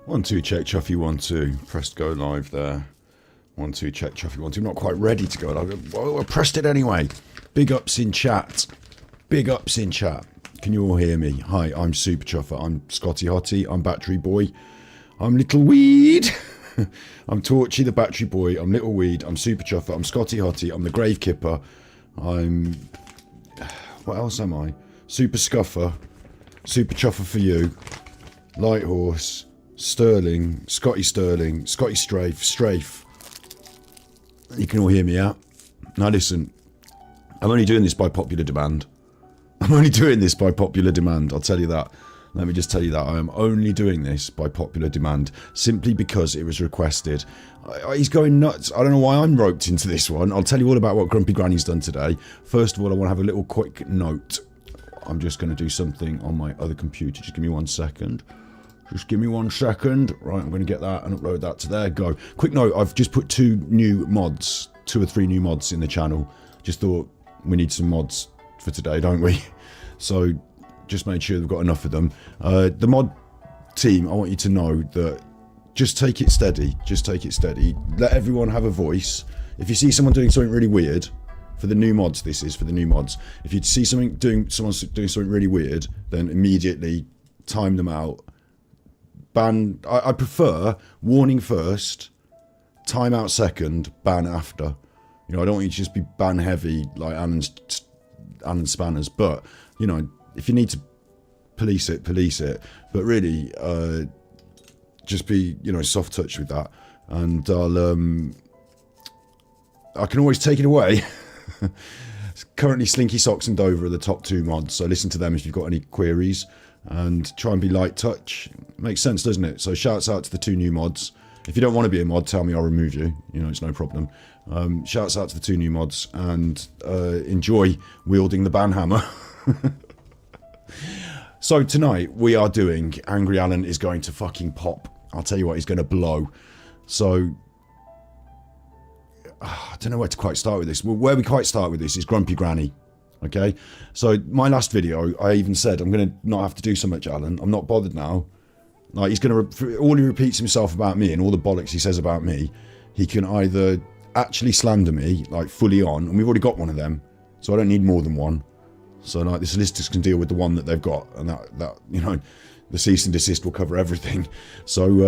1, 2, check, Chuffy, 1, 2. Pressed go live there. 1, 2, check, Chuffy, 1, 2. I'm not quite ready to go live. Well, I pressed it anyway. Big ups in chat. Big ups in chat. Can you all hear me? Hi, I'm Super Chuffer. I'm Scotty Hottie. I'm Battery Boy. I'm Little Weed. I'm Torchy the Battery Boy. I'm Little Weed. I'm Super Chuffer. I'm Scotty Hottie. I'm the Grave Kipper. I'm... What else am I? Super Scuffer. Super Chuffer for you. Light Horse. Sterling. Scotty Strafe. You can all hear me out. Now listen. I'm only doing this by popular demand. I'll tell you that. Let me just tell you that. I am only doing this by popular demand. Simply because it was requested. He's going nuts. I don't know why I'm roped into this one. I'll tell you all about what Grumpy Granny's done today. First of all, I want to have a little quick note. I'm just going to do something on my other computer. Just give me 1 second. Just give me 1 second. Right, I'm going to get that and upload that to there. Go. Quick note, I've just put 2 or 3 new mods in the channel. Just thought we need some mods for today, don't we? So just made sure we've got enough of them. The mod team, I want you to know that just take it steady. Just take it steady. Let everyone have a voice. If you see someone doing something really weird, for the new mods, this is for the new mods. If you see someone doing something really weird, then immediately time them out. Ban. I prefer warning first, time out second, ban after. You know, I don't want you to just be ban heavy like Alan Spanners, but you know, if you need to police it. But really, just be, you know, soft touch with that, and I can always take it away. Currently, Slinky Socks and Dover are the top 2 mods, so listen to them if you've got any queries, and try and be light touch. Makes sense, doesn't it? So shouts out to the 2 new mods. If you don't want to be a mod, tell me, I'll remove you. You know, it's no problem. Shouts out to the 2 new mods, and enjoy wielding the ban hammer. So tonight we are doing Angry Alan is going to fucking pop. I'll tell you what, he's going to blow. So I don't know where to quite start with this. Well, where we quite start with this is Grumpy Granny. Okay, so my last video, I even said I'm going to not have to do so much Alan. I'm not bothered now. Like, he's going to, all he repeats himself about me and all the bollocks he says about me, he can either actually slander me, like fully on, and we've already got one of them, so I don't need more than one. So like the solicitors can deal with the one that they've got, and that you know, the cease and desist will cover everything. So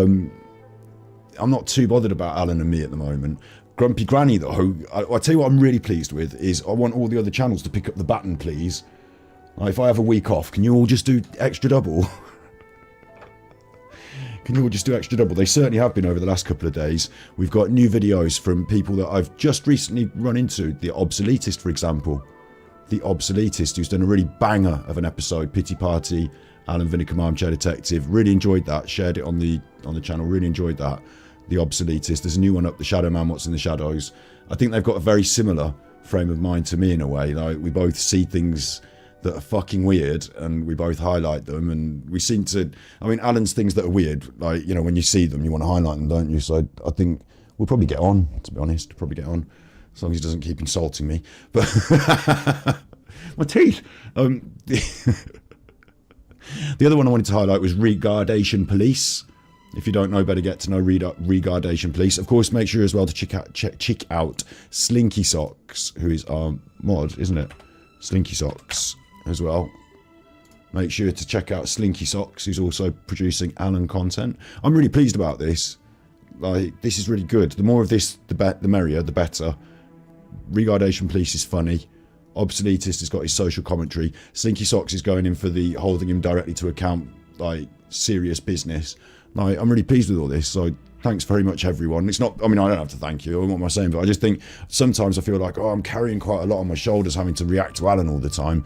I'm not too bothered about Alan and me at the moment. Grumpy Granny though, I tell you what I'm really pleased with is I want all the other channels to pick up the baton, please. Like, if I have a week off, can you all just do extra double? Can you all just do extra double? They certainly have been over the last couple of days. We've got new videos from people that I've just recently run into. The Obsoletist, for example. The Obsoletist, who's done a really banger of an episode. Pity Party, Alan Vinnicombe, Armchair Detective. Really enjoyed that. Shared it on the channel. Really enjoyed that. The Obsoletist. There's a new one up, The Shadow Man, What's in the Shadows. I think they've got a very similar frame of mind to me in a way. Like, we both see things that are fucking weird, and we both highlight them, and we seem to, I mean, Alan's things that are weird, like, you know, when you see them, you want to highlight them, don't you? So I think we'll probably get on, to be honest, as long as he doesn't keep insulting me. But my teeth. The other one I wanted to highlight was Regardation Police. If you don't know, better get to know Regardation Police. Of course, make sure as well to check out Slinky Socks, who is our mod, isn't it? Slinky Socks as well. Make sure to check out Slinky Socks, who's also producing Alan content. I'm really pleased about this. Like, this is really good. The more of this, the merrier, the better. Regardation Police is funny. Obsoletist has got his social commentary. Slinky Socks is going in for the holding him directly to account, like, serious business. Like, I'm really pleased with all this, so thanks very much, everyone. It's not, I mean, I don't have to thank you, what am I saying, but I just think sometimes I feel like, oh, I'm carrying quite a lot on my shoulders having to react to Alan all the time.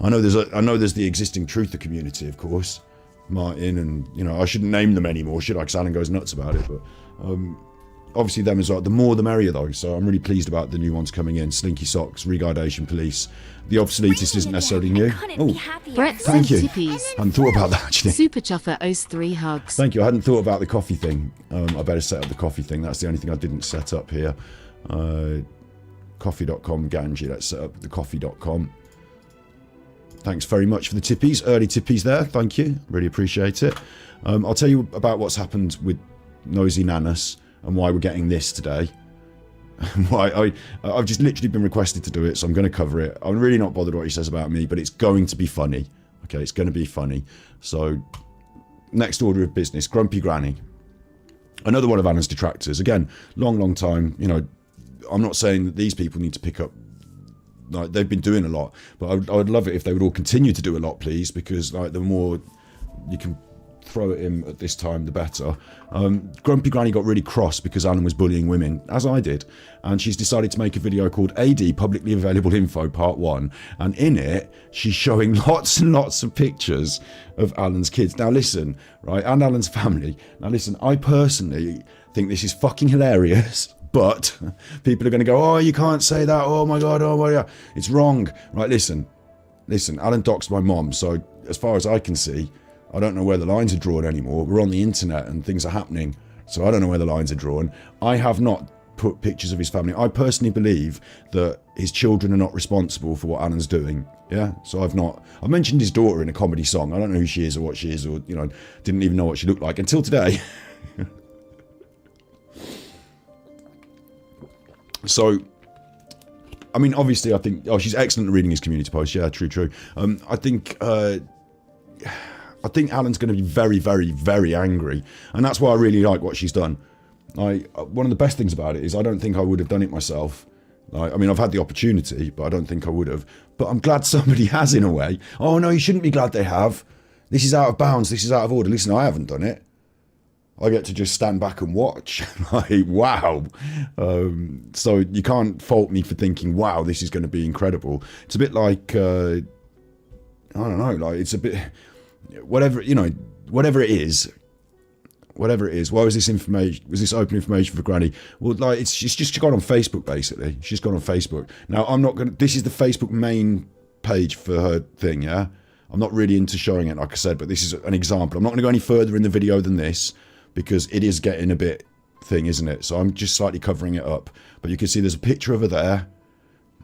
I know there's the existing Truther community, of course, Martin, and, you know, I shouldn't name them anymore, should I, because Alan goes nuts about it, but obviously them as well. The more the merrier though, so I'm really pleased about the new ones coming in. Slinky Socks, Regardation Police. The Obsoletist isn't necessarily new. Oh, thank you. I hadn't thought about that actually. Super Chuffer owes 3 hugs. Thank you. I hadn't thought about the coffee thing. I better set up the coffee thing. That's the only thing I didn't set up here. Coffee.com, Ganji. Let's set up the coffee.com. Thanks very much for the tippies, early tippies there. Thank you, really appreciate it. I'll tell you about what's happened with Nosy Nanas and why we're getting this today. Why I've just literally been requested to do it, so I'm going to cover it. I'm really not bothered what he says about me, but it's going to be funny. Okay, it's going to be funny. So, next order of business, Grumpy Granny. Another one of Anna's detractors. Again, long time. You know, I'm not saying that these people need to pick up. Like, they've been doing a lot, but I would love it if they would all continue to do a lot, please, because like the more you can throw at him at this time, the better. Grumpy Granny got really cross because Alan was bullying women, as I did, and she's decided to make a video called AD Publicly Available Info Part 1, and in it, she's showing lots and lots of pictures of Alan's kids. Now listen, right, and Alan's family. Now listen, I personally think this is fucking hilarious, but people are going to go, oh, you can't say that, oh my god, oh my god, it's wrong. Right, listen, Alan doxed my mom, so as far as I can see, I don't know where the lines are drawn anymore. We're on the internet and things are happening, so I don't know where the lines are drawn. I have not put pictures of his family. I personally believe that his children are not responsible for what Alan's doing. Yeah, so I've mentioned his daughter in a comedy song. I don't know who she is or what she is, or, you know, didn't even know what she looked like until today. So, I mean, obviously I think, oh, she's excellent at reading his community posts. Yeah, true. I think Alan's going to be very, very, very angry, and that's why I really like what she's done. One of the best things about it is I don't think I would have done it myself. I mean, I've had the opportunity, but I don't think I would have. But I'm glad somebody has, in a way. Oh no, you shouldn't be glad they have. This is out of bounds. This is out of order. Listen, I haven't done it. I get to just stand back and watch. Like, wow. So you can't fault me for thinking, wow, this is going to be incredible. It's a bit like, I don't know, like it's a bit, whatever it is. Why was this information? Was this open information for Granny? Well, like she's just gone on Facebook basically. She's gone on Facebook. Now I'm not gonna. This is the Facebook main page for her thing. Yeah, I'm not really into showing it, like I said, but this is an example. I'm not going to go any further in the video than this because it is getting a bit thing, isn't it? So I'm just slightly covering it up. But you can see there's a picture of her there.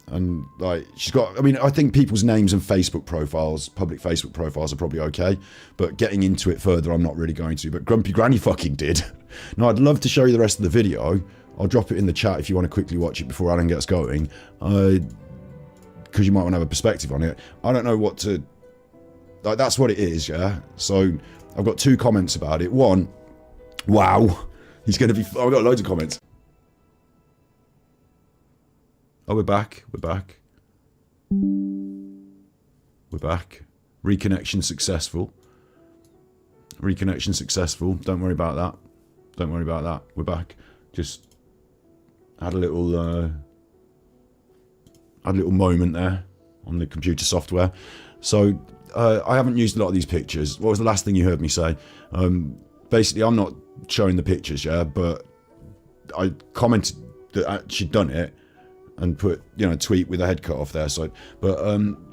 And like she's got, I mean, I think people's names and Facebook profiles, public Facebook profiles are probably okay, but getting into it further, I'm not really going to. But Grumpy Granny fucking did. Now I'd love to show you the rest of the video. I'll drop it in the chat if you want to quickly watch it before Alan gets going, because you might want to have a perspective on it. I don't know what to, like, that's what it is, yeah. So I've got 2 comments about it. One, wow, he's going to be. Oh, I've got loads of comments. Oh, we're back. Reconnection successful. Don't worry about that. We're back. Just had a little moment there on the computer software. So I haven't used a lot of these pictures. What was the last thing you heard me say? Basically, I'm not showing the pictures, yeah, but I commented that she'd done it. And put, you know, a tweet with a head cut off there. So, but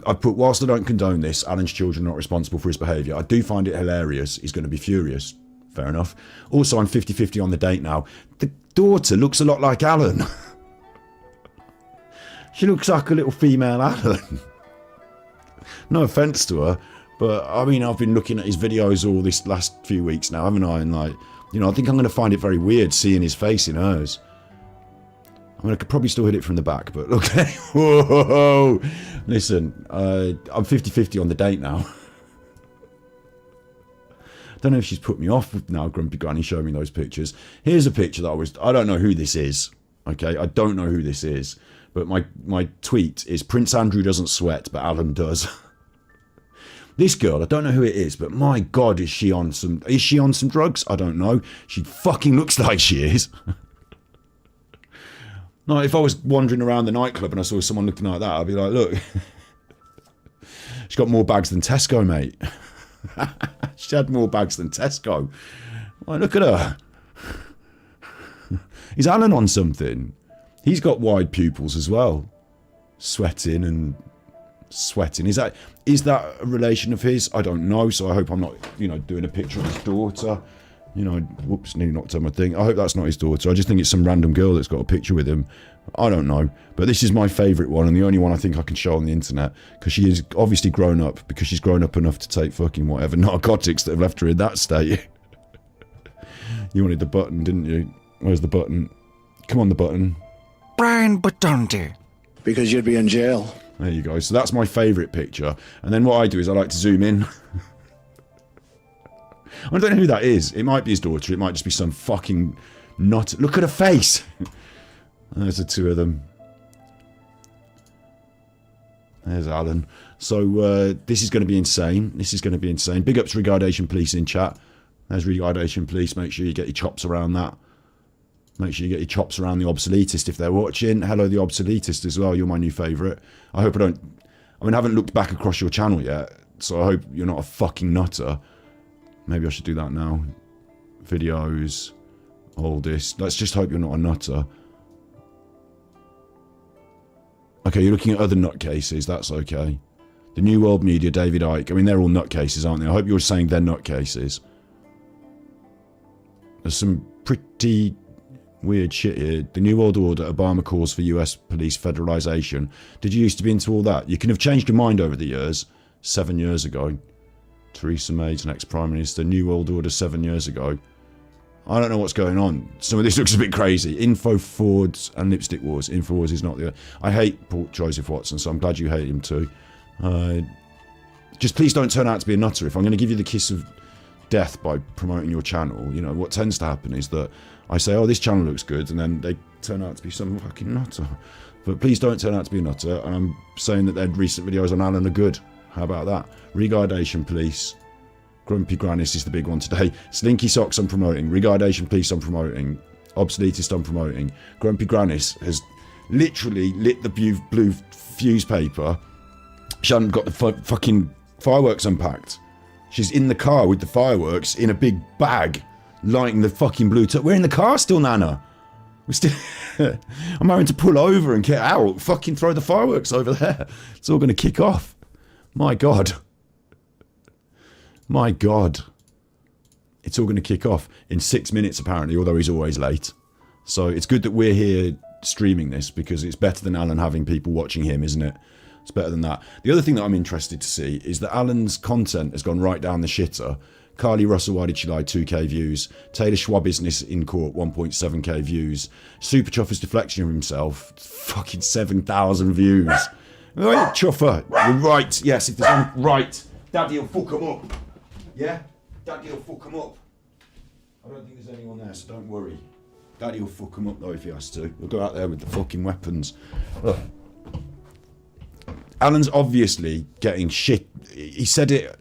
I put, whilst I don't condone this, Alan's children are not responsible for his behaviour. I do find it hilarious. He's going to be furious. Fair enough. Also, I'm 50-50 on the date now. The daughter looks a lot like Alan. She looks like a little female Alan. No offence to her, but I mean, I've been looking at his videos all this last few weeks now, haven't I? And like, you know, I think I'm going to find it very weird seeing his face in hers. I mean, I could probably still hit it from the back, but okay. Whoa. Listen, I'm 50-50 on the date now. Don't know if she's put me off now, Grumpy Granny showing me those pictures. Here's a picture that I don't know who this is. Okay, I don't know who this is. But my tweet is, Prince Andrew doesn't sweat, but Alan does. This girl, I don't know who it is, but my God, is she on some drugs? I don't know. She fucking looks like she is. No, if I was wandering around the nightclub and I saw someone looking like that, I'd be like, look, she's got more bags than Tesco, mate. She had more bags than Tesco. Like, look at her. Is Alan on something? He's got wide pupils as well. Sweating. Is that a relation of his? I don't know, so I hope I'm not, you know, doing a picture of his daughter. You know, whoops, nearly knocked on my thing. I hope that's not his daughter. I just think it's some random girl that's got a picture with him. I don't know. But this is my favourite one, and the only one I think I can show on the internet, because she is obviously grown up, because she's grown up enough to take fucking whatever narcotics that have left her in that state. You wanted the button, didn't you? Where's the button? Come on, the button. Brian Batonte. Because you'd be in jail. There you go. So that's my favourite picture. And then what I do is I like to zoom in. I don't know who that is. It might be his daughter. It might just be some fucking nut. Look at her face. There's the two of them. There's Alan. So this is going to be insane. This is going to be insane. Big up to Regardation Police in chat. There's Regardation Police. Make sure you get your chops around that. Make sure you get your chops around the Obsoletist if they're watching. Hello, the Obsoletist as well. You're my new favourite. I hope I don't... I mean, I haven't looked back across your channel yet, so I hope you're not a fucking nutter. Maybe I should do that now. Videos. Oldest. Let's just hope you're not a nutter. Okay, you're looking at other nutcases. That's okay. The New World Media, David Icke. I mean, they're all nutcases, aren't they? I hope you're saying they're nutcases. There's some pretty weird shit here. The New World Order, Obama calls for US police federalisation. Did you used to be into all that? You can have changed your mind over the years. 7 years ago. Theresa May's next Prime Minister. New World Order 7 years ago. I don't know what's going on. Some of this looks a bit crazy. Info Fords and Lipstick Wars. Info Wars is not the... I hate Paul Joseph Watson, so I'm glad you hate him too. Just please don't turn out to be a nutter. If I'm going to give you the kiss of death by promoting your channel, you know, what tends to happen is that I say, oh, this channel looks good, and then they turn out to be some fucking nutter. But please don't turn out to be a nutter, and I'm saying that their recent videos on Alan are good. How about that? Regardation Police. Grumpy Grannis is the big one today. Slinky Socks I'm promoting. Regardation Police I'm promoting. Obsoletist I'm promoting. Grumpy Grannis has literally lit the blue fuse paper. She hadn't got the fucking fireworks unpacked. She's in the car with the fireworks in a big bag, lighting the fucking blue... We're in the car still, Nana. We're still... I'm having to pull over and get out. Fucking throw the fireworks over there. It's all going to kick off. My God. My God. It's all going to kick off in 6 minutes, apparently, although he's always late. So it's good that we're here streaming this, because it's better than Alan having people watching him, isn't it? It's better than that. The other thing that I'm interested to see is that Alan's content has gone right down the shitter. Carly Russell, Why Did She Lie? 2k views. Taylor Schwab Business in Court, 1.7k views. Super Chuffer's deflection of himself, fucking 7,000 views. Right, Chuffer, you're right. Yes, if there's one right, Daddy will fuck 'em up. Yeah? Daddy will fuck 'em up. I don't think there's anyone there, so don't worry. Daddy will fuck 'em up though if he has to. He'll go out there with the fucking weapons. Look. Alan's obviously getting shit. He said it.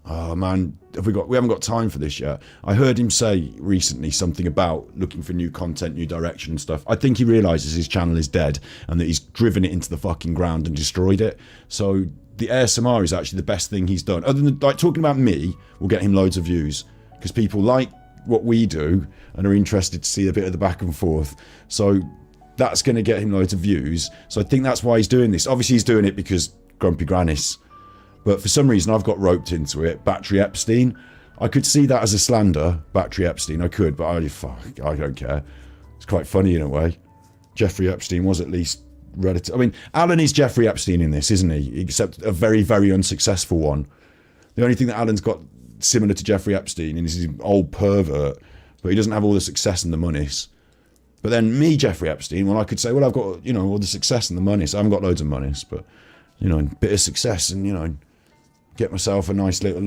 Oh man, we haven't got time for this yet. I heard him say recently something about looking for new content, new direction and stuff. I think he realises his channel is dead and that he's driven it into the fucking ground and destroyed it. So the ASMR is actually the best thing he's done. Other than like talking about me will get him loads of views, because people like what we do and are interested to see a bit of the back and forth. So that's going to get him loads of views. So I think that's why he's doing this. Obviously he's doing it because Grumpy Grannis. But for some reason I've got roped into it. Battery Epstein. I could see that as a slander. Battery Epstein, I could, but I don't care. It's quite funny in a way. Jeffrey Epstein was at least relative. I mean, Alan is Jeffrey Epstein in this, isn't he? Except a very, very unsuccessful one. The only thing that Alan's got similar to Jeffrey Epstein is his old pervert, but he doesn't have all the success and the monies. But then me, Jeffrey Epstein, well, I could say, well, I've got, you know, all the success and the monies. I haven't got loads of monies, but, you know, a bit of success and, you know, get myself a nice little,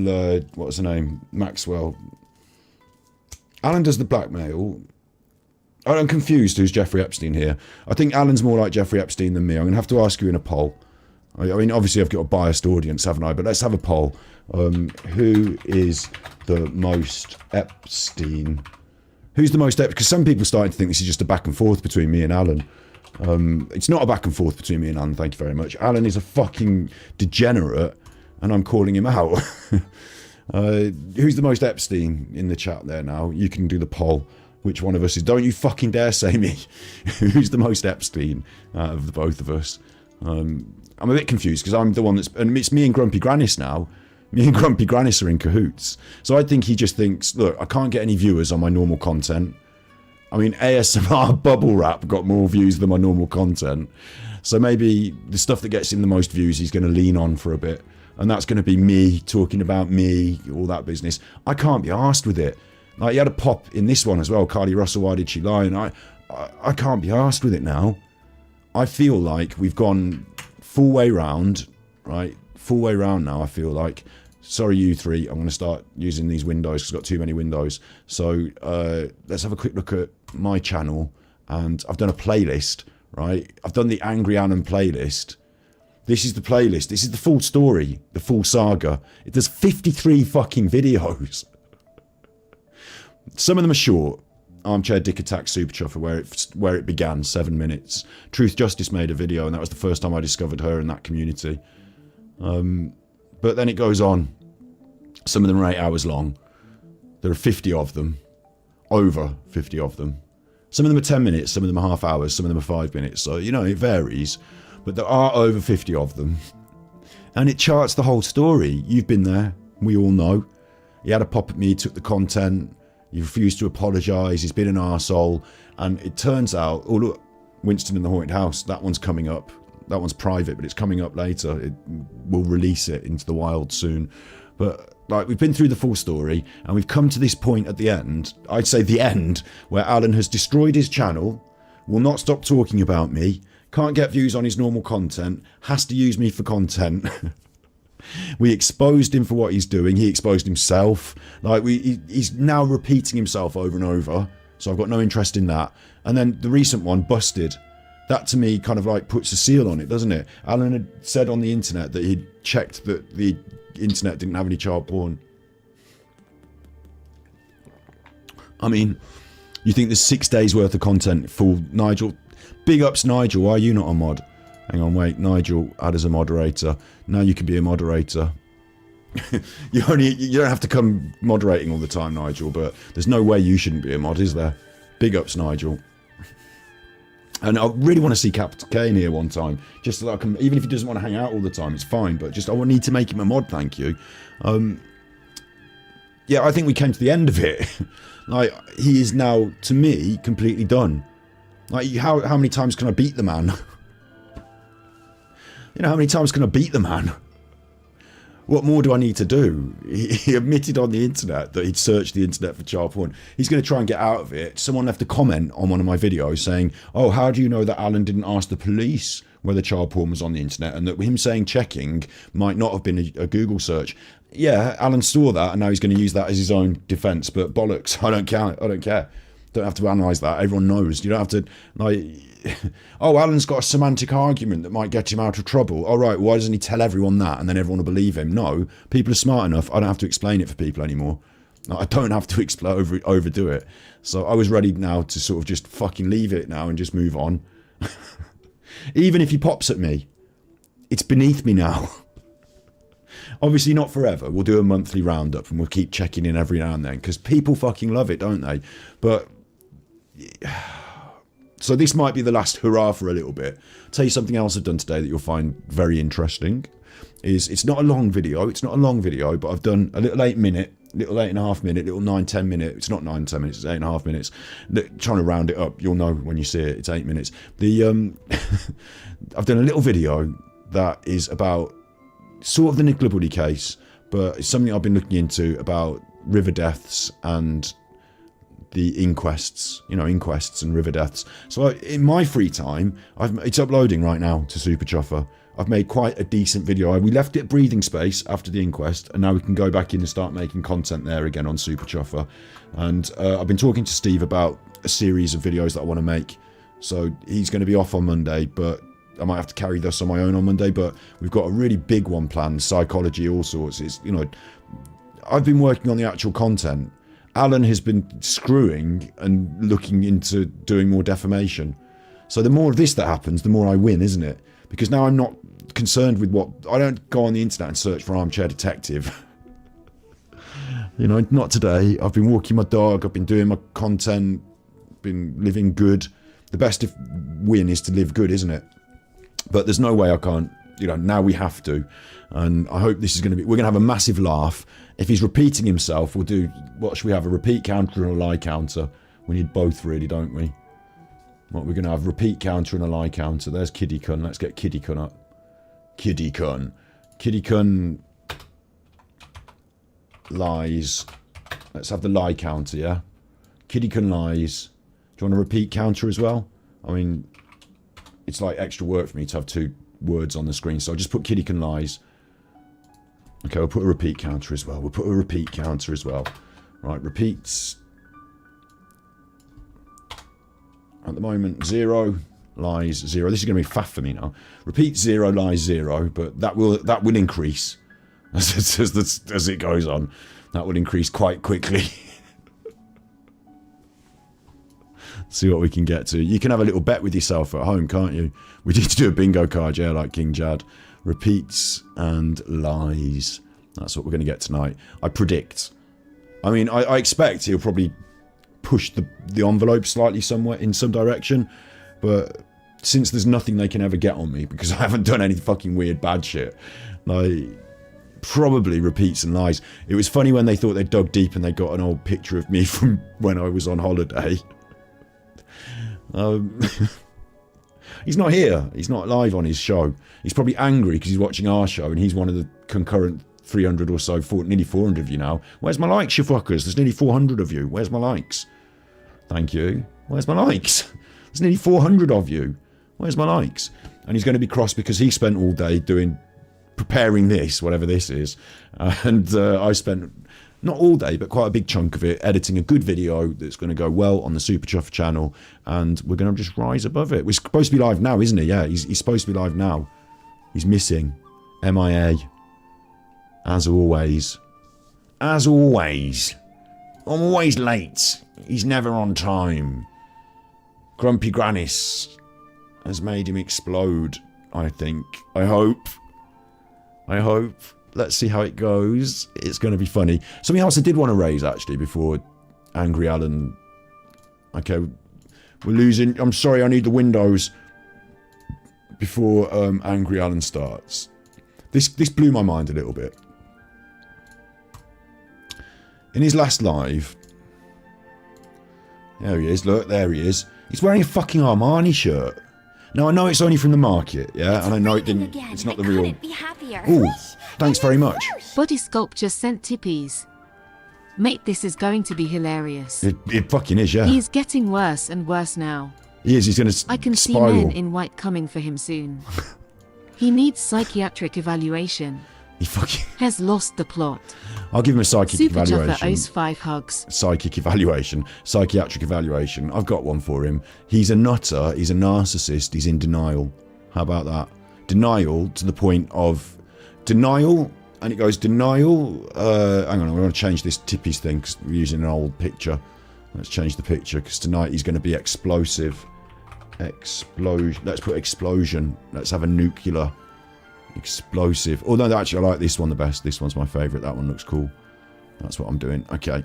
what's her name? Maxwell. Alan does the blackmail. I'm confused who's Jeffrey Epstein here. I think Alan's more like Jeffrey Epstein than me. I'm going to have to ask you in a poll. I mean, obviously I've got a biased audience, haven't I? But let's have a poll. Who is the most Epstein? Who's the most Epstein? Because some people are starting to think this is just a back and forth between me and Alan. It's not a back and forth between me and Alan, thank you very much. Alan is a fucking degenerate, and I'm calling him out. Who's the most Epstein in the chat there now? You can do the poll. Which one of us is? Don't you fucking dare say me. Who's the most Epstein of the both of us? I'm a bit confused because I'm the one that's... And it's me and Grumpy Grannis now Me and Grumpy Granis are in cahoots. So I think he just thinks, look, I can't get any viewers on my normal content. I mean, ASMR bubble wrap got more views than my normal content. So maybe the stuff that gets him the most views, he's going to lean on for a bit. And that's going to be me talking about me, all that business. I can't be arsed with it. Like, he had a pop in this one as well. Carly Russell, why did she lie? And I can't be arsed with it now. I feel like we've gone full way round, right? Full way round now, I feel like. Sorry, you three, I'm going to start using these windows because I've got too many windows. So let's have a quick look at my channel. And I've done a playlist, right? I've done the Angry Alan playlist. This is the playlist. This is the full story, the full saga. It does 53 fucking videos. Some of them are short. Armchair Dick Attack Super Chuffer, where it began, 7 minutes. Truth Justice made a video, and that was the first time I discovered her in that community. But then it goes on. Some of them are 8 hours long. There are 50 of them. Over 50 of them. Some of them are 10 minutes, some of them are half hours, some of them are 5 minutes. So, you know, it varies. But there are over 50 of them. And it charts the whole story. You've been there. We all know. He had a pop at me, took the content. He refused to apologise. He's been an arsehole. And it turns out, oh look, Winston in the Haunted House, that one's coming up. That one's private, but it's coming up later. We'll release it into the wild soon. But like, we've been through the full story, and we've come to this point at the end, I'd say the end, where Alan has destroyed his channel, will not stop talking about me, can't get views on his normal content, has to use me for content. We exposed him for what he's doing. He exposed himself. Like, he's now repeating himself over and over. So I've got no interest in that. And then the recent one, Busted. That to me kind of like puts a seal on it, doesn't it? Alan had said on the internet that he'd checked that the internet didn't have any child porn. I mean, you think there's 6 days worth of content full. Nigel, big ups Nigel, why are you not a mod? Hang on, wait, Nigel, add as a moderator. Now you can be a moderator. You don't have to come moderating all the time, Nigel, but there's no way you shouldn't be a mod, is there? Big ups, Nigel. And I really want to see Captain K in here one time, just so that I can, even if he doesn't want to hang out all the time, it's fine, but just I need to make him a mod, thank you. Yeah, I think we came to the end of it. Like, he is now, to me, completely done. Like, how many times can I beat the man? You know, how many times can I beat the man? What more do I need to do? He admitted on the internet that he'd searched the internet for child porn. He's going to try and get out of it. Someone left a comment on one of my videos saying, oh, how do you know that Alan didn't ask the police whether child porn was on the internet, and that him saying checking might not have been a Google search? Yeah, Alan saw that, and now he's going to use that as his own defence, but bollocks, I don't care. Don't have to analyse that. Everyone knows. You don't have to, like, oh, Alan's got a semantic argument that might get him out of trouble. All right, why doesn't he tell everyone that and then everyone will believe him? No, people are smart enough. I don't have to explain it for people anymore. I don't have to overdo it. So I was ready now to sort of just fucking leave it now and just move on. Even if he pops at me, it's beneath me now. Obviously not forever. We'll do a monthly roundup and we'll keep checking in every now and then because people fucking love it, don't they? But so this might be the last hurrah for a little bit. I'll tell you something else I've done today that you'll find very interesting. It's not a long video. It's not a long video, but I've done a little 8 minute, little 8.5 minute, little 9-10 minute. It's not 9-10 minutes. It's 8.5 minutes. Trying to round it up. You'll know when you see it. It's 8 minutes. I've done a little video that is about sort of the Nicola Buddy case, but it's something I've been looking into about river deaths and the inquests, you know, inquests and river deaths. So in my free time, it's uploading right now to Super Chuffer. I've made quite a decent video. We left it breathing space after the inquest, and now we can go back in and start making content there again on Super Chuffer. And I've been talking to Steve about a series of videos that I want to make. So he's going to be off on Monday, but I might have to carry this on my own on Monday. But we've got a really big one planned, psychology, all sorts. It's, you know, I've been working on the actual content. Alan has been screwing and looking into doing more defamation. So the more of this that happens, the more I win, isn't it? Because now I'm not concerned with what... I don't go on the internet and search for Armchair Detective. You know, not today. I've been walking my dog. I've been doing my content. Been living good. The best win is to live good, isn't it? But there's no way I can't you know, now we have to. And I hope this is going to be, we're going to have a massive laugh. If he's repeating himself, we'll do, what should we have, a repeat counter and a lie counter? We need both really, don't we? What, we're going to have repeat counter and a lie counter. There's Kiddie Kun. Let's get Kiddie Kun up. Kiddie Kun. Kiddie Kun lies. Let's have the lie counter, yeah? Kiddie Kun lies. Do you want a repeat counter as well? I mean, it's like extra work for me to have 2 words on the screen, so I'll just put Kiddie Kun lies. Okay, we'll put a repeat counter as well. We'll put a repeat counter as well. Right, repeats. At the moment, 0, lies 0. This is going to be faff for me now. Repeat 0, lies 0, but that will increase as it goes on. That will increase quite quickly. See what we can get to. You can have a little bet with yourself at home, can't you? We need to do a bingo card, yeah, like King Jad. Repeats and lies. That's what we're going to get tonight. I predict. I mean, I expect he'll probably push the envelope slightly somewhere in some direction, but since there's nothing they can ever get on me because I haven't done any fucking weird bad shit, like, probably repeats and lies. It was funny when they thought they dug deep and they got an old picture of me from when I was on holiday. He's not here. He's not live on his show. He's probably angry because he's watching our show and he's one of the concurrent 300 or so, nearly 400 of you now. Where's my likes, you fuckers? There's nearly 400 of you. Where's my likes? Thank you. Where's my likes? There's nearly 400 of you. Where's my likes? And he's going to be cross because he spent all day preparing this, whatever this is. And I spent, not all day, but quite a big chunk of it, editing a good video that's going to go well on the Super Chuff channel. And we're going to just rise above it. We're supposed to be live now, isn't he? Yeah, he's supposed to be live now. He's missing. MIA. As always. As always. I'm always late. He's never on time. Grumpy Grannis has made him explode, I think. I hope. Let's see how it goes. It's going to be funny. Something else I did want to raise, actually, before Angry Alan... Okay, we're losing... I'm sorry, I need the windows before Angry Alan starts. This blew my mind a little bit. In his last live... There he is, look, there he is. He's wearing a fucking Armani shirt. Now, I know it's only from the market, yeah? And I know it didn't... It's not the real... Ooh, thanks very much. Body Sculpt just sent tippies. Mate, this is going to be hilarious. It fucking is, yeah. He's getting worse and worse now. He is, he's going to I can spiral. see men in white coming for him soon. He needs psychiatric evaluation. He fucking... Has lost the plot. I'll give him a psychic Super evaluation. Chuffer owes 5 hugs. Psychic evaluation. Psychiatric evaluation. I've got one for him. He's a nutter. He's a narcissist. He's in denial. How about that? Denial to the point of... Denial, and it goes denial... hang on, I'm going to change this tippies thing because we're using an old picture. Let's change the picture because tonight he's going to be explosive. Explosion. Let's put explosion. Let's have a nuclear... Explosive. Although actually I like this one the best. This one's my favourite. That one looks cool. That's what I'm doing. Okay.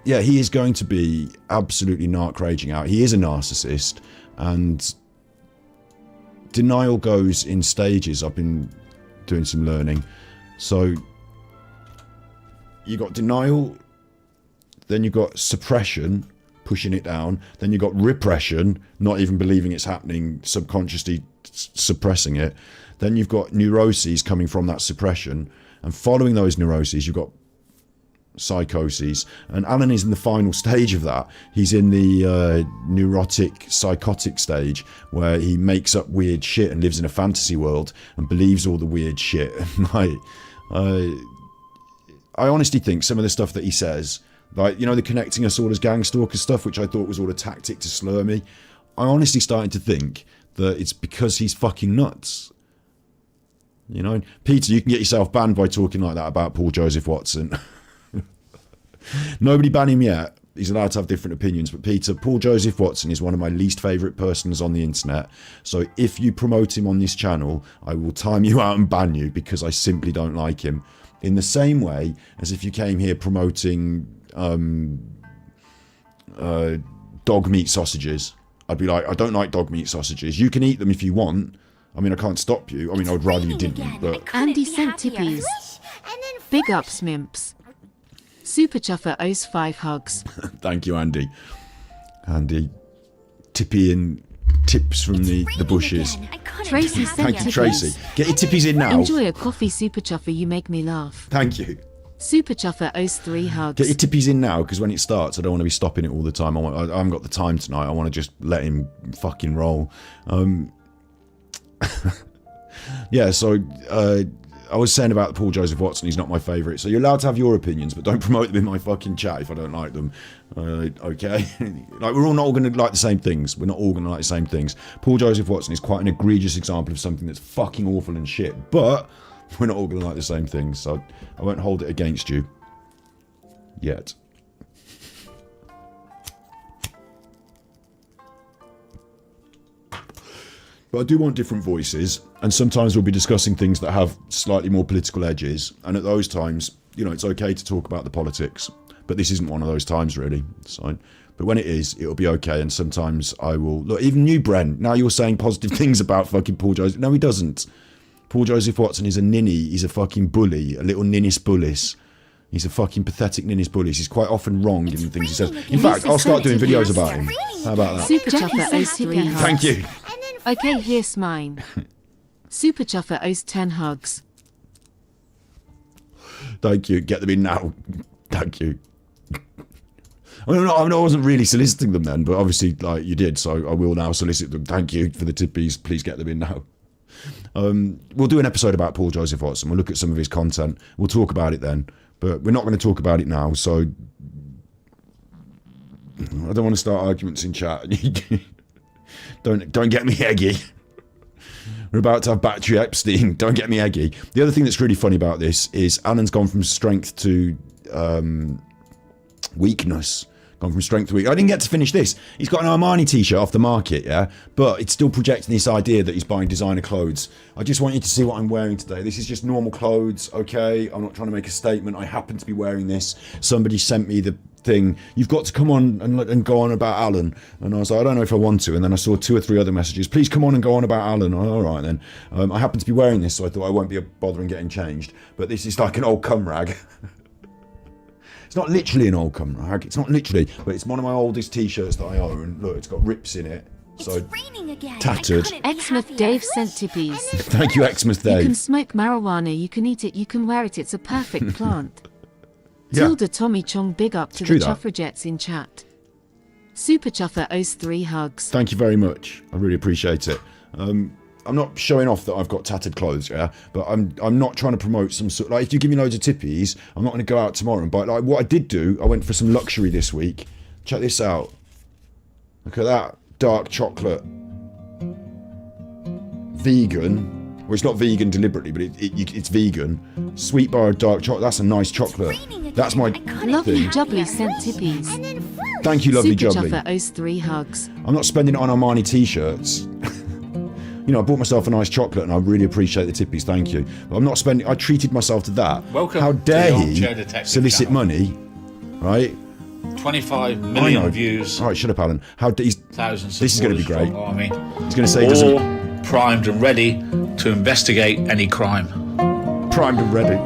Yeah, he is going to be absolutely narc raging out. He is a narcissist. And denial goes in stages. I've been doing some learning. So you got denial. Then you got suppression, pushing it down. Then you got repression, not even believing it's happening, subconsciously suppressing it. Then you've got neuroses coming from that suppression, and following those neuroses you've got psychoses, and Alan is in the final stage of that. He's in the neurotic psychotic stage where he makes up weird shit and lives in a fantasy world and believes all the weird shit. I honestly think some of the stuff that he says, like, you know, the connecting us all as gang stalkers stuff, which I thought was all a tactic to slur me, I honestly started to think that it's because he's fucking nuts. You know, Peter, you can get yourself banned by talking like that about Paul Joseph Watson. Nobody ban him yet. He's allowed to have different opinions. But Peter, Paul Joseph Watson is one of my least favourite persons on the internet. So if you promote him on this channel, I will time you out and ban you because I simply don't like him. In the same way as if you came here promoting dog meat sausages, I'd be like, I don't like dog meat sausages. You can eat them if you want, I mean, I can't stop you. I mean, I'd rather you didn't, but... Andy sent tippies. Big ups, Mimps. Super Chuffer owes 5 hugs. Thank you, Andy. Andy, tippy and tips from the bushes. Tracy sent Thank you, tippies. Tracy. Get your tippies in now. Enjoy a coffee, Super Chuffer, you make me laugh. Thank you. Super Chuffer owes 3 hugs. Get your tippies in now, because when it starts, I don't want to be stopping it all the time. I haven't got the time tonight. I want to just let him fucking roll. Yeah, so I was saying about Paul Joseph Watson, he's not my favourite. So you're allowed to have your opinions, but don't promote them in my fucking chat if I don't like them. Okay? Like, we're all not all going to like the same things. We're not all going to like the same things. Paul Joseph Watson is quite an egregious example of something that's fucking awful and shit, but we're not all going to like the same things, so I won't hold it against you. Yet. But I do want different voices, and sometimes we'll be discussing things that have slightly more political edges, and at those times, you know, it's okay to talk about the politics, but this isn't one of those times, really. So, but when it is, it'll be okay, and sometimes I will... Look, even you, Brent, now you're saying positive things about fucking Paul Joseph... No, he doesn't. Paul Joseph Watson is a ninny, he's a fucking bully, a little ninnis bullis. He's a fucking pathetic ninnis bullis. He's quite often wrong in the things he says. In fact, I'll start doing videos about him. How about that? Super Chuffer owes 3 hugs. Thank you. Okay, here's mine. Super Chuffer owes 10 hugs. Thank you. Get them in now. Thank you. I mean, I wasn't really soliciting them then, but obviously, like, you did, so I will now solicit them. Thank you for the tippies. Please get them in now. We'll do an episode about Paul Joseph Watson. We'll look at some of his content. We'll talk about it then, but we're not going to talk about it now, so I don't want to start arguments in chat. Don't get me eggy. We're about to have Battery Epstein. Don't get me eggy. The other thing that's really funny about this is Alan's gone from strength to weakness. Gone from strength to weakness. I didn't get to finish this. He's got an Armani t-shirt off the market, yeah? But it's still projecting this idea that he's buying designer clothes. I just want you to see what I'm wearing today. This is just normal clothes, okay? I'm not trying to make a statement. I happen to be wearing this. Somebody sent me the thing. You've got to come on and go on about Alan. And I was like, I don't know if I want to. And then I saw 2 or 3 other messages. Please come on and go on about Alan. Oh, all right then. I happen to be wearing this, so I thought I won't be bothering getting changed. But this is like an old cum rag. It's not literally an old cum rag. It's not literally, but it's one of my oldest t-shirts that I own. And look, it's got rips in it. So tattered. Xmas Dave sent tippies. Thank you, Xmas Dave. You can smoke marijuana, you can eat it, you can wear it. It's a perfect plant. Yeah. Tilda Tommy Chong, big up to the Chuffragettes in chat. Super Chuffer owes 3 hugs. Thank you very much. I really appreciate it. I'm not showing off that I've got tattered clothes, yeah, but I'm not trying to promote some sort. Like, if you give me loads of tippies, I'm not going to go out tomorrow and buy. Like, what I did do, I went for some luxury this week. Check this out. Look at that dark chocolate, vegan. Well, it's not vegan deliberately, but it's vegan. Sweet bar of dark chocolate. That's a nice chocolate. That's my Lovely thing. Jubbly sent tippies. Thank you, lovely Super Jubbly. Chuffer owes 3 hugs. I'm not spending it on Armani t-shirts. You know, I bought myself a nice chocolate and I really appreciate the tippies, thank you. But I'm not spending, I treated myself to that. Welcome How dare to the he Armchair Detective solicit channel. money, right? 25 million views. All right, shut up, Alan. Thousands. This is going to be great. Army, He's going to say he all doesn't... primed and ready to investigate any crime. Primed and ready.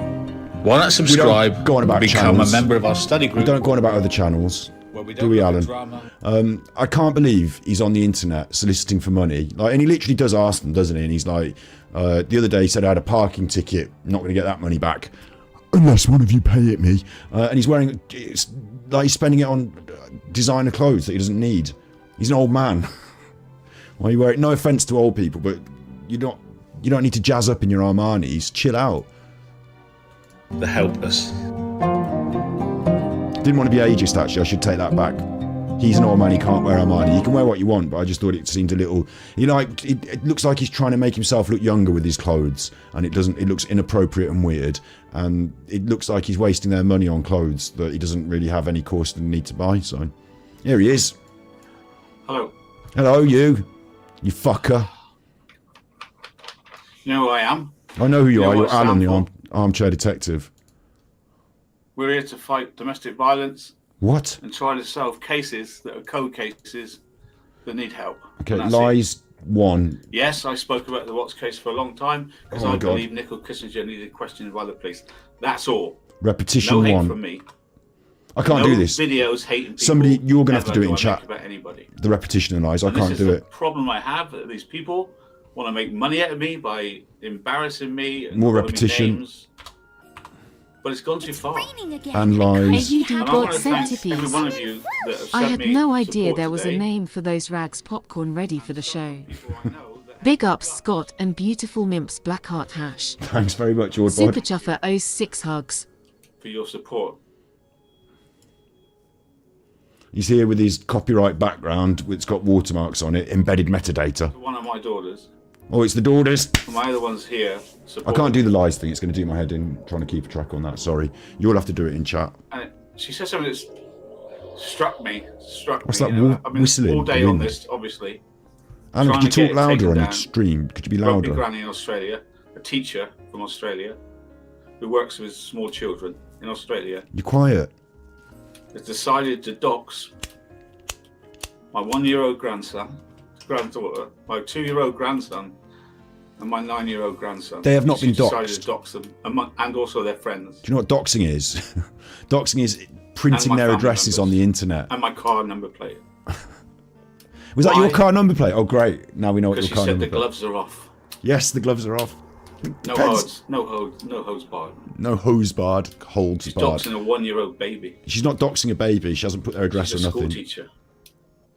Why not subscribe? Go on about and become channels. a member of our study group. We don't go on about other channels. Where we Do don't we, look at Alan? drama. I can't believe he's on the internet soliciting for money. Like, and he literally does ask them, doesn't he? And he's like, the other day he said I had a parking ticket, I'm not going to get that money back unless one of you pay it me. And he's wearing, it's like he's spending it on designer clothes that he doesn't need. He's an old man. Why you wear it? No offense to old people, but you don't need to jazz up in your Armanis. Chill out. The helpless. Didn't want to be ageist, actually. I should take that back. He's an old man, he can't wear Armani. You can wear what you want, but I just thought it seemed a little... It looks like he's trying to make himself look younger with his clothes, and it doesn't. It looks inappropriate and weird, and it looks like he's wasting their money on clothes that he doesn't really have any cause to need to buy, so... Here he is. Hello. Hello, you fucker. You know who I am? I know who you You know are. what You're I stand Alan, the for? Armchair Detective. We're here to fight domestic violence What? and try to solve cases that are cold cases that need help. Okay, And that's it. lies, one. Yes, I spoke about the Watts case for a long time because Oh my I God. believe Nicole Kissinger needed questioned by the police. That's all. Repetition No hate one. from me. I can't No do this. videos hating people. Somebody, you're going to have to ever do it in I chat. make about anybody. The repetition and lies. I And can't this is do the it. problem I have. That these people want to make money out of me by embarrassing me. And More calling me repetition. names. But it's gone too far. And lies. You do And I want God to thank every centipedes. one of you that have I sent had me no idea support there was a today. name for those rags popcorn ready for the show. Before I know that Big ups Scott and beautiful Mimps Blackheart Hash. Thanks very much, Old Super Bod. Chuffer owes 6 hugs. for your support. He's here with his copyright background. It's got watermarks on it, embedded metadata. One of my daughters, Oh, it's the daughters. and my other one's here. I can't do the lies thing. It's going to do my head in trying to keep a track on that. Sorry. You'll have to do it in chat. And she said something that's struck me. What's me, that you know. whi- I've been whistling all day on wind? this, obviously. Alan, Trying could to you get talk it louder taken on your down. stream? Could you be Grumpy louder? granny in Australia, a teacher from Australia, who works with small children in Australia, You're quiet. has decided to dox my 1-year-old granddaughter, my 2-year-old grandson, and my 9-year-old grandson. They have not She's been decided doxed. to dox them, and also their friends, Do you know what doxing is? Doxing is printing my their family addresses on members. the internet. and my car number plate. Was that Why? your car number plate? Oh, great. Now we know what Because your she car said number the plate. gloves are off. Yes, the gloves are off. No Depends. hose, no hose barred. No hose barred, holds She's barred. doxing a 1-year-old baby. She's not doxing a baby. She hasn't put their address She's or a school nothing. teacher.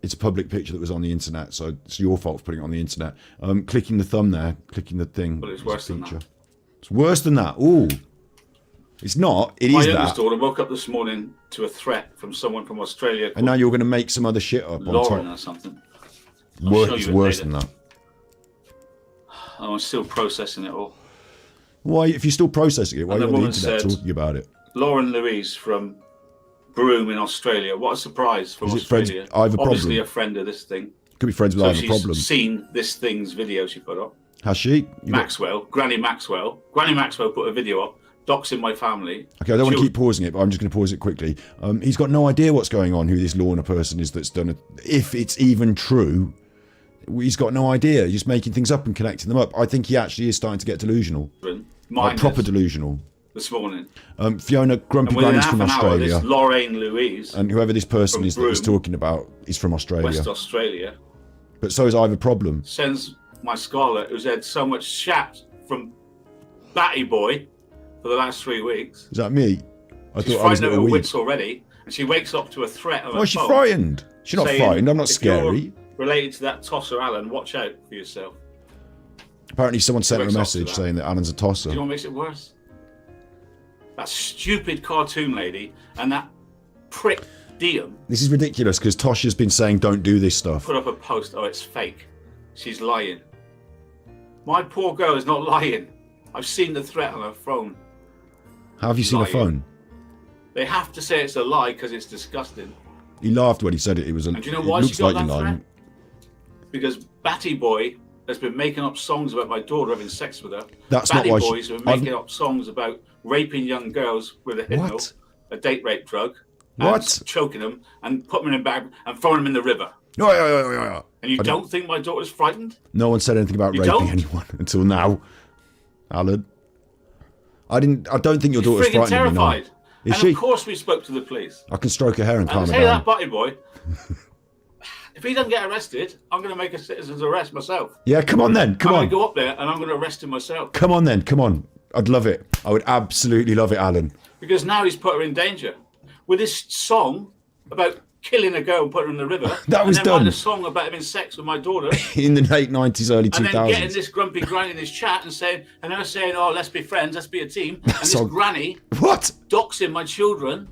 It's a public picture that was on the internet, so it's your fault for putting it on the internet. Clicking the thumb there, clicking the thing. But it's is worse a than feature. that. It's worse than that. Ooh. It's not. It My is youngest that. daughter woke up this morning to a threat from someone from Australia And now called you're going to make some other shit up on Lauren top. or something. I'll show It's you it worse later. than that. I'm still processing it all. Why, if you're still processing it, why are And you the on the woman internet said- talking about it? Lauren Louise from Broome in Australia. What a surprise from Is it friends- Australia. I have a Obviously problem. a friend of this thing. Could be friends with So I have a she's problem. seen this thing's video she put up. Has she? You got- Maxwell, Granny Maxwell. Granny Maxwell put a video up, doxing my family. Okay, I don't want to She'll- keep pausing it, but I'm just going to pause it quickly. He's got no idea what's going on, who this Lorna person is that's done it. If it's even true, he's got no idea. He's just making things up and connecting them up. I think he actually is starting to get delusional. Like minors proper delusional. this morning. Fiona, Grumpy And within Granny's half from an hour, Australia. this Lorraine Louise, And whoever this person from is that he's Broome, talking about is from Australia. West Australia, But so is I have a problem. sends my Scarlett, who's had so much chat from Batty Boy for the last 3 weeks. Is that me? I She's thought I was frightened a of her little weird. wits already, and she wakes up to a threat on her Why is she phone frightened? She's not saying, frightened. I'm not "If scary. you're related to that tosser Alan, watch out for yourself. Apparently someone sent her a wakes up to message that. saying that Alan's a tosser. Do you know what makes it worse? That stupid cartoon lady and that prick Diem This is ridiculous because Tosh has been saying don't do this stuff. put up a post. Oh, it's fake. She's lying. My poor girl is not lying. I've seen the threat on her phone. How have you seen a Lying. phone? They have to say it's a lie because it's disgusting. He laughed when he said it. It was a. And do you know it why looks she got like that you're lying. threat? Because Batty Boy has been making up songs about my daughter having sex with her. That's not Batty why she- Boys have been I've- making up songs about raping young girls with a hypno, What? a date rape drug, and What? choking them and putting them in a bag and throwing them in the river. Yeah. And you don't think my daughter's frightened? No one said anything about You raping don't? anyone until now. Alan, I don't think your daughter's Friggin' frightened me. No. terrified. Is And she? of course we spoke to the police. I can stroke her hair and And I calm her tell you down. that Batty Boy, if he doesn't get arrested, I'm going to make a citizen's arrest myself. Yeah, come on then. Come I'm on. going to go up there and I'm going to arrest him myself. Come on then. Come on. I'd love it. I would absolutely love it, Alan. Because now he's put her in danger. With this song about killing a girl and putting her in the river. That was and then done. writing a song about having sex with my daughter. In the late 90s, early And then getting 2000s. this grumpy granny in his chat and saying, and her saying, oh, let's be friends, let's be a team. And this So- granny What? doxing my children.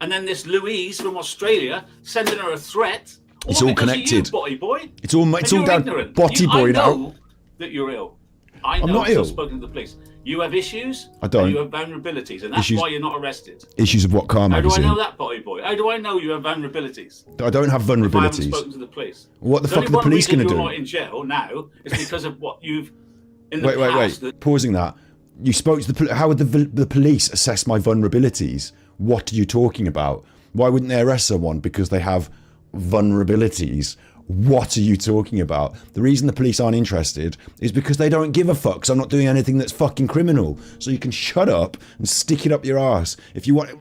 And then this Louise from Australia sending her a threat. It's all because of connected. You, Botty Boy. It's all And you're down. ignorant. Botty Boy I now. know that you're ill. I know. I'm not 'cause ill. I've spoken to the police. You have issues. I don't. And you have vulnerabilities, and that's Issues- why you're not arrested. Issues of what car How do I magazine? know that, Botty Boy? How do I know you have vulnerabilities? I don't have If I haven't vulnerabilities. spoken to the police. What the There's fuck are only the one police reason going to you're do? not in jail now is because of what you've in the Wait. past. Pausing that. You spoke to how would the police assess my vulnerabilities? What are you talking about? Why wouldn't they arrest someone because they have vulnerabilities? What are you talking about? The reason the police aren't interested is because they don't give a fuck, because I'm not doing anything that's fucking criminal. So you can shut up and stick it up your ass. If you want,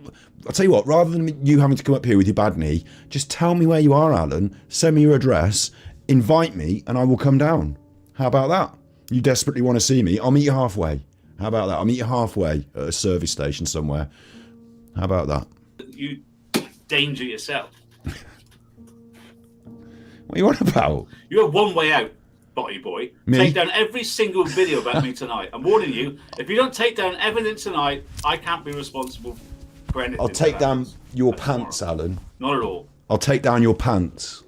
I'll tell you what, rather than you having to come up here with your bad knee, just tell me where you are, Alan, send me your address, invite me, and I will come down. How about that? You desperately want to see me, I'll meet you halfway. How about that? I'll meet you halfway at a service station somewhere. How about that? You danger yourself. What are you on about? You have one way out, Batty Boy. Me? Take down every single video about me tonight. I'm warning you, if you don't take down evidence tonight, I can't be responsible for anything. I'll take that down happens. your That's pants, tomorrow. Alan. Not at all. I'll take down your pants.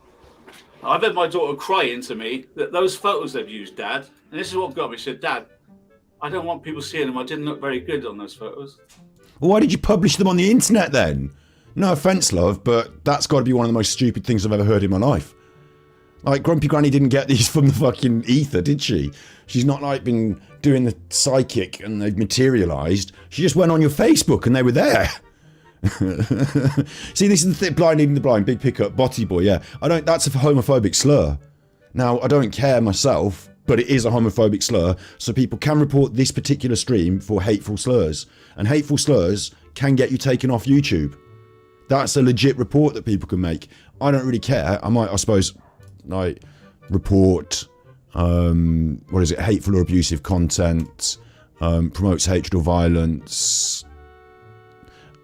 I've had my daughter crying to me that those photos they've used, Dad, and this is what got me. She said, Dad, I don't want people seeing them. I didn't look very good on those photos. Well, why did you publish them on the internet then? No offence, love, but that's got to be one of the most stupid things I've ever heard in my life. Like, Grumpy Granny didn't get these from the fucking ether, did she? She's not, like, been doing the psychic and they've materialised. She just went on your Facebook and they were there. See, this is the blind leading the blind, big pickup, Batty Boy, yeah. That's a homophobic slur. Now, I don't care myself, but it is a homophobic slur, so people can report this particular stream for hateful slurs. And hateful slurs can get you taken off YouTube. That's a legit report that people can make. I don't really care. I suppose, like, report, hateful or abusive content, promotes hatred or violence,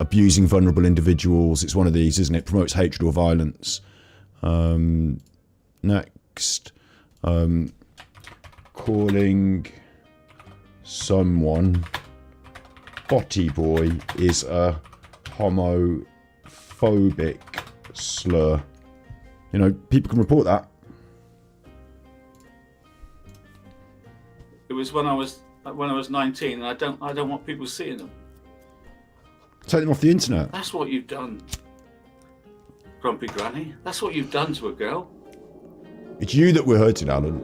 abusing vulnerable individuals. It's one of these, isn't it? Promotes hatred or violence. Next, calling someone Batty Boy is a homophobic slur. You know, people can report that. It was when I was 19, and I don't want people seeing them. Take them off the internet. That's what you've done, Grumpy Granny. That's what you've done to a girl. It's you that we're hurting, Alan.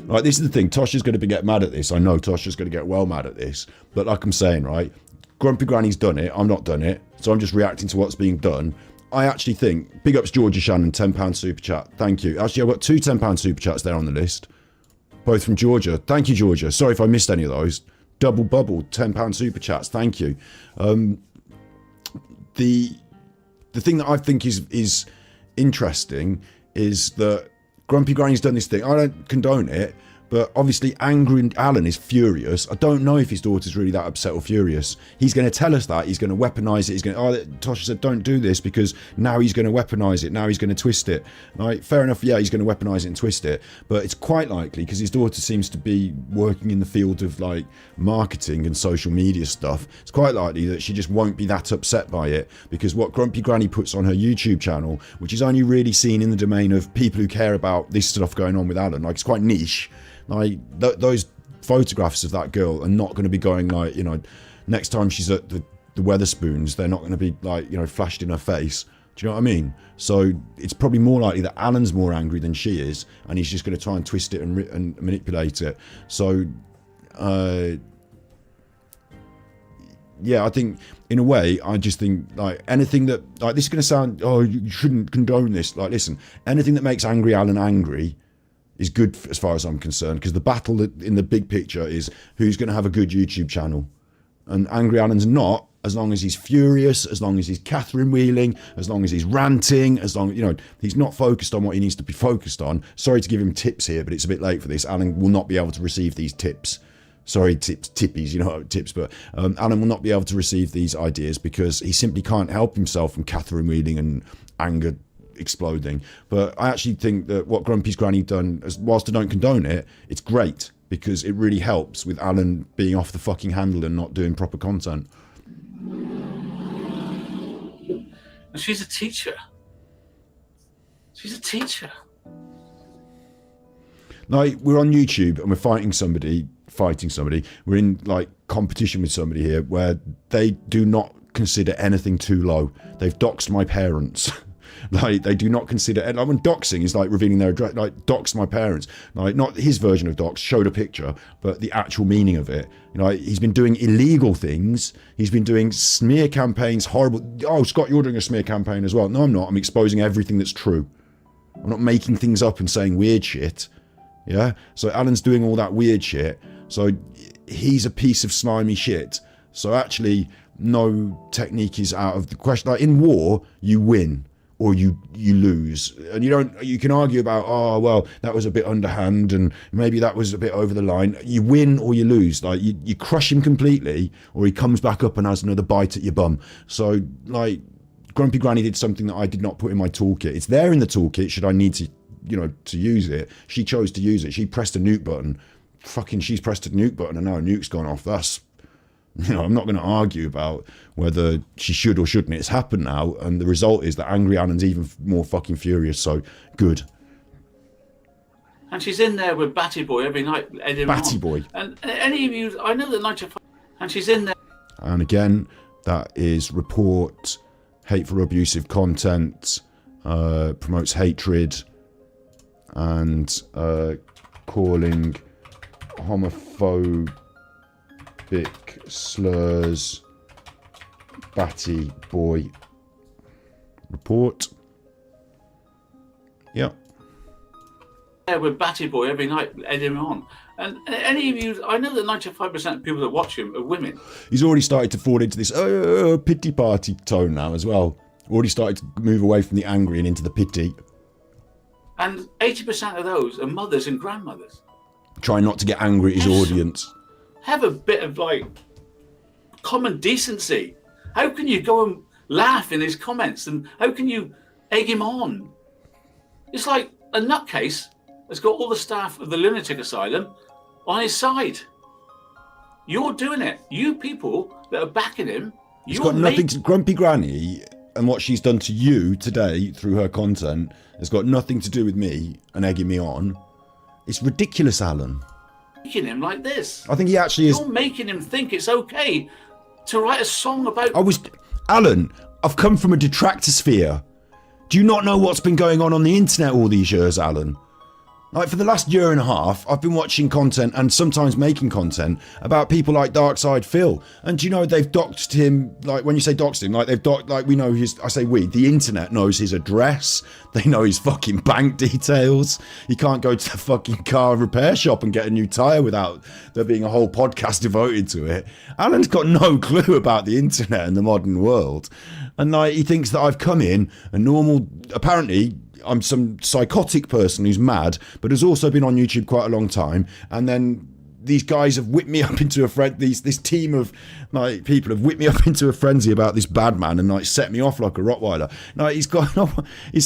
Right, this is the thing. Tosha's going to get mad at this. I know Tosha's going to get well mad at this. But like I'm saying, right, Grumpy Granny's done it. I'm not done it. So I'm just reacting to what's being done. I actually think, big ups Georgia Shannon, £10 super chat. Thank you. Actually, I've got 2 £10 super chats there on the list. Both from Georgia. Thank you, Georgia. Sorry if I missed any of those. Double bubble, £10 super chats. Thank you. The thing that I think is interesting is that Grumpy Granny's done this thing. I don't condone it, but obviously angry Alan is furious. I don't know if his daughter's really that upset or furious. He's going to tell us that. He's going to weaponise it. He's going to, Tosha said, don't do this because now he's going to weaponise it. Now he's going to twist it. Right, fair enough, yeah, he's going to weaponise it and twist it. But it's quite likely, because his daughter seems to be working in the field of like marketing and social media stuff, it's quite likely that she just won't be that upset by it, because what Grumpy Granny puts on her YouTube channel, which is only really seen in the domain of people who care about this stuff going on with Alan, like it's quite niche. Like, those photographs of that girl are not going to be going like, you know, next time she's at the Weatherspoons, they're not going to be like, you know, flashed in her face. Do you know what I mean? So it's probably more likely that Alan's more angry than she is, and he's just going to try and twist it and manipulate it. So, yeah, I think in a way, I just think like anything that, like, this is going to sound, oh, you shouldn't condone this. Like, listen, anything that makes angry Alan angry is good as far as I'm concerned, because the battle in the big picture is who's going to have a good YouTube channel. And Angry Alan's not, as long as he's furious, as long as he's Catherine wheeling, as long as he's ranting, as long, you know, he's not focused on what he needs to be focused on. Sorry to give him tips here, but it's a bit late for this. Alan will not be able to receive these tips. Sorry, tippies, you know, tips, but Alan will not be able to receive these ideas because he simply can't help himself from Catherine wheeling and anger exploding. But I actually think that what Grumpy's Granny done, whilst I don't condone it, it's great because it really helps with Alan being off the fucking handle and not doing proper content. And she's a teacher. She's a teacher. Like, we're on YouTube and we're fighting somebody. We're in like competition with somebody here where they do not consider anything too low. They've doxed my parents. Like, they do not consider, and when doxing is like revealing their address, like doxed my parents, like not his version of dox, showed a picture, but the actual meaning of it. You know, he's been doing illegal things. He's been doing smear campaigns, horrible. Oh, Scott, you're doing a smear campaign as well. No, I'm not. I'm exposing everything that's true. I'm not making things up and saying weird shit. Yeah? So Alan's doing all that weird shit. So he's a piece of slimy shit. So actually, no technique is out of the question. Like in war, you win or you lose. And you can argue about, oh, well, that was a bit underhand and maybe that was a bit over the line. You win or you lose. Like you crush him completely or he comes back up and has another bite at your bum. So like Grumpy Granny did something that I did not put in my toolkit. It's there in the toolkit should I need to, to use it. She chose to use it. She pressed a nuke button. Fucking she's pressed a nuke button and now a nuke's gone off. That's, I'm not going to argue about whether she should or shouldn't. It's happened now, and the result is that Angry Alan's even more fucking furious, so good. And she's in there with Batty Boy every night. Batty Boy. And any of you, I know that 95, and she's in there. And again, that is report hateful abusive content, promotes hatred, and calling homophobic slurs. Batty Boy report. Yep. There with Batty Boy every night, egging him on. And any of you, I know that 95% of people that watch him are women. He's already started to fall into this pity party tone now as well. Already started to move away from the angry and into the pity. And 80% of those are mothers and grandmothers. Trying not to get angry at his audience. Have a bit of common decency. How can you go and laugh in his comments and how can you egg him on? It's like a nutcase has got all the staff of the lunatic asylum on his side. You're doing it. You people that are backing him. It's got nothing to Grumpy Granny and what she's done to you today through her content has got nothing to do with me and egging me on. It's ridiculous, Alan. Making him like this. I think he actually is. You're making him think it's okay to write a song about. Alan, I've come from a detractor sphere. Do you not know what's been going on the internet all these years, Alan? Like for the last year and a half, I've been watching content and sometimes making content about people like Darkside Phil. And do you know they've doxed him, like when you say doxed him, like they've doxed, like we know his, I say we, the internet knows his address. They know his fucking bank details. He can't go to the fucking car repair shop and get a new tyre without there being a whole podcast devoted to it. Alan's got no clue about the internet and the modern world. And like he thinks that I've come in a normal, apparently I'm some psychotic person who's mad, but has also been on YouTube quite a long time. And then these guys have whipped me up into a this team of like people have whipped me up into a frenzy about this bad man and like set me off like a Rottweiler. No,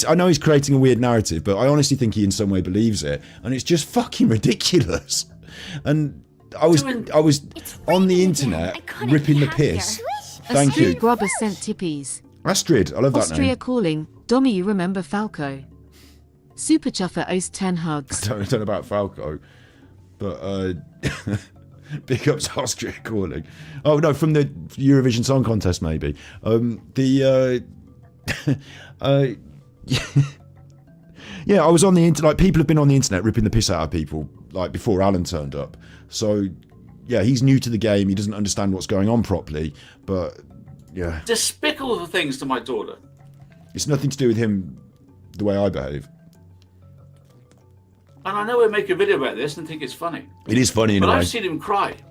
I know he's creating a weird narrative, but I honestly think he in some way believes it, and it's just fucking ridiculous. And I was on the internet ripping the piss. Thank you. Grubber sent tippies. Astrid, I love that name. Austria calling. Dommy, you remember Falco? Super Chuffer owes 10 hugs. I don't know about Falco, but big ups Austria calling. Oh no, from the Eurovision Song Contest maybe. Yeah, I was on the internet. Like people have been on the internet ripping the piss out of people like before Alan turned up. So yeah, he's new to the game. He doesn't understand what's going on properly. But yeah, despicable things to my daughter. It's nothing to do with him, the way I behave. And I know we make a video about this and think it's funny. It is funny in a way. But I've seen him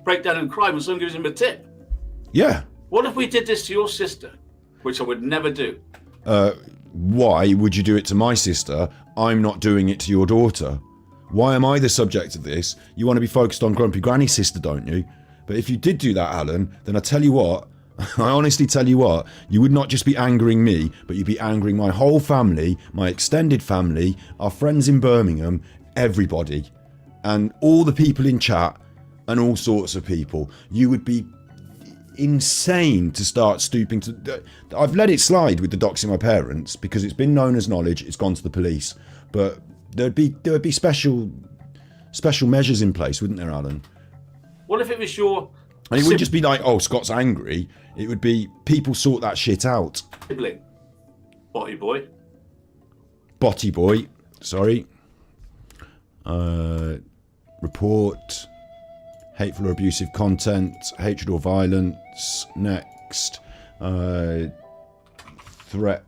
break down and cry when someone gives him a tip. Yeah. What if we did this to your sister? Which I would never do. Why would you do it to my sister? I'm not doing it to your daughter. Why am I the subject of this? You want to be focused on Grumpy Granny's sister, don't you? But if you did do that, Alan, then I tell you what, I honestly tell you what, you would not just be angering me, but you'd be angering my whole family, my extended family, our friends in Birmingham, everybody, and all the people in chat, and all sorts of people. You would be insane to start stooping to... I've let it slide with the doxing my parents, because it's been known as knowledge, it's gone to the police, but there would be special measures in place, wouldn't there, Alan? What if it was your... And it wouldn't just be like, oh, Scott's angry. It would be people sort that shit out. Sibling. Batty Boy. Batty Boy. Sorry. Report. Hateful or abusive content. Hatred or violence. Next. Threat.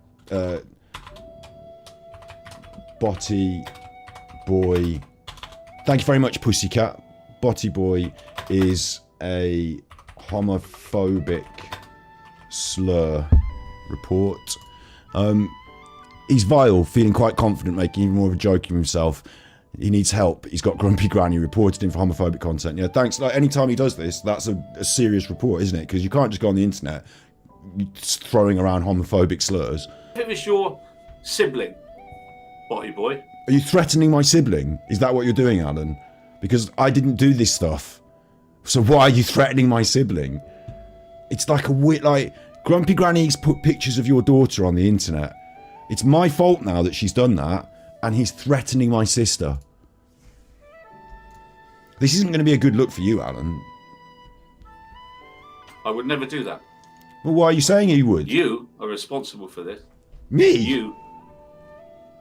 Batty Boy. Thank you very much, Pussycat. Batty Boy is a homophobic slur report. He's vile, feeling quite confident, making even more of a joke of himself. He needs help. He's got grumpy granny, reported him for homophobic content. Yeah, thanks. Like, anytime he does this, that's a serious report, isn't it? Because you can't just go on the internet throwing around homophobic slurs. If it was your sibling, Batty Boy. Are you threatening my sibling? Is that what you're doing, Alan? Because I didn't do this stuff. So why are you threatening my sibling? It's like a weird, like, grumpy granny's put pictures of your daughter on the internet. It's my fault now that she's done that. And he's threatening my sister. This isn't going to be a good look for you, Alan. I would never do that. Well, why are you saying you would? You are responsible for this. Me? You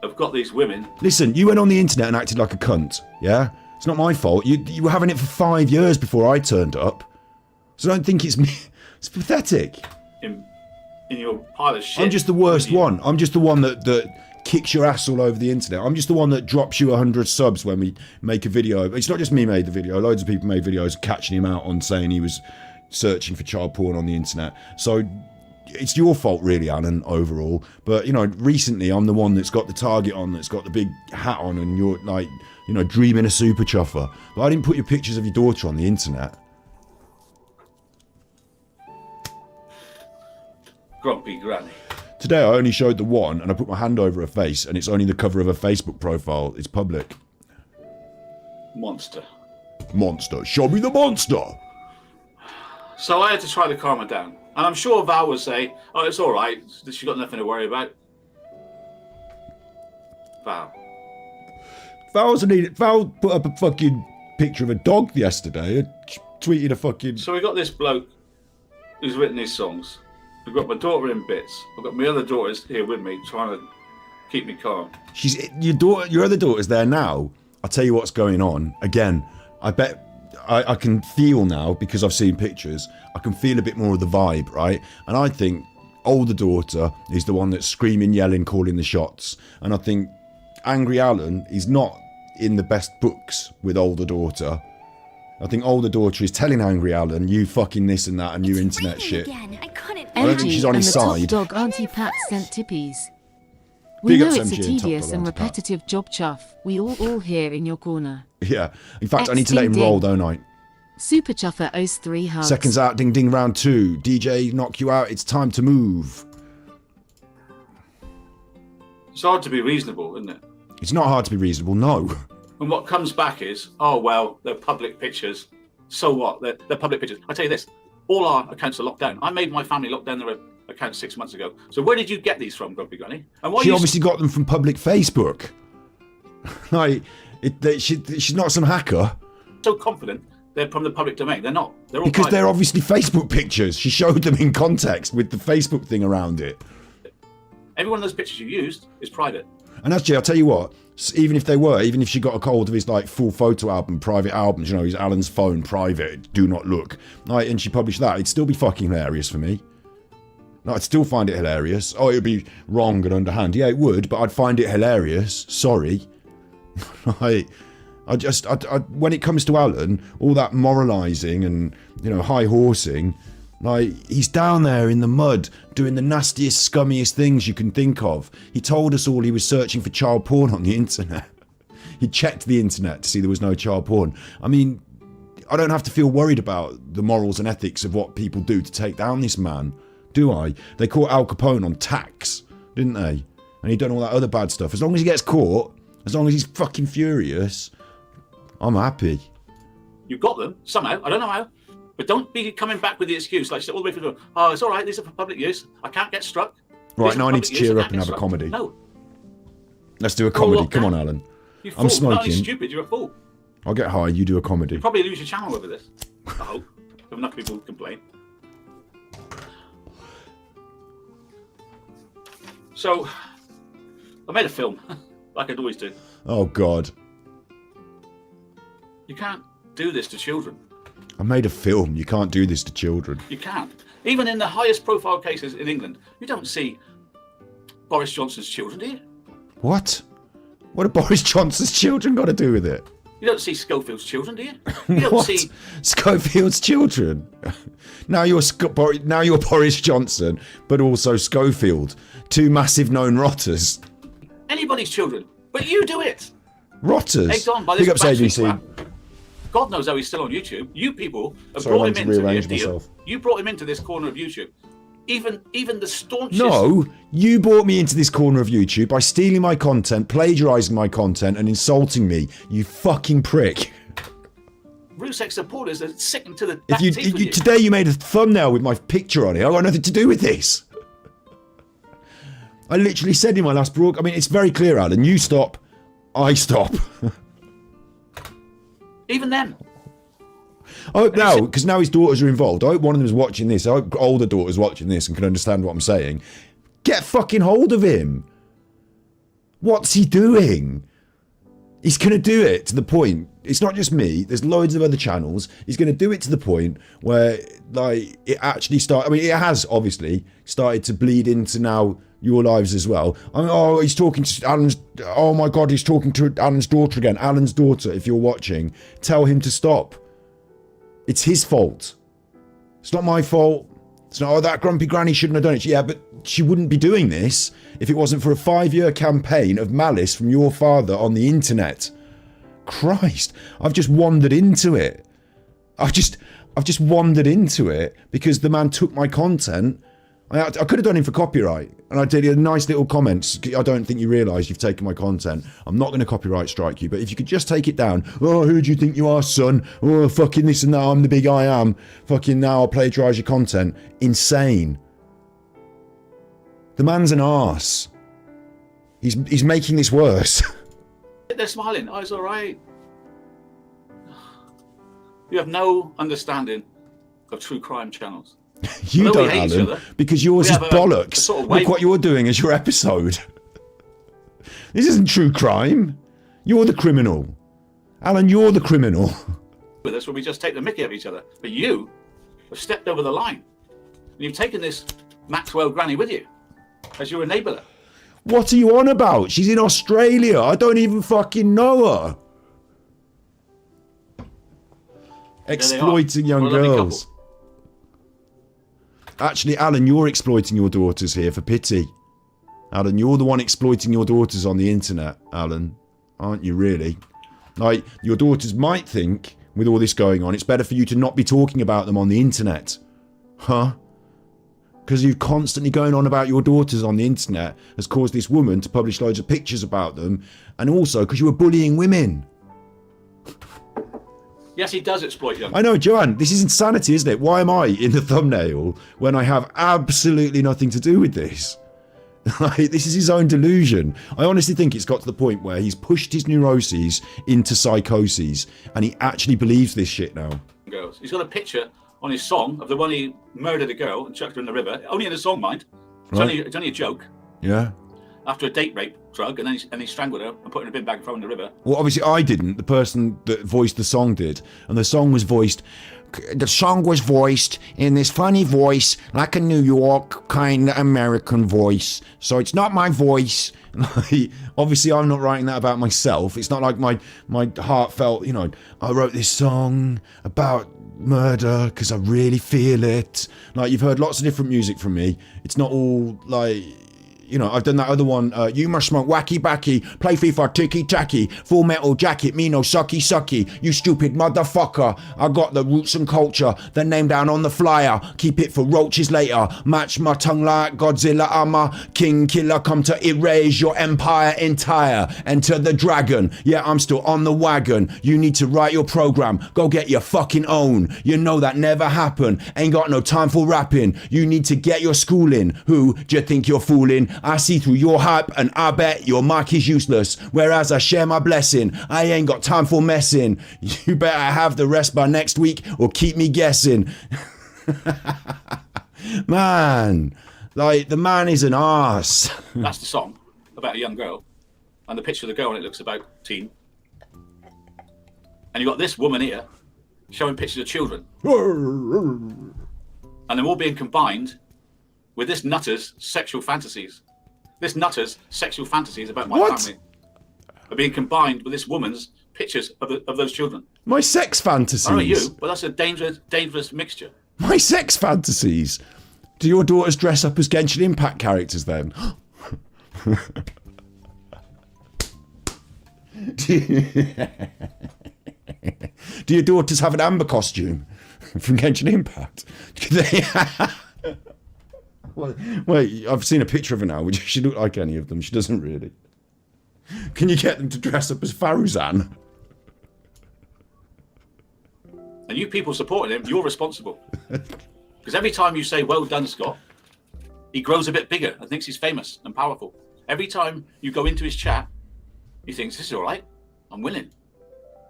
have got these women. Listen, you went on the internet and acted like a cunt, yeah? It's not my fault. You were having it for 5 years before I turned up. So don't think it's me. It's pathetic. In your pile of shit. I'm just the worst one. I'm just the one that kicks your ass all over the internet. I'm just the one that drops you 100 subs when we make a video. It's not just me made the video. Loads of people made videos catching him out on saying he was searching for child porn on the internet. So it's your fault really, Alan, overall. But, you know, recently I'm the one that's got the target on, that's got the big hat on, and you're like, you know, dreaming a super chuffer. But I didn't put your pictures of your daughter on the internet. Grumpy granny. Today I only showed the one and I put my hand over her face and it's only the cover of her Facebook profile. It's public. Monster. Monster. Show me the monster. So I had to try to calm her down. And I'm sure Val would say, oh, it's all right. She's got nothing to worry about. Val. Val put up a fucking picture of a dog yesterday. Tweeted a fucking... So we got this bloke who's written these songs. We've got my daughter in bits. I've got my other daughters here with me trying to keep me calm. Your other daughter's there now. I'll tell you what's going on. Again, I bet I can feel now, because I've seen pictures, I can feel a bit more of the vibe, right? And I think older daughter is the one that's screaming, yelling, calling the shots. And I think Angry Alan is not in the best books with older daughter. I think older daughter is telling Angry Alan, you fucking this and that and you internet shit. I don't think she's on his and the side. top dog Auntie Pat sent tippies. We know it's a MG and top tedious dog and Auntie Pat. repetitive job chuff. We all here in your corner. Yeah. In fact, I need to let him Ding, roll, ding. don't I? Super Chuffer owes 3 hugs. Seconds out, ding ding, round 2. DJ, knock you out. It's time to move. It's hard to be reasonable, isn't it? It's not hard to be reasonable, no. And what comes back is, oh, well, they're public pictures. So what? They're public pictures. I tell you this, all our accounts are locked down. I made my family lock down their accounts 6 months ago. So where did you get these from, Grumpy Granny? And why She obviously got them from public Facebook. Like, she's not some hacker. so confident they're from the public domain? They're not. They're all Because private. they're obviously Facebook pictures. She showed them in context with the Facebook thing around it. Every one of those pictures you used is private. And actually, I'll tell you what, even if she got a hold of his like full photo album, private albums, you know, his Alan's phone, private, do not look, like, and she published that, it'd still be fucking hilarious for me. No, I'd still find it hilarious. Oh, it'd be wrong and underhand. Yeah, it would, but I'd find it hilarious. Sorry. I when it comes to Alan, all that moralising and, you know, high horsing, like, he's down there in the mud doing the nastiest, scummiest things you can think of. He told us all he was searching for child porn on the internet. He checked the internet to see there was no child porn. I mean, I don't have to feel worried about the morals and ethics of what people do to take down this man, do I? They caught Al Capone on tax, didn't they? And he'd done all that other bad stuff. As long as he gets caught, as long as he's fucking furious, I'm happy. You got them somehow. I don't know how. But don't be coming back with the excuse, like all the way through the door. Oh, it's all right. These are for public use. I can't get struck. Right, now I need to cheer up and have a comedy. No. Let's do a comedy. Come on, Alan. You I'm fool. Not only smoking. stupid, you're a fool. I'll get high, you do a comedy. You'll probably lose your channel over this. I hope. If enough people complain. So, I made a film, like I'd always do. Oh, God. You can't do this to children. I made a film. You can't do this to children. You can't. Even in the highest profile cases in England, you don't see Boris Johnson's children, do you? What? What have Boris Johnson's children got to do with it? You don't see Schofield's children, do you? You don't What? see. Schofield's children? Now you're Boris Johnson, but also Schofield. Two massive known rotters. Anybody's children. But you do it. Rotters? Egged on by this Big ups battery agency. crap. God knows how he's still on YouTube. You people have Sorry, I brought went him to into rearrange the deal. myself. You brought him into this corner of YouTube. Even the staunchest. No, you brought me into this corner of YouTube by stealing my content, plagiarising my content, and insulting me. You fucking prick. Rusek supporters are sickened to the If back you, teeth with you. today you made a thumbnail with my picture on it. I got nothing to do with this. I literally said in my last broadcast. I mean, it's very clear, Alan. You stop, I stop. Even them. I hope now, because now his daughters are involved. I hope one of them is watching this. I hope older daughter's watching this and can understand what I'm saying. Get fucking hold of him. What's he doing? He's going to do it to the point. It's not just me. There's loads of other channels. He's going to do it to the point where, like, it actually started. I mean, it has obviously started to bleed into now your lives as well. I mean, oh, he's talking to Alan's. Oh my God, he's talking to Alan's daughter again. Alan's daughter, if you're watching, tell him to stop. It's his fault. It's not my fault. It's not, oh, that grumpy granny shouldn't have done it. Yeah, but she wouldn't be doing this if it wasn't for a 5-year campaign of malice from your father on the internet. Christ, I've just wandered into it. I've just wandered into it because the man took my content. I could have done him for copyright, and I did a nice little comments. I don't think you realise you've taken my content. I'm not going to copyright strike you, but if you could just take it down. Oh, who do you think you are, son? Oh, fucking this and that. I'm the big I am. Fucking now I'll plagiarise your content. Insane. The man's an arse. He's making this worse. They're smiling. Oh, it's all right. You have no understanding of true crime channels. You Although we don't, hate each Alan, other, because yours we is have bollocks. a sort of Look wave- what you're doing as your episode. This isn't true crime. You're the criminal. Alan, you're the criminal. with us when we just take the mickey of each other. But you have stepped over the line. And you've taken this Maxwell granny with you as your enabler. What are you on about? She's in Australia. I don't even fucking know her. Exploiting young What a lovely girls. couple. Actually, Alan, you're exploiting your daughters here, for pity. Alan, you're the one exploiting your daughters on the internet, Alan. Aren't you really? Like, your daughters might think, with all this going on, it's better for you to not be talking about them on the internet. Huh? Because you constantly going on about your daughters on the internet has caused this woman to publish loads of pictures about them, and also because you were bullying women. Yes, he does exploit young. I know, Joanne, this is insanity, isn't it? Why am I in the thumbnail when I have absolutely nothing to do with this? Like, this is his own delusion. I honestly think it's got to the point where he's pushed his neuroses into psychoses, and he actually believes this shit now. Girls. He's got a picture on his song of the one he murdered a girl and chucked her in the river. Only in the song, mind. It's, Right. it's only a joke. Yeah? After a date rape drug, and then he strangled her and put her in a bin bag and thrown her in the river. Well, obviously I didn't. The person that voiced the song did. And the song was voiced in this funny voice, like a New York kind of American voice. So it's not my voice. Obviously I'm not writing that about myself. It's not like my heartfelt, you know, I wrote this song about murder because I really feel it. Like, you've heard lots of different music from me. It's not all like... You know, I've done that other one. You must smoke wacky backy, play FIFA ticky tacky, full metal jacket, me no sucky sucky. You stupid motherfucker. I got the roots and culture, the name down on the flyer. Keep it for roaches later. Match my tongue like Godzilla. I'm a king killer, come to erase your empire entire. Enter the dragon. Yeah, I'm still on the wagon. You need to write your program. Go get your fucking own. You know that never happened. Ain't got no time for rapping. You need to get your schooling. Who do you think you're fooling? I see through your hype and I bet your mic is useless. Whereas I share my blessing, I ain't got time for messing. You better have the rest by next week or keep me guessing. Man, like, the man is an arse. That's the song about a young girl. And the picture of the girl, and it looks about teen. And you've got this woman here showing pictures of children. And they're all being combined with this nutter's sexual fantasies. This nutter's sexual fantasies about my What? family. are being combined with this woman's pictures of those children. My sex fantasies. I don't know you, but that's a dangerous mixture. My sex fantasies. Do your daughters dress up as Genshin Impact characters then? Do your daughters have an Amber costume from Genshin Impact? Wait, I've seen a picture of her now. Would she look like any of them? She doesn't really. Can you get them to dress up as Faruzan? And you people supporting him, you're responsible. Because every time you say, well done, Scott, he grows a bit bigger and thinks he's famous and powerful. Every time you go into his chat, he thinks, this is all right. I'm winning.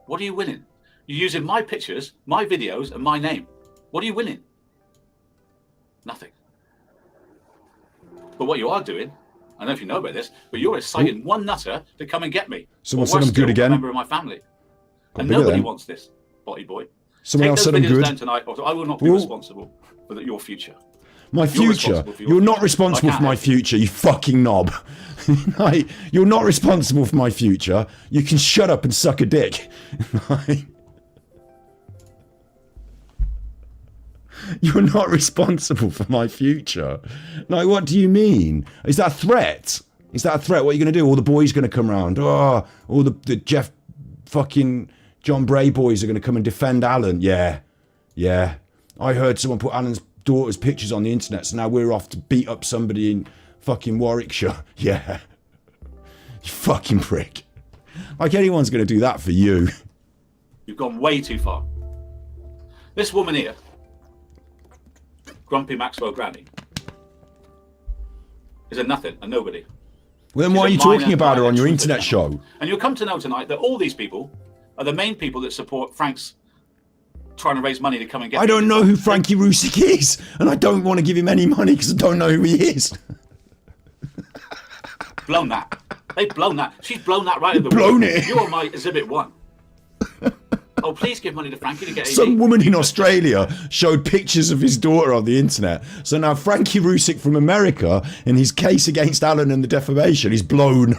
What are you winning? You're using my pictures, my videos, and my name. What are you winning? Nothing. But what you are doing, I don't know if you know about this, but you're inciting one nutter to come and get me. Someone said I'm good again. A member of my family. And bigger nobody then. wants this, Batty Boy. Someone else said I'm Take those videos good. down tonight, or I will not be responsible for your future. My future? You're not responsible for my future, you fucking knob. Like, you're not responsible for my future. You can shut up and suck a dick. Like, you're not responsible for my future. Like, what do you mean? Is that a threat? Is that a threat? What are you going to do? All the boys going to come round? Oh, all the Jeff fucking John Bray boys are going to come and defend Alan? Yeah. Yeah. I heard someone put Alan's daughter's pictures on the internet, so now we're off to beat up somebody in fucking Warwickshire. Yeah. You fucking prick. Like, anyone's going to do that for you. You've gone way too far. This woman here, Grumpy Maxwell Granny, is a nothing, a nobody. Well, then why are you talking about her on your internet show? And you'll come to know tonight that all these people are the main people that support Frank's trying to raise money to come and get. I don't know who Frankie Rusick is, and I don't want to give him any money because I don't know who he is. Blown that. They've blown that. She's blown that right in the blown water. it. You're my exhibit one. Oh, please give money to Frankie to get AD. Some woman in Australia showed pictures of his daughter on the internet. So now Frankie Rusick from America, in his case against Alan and the defamation, is blown.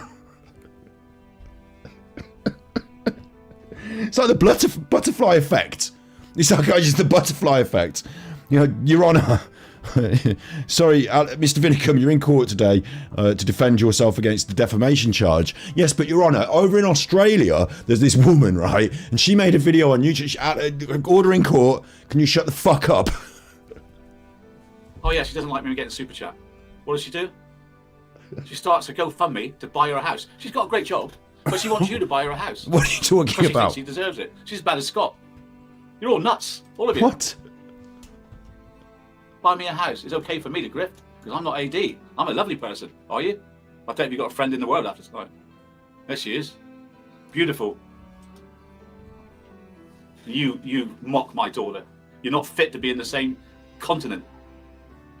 It's like the butterfly effect. It's like just the butterfly effect. You know, Your Honour. Sorry, Mr. Vinnicombe, you're in court today to defend yourself against the defamation charge. Yes, but Your Honour, over in Australia, there's this woman, right? And she made a video on YouTube. Order in court. Can you shut the fuck up? Oh yeah, she doesn't like me getting super chat. What does she do? She starts a GoFundMe to buy her a house. She's got a great job, but she wants you to buy her a house. What are you talking She about? thinks she deserves it. She's as bad as Scott. You're all nuts, all of you. What? Buy me a house. It's okay for me to grift because I'm not AD. I'm a lovely person. Are you? I don't know if you've got a friend in the world after tonight. There she is. Beautiful. You mock my daughter. You're not fit to be in the same continent.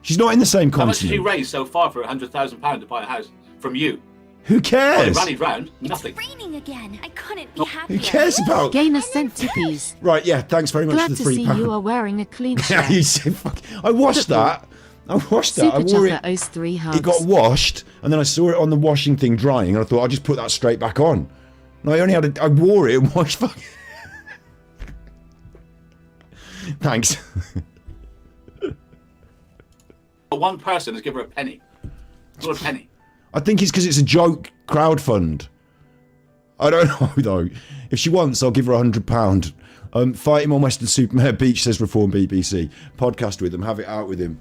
She's not in the same How much did continent. you raise so far for £100,000 to buy a house from you? Who Oh, cares? it rallied round. Nothing. It's raining again. I couldn't be happier. Who cares about... Gainer sent tippies. Right, yeah, thanks very much Glad for the to £3. see you are wearing a clean Yeah, shirt. you said, fuck. I washed that. I washed that. I Super wore Chuffer it. owes 3 hugs. It got washed, and then I saw it on the washing thing drying, and I thought I'll just put that straight back on. And I only had I wore it and washed. Fuck. Thanks. One person has given her a penny. Not a penny. I think it's because it's a joke crowdfund. I don't know though. If she wants, I'll give her £100. Fight him on Western Supermare Beach, says Reform BBC. Podcast with him, have it out with him.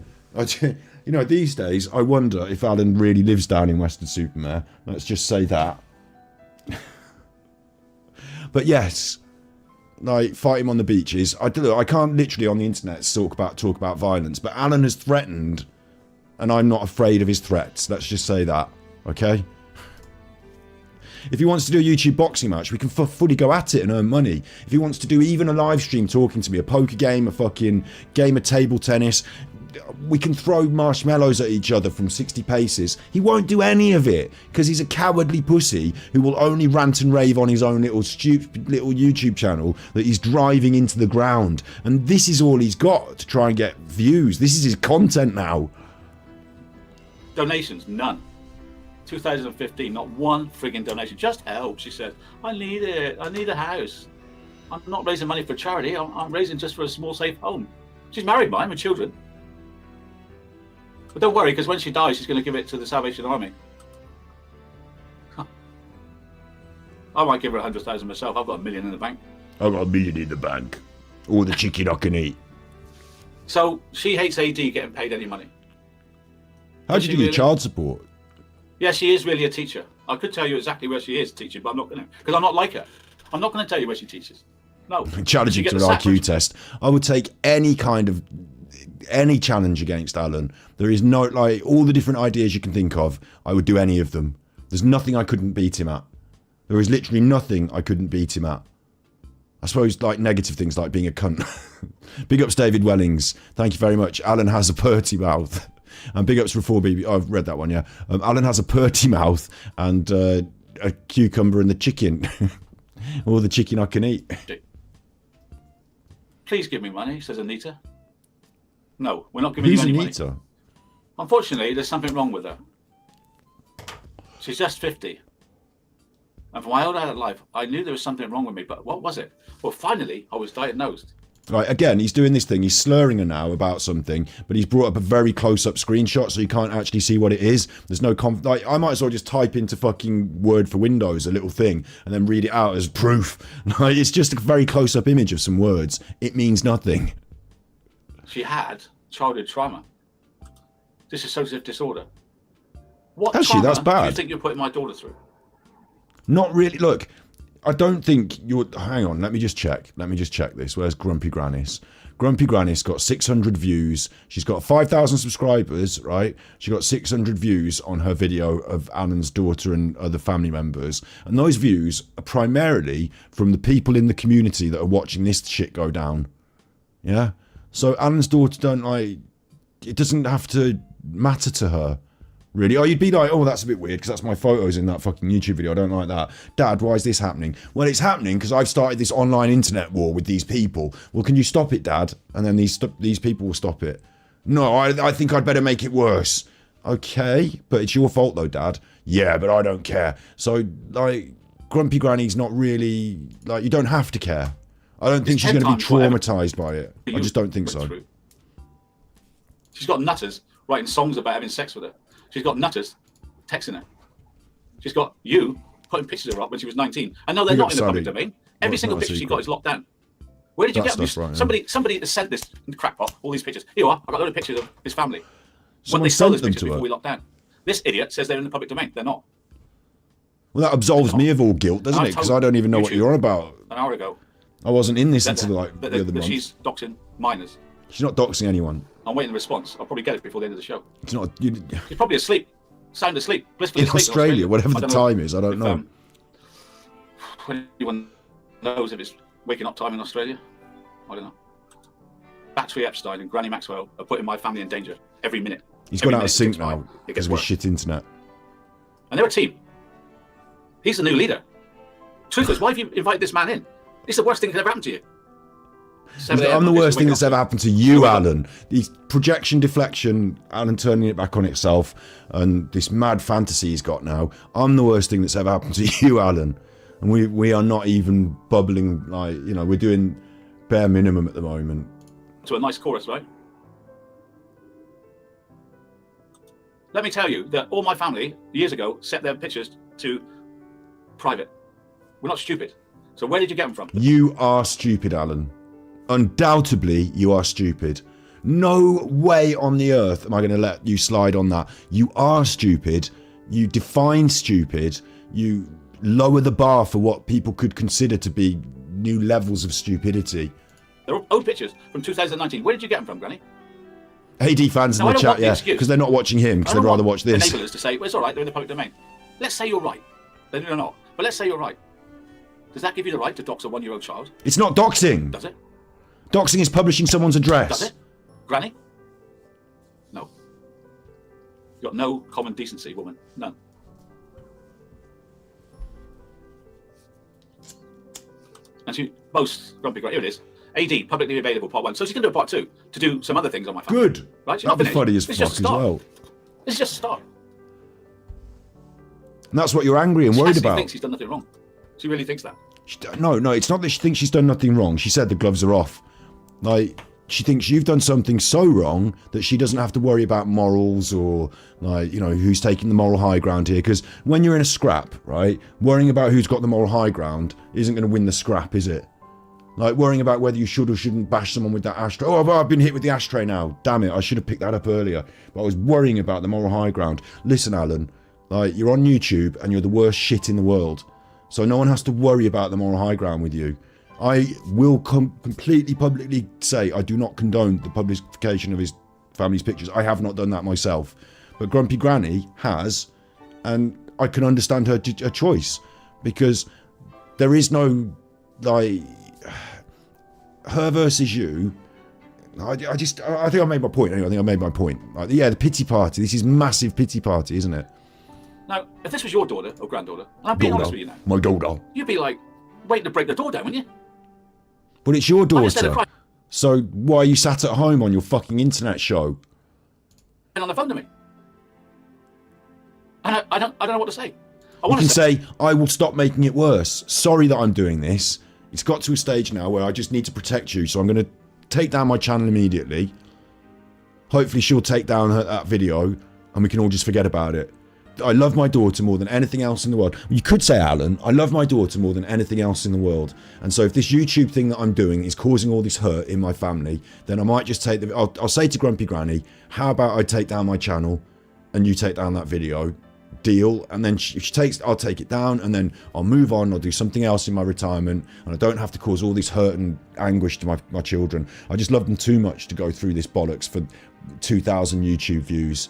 You know, these days, I wonder if Alan really lives down in Western Supermare. Let's just say that. But yes, like, fight him on the beaches. I can't literally on the internet talk about violence, but Alan has threatened, and I'm not afraid of his threats. Let's just say that, okay? If he wants to do a YouTube boxing match, we can fully go at it and earn money. If he wants to do even a live stream talking to me, a poker game, a fucking game of table tennis, we can throw marshmallows at each other from 60 paces. He won't do any of it because he's a cowardly pussy who will only rant and rave on his own little YouTube channel that he's driving into the ground. And this is all he's got to try and get views. This is his content now. Donations, none. 2015, not one frigging donation. Just help, she said. I need it. I need a house. I'm not raising money for charity. I'm raising just for a small, safe home. She's married mine with children. But don't worry, because when she dies, she's going to give it to the Salvation Army. Huh. I might give her 100,000 myself. I've got $1 million in the bank. I've got $1 million in the bank. All the chicken I can eat. So she hates AD getting paid any money. How do you do your child support? Yeah, she is really a teacher. I could tell you exactly where she is teaching, but I'm not going to, because I'm not like her. I'm not going to tell you where she teaches. No. Challenging to an IQ test. I would take any challenge against Alan. There is no, like, all the different ideas you can think of, I would do any of them. There's nothing I couldn't beat him at. There is literally nothing I couldn't beat him at. I suppose, like, negative things like being a cunt. Big ups David Wellings. Thank you very much. Alan has a purty mouth. And big ups for 4BB. I've read that one, yeah. Alan has a purty mouth and a cucumber and the chicken. Or the chicken I can eat. Please give me money, says Anita. No, we're not giving you Who's any Anita? money. Unfortunately, there's something wrong with her. She's just 50. And for my whole adult life, I knew there was something wrong with me, but what was it? Well, finally, I was diagnosed. Right, again, he's doing this thing. He's slurring her now about something, but he's brought up a very close-up screenshot, so you can't actually see what it is. There's no like, I might as well just type into fucking Word for Windows a little thing and then read it out as proof. Like, it's just a very close-up image of some words. It means nothing. She had childhood trauma. Dissociative disorder. What Has she? trauma That's bad. do you think you're putting my daughter through? Not really. Look, I don't think you're... Hang on, let me just check. This. Where's Grumpy Grannis? Grumpy Grannis got 600 views. She's got 5,000 subscribers, right? She got 600 views on her video of Alan's daughter and other family members. And those views are primarily from the people in the community that are watching this shit go down. Yeah? So Alan's daughter don't, like... It doesn't have to matter to her. Really? Oh, you'd be like, oh, that's a bit weird because that's my photos in that fucking YouTube video. I don't like that. Dad, why is this happening? Well, it's happening because I've started this online internet war with these people. Well, can you stop it, Dad? And then these people will stop it. No, I think I'd better make it worse. Okay, but it's your fault though, Dad. Yeah, but I don't care. So, like, Grumpy Granny's not really... Like, you don't have to care. I don't think she's going to be traumatised by it. I just don't think so. She's got nutters writing songs about having sex with her. She's got nutters texting her. She's got you putting pictures of her up when she was 19. I know they're not in the public domain. Every single picture she got is locked down. Where did you get them? Somebody has sent this in the crackpot, all these pictures. Here you are, I've got a load of pictures of this family. When they stole those pictures before we locked down. This idiot says they're in the public domain. They're not. Well, that absolves me of all guilt, doesn't it? Because I don't even know what you're on about. An hour ago. I wasn't in this until like the other month. She's doxing minors. She's not doxing anyone. I'm waiting the response. I'll probably get it before the end of the show. It's not. She's probably asleep. Sound asleep. Blissfully in asleep Australia, whatever the time is, I don't know. Anyone knows if it's waking up time in Australia? I don't know. Battery Epstein and Granny Maxwell are putting my family in danger every minute. He's gone out of sync now because of his shit internet. And they're a team. He's the new leader. Truth is, why have you invited this man in? It's the worst thing that ever happened to you. I'm the worst thing that's ever happened to you, Alan. The projection deflection, Alan turning it back on itself, and this mad fantasy he's got now. I'm the worst thing that's ever happened to you, Alan. And we are not even bubbling, like, you know, we're doing bare minimum at the moment. To a nice chorus, right? Let me tell you that all my family, years ago, set their pictures to private. We're not stupid. So where did you get them from? You are stupid, Alan. Undoubtedly, you are stupid. No way on the earth am I going to let you slide on that. You are stupid. You define stupid. You lower the bar for what people could consider to be new levels of stupidity. They're old pictures from 2019. Where did you get them from, Granny? AD fans in the chat, yeah, because they're not watching him, because they'd rather watch this. Enablers to say, well, it's all right, they're in the public domain. Let's say you're right. Then they're not. But let's say you're right. Does that give you the right to dox a 1-year-old child? It's not doxing. Does it? Doxing is publishing someone's address. Does it? Granny? No. You've got no common decency, woman. None. And she boasts, Grumpy Granny, here it is. AD, publicly available, part 1. So she's going to do a part 2 to do some other things on my family. Good. Right? She's That'd be funny as fuck as well. This is just a start. And that's what you're angry and worried She about. thinks he's done nothing wrong. She really thinks that. No, it's not that she thinks she's done nothing wrong. She said the gloves are off. Like, she thinks you've done something so wrong that she doesn't have to worry about morals or, like, you know, who's taking the moral high ground here. Because when you're in a scrap, right, worrying about who's got the moral high ground isn't going to win the scrap, is it? Like, worrying about whether you should or shouldn't bash someone with that ashtray. Oh, I've been hit with the ashtray now. Damn it, I should have picked that up earlier. But I was worrying about the moral high ground. Listen, Alan, like, you're on YouTube and you're the worst shit in the world. So no one has to worry about the moral high ground with you. I will completely publicly say I do not condone the publication of his family's pictures. I have not done that myself. But Grumpy Granny has, and I can understand her choice. Because there is no, like, her versus you. I think I made my point anyway. I think I made my point. Like, yeah, the pity party. This is massive pity party, isn't it? Now, if this was your daughter or granddaughter, and I'm being honest with you now, my daughter, you'd be like waiting to break the door down, wouldn't you? But it's your daughter. Instead of crying So why are you sat at home on your fucking internet show? on the phone to me, and I don't know what to say. I You want can to say, say, I will stop making it worse. Sorry that I'm doing this. It's got to a stage now where I just need to protect you. So I'm going to take down my channel immediately. Hopefully she'll take down that video and we can all just forget about it. I love my daughter more than anything else in the world. You could say, Alan, I love my daughter more than anything else in the world. And so if this YouTube thing that I'm doing is causing all this hurt in my family, then I might just take the... I'll say to Grumpy Granny, how about I take down my channel and you take down that video? Deal. And then if she takes, I'll take it down and then I'll move on. I'll do something else in my retirement and I don't have to cause all this hurt and anguish to my children. I just love them too much to go through this bollocks for 2,000 YouTube views.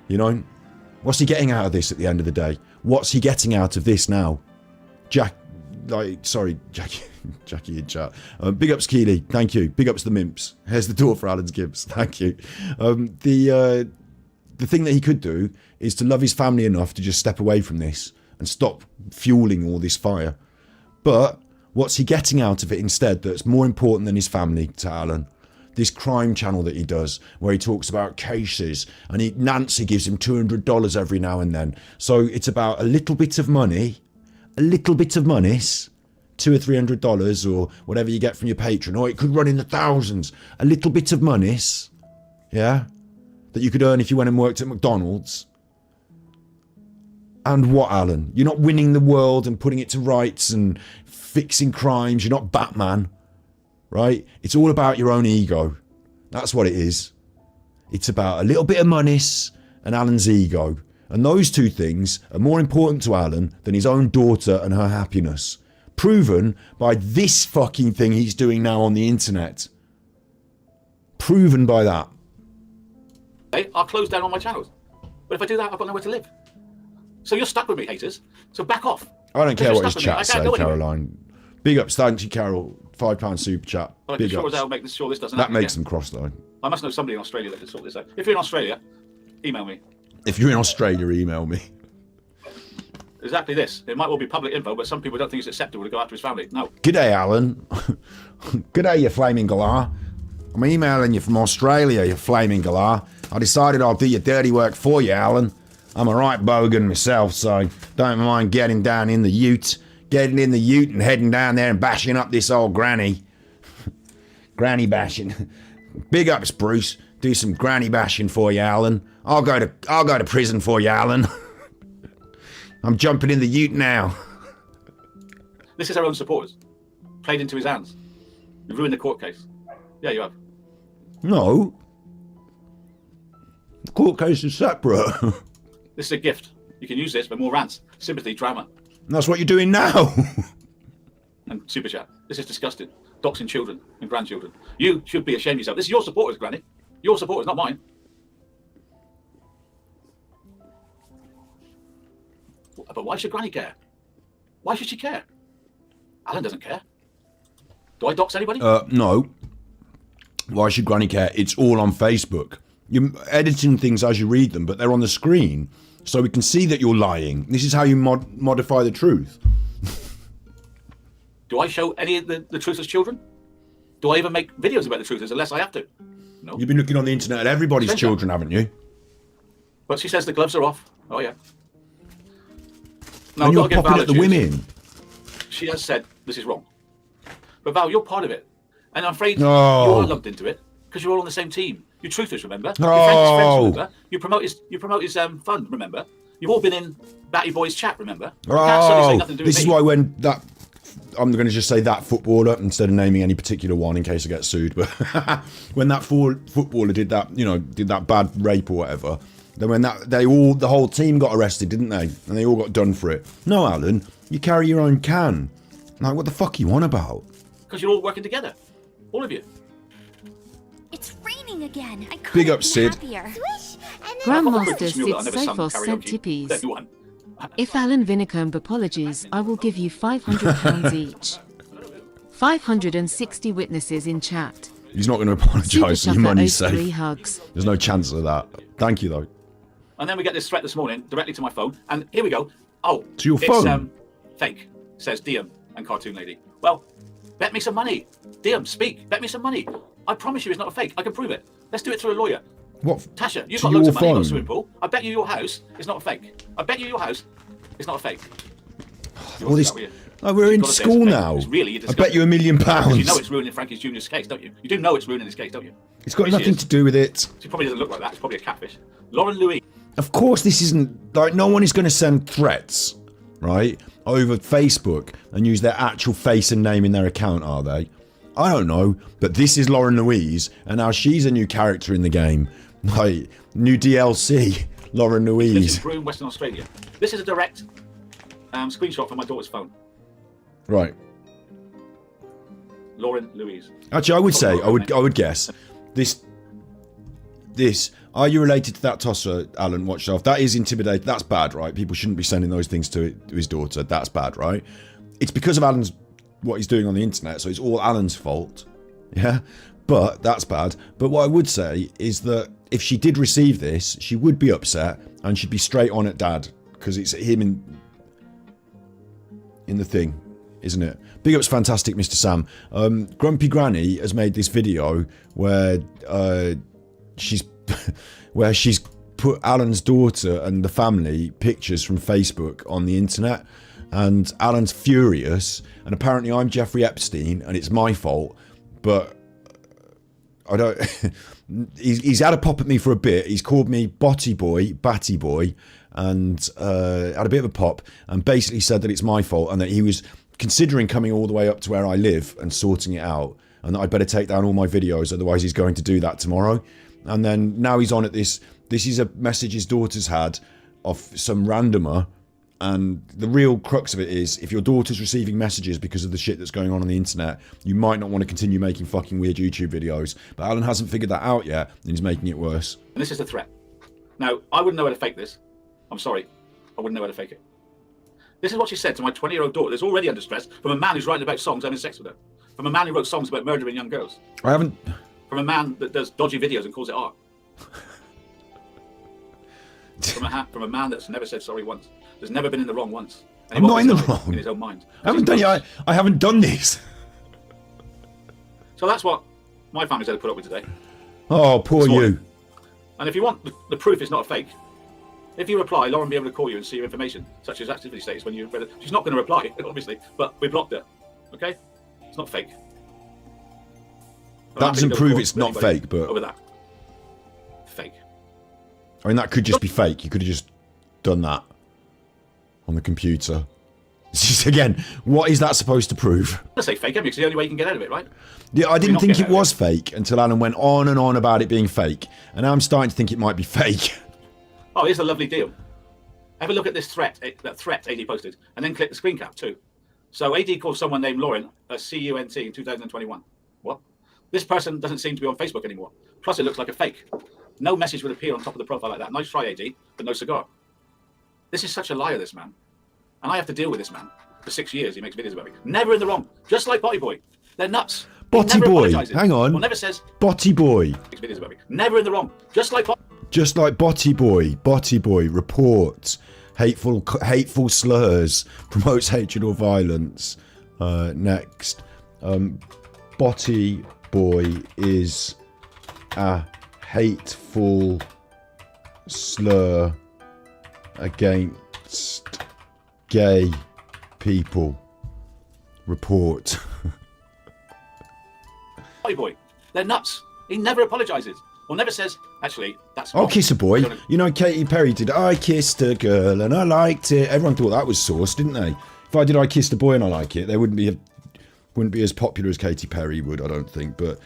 You know? What's he getting out of this at the end of the day? What's he getting out of this now? Jackie in chat. Big ups Keely, thank you. Big ups the Mimps. Here's the door for Alan's Gibbs, thank you. The thing that he could do is to love his family enough to just step away from this and stop fueling all this fire. But what's he getting out of it instead that's more important than his family to Alan? This crime channel that he does where he talks about cases and Nancy gives him $200 every now and then. So it's about a little bit of money, $200 or $300 or whatever you get from your patron, or it could run in the thousands. A little bit of monies, yeah, that you could earn if you went and worked at McDonald's. And what, Alan? You're not winning the world and putting it to rights and fixing crimes. You're not Batman. Right? It's all about your own ego. That's what it is. It's about a little bit of monies and Alan's ego. And those two things are more important to Alan than his own daughter and her happiness. Proven by this fucking thing he's doing now on the internet. Proven by that. hey, I'll close down all my channels. But if I do that, I've got nowhere to live. So you're stuck with me, haters. So back off. I don't care You're what his stuck with me. I chat can't say, go anywhere. Caroline. Big ups, thank you, Carol. £5 super chat. Right, Big sure ups. as hell make sure this doesn't That happen makes again. them cross though. I must know somebody in Australia that can sort this out. If you're in Australia, email me. If you're in Australia, email me. Exactly this. It might well be public info, but some people don't think it's acceptable to go after his family. No. G'day, Alan. G'day, you flaming galah. I'm emailing you from Australia, you flaming galah. I decided I'll do your dirty work for you, Alan. I'm a right bogan myself, so don't mind getting down in the ute. Getting in the ute and heading down there and bashing up this old granny. Granny bashing. Big ups, Bruce. Do some granny bashing for you, Alan. I'll go to prison for you, Alan. I'm jumping in the ute now. This is our own supporters. Played into his hands. You've ruined the court case. Yeah, you have. No. The court case is separate. This is a gift. You can use this for more rants, sympathy, drama, That's what you're doing now. and super chat. This is disgusting. Doxing children and grandchildren. You should be ashamed of yourself. This is your supporters, Granny. Your supporters, not mine. But why should Granny care? Why should she care? Alan doesn't care. Do I dox anybody? No. Why should Granny care? It's all on Facebook. You're editing things as you read them, but they're on the screen, so we can see that you're lying. This is how you modify the truth. Do I show any of the truthless children? Do I even make videos about the truthless unless I have to? No. You've been looking on the internet at everybody's Same children, haven't you? But she says the gloves are off. Oh, yeah. No, and I've you're got to give popping Val at the a chance. women. She has said this is wrong. But Val, you're part of it. And I'm afraid Oh. you are lumped into it because you're all on the same team. You're truthers, remember? You're Oh. friends, remember? You promote his fund, remember? You've all been in Batty Boy's chat, remember? You can't suddenly say nothing to do This with is me. why when that... I'm going to just say that footballer instead of naming any particular one in case I get sued. But when that footballer did that, did that bad rape or whatever, then when the whole team got arrested, didn't they? And they all got done for it. No, Alan, you carry your own can. Like, what the fuck are you on about? Because you're all working together, all of you. It's raining again. I couldn't Big up, be Sid. happier. Grandmaster Swish, and then- Sid Sophos sent karaoke. tippies. Everyone. If Alan Vinnicombe apologies, I will give you £500 each. 560 witnesses in chat. He's not going to Super apologise, so your Chuffer money's owes 3 safe. hugs. There's no chance of that. Thank you, though. And then we get this threat this morning directly to my phone, and here we go. Oh, To your it's, phone? Fake, says Diem and Cartoon Lady. Well, bet me some money. Diem, speak. Bet me some money. I promise you, it's not a fake. I can prove it. Let's do it through a lawyer. What? Tasha, you've To got loads your of money. You've got a phone? swimming pool. I bet you your house is not a fake. I bet you your house is not a fake. All this... That, will you? Oh, we're in You've got to say it's school fake. now. It's really, I bet you £1 million. Because you know it's ruining Frankie's Junior's case, don't you? You do know it's ruining his case, don't you? It's got Here she nothing is. to do with it. She probably doesn't look like that. It's probably a catfish. Lauren Louis. Of course, this isn't... Like, no one is going to send threats, right, over Facebook and use their actual face and name in their account, are they? I don't know, but this is Lauren Louise, and now she's a new character in the game. Like, new DLC, Lauren Lives Louise. in Broome, Western Australia. This is a direct screenshot from my daughter's phone. Right. Lauren Louise. Actually, I would say, I would guess, this, are you related to that tosser, Alan watched off? That is intimidating. That's bad, right? People shouldn't be sending those things to his daughter. That's bad, right? It's because of what he's doing on the internet, so it's all Alan's fault. Yeah? But that's bad. But what I would say is that if she did receive this, she would be upset and she'd be straight on at Dad because it's him in the thing, isn't it? Big up's fantastic, Mr. Sam. Grumpy Granny has made this video where she's put Alan's daughter and the family pictures from Facebook on the internet, and Alan's furious, and apparently I'm Jeffrey Epstein and it's my fault, but I don't... he's had a pop at me for a bit. He's called me Batty Boy, and had a bit of a pop, and basically said that it's my fault and that he was considering coming all the way up to where I live and sorting it out, and that I'd better take down all my videos, otherwise he's going to do that tomorrow. And then now he's on at this is a message his daughter's had off some randomer, and the real crux of it is, if your daughter's receiving messages because of the shit that's going on the internet, you might not want to continue making fucking weird YouTube videos. But Alan hasn't figured that out yet, and he's making it worse. And this is the threat. Now, I wouldn't know how to fake this. I'm sorry. I wouldn't know how to fake it. This is what she said to my 20-year-old daughter that's already under stress from a man who's writing about songs having sex with her. From a man who wrote songs about murdering young girls. I haven't... From a man that does dodgy videos and calls it art. From a man that's never said sorry once. There's never been in the wrong once. And I'm not in the wrong. wrong. In his own mind. I haven't done it. I haven't done this. So that's what my family's had to put up with today. Oh, poor you. And if you want the proof it's not a fake, if you reply, Lauren will be able to call you and see your information, such as activity status when you've read it. She's not going to reply, obviously, but we blocked her. Okay? It's not fake. That doesn't prove it's not fake, but... Over that. Fake. I mean, that could just be fake. You could have just done that on the computer. It's just, again, what is that supposed to prove? I say fake, because it's the only way you can get out of it, right? Yeah, I didn't not think get it out of was fake until Alan went on and on about it being fake. And now I'm starting to think it might be fake. Oh, here's a lovely deal. Have a look at this threat, that threat AD posted, and then click the screen cap too. So AD calls someone named Lauren a CUNT in 2021. What? This person doesn't seem to be on Facebook anymore. Plus, it looks like a fake. No message would appear on top of the profile like that. Nice try, AD, but no cigar. This is such a liar, this man. And I have to deal with this man. For 6 years, he makes videos about me. Never in the wrong. Just like Batty Boy. They're nuts. Batty Boy, hang on. Or never says, Batty Boy. makes videos about me. Never in the wrong. Just like Batty Boy reports hateful slurs, promotes hatred or violence. Next, Batty Boy is a hateful slur against gay people report. Batty Boy. They're nuts. He never apologises. Or never says, actually, that's I'll wrong. kiss a boy. You know, Katy Perry did I Kissed a Girl and I Liked It. Everyone thought that was sauce, didn't they? If I did I Kissed a Boy and I Like It, they wouldn't be as popular as Katy Perry would, I don't think. But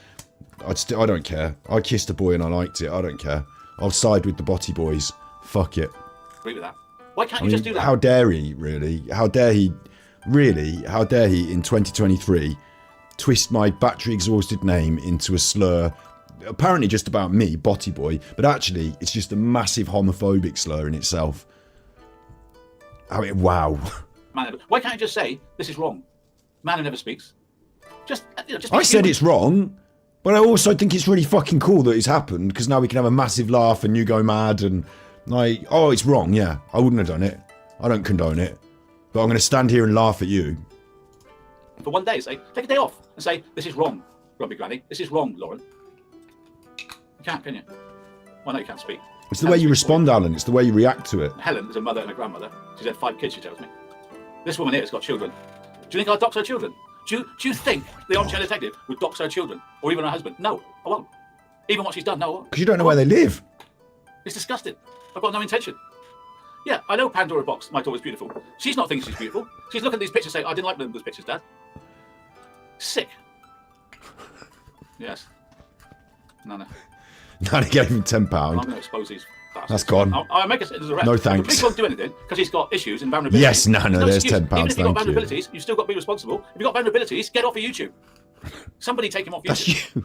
I don't care. I kissed a boy and I liked it. I don't care. I'll side with the Batty Boys. Fuck it. Agree with that. Why can't you just do that? How dare he, really? How dare he in 2023 twist my battery exhausted name into a slur, apparently just about me, Batty Boy, but actually it's just a massive homophobic slur in itself. Wow. Man, why can't you just say, this is wrong? Man who never speaks. Just I said it's wrong, but I also think it's really fucking cool that it's happened, because now we can have a massive laugh and you go mad and like, oh, it's wrong, yeah. I wouldn't have done it. I don't condone it. But I'm going to stand here and laugh at you. For one day, say, take a day off and say, this is wrong, Grumpy Granny. This is wrong, Lauren. You can't, can you? Well, no, you can't speak. It's the way you respond, Alan. It's the way you react to it. Helen is a mother and a grandmother. She's had 5 kids, she tells me. This woman here has got children. Do you think I'll dox her children? Do you think the Armchair Detective would dox her children? Or even her husband? No, I won't. Even what she's done, no, I won't. Because you don't know where they live. It's disgusting. I've got no intention. Yeah, I know Pandora Box, my daughter's beautiful. She's not thinking she's beautiful. She's looking at these pictures saying, I didn't like those pictures, Dad. Sick. Yes. No. Nana gave him £10. I'm going to expose these bastards. That's gone. I'll make a sentence arrest. No But the thanks. police won't do anything because he's got issues and vulnerabilities. Yes, Nana, there's excuse. £10, Even if you've got thank you. vulnerabilities, you've still got to be responsible. If you've got vulnerabilities, get off of YouTube. Somebody take him off YouTube. That's you.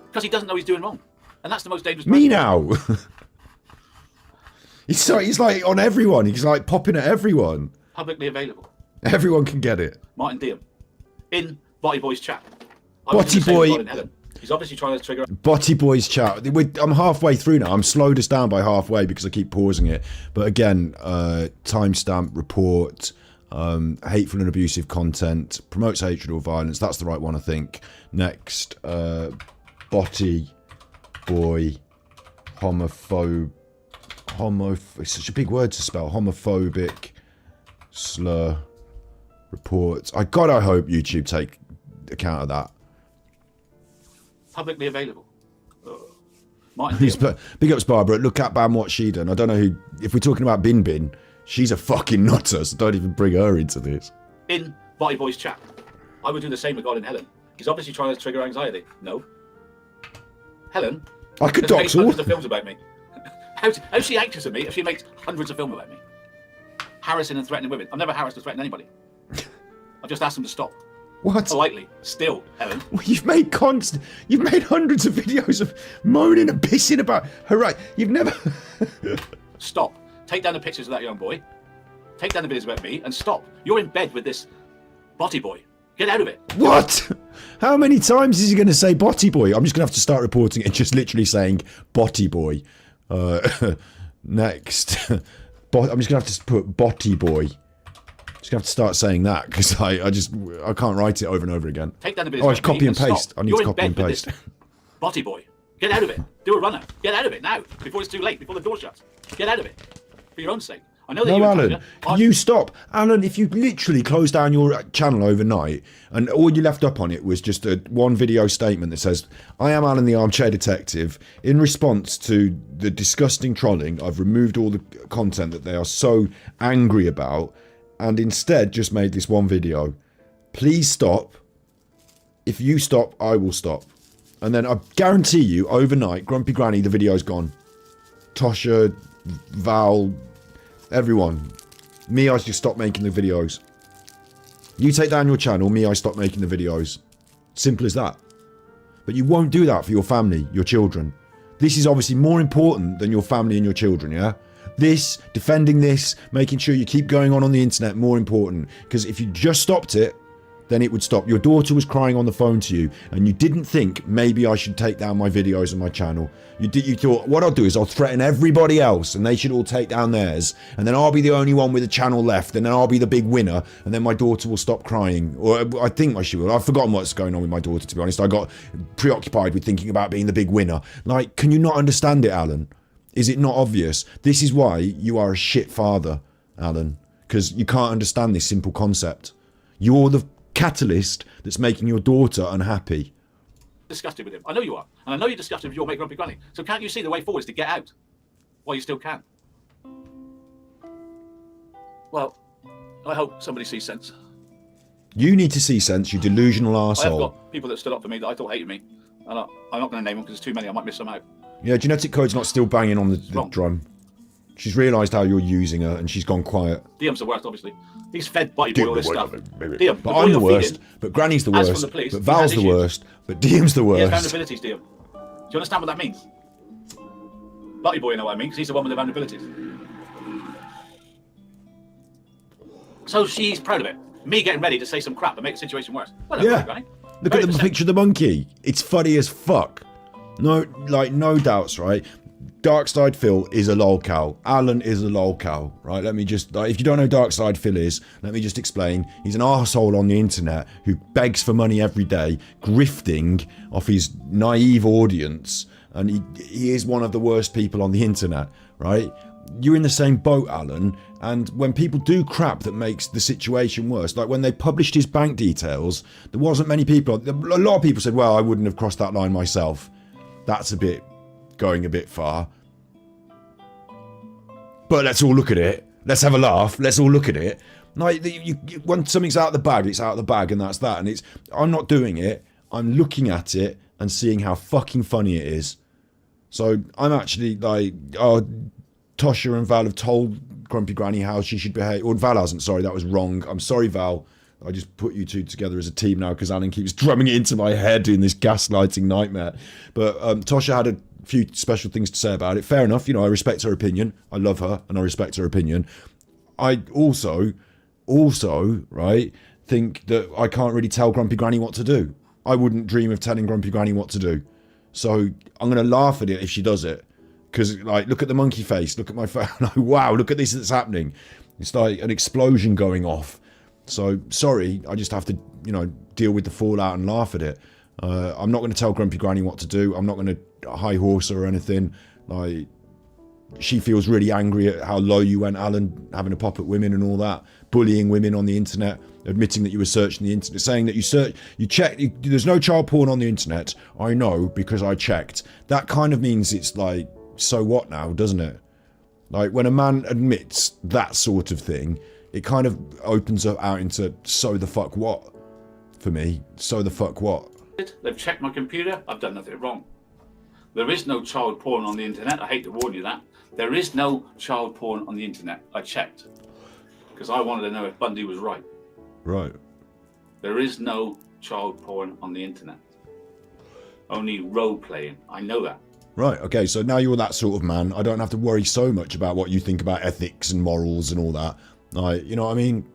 Because he doesn't know he's doing wrong. And that's the most dangerous Me person. now. He's like on everyone. He's like popping at everyone. Publicly available. Everyone can get it. Martin Diem. In Batty Boy's chat. Batty Boy. He's obviously trying to trigger. Batty Boy's chat. I'm halfway through now. I'm slowed us down by halfway because I keep pausing it. But again, timestamp report, hateful and abusive content, promotes hatred or violence. That's the right one, I think. Next, Batty Boy, it's such a big word to spell. Homophobic slur reports. I hope YouTube take account of that. Publicly available. Martin Diem. Big ups Barbara. Look at Bam what she done. I don't know who. If we're talking about Bin Bin, she's a fucking nutter. So don't even bring her into this. In Batty Boy's chat. I would do the same regarding Helen. He's obviously trying to trigger anxiety. No. Helen. I could has made dox all. hundreds of films about me. How's she anxious of me if she makes hundreds of films about me? Harassing and threatening women. I've never harassed or threatened anybody. I've just asked them to stop. What? Politely. Still, Helen. Well, you've made hundreds of videos of moaning and pissing about her. Right? You've never. Stop. Take down the pictures of that young boy. Take down the videos about me and stop. You're in bed with this Batty Boy. Get out of it. What? How many times is he going to say Batty Boy? I'm just going to have to start reporting it and just literally saying Batty Boy. Next. I'm just going to have to put Batty Boy. Just going to have to start saying that because I can't write it over and over again. Take down the videos Oh, about copy me and paste. stop. I need You're to copy in and bed with paste. this Batty Boy. Get out of it. Do a runner. Get out of it now. Before it's too late. Before the door shuts. Get out of it. For your own sake. I know that No, you Alan, you stop. Alan, if you literally closed down your channel overnight and all you left up on it was just one video statement that says, I am Alan the Armchair Detective. In response to the disgusting trolling, I've removed all the content that they are so angry about and instead just made this one video. Please stop. If you stop, I will stop. And then I guarantee you, overnight, Grumpy Granny, the video's gone. Tosha, Val... everyone. Me, I just stop making the videos. You take down your channel, me, I stop making the videos. Simple as that. But you won't do that for your family, your children. This is obviously more important than your family and your children, yeah? This, defending this, making sure you keep going on the internet, more important. Because if you just stopped it, then it would stop. Your daughter was crying on the phone to you, and you didn't think maybe I should take down my videos on my channel. You thought, what I'll do is I'll threaten everybody else, and they should all take down theirs, and then I'll be the only one with a channel left, and then I'll be the big winner, and then my daughter will stop crying. Or I think she will. I've forgotten what's going on with my daughter, to be honest. I got preoccupied with thinking about being the big winner. Like, can you not understand it, Alan? Is it not obvious? This is why you are a shit father, Alan. because you can't understand this simple concept. You're the catalyst that's making your daughter unhappy. Disgusted with him. I know you are. And I know you're disgusted with your mate Grumpy Granny. So can't you see the way forward is to get out? While you still can. Well, I hope somebody sees sense. You need to see sense, you delusional I have arsehole. got people that stood up for me that I thought hated me. And I'm not going to name them because there's too many. I might miss some out. Yeah, Genetic Code's not still banging on the drum. She's realised how you're using her and she's gone quiet. Liam's the worst, obviously. He's fed Batty Boy all this stuff. Liam, but I'm the worst, but Granny's the worst, police, but Val's the worst, but Liam's the He has worst. vulnerabilities, Liam. Do you understand what that means? Batty Boy, you know what I mean? Because he's the one with the vulnerabilities. So she's proud of it. Me getting ready to say some crap and make the situation worse. Well, Yeah. Granny. Look at the picture of the monkey. It's funny as fuck. No doubts, right? Darkside Phil is a lolcow. Alan is a lolcow, right? Let me just, if you don't know Darkside Phil is, let me just explain. He's an arsehole on the internet who begs for money every day, grifting off his naive audience, and he is one of the worst people on the internet, right? You're in the same boat, Alan, and when people do crap that makes the situation worse, like when they published his bank details, there wasn't many people, a lot of people said, well, I wouldn't have crossed that line myself. That's going a bit far. But let's all look at it. Let's have a laugh. Let's all look at it. Like, when something's out of the bag, it's out of the bag, and that's that. And I'm not doing it. I'm looking at it and seeing how fucking funny it is. So I'm actually like, Tosha and Val have told Grumpy Granny how she should behave. Or Val hasn't, sorry, that was wrong. I'm sorry, Val. I just put you two together as a team now because Alan keeps drumming it into my head in this gaslighting nightmare. But Tosha had a few special things to say about it. Fair enough, I respect her opinion. I love her and I respect her opinion. I also, right, think that I can't really tell Grumpy Granny what to do. I wouldn't dream of telling Grumpy Granny what to do. So I'm going to laugh at it if she does it. Because, like, look at the monkey face. Look at my face. Wow, look at this that's happening. It's like an explosion going off. So, sorry, I just have to, deal with the fallout and laugh at it. I'm not going to tell Grumpy Granny what to do. I'm not going to high horse her or anything. Like, she feels really angry at how low you went, Alan, having a pop at women and all that. Bullying women on the internet. Admitting that you were searching the internet. Saying that you checked. There's no child porn on the internet. I know because I checked. That kind of means it's like, so what now, doesn't it? Like, when a man admits that sort of thing, it kind of opens up out into so the fuck what? For me, so the fuck what? They've checked my computer. I've done nothing wrong. There is no child porn on the internet. I hate to warn you that. There is no child porn on the internet. I checked. Because I wanted to know if Bundy was right. Right. There is no child porn on the internet. Only role playing. I know that. Right, okay, so now you're that sort of man. I don't have to worry so much about what you think about ethics and morals and all that. Like, you know what I mean?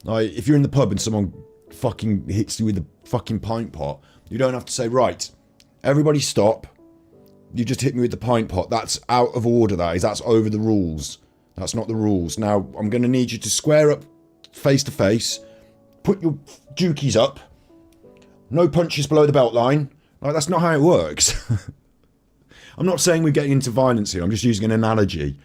Like, if you're in the pub and someone fucking hits you with a fucking pint pot, you don't have to say, right, everybody stop. You just hit me with the pint pot. That's out of order, that is. That's over the rules. That's not the rules. Now, I'm going to need you to square up face to face. Put your dookies up. No punches below the belt line. Like, that's not how it works. I'm not saying we're getting into violence here. I'm just using an analogy.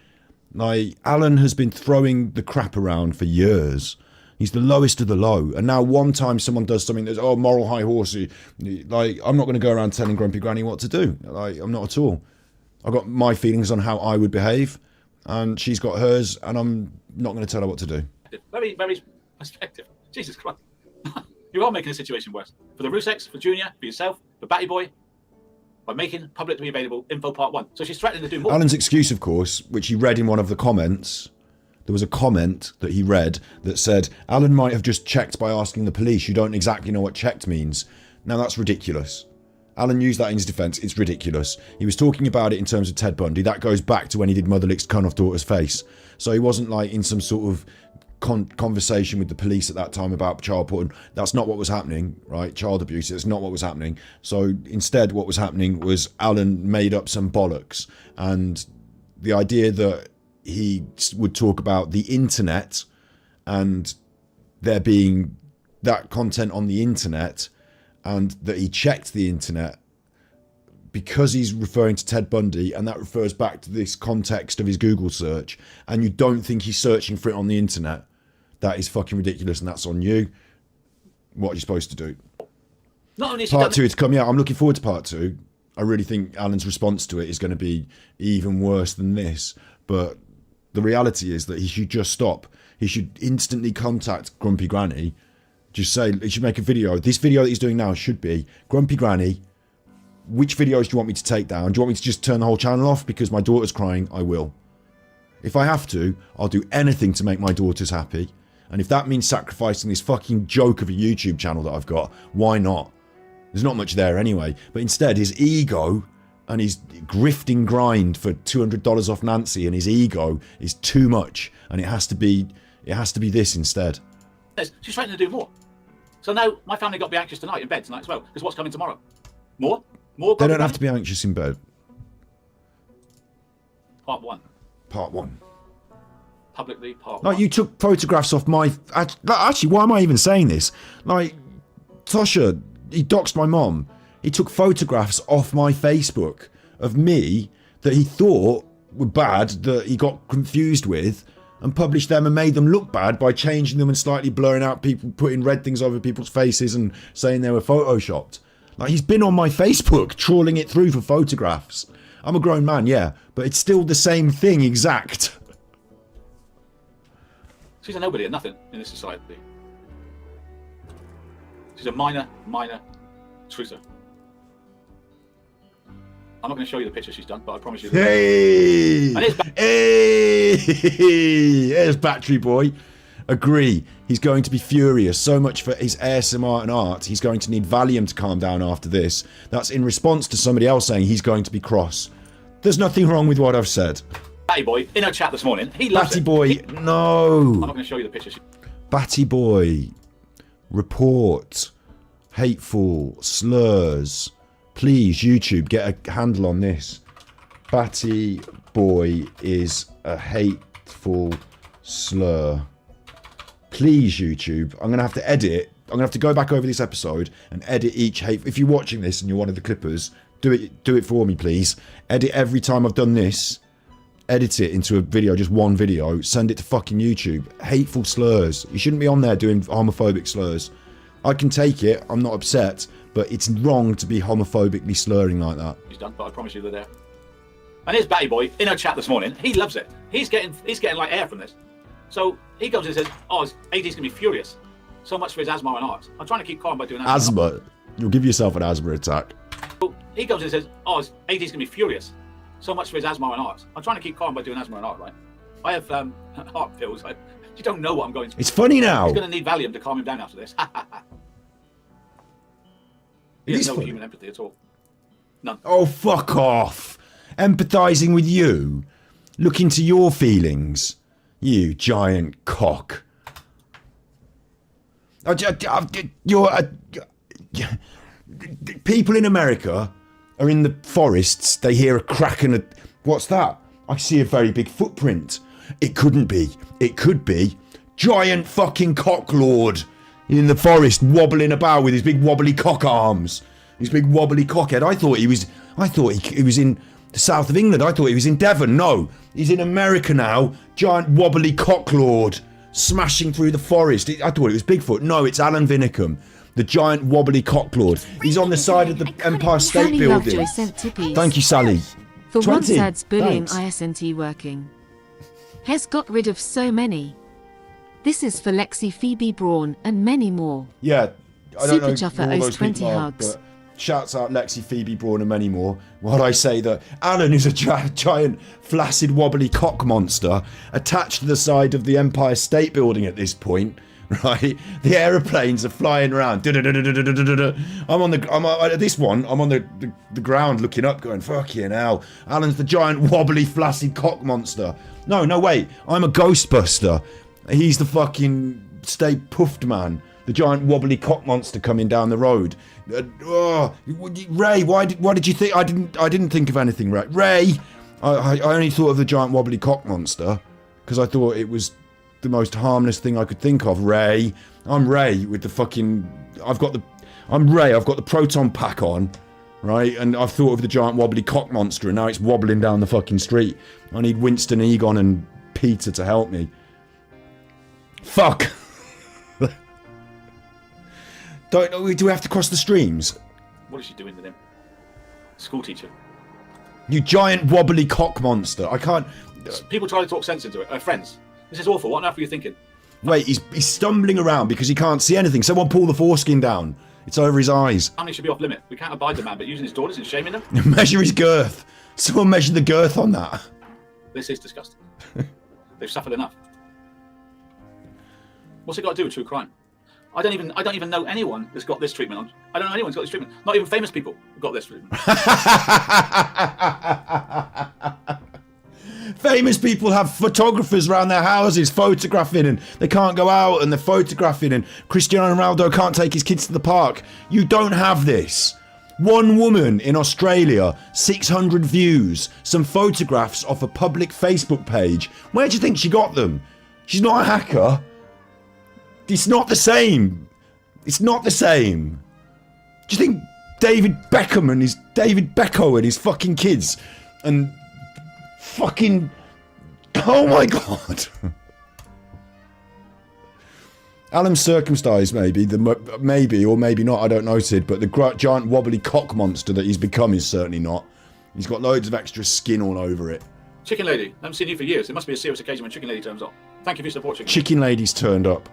Like, Alan has been throwing the crap around for years. He's the lowest of the low. And now one time someone does something that's, moral high horsey. Like, I'm not going to go around telling Grumpy Granny what to do. Like, I'm not at all. I've got my feelings on how I would behave. And she's got hers. And I'm not going to tell her what to do. Very, very perspective. Jesus Christ. You are making the situation worse. For the Ruseks, for Junior, for yourself, for Batty Boy. By making publicly available info part 1. So she's threatening to do more. Alan's excuse, of course, which he read in one of the comments. There was a comment that he read that said, Alan might have just checked by asking the police. You don't exactly know what checked means. Now that's ridiculous. Alan used that in his defence. It's ridiculous. He was talking about it in terms of Ted Bundy. That goes back to when he did Mother Licks Cunt Off Daughter's Face. So he wasn't like in some sort of conversation with the police at that time about child porn. That's not what was happening, right? Child abuse, it's not what was happening. So instead what was happening was Alan made up some bollocks, and the idea that he would talk about the internet and there being that content on the internet and that he checked the internet because he's referring to Ted Bundy, and that refers back to this context of his Google search, and you don't think he's searching for it on the internet, that is fucking ridiculous, and that's on you. What are you supposed to do? Not only Part 2 is coming out. I'm looking forward to part 2. I really think Alan's response to it is going to be even worse than this. But the reality is that he should just stop. He should instantly contact Grumpy Granny. Just say, he should make a video. This video that he's doing now should be, Grumpy Granny, which videos do you want me to take down? Do you want me to just turn the whole channel off because my daughter's crying? I will. If I have to, I'll do anything to make my daughters happy. And if that means sacrificing this fucking joke of a YouTube channel that I've got, why not? There's not much there anyway. But instead, his ego and his grifting grind for $200 off Nancy and his ego is too much. And it has to be this instead. She's threatening to do more. So now my family got to be anxious tonight in bed tonight as well. Because what's coming tomorrow? More? They don't have to be anxious in bed. Part 1. Part 1. Publicly, part 1. Like, you took photographs off my... Actually, why am I even saying this? Like, Tosha, he doxed my mom. He took photographs off my Facebook of me that he thought were bad, that he got confused with, and published them and made them look bad by changing them and slightly blurring out people, putting red things over people's faces and saying they were photoshopped. Like, he's been on my Facebook, trawling it through for photographs. I'm a grown man, yeah, but it's still the same thing exact. She's a nobody and nothing in this society. She's a minor truther. I'm not going to show you the picture she's done, but I promise you. Hey! There's Battery Boy. Agree. He's going to be furious. So much for his ASMR and art. He's going to need Valium to calm down after this. That's in response to somebody else saying he's going to be cross. There's nothing wrong with what I've said. Batty Boy, in her chat this morning, he loves Batty it. Boy, no. I'm not going to show you the picture. Batty Boy, report, hateful, slurs. Please, YouTube, get a handle on this. Batty Boy is a hateful slur. Please, YouTube, I'm going to have to edit it. I'm going to have to go back over this episode and edit each hate. If you're watching this and you're one of the clippers, do it for me, please. Edit every time I've done this. Edit it into a video, just one video. Send it to fucking YouTube. Hateful slurs. You shouldn't be on there doing homophobic slurs. I can take it. I'm not upset. But it's wrong to be homophobically slurring like that. He's done, but I promise you they're there. And here's Batty Boy in her chat this morning. He loves it. He's getting like air from this. So he goes and says, "Oh, AD's gonna be furious. So much for his asthma and art. I'm trying to keep calm by doing asthma. You'll give yourself an asthma attack." So he goes and says, "Oh, AD's gonna be furious. So much for his asthma and art. I'm trying to keep calm by doing asthma and art, right? I have heart pills. You don't know what I'm going through. It's funny now. He's gonna need Valium to calm him down after this." He has no human empathy at all. None. Oh, fuck off. Empathising with you. Look into your feelings. You giant cock. People in America are in the forests. They hear a crack and a... What's that? I see a very big footprint. It couldn't be. It could be. Giant fucking cocklord in the forest wobbling about with his big wobbly cock arms. His big wobbly cockhead. I thought he was in the south of England. I thought he was in Devon. No, he's in America now. Giant wobbly cocklord smashing through the forest. I thought it was Bigfoot. No, it's Alan Vinnicombe, the giant wobbly cocklord. He's on the side of the Empire State Sally Building. Lovejoy sent tippies. Thank you, Sally. For 20. once adds bullying Thanks. ISNT working. Has got rid of so many. This is for Lexi Phoebe Braun and many more. Yeah, I don't know Super Chuffer who all owes those 20 people are, hugs. but shouts out Lexi, Phoebe, Braun and many more. While I say that Alan is a giant flaccid wobbly cock monster attached to the side of the Empire State Building at this point, right? The aeroplanes are flying around. I'm on the ground looking up going, fucking hell. Alan's the giant wobbly flaccid cock monster. No, wait. I'm a Ghostbuster. He's the fucking Stay Puffed man. The giant wobbly cock monster coming down the road. Ray, why did you think I didn't think of anything, Ray? Ray, I only thought of the giant wobbly cock monster because I thought it was the most harmless thing I could think of. Ray, I'm Ray with the fucking. I've got the proton pack on. right? And I've thought of the giant wobbly cock monster, and now it's wobbling down the fucking street. I need Winston, Egon, and Peter to help me. Fuck! Do we have to cross the streams? What is she doing with him? School teacher. You giant wobbly cock monster. I can't... People try to talk sense into it. Friends, this is awful. What on earth are you thinking? Wait, he's stumbling around because he can't see anything. Someone pull the foreskin down. It's over his eyes. Family should be off limit. We can't abide the man, but using his daughters and shaming them? Measure his girth. Someone measure the girth on that. This is disgusting. They've suffered enough. What's it got to do with true crime? I don't even know anyone that's got this treatment. I don't know anyone who's got this treatment. Not even famous people have got this treatment. Famous people have photographers around their houses photographing, and they can't go out and they're photographing, and Cristiano Ronaldo can't take his kids to the park. You don't have this. One woman in Australia, 600 views, some photographs off a public Facebook page. Where do you think she got them? She's not a hacker. It's not the same. It's not the same. Do you think David Beckham and David Becko and his fucking kids and fucking... Oh my god. Alan's circumcised, maybe or maybe not, I don't know, Sid, but the giant wobbly cock monster that he's become is certainly not. He's got loads of extra skin all over it. Chicken Lady, I haven't seen you for years. It must be a serious occasion when Chicken Lady turns up. Thank you for your support, Chicken Lady's turned up.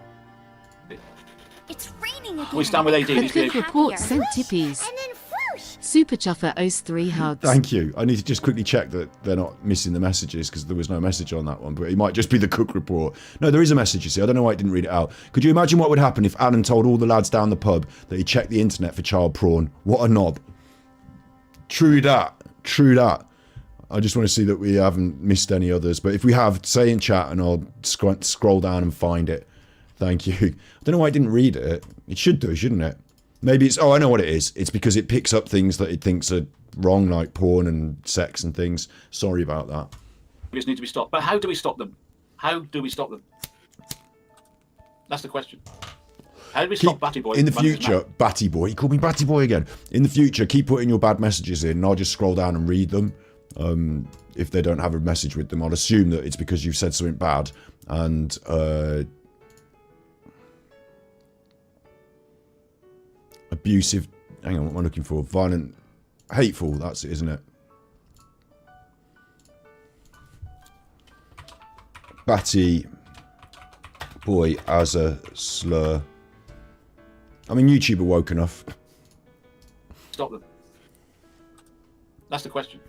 It's raining again. We stand with AD. The Cook Report sent tippies. Super Chuffer owes 3 hugs. Thank you. I need to just quickly check that they're not missing the messages because there was no message on that one, but it might just be the Cook Report. No, there is a message, you see. I don't know why I didn't read it out. Could you imagine what would happen if Alan told all the lads down the pub that he checked the internet for child prawn? What a knob. True that. True that. I just want to see that we haven't missed any others, but if we have, say in chat and I'll scroll down and find it. Thank you. I don't know why I didn't read it. It should do, shouldn't it? Maybe it's... Oh, I know what it is. It's because it picks up things that it thinks are wrong, like porn and sex and things. Sorry about that. These need to be stopped. But how do we stop them? How do we stop them? That's the question. How do we stop Batty Boy? In the future, Batty Boy. He called me Batty Boy again. In the future, keep putting your bad messages in and I'll just scroll down and read them. If they don't have a message with them, I'll assume that it's because you've said something bad. And... abusive, hang on, what am I looking for? Violent, hateful, that's it, isn't it? Batty Boy as a slur. I mean, YouTube are woke enough. Stop them. That's the question.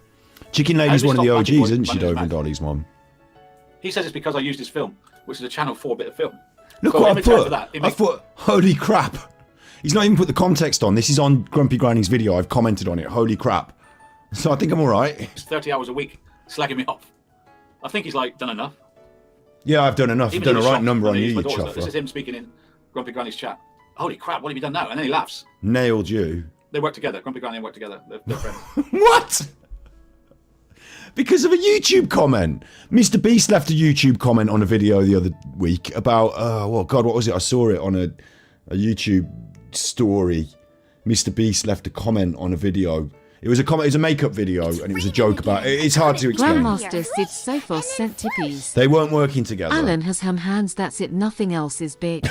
Chicken Lady's one of the OGs, isn't she, Dover Dover Dolly's mom? He says it's because I used his film, which is a Channel 4 bit of film. Look so what I put. I put, holy crap. He's not even put the context on. This is on Grumpy Granny's video. I've commented on it. Holy crap. So I think I'm alright. It's 30 hours a week slagging me off. I think he's like done enough. Yeah, I've done enough. Even I've done a right number on you, you chuffer. This chuffer. is him speaking in Grumpy Granny's chat. Holy crap, what have you done now? And then he laughs. Nailed you. They work together. Grumpy Granny and work together. They're friends. What? Because of a YouTube comment. Mr. Beast left a YouTube comment on a video the other week about, oh God, what was it? I saw it on a YouTube story. Mr. Beast left a comment on a video. It was a comment. It was a makeup video, and it was a joke about. It's hard to explain. Grandmaster Sid Sophos sent tippies. They weren't working together. Alan has ham hands. That's it. Nothing else is big.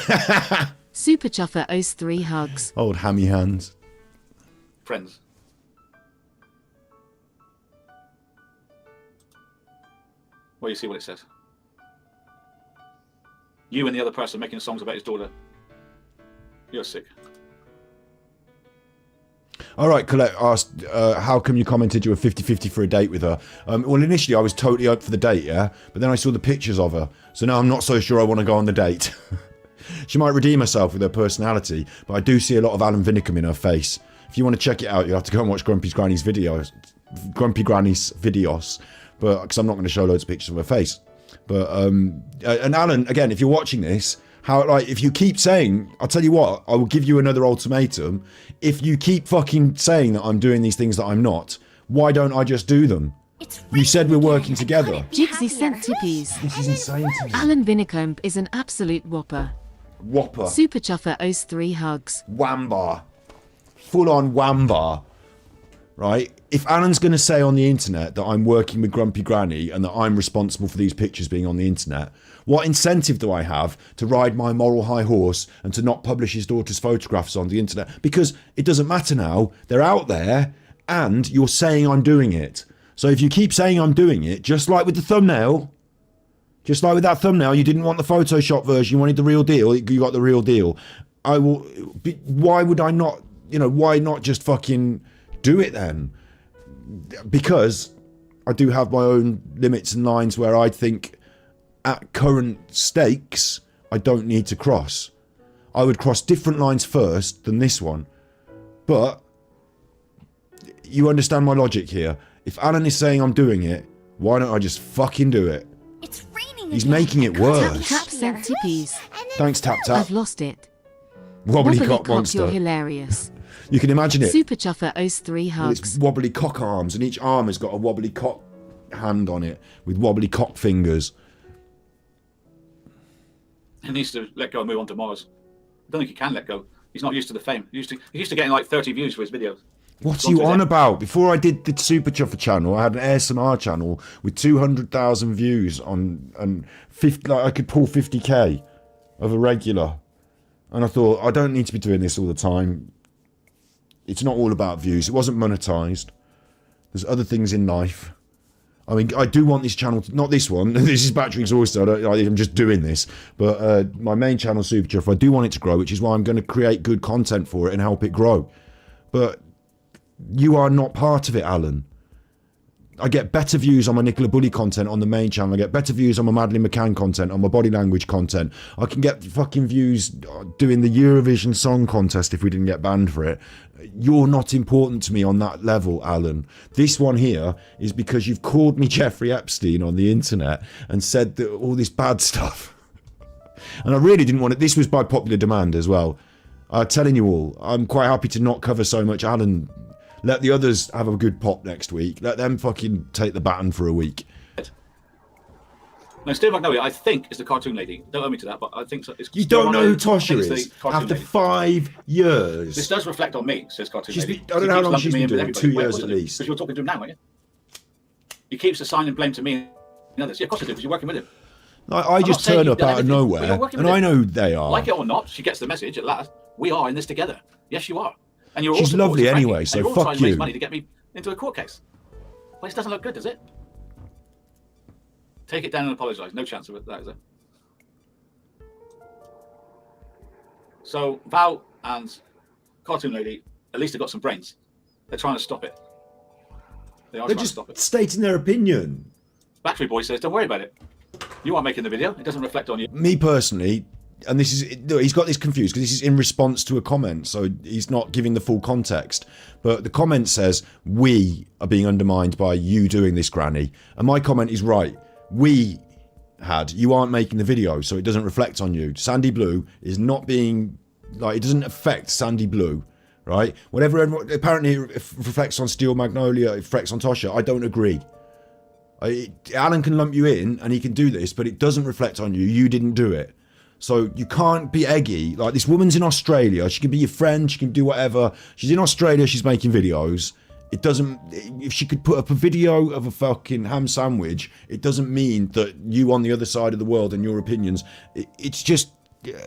Super Chuffer owes 3 hugs. Old hammy hands. Friends. Well, you see what it says. You and the other person making songs about his daughter. You're sick. All right, Colette asked, how come you commented you were 50-50 for a date with her? Well, initially I was totally up for the date, yeah? But then I saw the pictures of her, so now I'm not so sure I want to go on the date. She might redeem herself with her personality, but I do see a lot of Alan Vinnicombe in her face. If you want to check it out, you'll have to go and watch Grumpy Granny's videos. But because I'm not going to show loads of pictures of her face. But, and Alan, again, if you're watching this, if you keep saying, I'll tell you what, I will give you another ultimatum. If you keep fucking saying that I'm doing these things that I'm not, why don't I just do them? You said we're working together. Jigsy sent tippies. This is insane to me. Alan Vinnicombe is an absolute whopper. Whopper. Super Chuffer owes 3 hugs. Whambar. Full on whambar. right? If Alan's going to say on the internet that I'm working with Grumpy Granny and that I'm responsible for these pictures being on the internet, what incentive do I have to ride my moral high horse and to not publish his daughter's photographs on the internet? Because it doesn't matter now. They're out there and you're saying I'm doing it. So if you keep saying I'm doing it, just like with the thumbnail, just like with that thumbnail, you didn't want the Photoshop version, you wanted the real deal, you got the real deal. Why would I not, why not just fucking do it then? Because I do have my own limits and lines where I think at current stakes, I don't need to cross. I would cross different lines first than this one. But you understand my logic here. If Alan is saying I'm doing it, why don't I just fucking do it? It's raining. He's again. making it worse. Tap sent tippies. Thanks, Tap Tap. I've lost it. Wobbly Wobbly cock cock, monster. you're hilarious. You can imagine it. Super Chuffer owes 3 With hugs. its wobbly cock arms, and each arm has got a wobbly cock hand on it with wobbly cock fingers. He needs to let go and move on to Mars. I don't think he can let go. He's not used to the fame. He's used to getting like 30 views for his videos. What's you on about? Before I did the Super Chuffer channel, I had an ASMR channel with 200,000 views on, and 50, like I could pull 50k of a regular. And I thought, I don't need to be doing this all the time. It's not all about views. It wasn't monetized. There's other things in life. I mean, I do want this channel, not this one. This is battery exhausted. I'm just doing this. But my main channel, Super Chuffer, I do want it to grow, which is why I'm going to create good content for it and help it grow. But you are not part of it, Alan. I get better views on my Nicola Bully content on the main channel. I get better views on my Madeline McCann content, on my body language content. I can get fucking views doing the Eurovision Song Contest if we didn't get banned for it. You're not important to me on that level, Alan. This one here is because you've called me Jeffrey Epstein on the internet and said that all this bad stuff. And I really didn't want it. This was by popular demand as well. I'm telling you all, I'm quite happy to not cover so much Alan. Let the others have a good pop next week. Let them fucking take the baton for a week. Now, Steve Magnolia, I think, is the cartoon lady. Don't owe me to that, but I think so. You don't know who Tosha is? After 5 years. This does reflect on me, says cartoon lady. I don't know how long she's been doing it. 2 years at least. Because you're talking to him now, aren't you? He keeps assigning blame to me and others. Yeah, of course I do, because you're working with him. I just turn up out of nowhere, and I know who they are. Like it or not, she gets the message at last. We are in this together. Yes, you are. And you're She's also lovely anyway, so you're all fuck trying to raise you. money to get me into a court case. Well, this doesn't look good, does it? Take it down and apologise. No chance of that, is there? So Val and Cartoon Lady at least have got some brains. They're trying to stop it. They're trying to stop it. Stating their opinion. Battery Boy says, "Don't worry about it. You aren't making the video. It doesn't reflect on you." Me personally, and this is, he's got this confused because this is in response to a comment, so he's not giving the full context. But the comment says, we are being undermined by you doing this, Granny. And my comment is right. You aren't making the video, so it doesn't reflect on you. Sandy Blue is not being, it doesn't affect Sandy Blue, right? Whatever, apparently it reflects on Steel Magnolia, it reflects on Tosha. I don't agree. Alan can lump you in and he can do this, but it doesn't reflect on you. You didn't do it. So you can't be eggy. Like, this woman's in Australia. She can be your friend. She can do whatever. She's in Australia. She's making videos. It doesn't, if she could put up a video of a fucking ham sandwich, it doesn't mean that you on the other side of the world and your opinions, it's just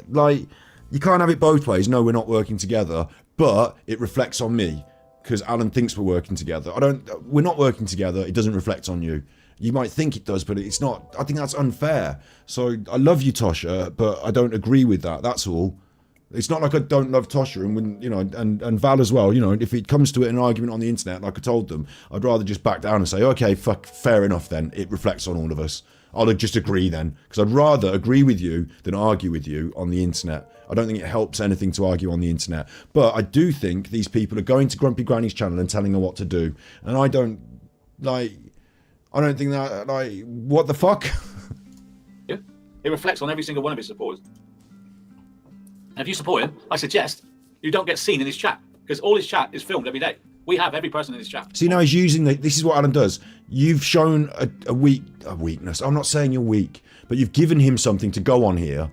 like, you can't have it both ways. No, we're not working together, but it reflects on me because Alan thinks we're working together. We're not working together. It doesn't reflect on you. You might think it does, but it's not. I think that's unfair. So I love you, Tosha, but I don't agree with that. That's all. It's not like I don't love Tosha and when, and Val as well. If it comes to it in an argument on the internet, like I told them, I'd rather just back down and say, okay, fair enough then. It reflects on all of us. I'll just agree then, because I'd rather agree with you than argue with you on the internet. I don't think it helps anything to argue on the internet. But I do think these people are going to Grumpy Granny's channel and telling her what to do. And I don't think that, what the fuck? Yeah. It reflects on every single one of his supporters. And if you support him, I suggest you don't get seen in his chat, because all his chat is filmed every day. We have every person in his chat. See, now he's using this is what Alan does. You've shown a weakness. I'm not saying you're weak, but you've given him something to go on here.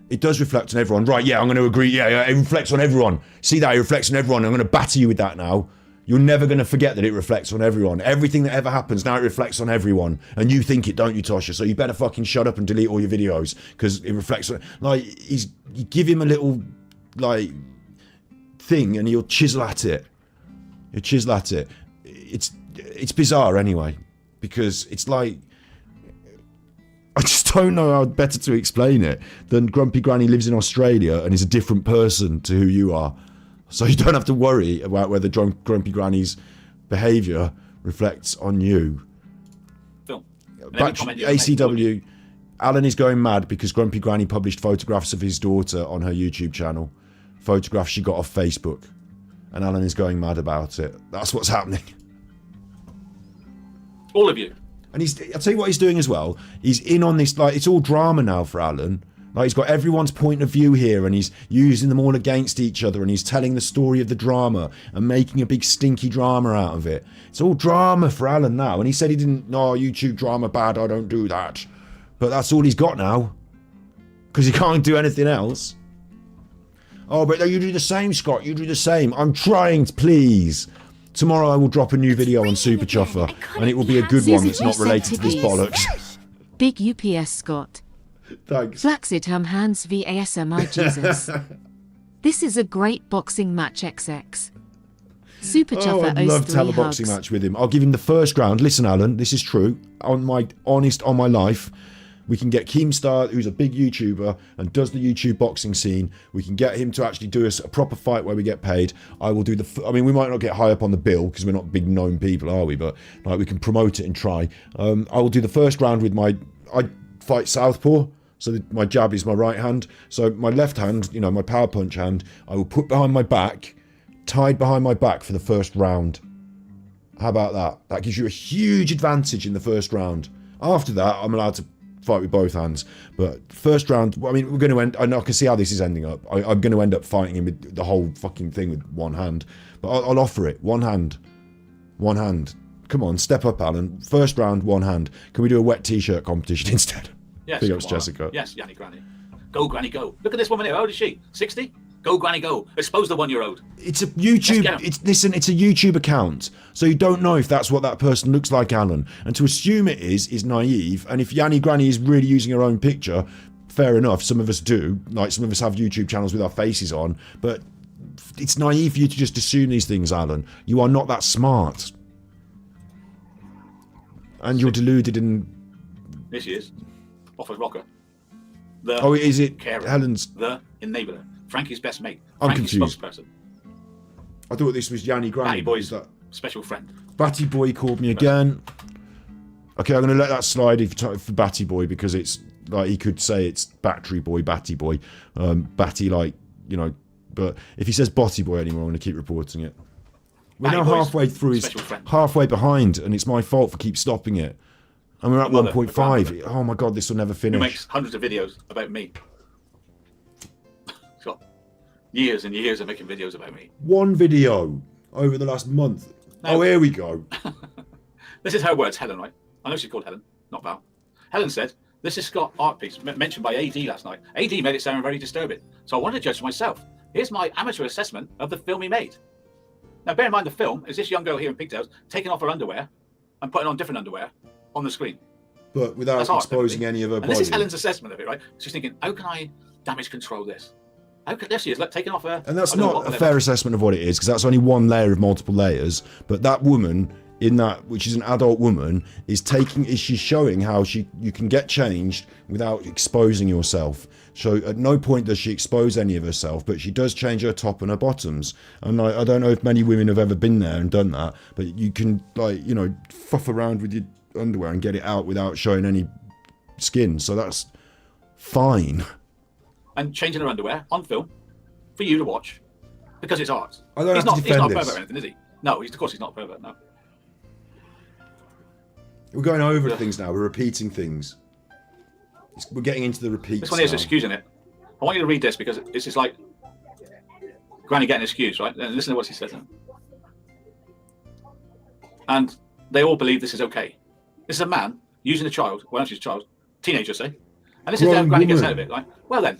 It does reflect on everyone. Right, yeah, I'm going to agree. Yeah, it reflects on everyone. See that? It reflects on everyone. I'm going to batter you with that now. You're never going to forget that it reflects on everyone. Everything that ever happens now, it reflects on everyone. And you think it, don't you, Tasha? So you better fucking shut up and delete all your videos because it reflects on... Like, you give him a little, like, thing and he'll chisel at it. He'll chisel at it. It's bizarre anyway because it's like... I just don't know how better to explain it than Grumpy Granny lives in Australia and is a different person to who you are. So you don't have to worry about whether Grumpy Granny's behaviour reflects on you. Film. Back to ACW, Alan is going mad because Grumpy Granny published photographs of his daughter on her YouTube channel. Photographs she got off Facebook. And Alan is going mad about it. That's what's happening. All of you. And I'll tell you what he's doing as well. He's in on this, like, it's all drama now for Alan. Like, he's got everyone's point of view here and he's using them all against each other and he's telling the story of the drama and making a big stinky drama out of it. It's all drama for Alan now. And he said he didn't, no, YouTube drama bad, I don't do that. But that's all he's got now. Because he can't do anything else. Oh, but you do the same, Scott. You do the same. I'm trying, please. Tomorrow I will drop a new video on Super Chuffer, and it will be a good one that's not related to this bollocks. Big UPS Scott. Thanks. Flaccid hands v ASMI Jesus. This is a great boxing match XX. Super Chuffer I'd love to have a boxing match with him. I'll give him the first round. Listen, Alan, this is true. On my life, we can get Keemstar, who's a big YouTuber and does the YouTube boxing scene. We can get him to actually do us a proper fight where we get paid. I will do I mean, we might not get high up on the bill because we're not big known people, are we? But like, we can promote it and try. I will do the first round with I fight southpaw. So my jab is my right hand. So my left hand, you know, my power punch hand, I will put behind my back, tied behind my back for the first round. How about that? That gives you a huge advantage in the first round. After that, I'm allowed to fight with both hands. But first round, I mean, we're going to end... I can see how this is ending up. I'm going to end up fighting him with the whole fucking thing with one hand. But I'll offer it. One hand. One hand. Come on, step up, Alan. First round, one hand. Can we do a wet t-shirt competition instead? Yes. Big ups, Jessica. Yes, Yanni Granny. Go, Granny, go. Look at this woman here. How old is she? 60? Go, Granny, go. Expose the 1-year-old. It's a YouTube... It's a YouTube account. So you don't know if that's what that person looks like, Alan. And to assume it is naive. And if Yanni Granny is really using her own picture, fair enough. Some of us do. Like, some of us have YouTube channels with our faces on. But it's naive for you to just assume these things, Alan. You are not that smart. And you're deluded in... Here she is. Offers rocker. Is it carer, Helen's? The enabler. Frankie's best mate. I'm Frankie's confused. spokesperson. I thought this was Yanni Granny. Batty Boy's special friend. Batty Boy called me again. Okay, I'm going to let that slide for Batty Boy because it's like he could say it's Battery Boy, Batty Boy, Batty, like, you know. But if he says Botty Boy anymore, I'm going to keep reporting it. We're now halfway through. He's halfway behind, and it's my fault for keep stopping it. And we're at 1.5. Oh my god, this will never finish. Who makes hundreds of videos about me. He's got years and years of making videos about me. One video over the last month. No. Oh, here we go. This is her words, Helen, right? I know she's called Helen, not Val. Helen said, this is Scott art piece mentioned by AD last night. AD made it sound very disturbing. So I wanted to judge for myself. Here's my amateur assessment of the film he made. Now bear in mind the film is this young girl here in pigtails taking off her underwear and putting on different underwear on the screen. But without exposing any of her body. This is Helen's assessment of it, right? She's thinking, how can I damage control this? There she is, look, taking off her... And that's not a fair assessment of what it is, because that's only one layer of multiple layers. But that woman, in that, which is an adult woman, she's showing how you can get changed without exposing yourself. So at no point does she expose any of herself, but she does change her top and her bottoms. And I don't know if many women have ever been there and done that, but you can, like, you know, fuff around with your underwear and get it out without showing any skin. So that's fine. And changing her underwear on film for you to watch because it's art. I don't have to defend he's not a this. pervert or anything, is he? No, of course he's not a pervert, no. We're going over things now. We're repeating things. We're getting into the repeats. This one is excusing it. I want you to read this because this is like Granny getting excused, right? And listen to what she says. And they all believe this is okay. This is a man using a child, well, she's a child, teenager, say. And this is how Granny gets out of it, right? Well then,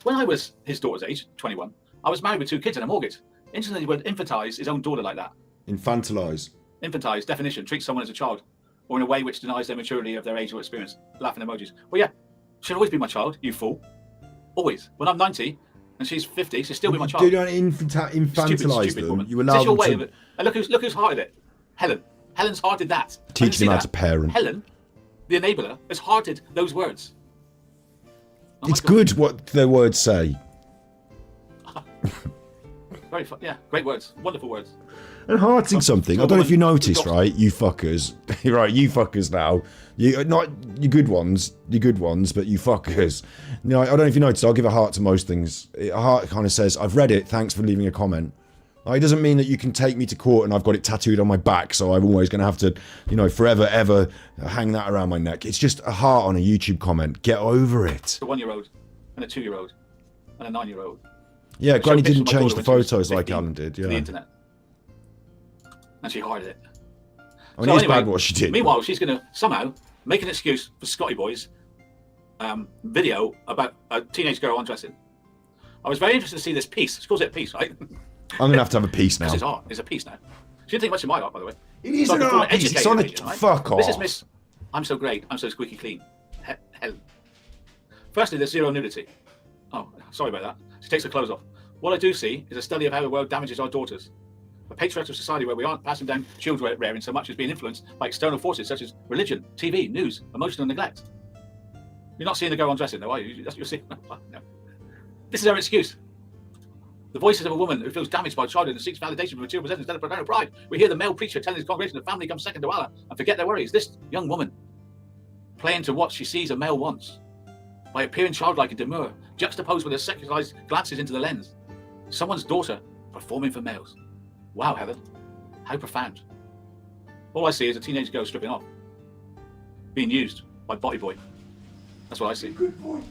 when I was his daughter's age, 21, I was married with 2 kids and a mortgage. Instantly would infantize his own daughter like that. Infantilise. Infantilize, definition, treat someone as a child, or in a way which denies their maturity of their age or experience. Laughing emojis. Well, yeah, she'll always be my child, you fool. Always. When I'm 90 and she's 50, she'll still be my child. Do not infantilise them. Woman. You allow your them way to... of it? And look who's hearted it. Helen. Helen's hearted that. Teaching them how to parent. Helen, the enabler, has hearted those words. Oh it's good what their words say. Very fun. Yeah, great words. Wonderful words. And hearting something. I don't know if you noticed, right? You fuckers. Right, you fuckers now. You not you good ones, but you fuckers. You know, I don't know if you noticed, I'll give a heart to most things. A heart kind of says, I've read it, thanks for leaving a comment. It doesn't mean that you can take me to court and I've got it tattooed on my back, so I'm always going to have to, you know, forever, ever hang that around my neck. It's just a heart on a YouTube comment. Get over it. A 1-year-old and a 2-year-old and a 9-year-old. Yeah, Granny didn't pictures of my change the daughter when she was photos like 15 Alan did, to yeah. the internet. And she hearted it. I mean, it's bad what she did. Meanwhile, she's going to somehow make an excuse for Scotty Boy's video about a teenage girl undressing. I was very interested to see this piece. She calls it a piece, right? I'm going to have a piece now. Because it's art. It's a piece now. She didn't think much of my art, by the way. It is an art piece. It's on a... Fuck off. This is Miss... I'm so great. I'm so squeaky clean. Helen. Firstly, there's zero nudity. Oh, sorry about that. She takes her clothes off. What I do see is a study of how the world damages our daughters. A patriarchal society where we aren't passing down children rearing so much as being influenced by external forces such as religion, TV, news, emotional neglect. You're not seeing the girl undressing, though, are you? That's what you're seeing. No. This is her excuse. The voices of a woman who feels damaged by childhood and seeks validation from material possessions instead of paternal pride. We hear the male preacher telling his congregation that family comes second to Allah and forget their worries. This young woman, playing to what she sees a male wants, by appearing childlike and demure, juxtaposed with her sexualized glances into the lens. Someone's daughter performing for males. Wow, Helen, how profound. All I see is a teenage girl stripping off, being used by Batty Boy. That's what I see. Good point.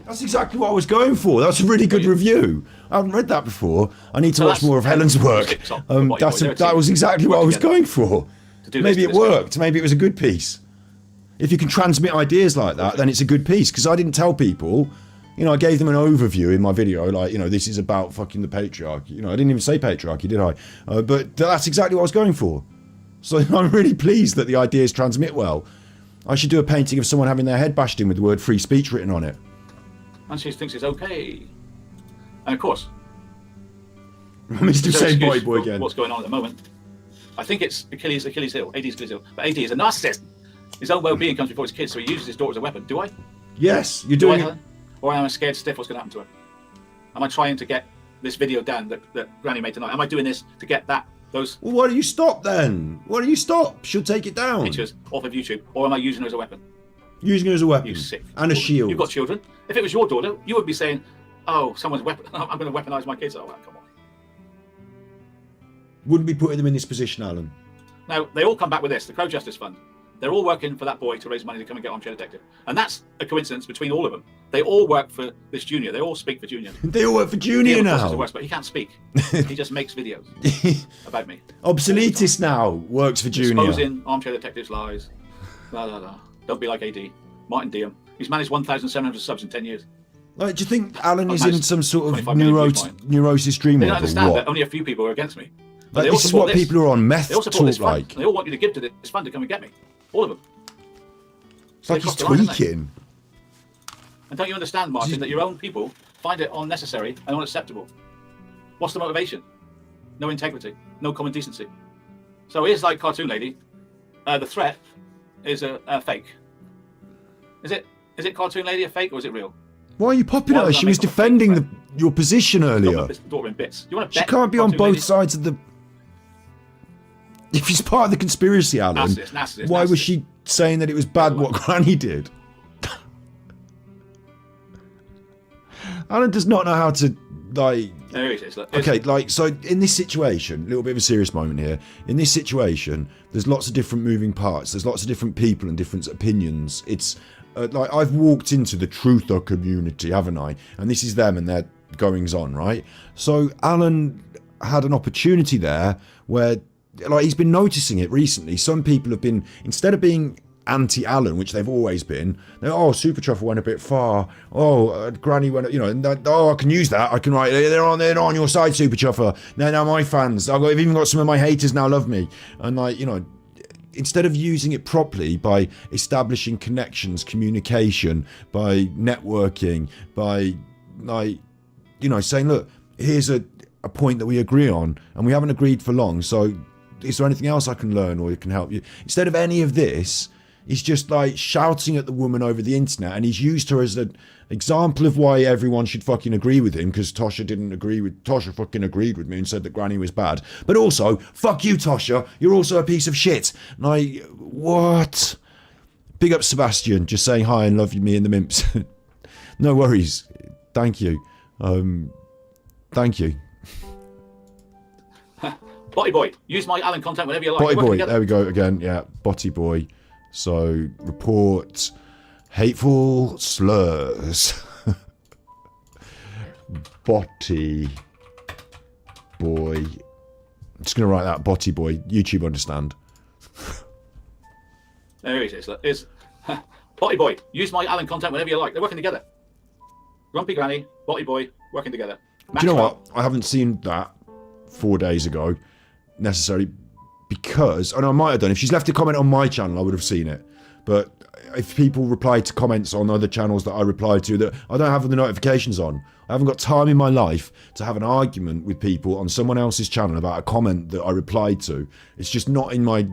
That's exactly what I was going for. That's a really good review. I haven't read that before. I need to watch more of Helen's work. That was exactly what I was going for. Maybe it worked. Maybe it was a good piece. If you can transmit ideas like that, then it's a good piece. Because I didn't tell people, you know, I gave them an overview in my video, like, you know, this is about fucking the patriarchy. You know, I didn't even say patriarchy, did I? But that's exactly what I was going for. So I'm really pleased that the ideas transmit well. I should do a painting of someone having their head bashed in with the word free speech written on it. And she thinks it's okay. And of course, Mr. Say Boy Boy again. What's going on at the moment? I think it's Achilles' heel. AD's Achilles' heel. But AD is a narcissist. His own well-being comes before his kids, so he uses his daughter as a weapon. Do I? Yes, you're doing it. Or am I scared stiff what's going to happen to her? Am I trying to get this video down that Granny made tonight? Am I doing this to get those... Well, why do you stop then? Why do you stop? She'll take it down. Pictures off of YouTube. Or am I using her as a weapon? Using her as a weapon. You sick. And a shield. You've got children. If it was your daughter, you would be saying, oh, someone's weapon. I'm going to weaponize my kids. Oh, come on. Wouldn't be putting them in this position, Alan. Now, they all come back with this, the Crow Justice Fund. They're all working for that boy to raise money to come and get Armchair Detective. And that's a coincidence between all of them. They all work for this Junior. They all speak for Junior. They all work for Junior now. Worse, but he can't speak. He just makes videos about me. Obsoletist now works for Junior. Exposing Armchair Detective's lies. La, la, la. Don't be like AD. Martin Diem. He's managed 1,700 subs in 10 years. Like, do you think Alan is in some sort of neurosis dream? They don't understand that only a few people are against me. Like, this is what people who are on meth talk like. They all want you to give to this fund to come and get me. All of them. It's like he's tweaking. And don't you understand, Martin, that your own people find it unnecessary and unacceptable? What's the motivation? No integrity, no common decency. So here's like Cartoon Lady. The threat is a fake. Is it Cartoon Lady a fake or is it real? Why are you popping at her? She was defending your position earlier. Daughter in bits. You want to she can't be on both sides of the... If she's part of the conspiracy, Alan, why was she saying that it was bad what Granny did? Alan does not know how to, like... There it is. Look, okay, like, so in this situation, a little bit of a serious moment here. In this situation, there's lots of different moving parts. There's lots of different people and different opinions. It's, like, I've walked into the truther community, haven't I? And this is them and their goings-on, right? So Alan had an opportunity there where... Like, he's been noticing it recently. Some people have been, instead of being anti-Alan, which they've always been. Oh, Super Truffle went a bit far. Oh, Granny went, and I can use that. I can write, they're on your side, Super Truffle. Now my fans, I've even got some of my haters now love me. And instead of using it properly by establishing connections, communication, by networking, by saying, look, here's a point that we agree on, and we haven't agreed for long, so is there anything else I can learn or can help you? Instead of any of this, he's just shouting at the woman over the internet, and he's used her as an example of why everyone should fucking agree with him, because Tosha fucking agreed with me and said that Granny was bad. But also, fuck you, Tosha, you're also a piece of shit. What? Big up Sebastian, just saying hi and love you, me and the Mimps. No worries. Thank you. Thank you. Batty Boy, use my Alan content whenever you like. Batty Boy, there we go again. Yeah, Batty Boy. So, report hateful slurs. Batty Boy. I'm just going to write that, Batty Boy. YouTube understand. There it is. It's Batty Boy, use my Alan content whenever you like. They're working together. Grumpy Granny, Batty Boy, working together. Do you know what? I haven't seen that 4 days ago necessarily because, and I might have done, if she's left a comment on my channel I would have seen it, but if people reply to comments on other channels that I reply to that I don't have the notifications on, I haven't got time in my life to have an argument with people on someone else's channel about a comment that I replied to. It's just not in my,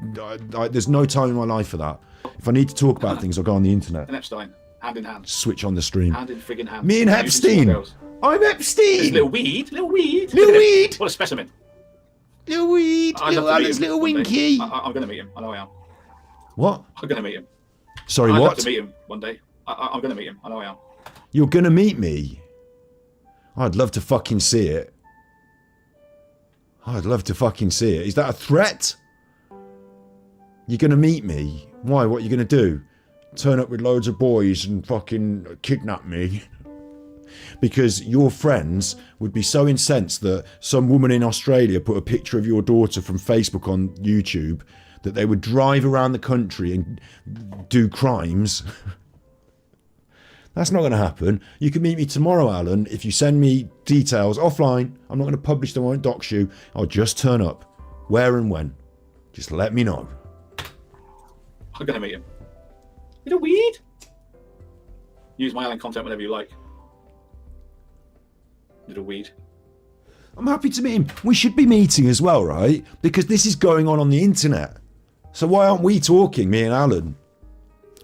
there's no time in my life for that. If I need to talk about things I'll go on the internet. And Epstein, hand in hand. Switch on the stream. Hand in friggin' hand. Me and Epstein. I'm Epstein. This little weed. What a specimen. Little weed. Little Alex, little Winky. I'm going to meet him. I know I am. What? I'm going to meet him. Sorry, I'd what? love to meet him one day. I'm going to meet him. I know I am. You're going to meet me? I'd love to fucking see it. I'd love to fucking see it. Is that a threat? You're going to meet me? Why? What are you going to do? Turn up with loads of boys and fucking kidnap me? Because your friends would be so incensed that some woman in Australia put a picture of your daughter from Facebook on YouTube that they would drive around the country and do crimes. That's not going to happen. You can meet me tomorrow, Alan, if you send me details offline. I'm not going to publish them, I won't dox you. I'll just turn up. Where and when. Just let me know. I'm going to meet him. Little weed. Use my Alan content whenever you like. Little weed. I'm happy to meet him. We should be meeting as well, right? Because this is going on the internet. So why aren't we talking, me and Alan?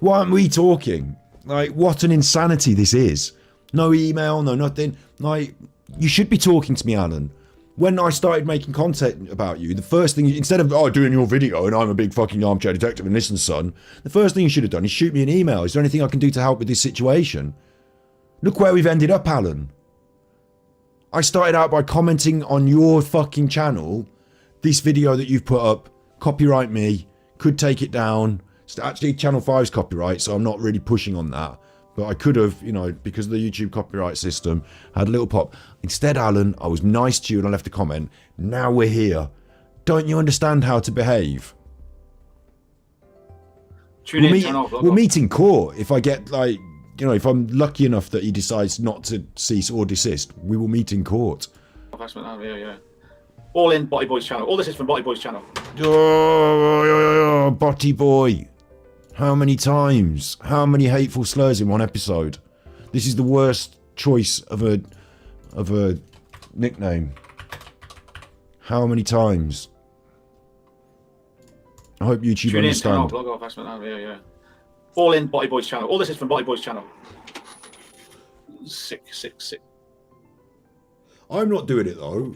Why aren't we talking? What an insanity this is. No email, no nothing. You should be talking to me, Alan. When I started making content about you, the first thing, instead of doing your video and I'm a big fucking armchair detective and listen, son, the first thing you should have done is shoot me an email. Is there anything I can do to help with this situation? Look where we've ended up, Alan. I started out by commenting on your fucking channel, this video that you've put up, copyright me, could take it down. It's actually Channel 5's copyright, so I'm not really pushing on that. But I could have, because of the YouTube copyright system, had a little pop. Instead, Alan, I was nice to you and I left a comment. Now we're here. Don't you understand how to behave? We'll meet in court if I get, if I'm lucky enough that he decides not to cease or desist. We will meet in court. Yeah. All in Batty Boy's channel. All this is from Batty Boy's channel. Oh, Batty Boy. How many times? How many hateful slurs in one episode? This is the worst choice of a nickname. How many times? I hope YouTube understand. Yeah. All in Batty Boy's channel. All this is from Batty Boy's channel. Sick. I'm not doing it though.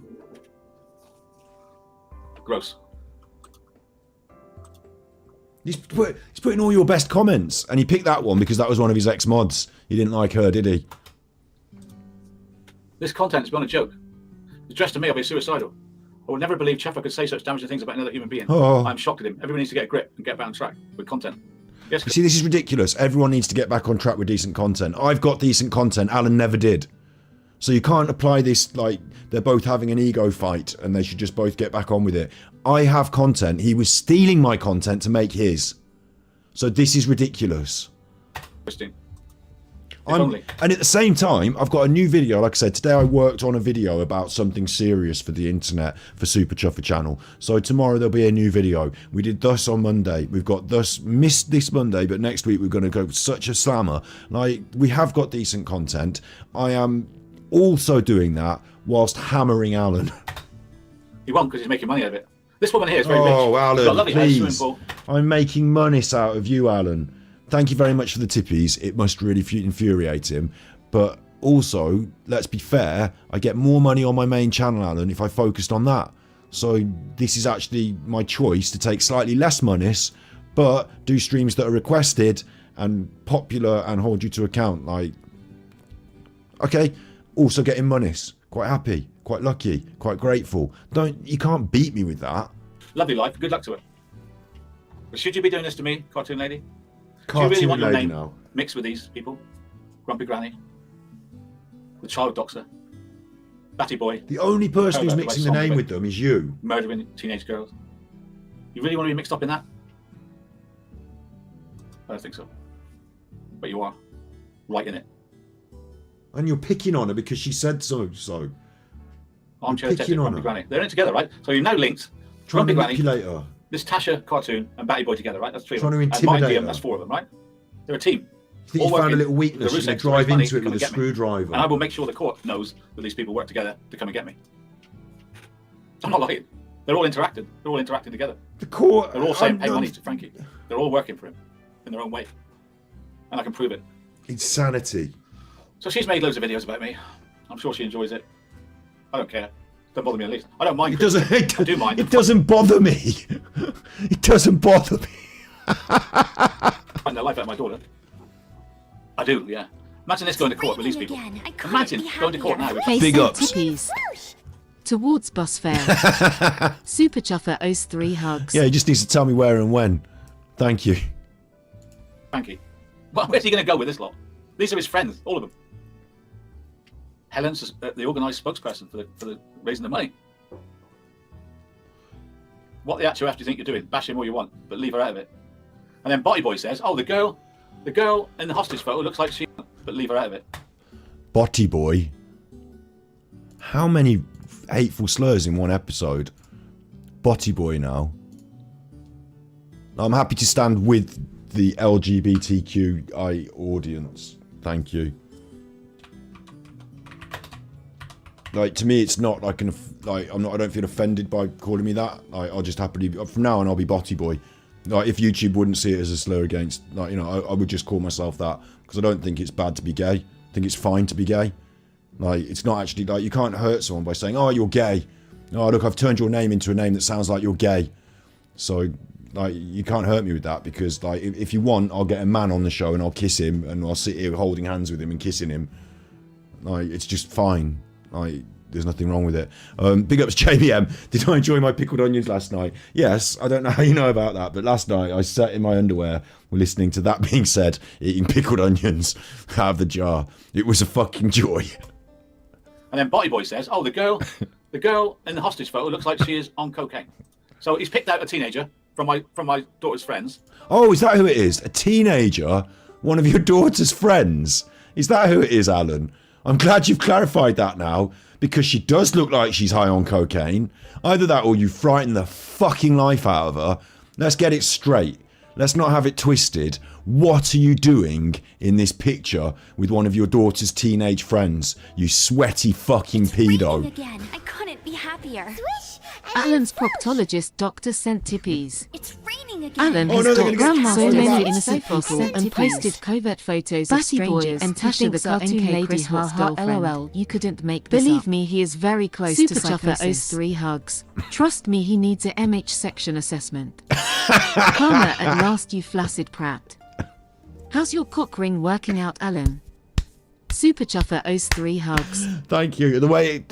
Gross. He's putting all your best comments, and he picked that one because that was one of his ex-mods. He didn't like her, did he? This content's been a joke. Addressed to me, I'll be suicidal. I would never believe Cheffer could say such damaging things about another human being. I'm shocked at him. Everyone needs to get a grip and get back on track with content. Yes. You see, this is ridiculous. Everyone needs to get back on track with decent content. I've got decent content. Alan never did. So you can't apply this they're both having an ego fight and they should just both get back on with it. I have content. He was stealing my content to make his. So this is ridiculous. Interesting. And at the same time, I've got a new video. Like I said, today I worked on a video about something serious for the internet for Super Chuffer channel. So tomorrow there'll be a new video. We did Thus on Monday. We've got Thus missed this Monday, but next week we're going to go such a slammer. Like, we have got decent content. I am also doing that whilst hammering Alan. He won't because he's making money out of it. This woman here is very rich. Oh, Alan, She's got a lovely house, swimming please. pool. I'm making money out of you, Alan. Thank you very much for the tippies. It must really infuriate him. But also, let's be fair, I get more money on my main channel, Alan, if I focused on that. So this is actually my choice to take slightly less monies, but do streams that are requested and popular and hold you to account. Like, okay, also getting monies. Quite happy, quite lucky, quite grateful. You can't beat me with that. Lovely life. Good luck to her. But should you be doing this to me, cartoon lady? Do you Cartoon really want your lady name now. mixed with these people? Grumpy Granny, the Child Doxer, Batty Boy, The only person who's Pervert mixing the by name Song with them is you. murdering teenage girls. You really want to be mixed up in that? I don't think so. But you are. Right in it. And you're picking on her because she said so. Armchair picking Detective, on Grumpy her. Granny. They're in it together, right? So you're now linked. Trying Grumpy to Granny, manipulate her. this Tasha cartoon, and Batty Boy together, right? That's three Trying of to them. And Mike intimidate Liam, her. that's four of them, right? They're a team. I think All you found a working little for weakness the and you Ruseks to drive raise money into it to with a come and get me. screwdriver. And I will make sure the court knows that these people work together to come and get me. I'm not lying. They're all interacting. They're all interacting together. The court. They're all saying pay money to Frankie. They're all working for him in their own way. And I can prove it. Insanity. So she's made loads of videos about me. I'm sure she enjoys it. I don't care. Don't bother me at least. I don't mind. It doesn't. I do mind. It doesn't bother me. It doesn't bother me. Find their life out of my daughter. I do, yeah. Imagine this going to court with these people. Again. I couldn't Imagine be going to court now happier. with Face Big sent ups. tippies. Towards bus fare. Super Chuffer owes 3 hugs. Yeah, he just needs to tell me where and when. Thank you. Frankie. Well, where's he going to go with this lot? These are his friends, all of them. Helen's the organised spokesperson for the raising the money. What the actual F do you think you're doing? Bash him all you want, but leave her out of it. And then Batty Boy says, "Oh, the girl in the hostage photo looks like she, but leave her out of it." Batty Boy. How many hateful slurs in one episode? Batty Boy now. I'm happy to stand with the LGBTQI audience. Thank you. Like, to me, it's not like I don't feel offended by calling me that. Like, I'll just happily, from now on, I'll be Batty Boy. Like, if YouTube wouldn't see it as a slur against, like, you know, I would just call myself that because I don't think it's bad to be gay. I think it's fine to be gay. Like, it's not actually, like, you can't hurt someone by saying, "Oh, you're gay. Oh, look, I've turned your name into a name that sounds like you're gay." So, like, you can't hurt me with that because, like, if you want, I'll get a man on the show and I'll kiss him and I'll sit here holding hands with him and kissing him. Like, it's just fine. Like, there's nothing wrong with it. Big ups JBM. Did I enjoy my pickled onions last night? Yes. I don't know how you know about that, but last night I sat in my underwear listening to That Being Said, eating pickled onions out of the jar. It was a fucking joy. And then Batty Boy says, "Oh, the girl in the hostage photo looks like she is on cocaine." So he's picked out a teenager from my daughter's friends. Oh, is that who it is? A teenager? One of your daughter's friends? Is that who it is, Alan? I'm glad you've clarified that now, because she does look like she's high on cocaine. Either that or you frighten the fucking life out of her. Let's get it straight. Let's not have it twisted. What are you doing in this picture with one of your daughter's teenage friends? You sweaty fucking Raining pedo. again. I couldn't be happier. Alan's proctologist doctor sent tippies. It's raining again. Alan Oh, has no, they're got gonna get grandma so cancelled. many About innocent people and posted covert photos of Batty Boy strangers and who Tasha thinks the are cartoon MK lady, Chris ha Watt's ha, girlfriend. LOL, you couldn't make this Believe up. me, he is very close Super to Chuffer owes psychosis. 3 hugs. Trust me, he needs a MH section assessment. Karma at last, you flaccid prat. How's your cock ring working out, Alan? Super Chuffer owes 3 hugs. Thank you. The way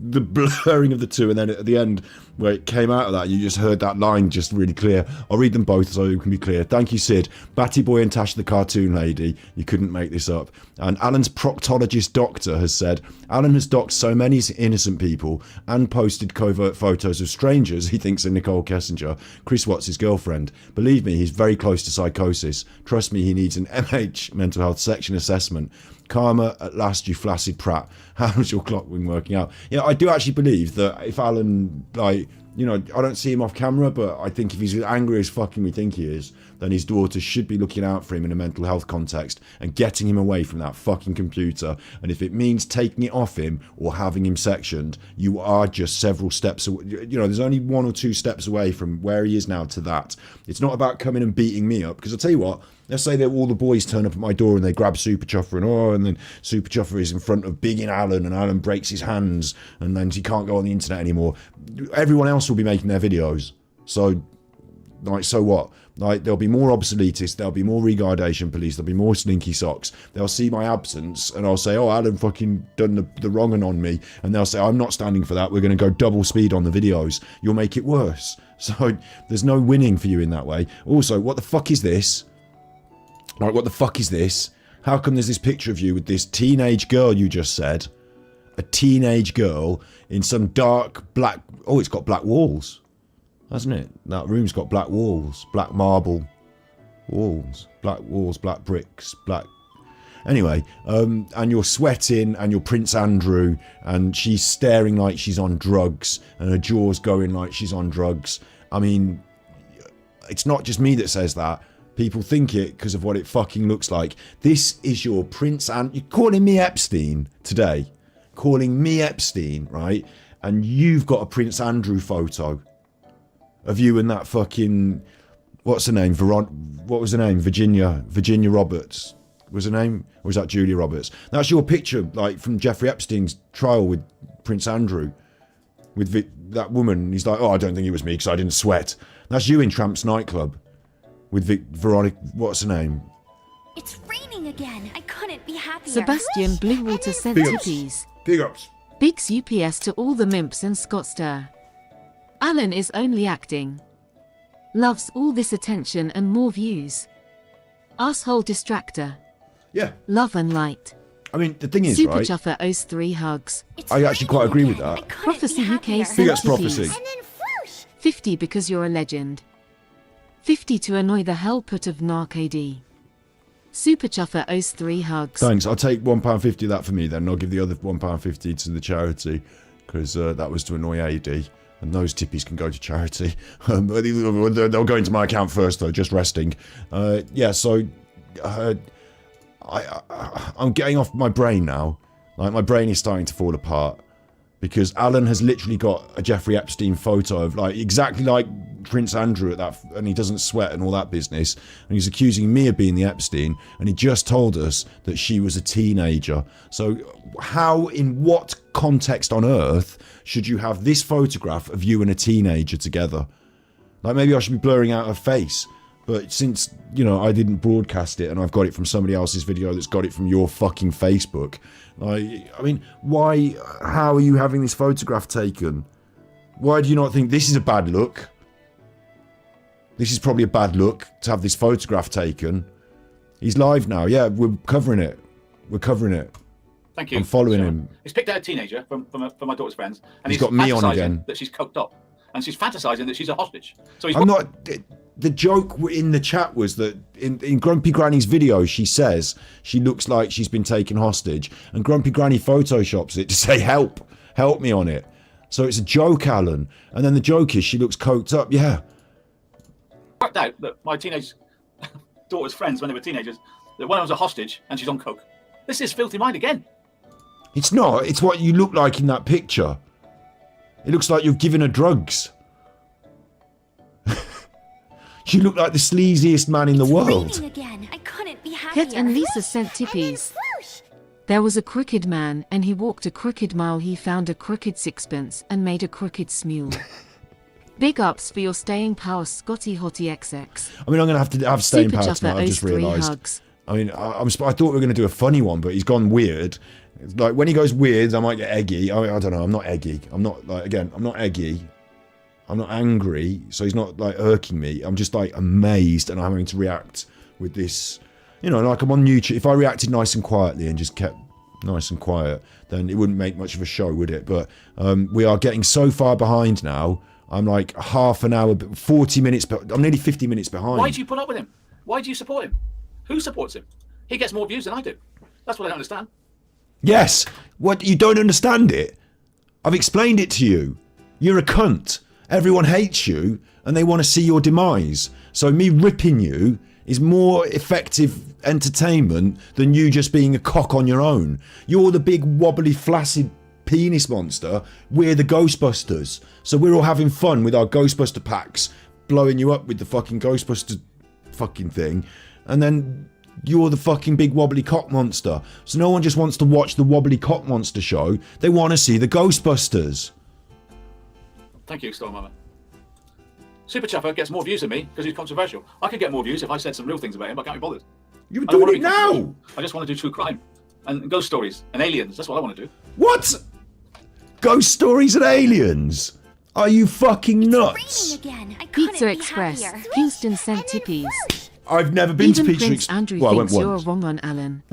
the blurring of the two, and then at the end, where it came out of that. You just heard that line just really clear. I'll read them both so it can be clear. Thank you, Sid. Batty Boy and Tash the cartoon lady. You couldn't make this up. And Alan's proctologist doctor has said, Alan has doxed so many innocent people and posted covert photos of strangers he thinks are Nicole Kessinger, Chris Watts' his girlfriend. Believe me, he's very close to psychosis. Trust me, he needs an MH, mental health section assessment. Karma, at last, you flaccid prat. How's your clock been working out? Yeah, I do actually believe that if Alan, like, you know, I don't see him off camera, but I think if he's as angry as fucking we think he is, then his daughter should be looking out for him in a mental health context and getting him away from that fucking computer. And if it means taking it off him or having him sectioned, you are just several steps away. You know, there's only 1 or 2 steps away from where he is now to that. It's not about coming and beating me up, because I'll tell you what, let's say that all the boys turn up at my door and they grab Super Chuffer and then Super Chuffer is in front of bigging Alan and Alan breaks his hands and then he can't go on the internet anymore. Everyone else will be making their videos. So, like, so what? Like, there'll be more obsoletists, there'll be more regardation police, there'll be more slinky socks. They'll see my absence and I'll say, oh, Alan fucking done the wrong un on me. And they'll say, I'm not standing for that. We're going to go double speed on the videos. You'll make it worse. So there's no winning for you in that way. Also, what the fuck is this? Like, what the fuck is this? How come there's this picture of you with this teenage girl you just said? A teenage girl in some dark black... Oh, it's got black walls. Hasn't it? That room's got black walls. Black marble walls. Black walls, black bricks, black... Anyway, and you're sweating and you're Prince Andrew and she's staring like she's on drugs and her jaw's going like she's on drugs. I mean, it's not just me that says that. People think it because of what it fucking looks like. This is your Prince and you're calling me Epstein today. Calling me Epstein, right? And you've got a Prince Andrew photo of you and that fucking... What's her name? What was her name? Virginia Roberts. Was her name? Or was that Julia Roberts? That's your picture, like, from Jeffrey Epstein's trial with Prince Andrew. With that woman. He's like, oh, I don't think it was me because I didn't sweat. That's you in Tramp's nightclub. With Veronica, what's her name? It's raining again. I couldn't be happier. Sebastian Bluewater sent Big ups. tippies. Big ups. Bigs UPS to all the mimps and Scottster. Alan is only acting. Loves all this attention and more views. Asshole distractor. Yeah. Love and light. I mean, the thing is, Super right? Chuffer owes 3 hugs. It's I actually quite agree with that. I couldn't Prophecy be UK happier. sent Big ups, tippies. Prophecy. And then whoosh! 50 because you're a legend. 50 to annoy the hell put of Narc AD. Super Chuffer owes 3 hugs. Thanks. I'll take £1.50 of that for me then. And I'll give the other £1.50 to the charity because that was to annoy AD. And those tippies can go to charity. They'll go into my account first though, just resting. Yeah, so I'm getting off my brain now. Like, my brain is starting to fall apart. Because Alan has literally got a Jeffrey Epstein photo of, like, exactly like Prince Andrew at that, and he doesn't sweat and all that business. And he's accusing me of being the Epstein, and he just told us that she was a teenager. So how, in what context on earth should you have this photograph of you and a teenager together? Like, maybe I should be blurring out her face. But since, you know, I didn't broadcast it and I've got it from somebody else's video that's got it from your fucking Facebook. Like, I mean, why, how are you having this photograph taken? Why do you not think this is a bad look? This is probably a bad look to have this photograph taken. He's live now. Yeah, we're covering it. We're covering it. Thank you. I'm following Sure. him. He's picked out a teenager from my daughter's friends, and He's got me on fantasising again. that she's coked up, and she's fantasising that she's a hostage. So he's I'm not... The joke in the chat was that in Grumpy Granny's video, she says she looks like she's been taken hostage, and Grumpy Granny photoshops it to say, help me on it. So it's a joke, Alan. And then the joke is she looks coked up. Yeah. worked out that my teenage daughter's friends, when they were teenagers, that one of them's a hostage and she's on coke. This is filthy mind again. It's not. It's what you look like in that picture. It looks like you've given her drugs. You look like the sleaziest man in the world. Raining again. I couldn't be happier. Ket and Lisa sent tippies. Whoosh! There was a crooked man, and he walked a crooked mile. He found a crooked sixpence, and made a crooked smule. Big ups for your staying power, Scotty Hottie XX. I mean, I'm going to have staying Super power tonight, Chuffer I've owes just 3 realised. hugs. I mean, I thought we were going to do a funny one, but he's gone weird. Like, when he goes weird, I might get eggy. I don't know, I'm not eggy. I'm not, like, again, I'm not eggy. I'm not angry, so he's not like irking me. I'm just like amazed, and I'm having to react with this. You know, like I'm on YouTube. If I reacted nice and quietly and just kept nice and quiet, then it wouldn't make much of a show, would it? But we are getting so far behind now. I'm like half an hour, 40 minutes, but I'm nearly 50 minutes behind. Why do you put up with him? Why do you support him? Who supports him? He gets more views than I do. That's what I don't understand. Yes. What, you don't understand it? I've explained it to you. You're a cunt. Everyone hates you and they want to see your demise. So me ripping you is more effective entertainment than you just being a cock on your own. You're the big wobbly flaccid penis monster. We're the Ghostbusters. So we're all having fun with our Ghostbuster packs, blowing you up with the fucking Ghostbuster fucking thing. And then you're the fucking big wobbly cock monster. So no one just wants to watch the wobbly cock monster show. They want to see the Ghostbusters. Thank you, Stormhammer. Super Chuffer gets more views than me because he's controversial. I could get more views if I said some real things about him, but I can't be bothered. You're doing it now! I just want to do true crime and ghost stories and aliens. That's what I want to do. What? Ghost stories and aliens? Are you fucking nuts? Raining again. I couldn't Pizza be Express. happier. Kingston sent tippies. I've never been Even to Pizza Prince Express. Andrew Well, I went thinks you're a once. wrong one, Alan.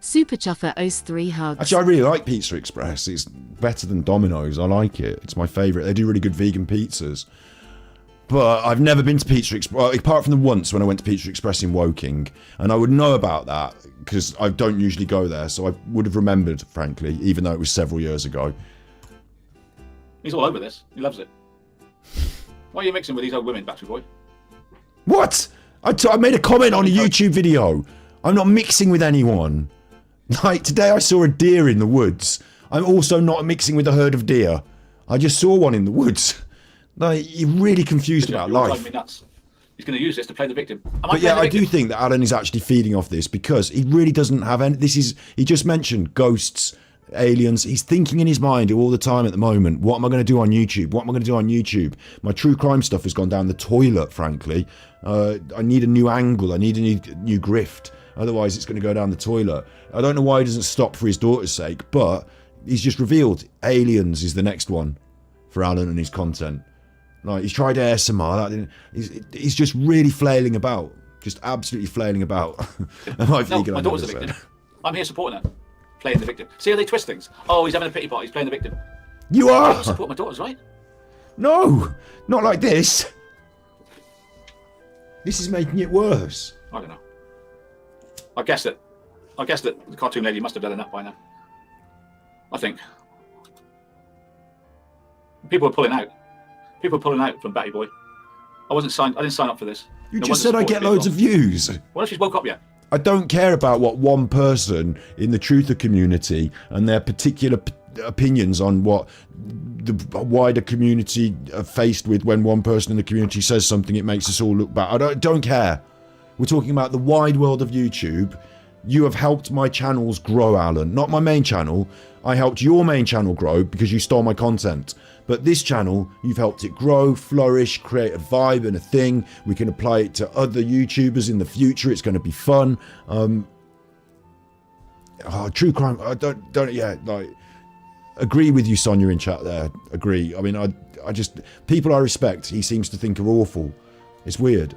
Super Chuffer owes 3 hugs. Actually, I really like Pizza Express. It's better than Domino's. I like it. It's my favourite. They do really good vegan pizzas. But I've never been to Pizza Express, well, apart from the once when I went to Pizza Express in Woking. And I would know about that because I don't usually go there. So I would have remembered, frankly, even though it was several years ago. He's all over this. He loves it. Why are you mixing with these old women, Batty Boy? What? I made a comment on a YouTube video. I'm not mixing with anyone. Like, today I saw a deer in the woods. I'm also not mixing with a herd of deer. I just saw one in the woods. Like, you're really confused about You're driving life. me nuts. He's going to use this to play the victim. But yeah, I do think that Alan is actually feeding off this because he really doesn't have any. He just mentioned ghosts, aliens. He's thinking in his mind all the time at the moment. What am I going to do on YouTube? What am I going to do on YouTube? My true crime stuff has gone down the toilet, frankly. I need a new angle. I need a new grift. Otherwise, it's going to go down the toilet. I don't know why he doesn't stop for his daughter's sake, but he's just revealed aliens is the next one for Alan and his content. Like, he's tried ASMR. He's just really flailing about. Just absolutely flailing about. No, my daughter's the victim. I'm here supporting her. Playing the victim. See how they twist things? Oh, he's having a pity party. He's playing the victim. You I are! don't support my daughters, right? No! Not like this. This is making it worse. I don't know. I guess that the cartoon lady must have done enough by now. I think. People are pulling out. People are pulling out from Batty Boy. I didn't sign up for this. You No just wonder said I support's get been loads gone. of views. What if she's woke up yet? I don't care about what one person in the truther community and their particular opinions on what the wider community are faced with when one person in the community says something. It makes us all look bad. I don't care. We're talking about the wide world of YouTube. You have helped my channels grow, Alan. Not my main channel. I helped your main channel grow because you stole my content. But this channel, you've helped it grow, flourish, create a vibe and a thing. We can apply it to other YouTubers in the future. It's going to be fun. True crime. I don't. Yeah, like, agree with you, Sonia, in chat there. Agree. I mean, I just, people I respect, he seems to think are awful. It's weird.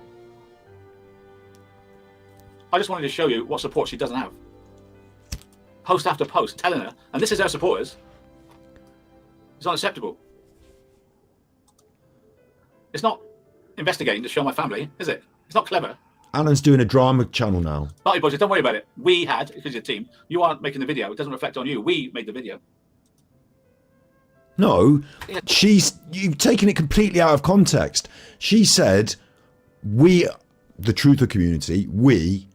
I just wanted to show you what support she doesn't have. Post after post, telling her, and this is her supporters. It's unacceptable. It's not investigating to show my family, is it? It's not clever. Alan's doing a drama channel now. Batty Boys, don't worry about it. We had, because your team, you aren't making the video. It doesn't reflect on you. We made the video. No, you've taken it completely out of context. She said, we, the truther community, we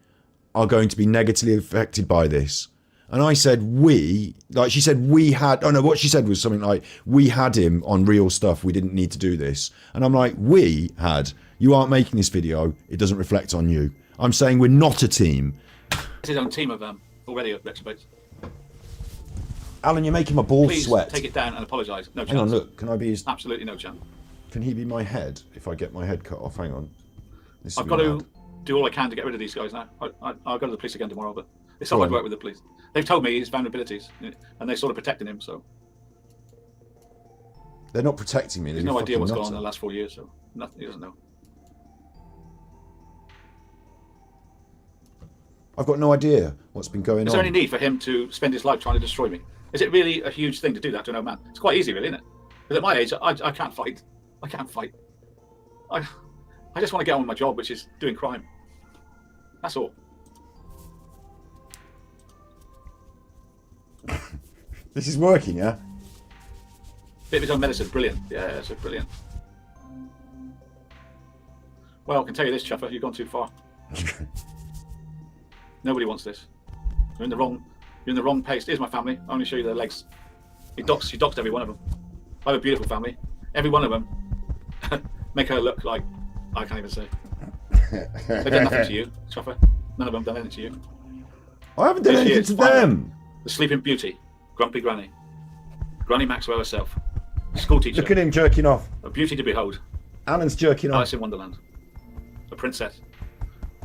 are going to be negatively affected by this. And I said, she said, what she said was something like, we had him on real stuff. We didn't need to do this. And I'm like, you aren't making this video. It doesn't reflect on you. I'm saying we're not a team. It's his own team of already reprobates. Alan, you're making my balls Please sweat. take it down and apologise. No chance. Hang on, look. Can I be his... Absolutely no chance. Can he be my head if I get my head cut off? Hang on. I've got to do all I can to get rid of these guys now. I'll go to the police again tomorrow, but it's not Go I'd on. work with the police. They've told me his vulnerabilities, and they're sort of protecting him, so... They're not protecting me. He's no idea what's gone on in the last 4 years, so nothing. He doesn't know. I've got no idea what's been going on. Is there any need for him to spend his life trying to destroy me? Is it really a huge thing to do that to an old man? It's quite easy, really, isn't it? Because at my age, I can't fight. I can't fight. I just want to get on with my job, which is doing crime. That's all. This is working, yeah? Bit of his own medicine. Brilliant. Yeah, it's brilliant. Well, I can tell you this, Chuffer, you've gone too far. Nobody wants this. You're in the wrong pace. Here's my family. I only show you their legs. She doxed every one of them. I have a beautiful family. Every one of them make her look like I can't even say. They've done nothing to you, Chuffer. None of them done anything to you. I haven't done anything to them. The Sleeping Beauty, Grumpy Granny, Granny Maxwell herself, school teacher. Look at him jerking off. A beauty to behold. Alan's jerking off. Alice in Wonderland, a princess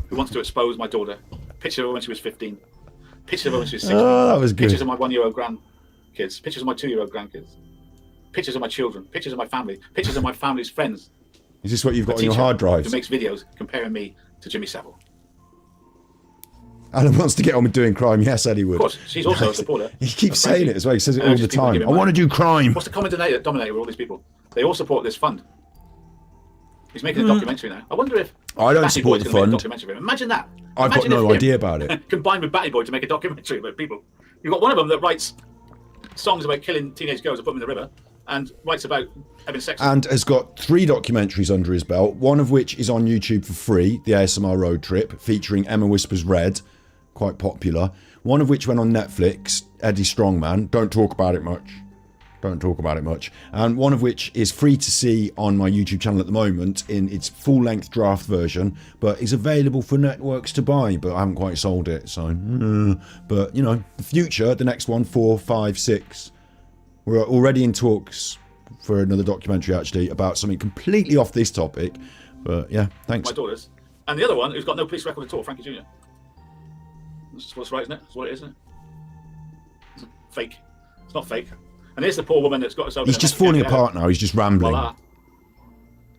who wants to expose my daughter. Picture of her when she was 15. Picture of her when she was 16. Oh, that was good. Pictures of my 1-year-old grandkids. Pictures of my 2-year-old grandkids. Pictures of my children. Pictures of my family. Pictures of my family's friends. Is this what you've got on your hard drives? Who makes videos comparing me to Jimmy Savile. Alan wants to get on with doing crime. Yes, Eddie would. Of course, she's also a supporter. He keeps saying it as well. He says it all the time. I want to do crime. What's the common denominator with all these people? They all support this fund. He's making a documentary now. I wonder if I don't Batty support Boy's the gonna make a fund. documentary of him. Imagine that. I've got no idea about it. Combined with Batty Boy to make a documentary about people. You've got one of them that writes songs about killing teenage girls and put them in the river, and writes about having sex. And has got 3 documentaries under his belt, one of which is on YouTube for free, The ASMR Road Trip, featuring Emma Whispers Red, quite popular. One of which went on Netflix, Eddie Strongman, don't talk about it much. And one of which is free to see on my YouTube channel at the moment in its full-length draft version, but is available for networks to buy, but I haven't quite sold it, so... But, you know, the future, the next one, 4, 5, 6... We're already in talks for another documentary, actually, about something completely off this topic. But, yeah, thanks. My daughters. And the other one, who's got no police record at all, Frankie Jr. That's what's right, isn't it? That's what it is, isn't it? It's fake. It's not fake. And here's the poor woman that's got herself... He's just falling apart now. He's just rambling. Voila.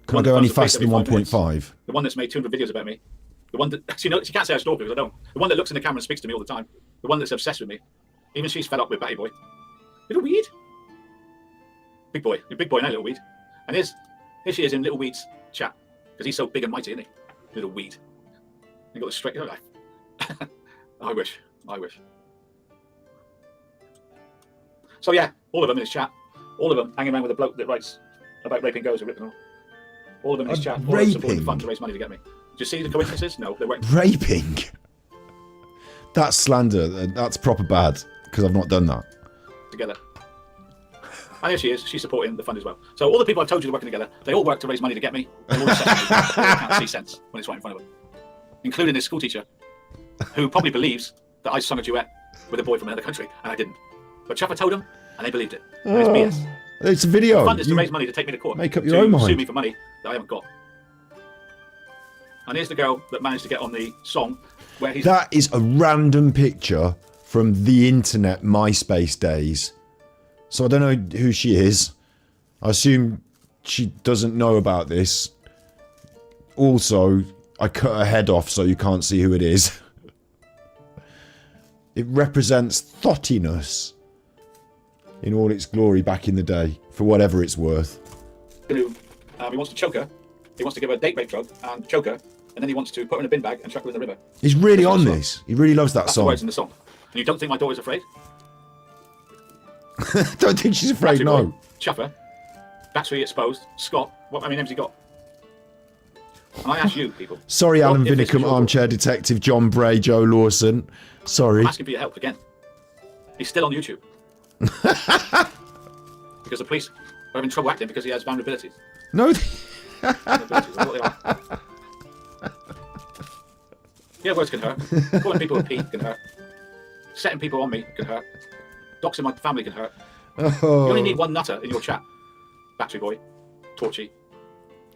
Can I go any faster than 1.5? The one that's made 200 videos about me. The one that... You know, she can't say I stalk her because I don't. The one that looks in the camera and speaks to me all the time. The one that's obsessed with me. Even she's fed up with Batty Boy. Little weed. Big boy. You're big boy now, little weed. And here she is in Little Weed's chat. Because he's so big and mighty, isn't he? Little weed. You got the straight... I wish. So yeah, all of them in his chat. All of them hanging around with a bloke that writes about raping girls who rip them all. All of them in his chat. All of them supporting the fund to raise money to get me. Do you see the coincidences? No, they weren't. Raping? That's slander. That's proper bad, because I've not done that. Together. And here she is. She's supporting the fund as well. So all the people I've told you are working together, they all work to raise money to get me. They all can't see sense when it's right in front of them. Including this school teacher, who probably believes that I sung a duet with a boy from another country, and I didn't. But Chuffer told them, and they believed it. And it's BS. It's a video. The fund is to raise money to take me to court. Make up your own mind. Sue me for money that I haven't got. And here's the girl that managed to get on the song where he's... That is a random picture from the internet MySpace days. So I don't know who she is. I assume she doesn't know about this. Also, I cut her head off so you can't see who it is. It represents thottiness in all its glory back in the day, for whatever it's worth. He wants to choke her. He wants to give her a date rape drug and choke her, and then he wants to put her in a bin bag and chuck her in the river. He's really on this. He really loves that That's song. the words in the song. And you don't think my daughter's afraid? Don't think she's afraid, Battery no. Boy, Chuffer, Battery Exposed, Scott, what many names he got? And I ask you, people. Sorry, Alan if this is Vinnicombe, your Armchair Detective, John Bray, Joe Lawson. Sorry. I'm asking for your help again. He's still on YouTube. Because the police are having trouble acting because he has vulnerabilities. No. Vulnerabilities, that's what they are. Yeah, words can hurt. Calling people a P can hurt. Setting people on me can hurt. Doxing my family can hurt. You only need one nutter in your chat. Battery Boy, Torchy.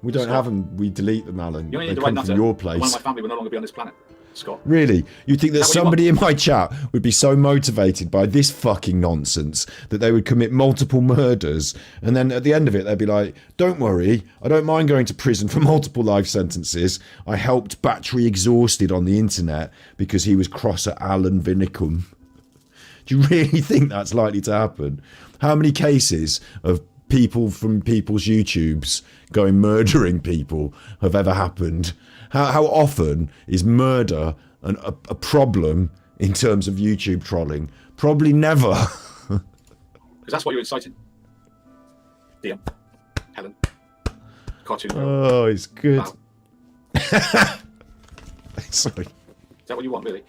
We don't have them. We delete them, Alan. You only They need the right come nutter. from your and One place. of my family will no longer be on this planet. Scott. Really? You'd think that Is that what you somebody in my chat would be so motivated by this fucking nonsense that they would commit multiple murders, and then at the end of it they'd be like, don't worry, I don't mind going to prison for multiple life sentences. I helped Battery Exhausted on the internet because he was cross at Alan Vinnicombe. Do you really think that's likely to happen? How many cases of people from people's YouTubes going murdering people have ever happened? How often is murder a problem in terms of YouTube trolling? Probably never. Because that's what you're inciting. DM, Helen, cartoon. Oh, it's good. Wow. Sorry. Is that what you want, really?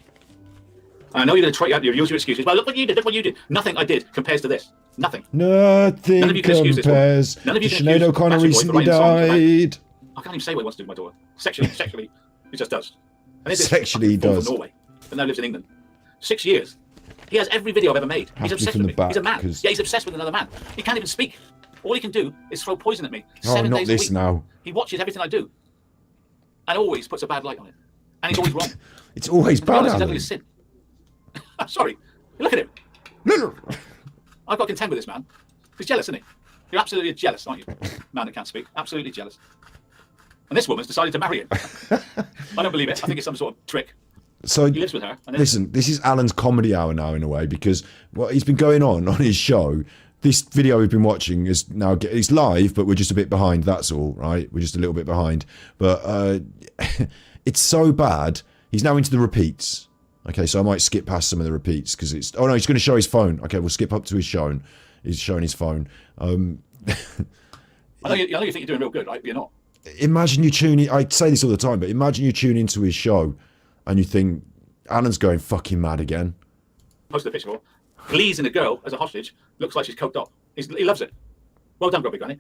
I know you're going to try. You use your excuses. Well, look what you did. Look what you did. Nothing I did compares to this. Nothing. Nothing None of you can excuse this one. compares. None of you can Sinead excuse O'Connor Batty Boy for recently writing songs about- died. I can't even say what he wants to do with my daughter. Sexually, he just does. And this is Sexually, he fucking fool does. From Norway, but now lives in England. 6 years. He has every video I've ever made. Have He's to be obsessed from with the me. back, He's a man. 'cause- Yeah, he's obsessed with another man. He can't even speak. All he can do is throw poison at me. Oh, 7 not days this a week. now. He watches everything I do, and always puts a bad light on it. And he's always wrong. It's always To be bad, honest, it's Alan. ugly as sin. I'm sorry. Look at him. No. I've got to contend with this man. He's jealous, isn't he? You're absolutely jealous, aren't you? Man that can't speak. Absolutely jealous. And this woman's decided to marry him. I don't believe it. I think it's some sort of trick. So He lives with her. And then listen, this is Alan's comedy hour now in a way, because what he's been going on his show. This video we've been watching is now it's live, but we're just a bit behind. That's all, right? We're just a little bit behind. But it's so bad. He's now into the repeats. Okay, so I might skip past some of the repeats because it's. Oh no, he's going to show his phone. Okay, we'll skip up to his shown. He's showing his phone. I know you think you're doing real good, right? But you're not. Imagine you tune in. I say this all the time, but imagine you tune into his show and you think Alan's going fucking mad again. Post the picture. Glees in a girl as a hostage looks like she's coked up. He loves it. Well done, Grubby Granny.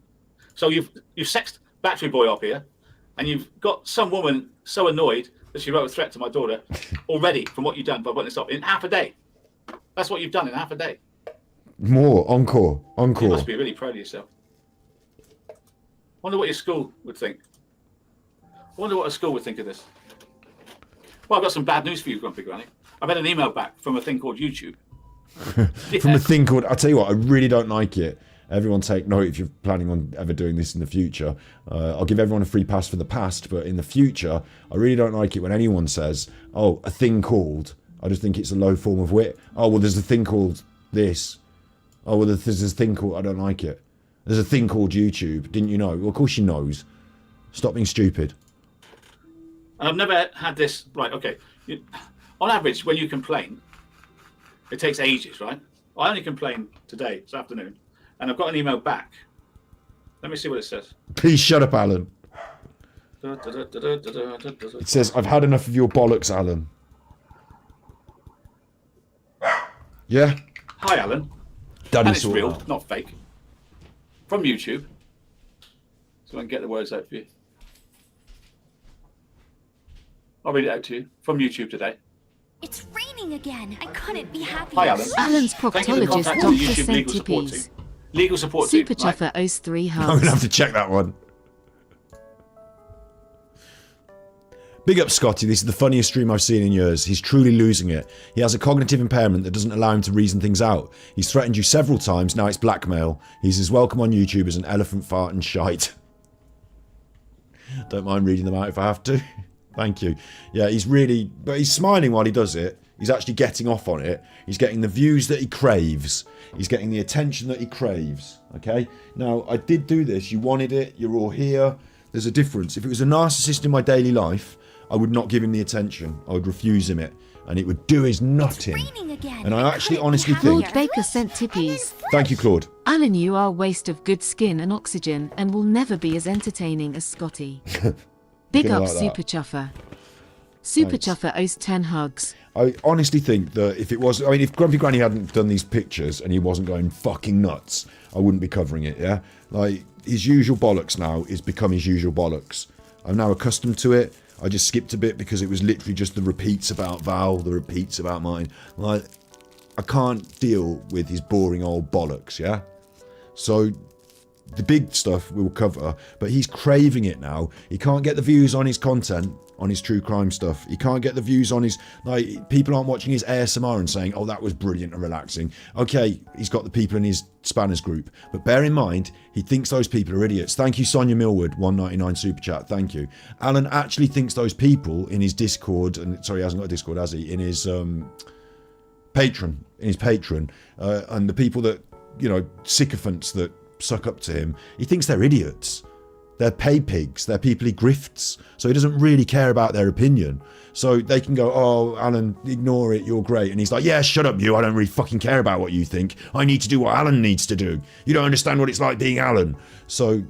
So you've sexed Battery Boy up here, and you've got some woman so annoyed that she wrote a threat to my daughter already from what you've done by putting this up in half a day. That's what you've done in half a day. More encore. You must be really proud of yourself. Wonder what your school would think. Wonder what a school would think of this. Well, I've got some bad news for you, Grumpy Granny. I've had an email back from a thing called YouTube. From a thing called, I'll tell you what, I really don't like it. Everyone take note if you're planning on ever doing this in the future. I'll give everyone a free pass for the past, but in the future, I really don't like it when anyone says, oh, a thing called. I just think it's a low form of wit. Oh, well, there's a thing called this. Oh, well, there's a thing called, I don't like it. There's a thing called YouTube. Didn't you know? Well, of course she knows. Stop being stupid. And I've never had this, right, okay. On average, when you complain, it takes ages, right? I only complained today, this afternoon, and I've got an email back. Let me see what it says. Please shut up, Alan. It says, I've had enough of your bollocks, Alan. Yeah? Hi, Alan. Daddy And it's saw real, that. not fake. From YouTube. So I can get the words out for you. I'll read it out to you. From YouTube today. It's raining again. I couldn't be happier. Hi, Alan. Alan's Thank you for the proctologist, contact of the Dr. YouTube legal support team. Centipedes. Legal support Super team. Right? Chuffer owes 3 I'm going to have hugs. to check that one. Big up, Scotty. This is the funniest stream I've seen in years. He's truly losing it. He has a cognitive impairment that doesn't allow him to reason things out. He's threatened you several times. Now it's blackmail. He's as welcome on YouTube as an elephant fart and shite. Don't mind reading them out if I have to. Thank you. Yeah, he's really... But he's smiling while he does it. He's actually getting off on it. He's getting the views that he craves. He's getting the attention that he craves. Okay? Now, I did do this. You wanted it. You're all here. There's a difference. If it was a narcissist in my daily life, I would not give him the attention. I would refuse him it. And it would do his nut in. Raining again. And I actually honestly Lord think... Baker sent tippies. Thank you, Claude. Alan, you are a waste of good skin and oxygen and will never be as entertaining as Scotty. Big Gonna up, like that. Super Chuffer. Super Thanks. Chuffer owes 10 hugs. I honestly think that if it was... I mean, if Grumpy Granny hadn't done these pictures and he wasn't going fucking nuts, I wouldn't be covering it, yeah? Like, his usual bollocks now is become his usual bollocks. I'm now accustomed to it. I just skipped a bit because it was literally just the repeats about Val, the repeats about mine. Like, I can't deal with his boring old bollocks, yeah? So, the big stuff we'll cover, but he's craving it now. He can't get the views on his content, on his true crime stuff. He can't get the views on his, like, people aren't watching his ASMR and saying, oh, that was brilliant and relaxing. Okay, he's got the people in his Spanners group, but bear in mind, he thinks those people are idiots. Thank you, Sonia Millwood, 199 super chat, thank you. Alan actually thinks those people in his Discord, and sorry, he hasn't got a Discord, has he? In his Patreon, and the people that, you know, sycophants that suck up to him, he thinks they're idiots. They're pay pigs. They're people he grifts. So he doesn't really care about their opinion. So they can go, oh, Alan, ignore it. You're great. And he's like, yeah, shut up, you. I don't really fucking care about what you think. I need to do what Alan needs to do. You don't understand what it's like being Alan. So,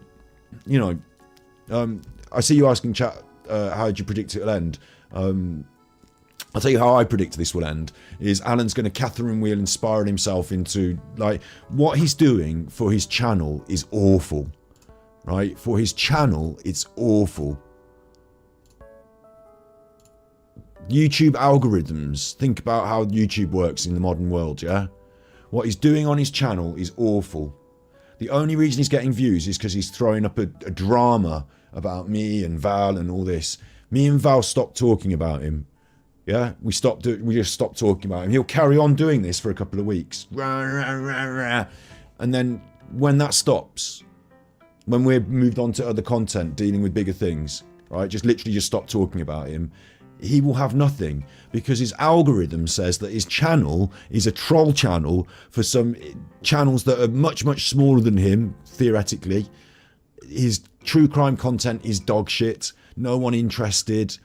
you know, I see you asking chat, how do you predict it'll end? I'll tell you how I predict this will end, is Alan's going to Catherine Wheel and spiral himself into, like, what he's doing for his channel is awful. Right? For his channel, it's awful. YouTube algorithms. Think about how YouTube works in the modern world, yeah? What he's doing on his channel is awful. The only reason he's getting views is because he's throwing up a drama about me and Val and all this. Me and Val stopped talking about him. Yeah? We just stopped talking about him. He'll carry on doing this for a couple of weeks. And then when that stops, when we're moved on to other content, dealing with bigger things, right? Just literally just stop talking about him. He will have nothing because his algorithm says that his channel is a troll channel for some channels that are much, much smaller than him, theoretically. His true crime content is dog shit. No one interested.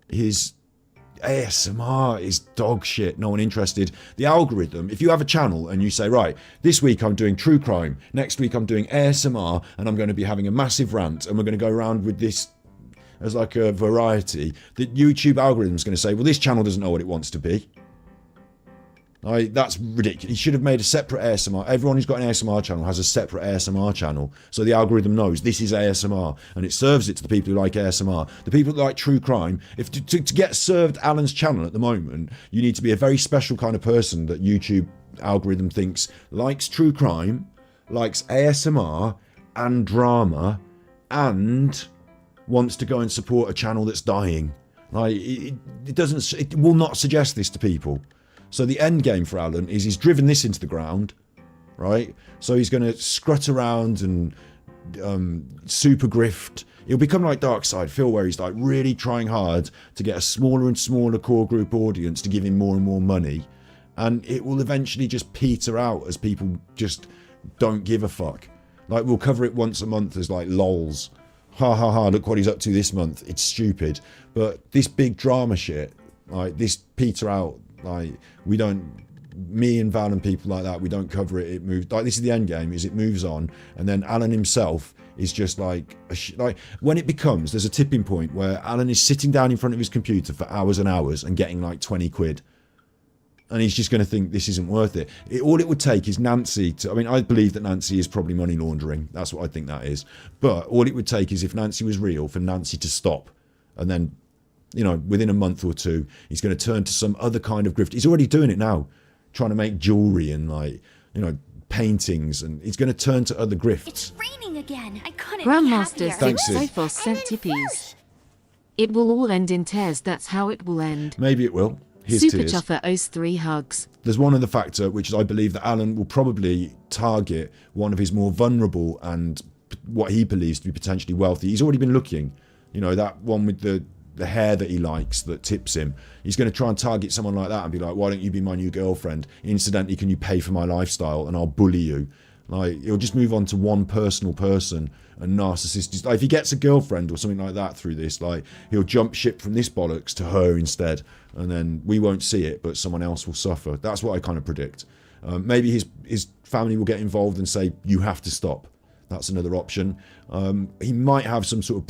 His ASMR is dog shit, no one interested. The algorithm, if you have a channel and you say, right, this week I'm doing true crime, next week I'm doing ASMR, and I'm going to be having a massive rant, and we're going to go around with this as like a variety, the YouTube algorithm is going to say, well, this channel doesn't know what it wants to be. That's ridiculous. He should have made a separate ASMR. Everyone who's got an ASMR channel has a separate ASMR channel. So the algorithm knows this is ASMR and it serves it to the people who like ASMR. The people that like true crime, if to get served Alan's channel at the moment, you need to be a very special kind of person that YouTube algorithm thinks likes true crime, likes ASMR and drama, and wants to go and support a channel that's dying. It will not suggest this to people. So the end game for Alan is he's driven this into the ground, right? So he's going to scrut around and super grift. He'll become like Darkside Phil, where he's like really trying hard to get a smaller and smaller core group audience to give him more and more money. And it will eventually just peter out as people just don't give a fuck. Like, we'll cover it once a month as like lols. Ha ha ha, look what he's up to this month. It's stupid. But this big drama shit, like this peter out. Like, we don't, me and Val and people like that, we don't cover it. It moves, like, this is the end game, is it moves on, and then Alan himself is just like when it becomes, there's a tipping point where Alan is sitting down in front of his computer for hours and hours and getting like 20 quid, and he's just going to think this isn't worth it. All it would take is Nancy to, I mean, I believe that Nancy is probably money laundering, that's what I think that is, but all it would take is, if Nancy was real, for Nancy to stop, and then, you know, within a month or two, he's going to turn to some other kind of grift. He's already doing it now, trying to make jewelry and, like, you know, paintings, and he's going to turn to other grifts. It's raining again. I couldn't Grandmaster be happier. Thanks, Sid. Sophos sent tippies. It will all end in tears. That's how it will end. Maybe it will. Here's Super tears. Chuffer owes 3 hugs. There's one other factor, which is I believe that Alan will probably target one of his more vulnerable and what he believes to be potentially wealthy. He's already been looking. You know, that one with the hair that he likes that tips him. He's going to try and target someone like that and be like, why don't you be my new girlfriend? Incidentally, can you pay for my lifestyle and I'll bully you? Like, he'll just move on to one personal person and narcissist. Like, if he gets a girlfriend or something like that through this, like, he'll jump ship from this bollocks to her instead, and then we won't see it, but someone else will suffer. That's what I kind of predict. Maybe his family will get involved and say, you have to stop. That's another option. He might have some sort of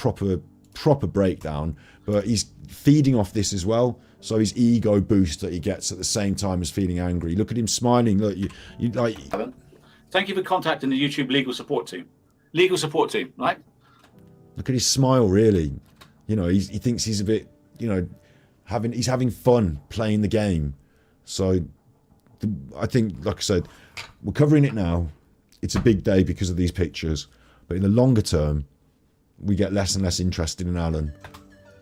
proper breakdown, but he's feeding off this as well, so his ego boost that he gets at the same time as feeling angry. Look at him smiling. Look, you like. Thank you for contacting the YouTube legal support team. Legal support team, right? Look at his smile, really. You know, he thinks he's a bit, you know, he's having fun playing the game. So I think, like I said, we're covering it now. It's a big day because of these pictures. But in the longer term, we get less and less interested in Alan.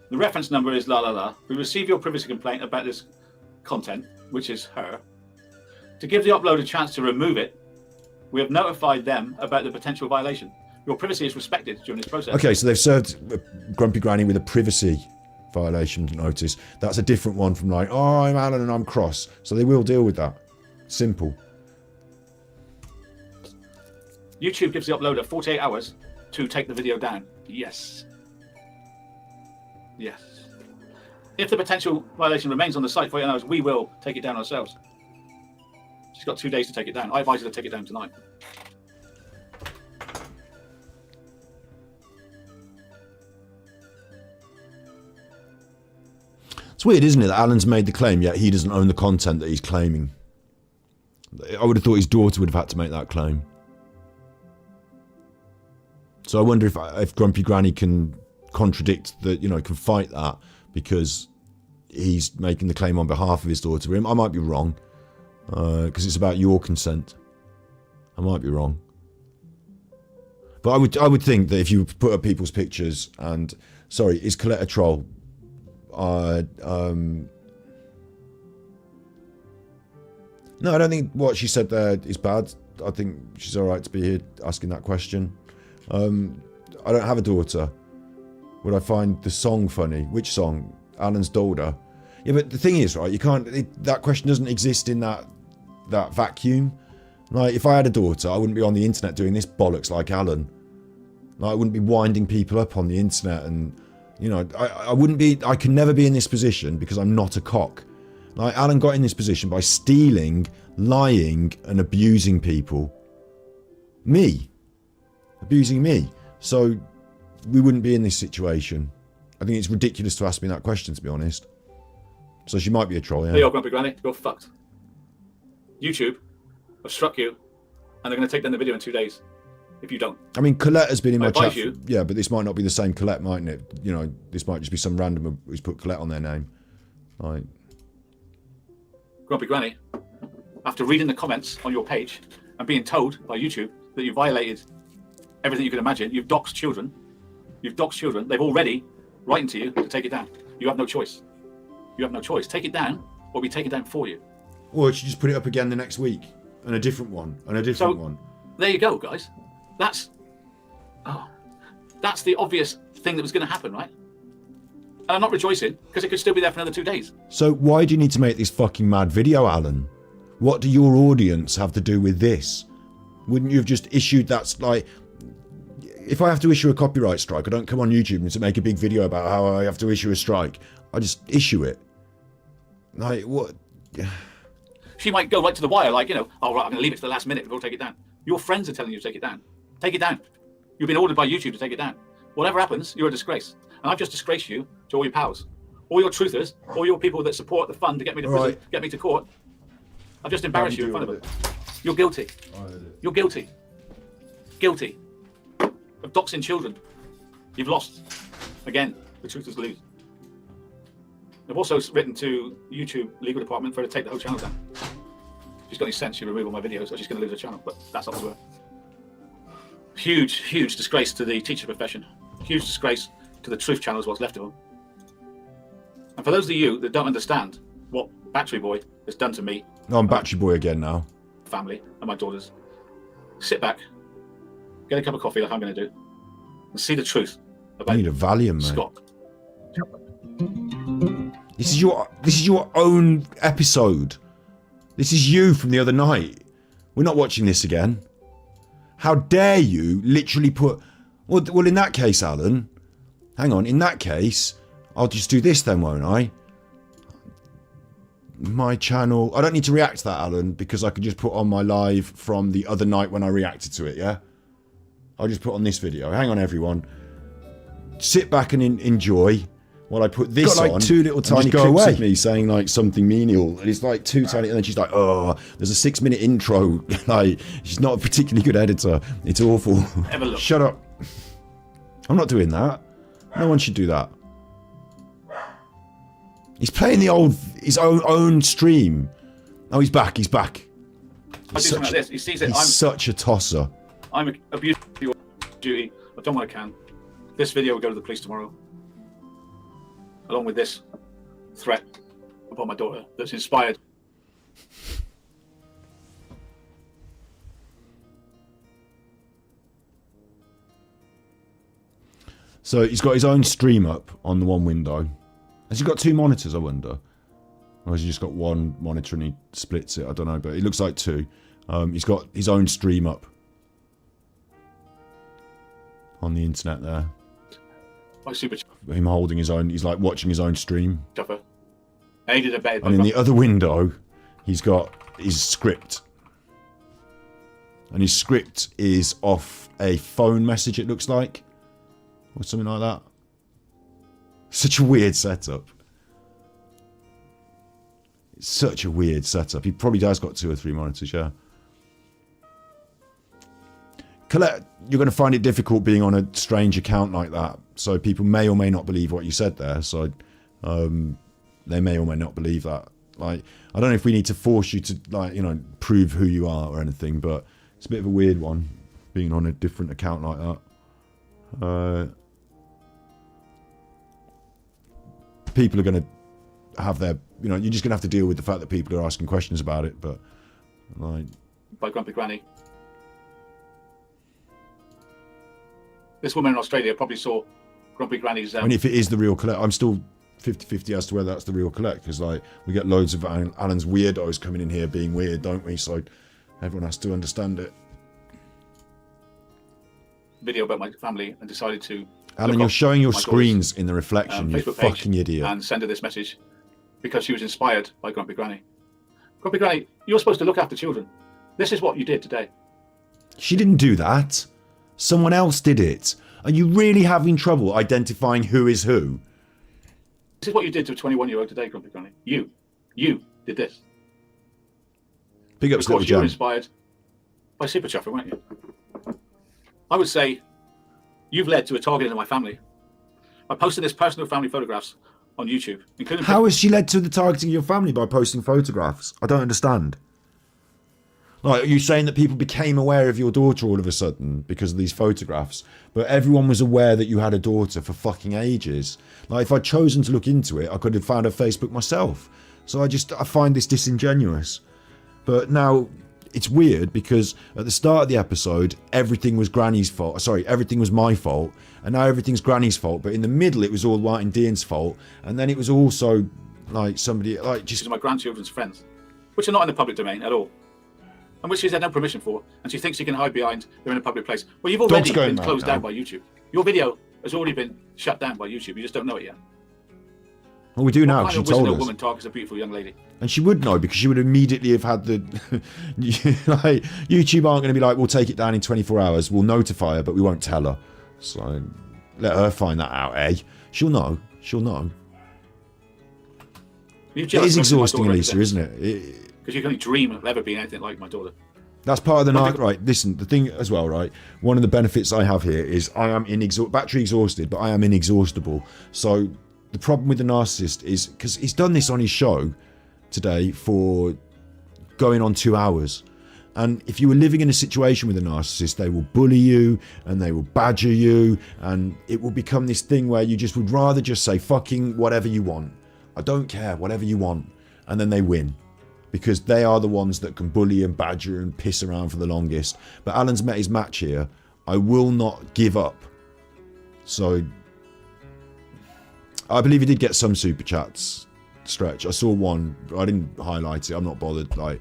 The reference number is la la la. We receive your privacy complaint about this content, which is her. To give the upload a chance to remove it, we have notified them about the potential violation. Your privacy is respected during this process. Okay, so they've served Grumpy Granny with a privacy violation notice. That's a different one from like, oh, I'm Alan and I'm cross. So they will deal with that. Simple. YouTube gives the uploader 48 hours to take the video down. Yes. Yes. If the potential violation remains on the site for 48 hours, we will take it down ourselves. She's got 2 days to take it down. I advise her to take it down tonight. It's weird, isn't it, that Alan's made the claim, yet he doesn't own the content that he's claiming. I would have thought his daughter would have had to make that claim. So I wonder if Grumpy Granny can contradict that, can fight that because he's making the claim on behalf of his daughter. I might be wrong, because it's about your consent. I might be wrong. But I would think that if you put up people's pictures and... Sorry, is Colette a troll? No, I don't think what she said there is bad. I think she's alright to be here asking that question. I don't have a daughter. Would I find the song funny? Which song? Alan's daughter. Yeah, but the thing is, right, you can't... that question doesn't exist in that vacuum. Like, if I had a daughter, I wouldn't be on the internet doing this bollocks like Alan. Like, I wouldn't be winding people up on the internet and... I wouldn't be... I could never be in this position because I'm not a cock. Like, Alan got in this position by stealing, lying, and abusing people. Me. Abusing me. So, we wouldn't be in this situation. I think it's ridiculous to ask me that question, to be honest. So she might be a troll, yeah. There you are, Grumpy Granny. You're fucked. YouTube have struck you, and they're going to take down the video in 2 days. If you don't. I mean, Colette has been in my chat. You. Yeah, but this might not be the same Colette, mightn't it? This might just be some random who's put Colette on their name. Like, Grumpy Granny, after reading the comments on your page and being told by YouTube that you violated everything you could imagine, you've doxed children. You've doxed children. They've already written to you to take it down. You have no choice. You have no choice. Take it down, or we take it down for you. Or she just put it up again the next week, and a different one, and a different one. There you go, guys. That's the obvious thing that was going to happen, right? And I'm not rejoicing because it could still be there for another 2 days. So why do you need to make this fucking mad video, Alan? What do your audience have to do with this? Wouldn't you have just issued that? Like, if I have to issue a copyright strike, I don't come on YouTube and make a big video about how I have to issue a strike. I just issue it. Like, what? She might go right to the wire, like, oh, right, I'm going to leave it to the last minute before I take it down. Your friends are telling you to take it down. Take it down. You've been ordered by YouTube to take it down. Whatever happens, you're a disgrace. And I've just disgraced you to all your pals, all your truthers, all your people that support the fund to get me to prison, get me to court. I've just embarrassed you in front of them. You're guilty. You're guilty. Guilty of doxing children. You've lost. Again, the truthers lose. I've also written to YouTube legal department for her to take the whole channel down. If she's got any sense, she'll remove all my videos or she's going to lose her channel, but that's up to her. Huge, huge disgrace to the teacher profession. Huge disgrace to the truth channels, what's left of them. And for those of you that don't understand what Batty Boy has done to me... No, I'm Batty Boy again now. ...family and my daughters, sit back, get a cup of coffee like I'm going to do, and see the truth about I need a Valium, mate. Scott. This is your own episode. This is you from the other night. We're not watching this again. How dare you literally put... Well, in that case, Alan... Hang on, in that case, I'll just do this then, won't I? My channel... I don't need to react to that, Alan, because I can just put on my live from the other night when I reacted to it, yeah? I'll just put on this video. Hang on, everyone. Sit back and enjoy while I put this on. Got like 2 little tiny clips of me saying like something menial, and it's like 2 tiny, and then she's like, oh, there's a 6-minute intro. Like, she's not a particularly good editor. It's awful. Shut up. I'm not doing that. No one should do that. He's playing his own stream. Oh, he's back. He's back. I do something like this. He sees it. He's such a tosser. I'm abusing you. duty. I've done what I can. This video will go to the police tomorrow, along with this threat upon my daughter that's inspired. So he's got his own stream up on the one window. Has he got two monitors, I wonder? Or has he just got one monitor and he splits it? I don't know, but it looks like two. He's got his own stream up on the internet there. My super Him holding his own, he's like watching his own stream. chopper. Aided and abetted by And in the other window, he's got his script. And his script is off a phone message, it looks like. Or something like that. Such a weird setup. It's such a weird setup. He probably has got 2 or 3 monitors, yeah. Colette, you're going to find it difficult being on a strange account like that. So people may or may not believe what you said there. So they may or may not believe that. Like, I don't know if we need to force you to, like, you know, prove who you are or anything, but it's a bit of a weird one being on a different account like that. People are going to have their, you know, you're just going to have to deal with the fact that people are asking questions about it, but like, by Grumpy Granny. This woman in Australia probably saw Grumpy Granny's. I mean, if it is the real Colette, I'm still 50-50 as to whether that's the real Colette, because like we get loads of Alan's weirdos coming in here being weird, don't we? So everyone has to understand it. Video about my family and decided to. Alan, you're showing your screens in the reflection, you fucking idiot. And send her this message because she was inspired by Grumpy Granny. Grumpy Granny, you're supposed to look after children. This is what you did today. She didn't do that. Someone else did it. Are you really having trouble identifying who is who? This is what you did to a 21-year-old today, Grumpy Granny. You did this. Big ups, of course, little you were Jan. inspired by Super Chuffer, weren't you? I would say you've led to a targeting of my family. By posting this personal family photographs on YouTube, including... How has she led to the targeting of your family by posting photographs? I don't understand. Like, are you saying that people became aware of your daughter all of a sudden because of these photographs? But everyone was aware that you had a daughter for fucking ages. Like, if I'd chosen to look into it, I could have found her Facebook myself. So I find this disingenuous. But now, it's weird because at the start of the episode, everything was Granny's fault. Sorry, everything was my fault. And now everything's Granny's fault. But in the middle, it was all White and Dean's fault. And then it was also, like, somebody, like, just... These are my grandchildren's friends, which are not in the public domain at all. And which she's had no permission for, and she thinks she can hide behind they're in a public place. Well, you've already been closed down by YouTube. Your video has already been shut down by YouTube. You just don't know it yet. Well, we do now, because she told us. Woman talk as a beautiful young lady. And she would know, because she would immediately have had the... like, YouTube aren't going to be like, we'll take it down in 24 hours, we'll notify her, but we won't tell her. So, let her find that out, eh? She'll know. She'll know. It is exhausting, Elisa, isn't it? Because you can only dream of ever being anything like my daughter. That's part of the Narc, right? Listen, the thing as well, right? One of the benefits I have here is I am battery exhausted, but I am inexhaustible. So the problem with the narcissist is, because he's done this on his show today for going on 2 hours. And if you were living in a situation with a narcissist, they will bully you and they will badger you, and it will become this thing where you just would rather just say fucking whatever you want. I don't care, whatever you want. And then they win. Because they are the ones that can bully and badger and piss around for the longest. But Alan's met his match here. I will not give up. So, I believe he did get some super chats. Stretch. I saw one. I didn't highlight it. I'm not bothered. Like,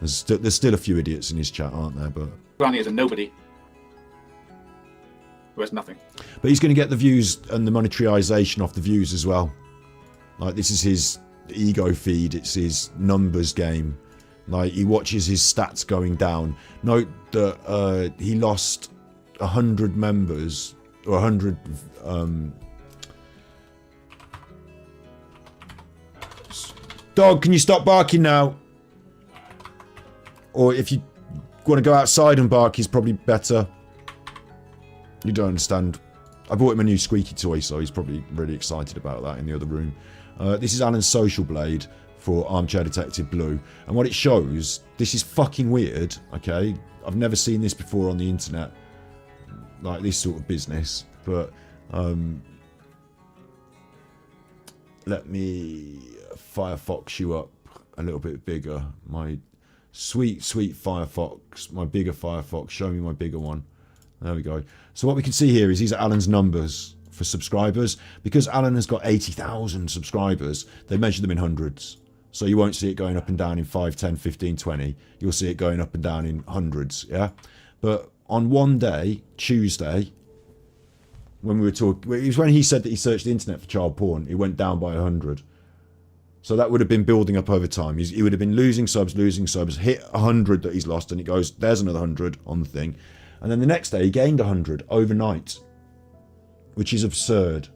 there's still a few idiots in his chat, aren't there? But Granny is a nobody who has nothing. But he's going to get the views and the monetarization off the views as well. Like, this is his ego feed, it's his numbers game. Like, he watches his stats going down. Note that he lost 100 members, or 100 dog, can you stop barking now? Or if you want to go outside and bark, he's probably better. You don't understand. I bought him a new squeaky toy, so he's probably really excited about that in the other room. This is Alan's social blade for Armchair Detective Blue. And what it shows, this is fucking weird, okay? I've never seen this before on the internet. like this sort of business, but let me Firefox you up a little bit bigger. My sweet Firefox, my bigger Firefox. Show me my bigger one. There we go. So what we can see here is these are Alan's numbers for subscribers. Because Alan has got 80,000 subscribers, they measure them in hundreds. So you won't see it going up and down in 5, 10, 15, 20. You'll see it going up and down in hundreds, yeah? But on one day, Tuesday, when we were talking, it was when he said that he searched the internet for child porn, it went down by 100. So that would have been building up over time. He would have been losing subs, hit 100 that he's lost, and it goes, there's another 100 on the thing. And then the next day he gained 100 overnight, which is absurd.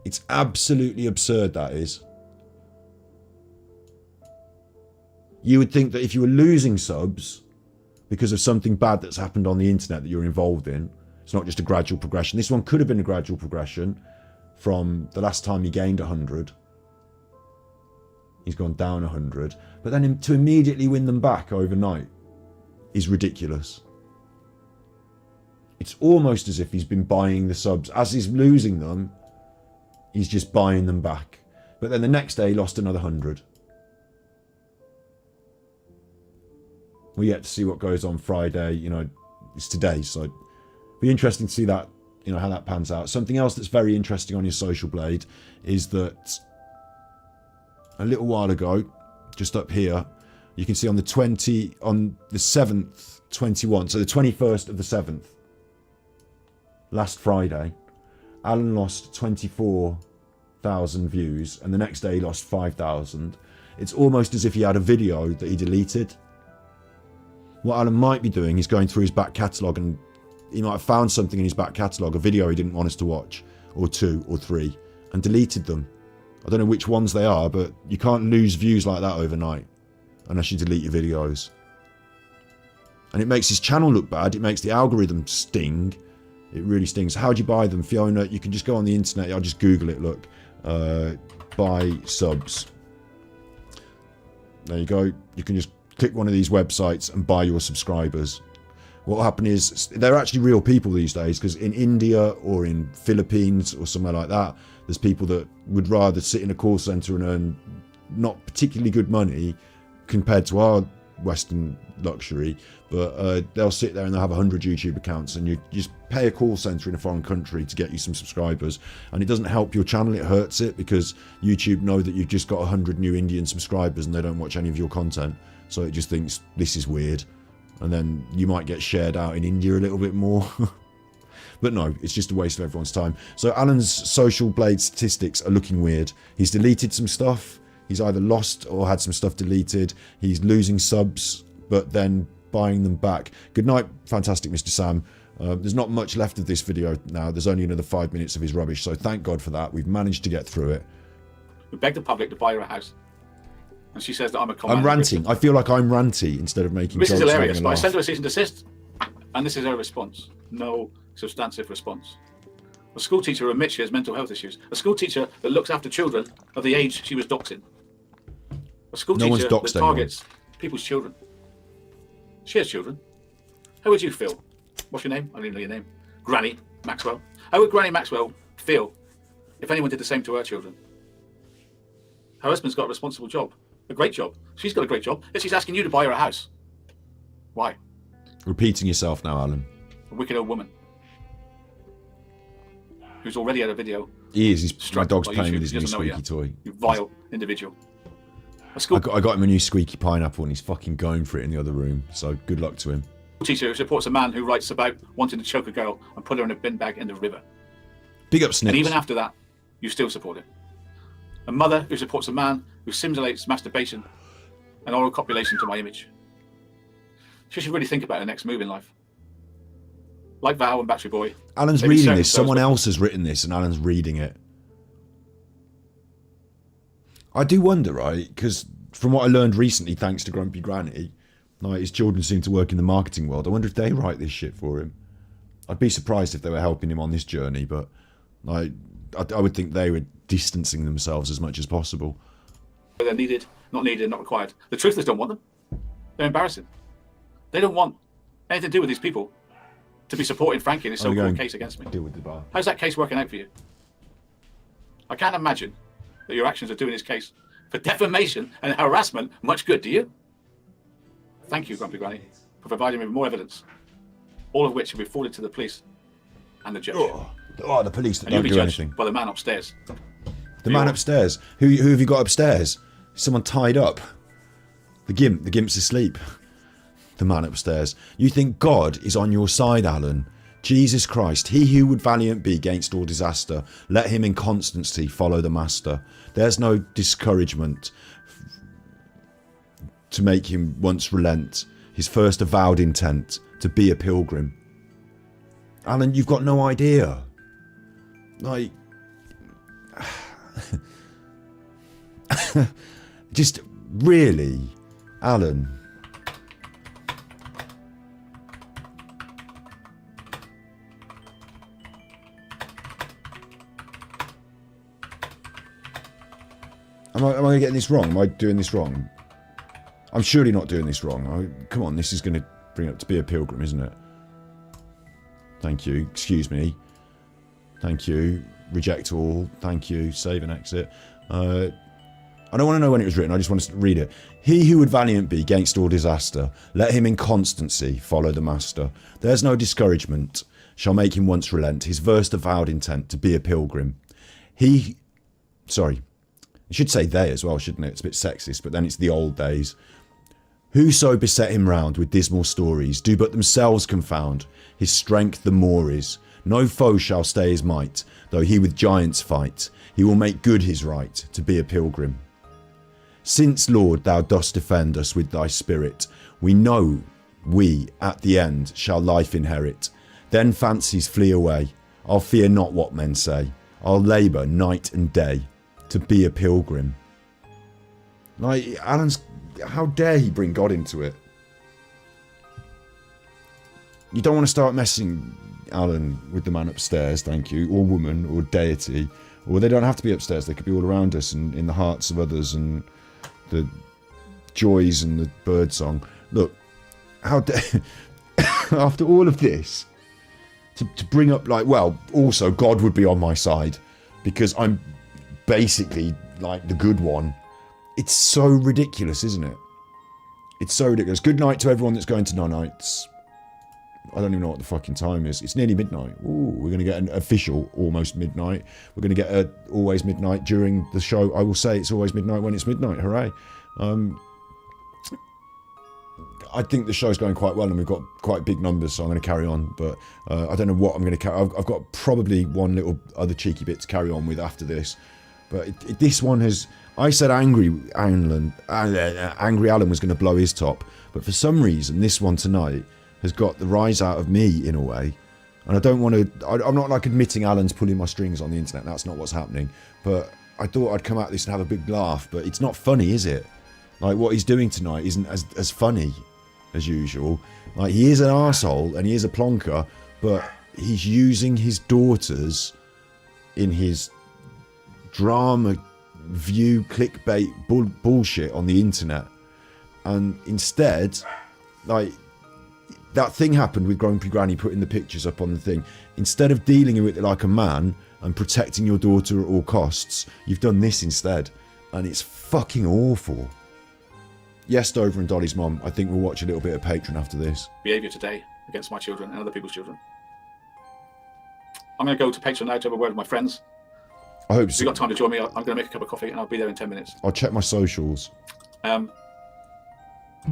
It's absolutely absurd, that is. You would think that if you were losing subs because of something bad that's happened on the internet that you're involved in, it's not just a gradual progression. This one could have been a gradual progression from the last time he gained 100. He's gone down 100. But then to immediately win them back overnight is ridiculous. It's almost as if he's been buying the subs. As he's losing them, he's just buying them back. But then the next day he lost another 100. We get to see what goes on Friday. You know, it's today, so it'll be interesting to see that, you know, how that pans out. Something else that's very interesting on your social blade is that a little while ago, just up here, you can see on the 7th, 21, so the 21st of the 7th, last Friday, Alan lost 24,000 views, and the next day he lost 5,000. It's almost as if he had a video that he deleted. What Alan might be doing is going through his back catalogue, and he might have found something in his back catalogue, a video he didn't want us to watch, or 2 or 3, and deleted them. I don't know which ones they are, but you can't lose views like that overnight unless you delete your videos. And it makes his channel look bad. It makes the algorithm sting. It really stings. How do you buy them, Fiona? You can just go on the internet. I'll just Google it, look. Buy subs. There you go. You can just click one of these websites and buy your subscribers. What will happen is, they're actually real people these days, because in India or in Philippines or somewhere like that, there's people that would rather sit in a call centre and earn not particularly good money compared to our Western luxury, but they'll sit there and they'll have 100 YouTube accounts, and you just pay a call centre in a foreign country to get you some subscribers, and it doesn't help your channel, it hurts it, because YouTube know that you've just got 100 new Indian subscribers and they don't watch any of your content, so it just thinks this is weird, and then you might get shared out in India a little bit more. But no, it's just a waste of everyone's time. So Alan's social blade statistics are looking weird. He's deleted some stuff. He's either lost or had some stuff deleted. He's losing subs, but then buying them back. Good night, fantastic Mr. Sam. There's not much left of this video now. There's only another 5 minutes of his rubbish, so thank God for that. We've managed to get through it. We begged the public to buy her a house. And she says that I'm a I'm ranting. I feel like I'm ranty instead of making This jokes. is hilarious, but I laugh. sent her a cease and desist. And this is her response. No substantive response. A school teacher who admits she has mental health issues. A school teacher that looks after children of the age she was doxing. A school No one's teacher that doxed anyone. targets people's children. She has children. How would you feel? What's your name? I don't even know your name. Granny Maxwell. How would Granny Maxwell feel if anyone did the same to her children? Her husband's got a responsible job. A great job. She's got a great job. Yet she's asking you to buy her a house. Why? Repeating yourself now, Alan. A wicked old woman who's already had a video. He is. My struck dog's by playing YouTube. with his He new doesn't know squeaky yet. toy. You vile individual. A school I got him a new squeaky pineapple, and he's fucking going for it in the other room. So good luck to him. teacher who supports a man who writes about wanting to choke a girl and put her in a bin bag in the river. Big up, Snips. And even after that, you still support it. A mother who supports a man who simulates masturbation and oral copulation to my image. She should really think about her next move in life. Like Val and Batty Boy. Alan's they've been reading selling this. themselves Someone with- else has written this, and Alan's reading it. I do wonder, right? Because from what I learned recently, thanks to Grumpy Granny, like his children seem to work in the marketing world. I wonder if they write this shit for him. I'd be surprised if they were helping him on this journey, but I would think they were distancing themselves as much as possible. They're needed, not required. The truthers don't want them. They're embarrassing. They don't want anything to do with these people to be supporting Frankie in his I'm so-called going case against me. Deal with the bar. How's that case working out for you? I can't imagine that your actions are doing this case for defamation and harassment much good, do you? Thank you, Grumpy Granny, for providing me with more evidence, all of which will be forwarded to the police and the judge. Oh, the police that And you'll don't be do judged anything. by the man upstairs. The man upstairs. Who have you got upstairs? Someone tied up. The gimp. The gimp's asleep. The man upstairs. You think God is on your side, Alan? Jesus Christ, he who would valiant be against all disaster, let him in constancy follow the master. There's no discouragement to make him once relent, his first avowed intent to be a pilgrim. Alan, you've got no idea. Like, just really, Alan. Am I getting this wrong? Am I doing this wrong? I'm surely not doing this wrong. Come on, this is going to bring up to be a pilgrim, isn't it? Thank you. Excuse me. Thank you. Reject all. Thank you. Save and exit. I don't want to know when it was written. I just want to read it. He who would valiant be against all disaster, let him in constancy follow the master. There's no discouragement shall make him once relent, his first avowed intent to be a pilgrim. Sorry. I should say they as well, shouldn't it? It's a bit sexist, but then it's the old days. Whoso beset him round with dismal stories, do but themselves confound, his strength the more is. No foe shall stay his might, though he with giants fight. He will make good his right to be a pilgrim. Since, Lord, thou dost defend us with thy spirit, we know we, at the end, shall life inherit. Then fancies flee away. I'll fear not what men say. I'll labour night and day to be a pilgrim. Like, Alan's... How dare he bring God into it? You don't want to start messing, Alan, with the man upstairs, thank you, or woman, or deity. Or they don't have to be upstairs, they could be all around us and in the hearts of others and the joys and the bird song. Look, how dare... After all of this, to bring up, like, well, also God would be on my side because I'm basically, like, the good one. It's so ridiculous, isn't it? It's so ridiculous. Good night to everyone that's going to no-nights. I don't even know what the fucking time is. It's nearly midnight. Ooh, we're going to get an official almost midnight. We're going to get a always midnight during the show. I will say it's always midnight when it's midnight. Hooray. I think the show's going quite well and we've got quite big numbers, so I'm going to carry on. But I don't know what I'm going to carry. I've got probably one little other cheeky bit to carry on with after this. But this one has... I said Angry Alan was going to blow his top, but for some reason this one tonight has got the rise out of me in a way, and I don't want to. I'm not like admitting Alan's pulling my strings on the internet. That's not what's happening. But I thought I'd come at this and have a big laugh. But it's not funny, is it? Like what he's doing tonight isn't as funny as usual. Like he is an arsehole and he is a plonker, but he's using his daughters in his drama view clickbait bullshit on the internet, and instead, like, that thing happened with Grumpy Granny putting the pictures up on the thing. Instead of dealing with it like a man and protecting your daughter at all costs, you've done this instead, and it's fucking awful. Yes, Dover and Dolly's mom, I think we'll watch a little bit of Patreon after this. Behaviour today against my children and other people's children. I'm going to go to Patreon now to have a word with my friends. I hope If so. you've got time to join me, I'm going to make a cup of coffee and I'll be there in 10 minutes. I'll check my socials.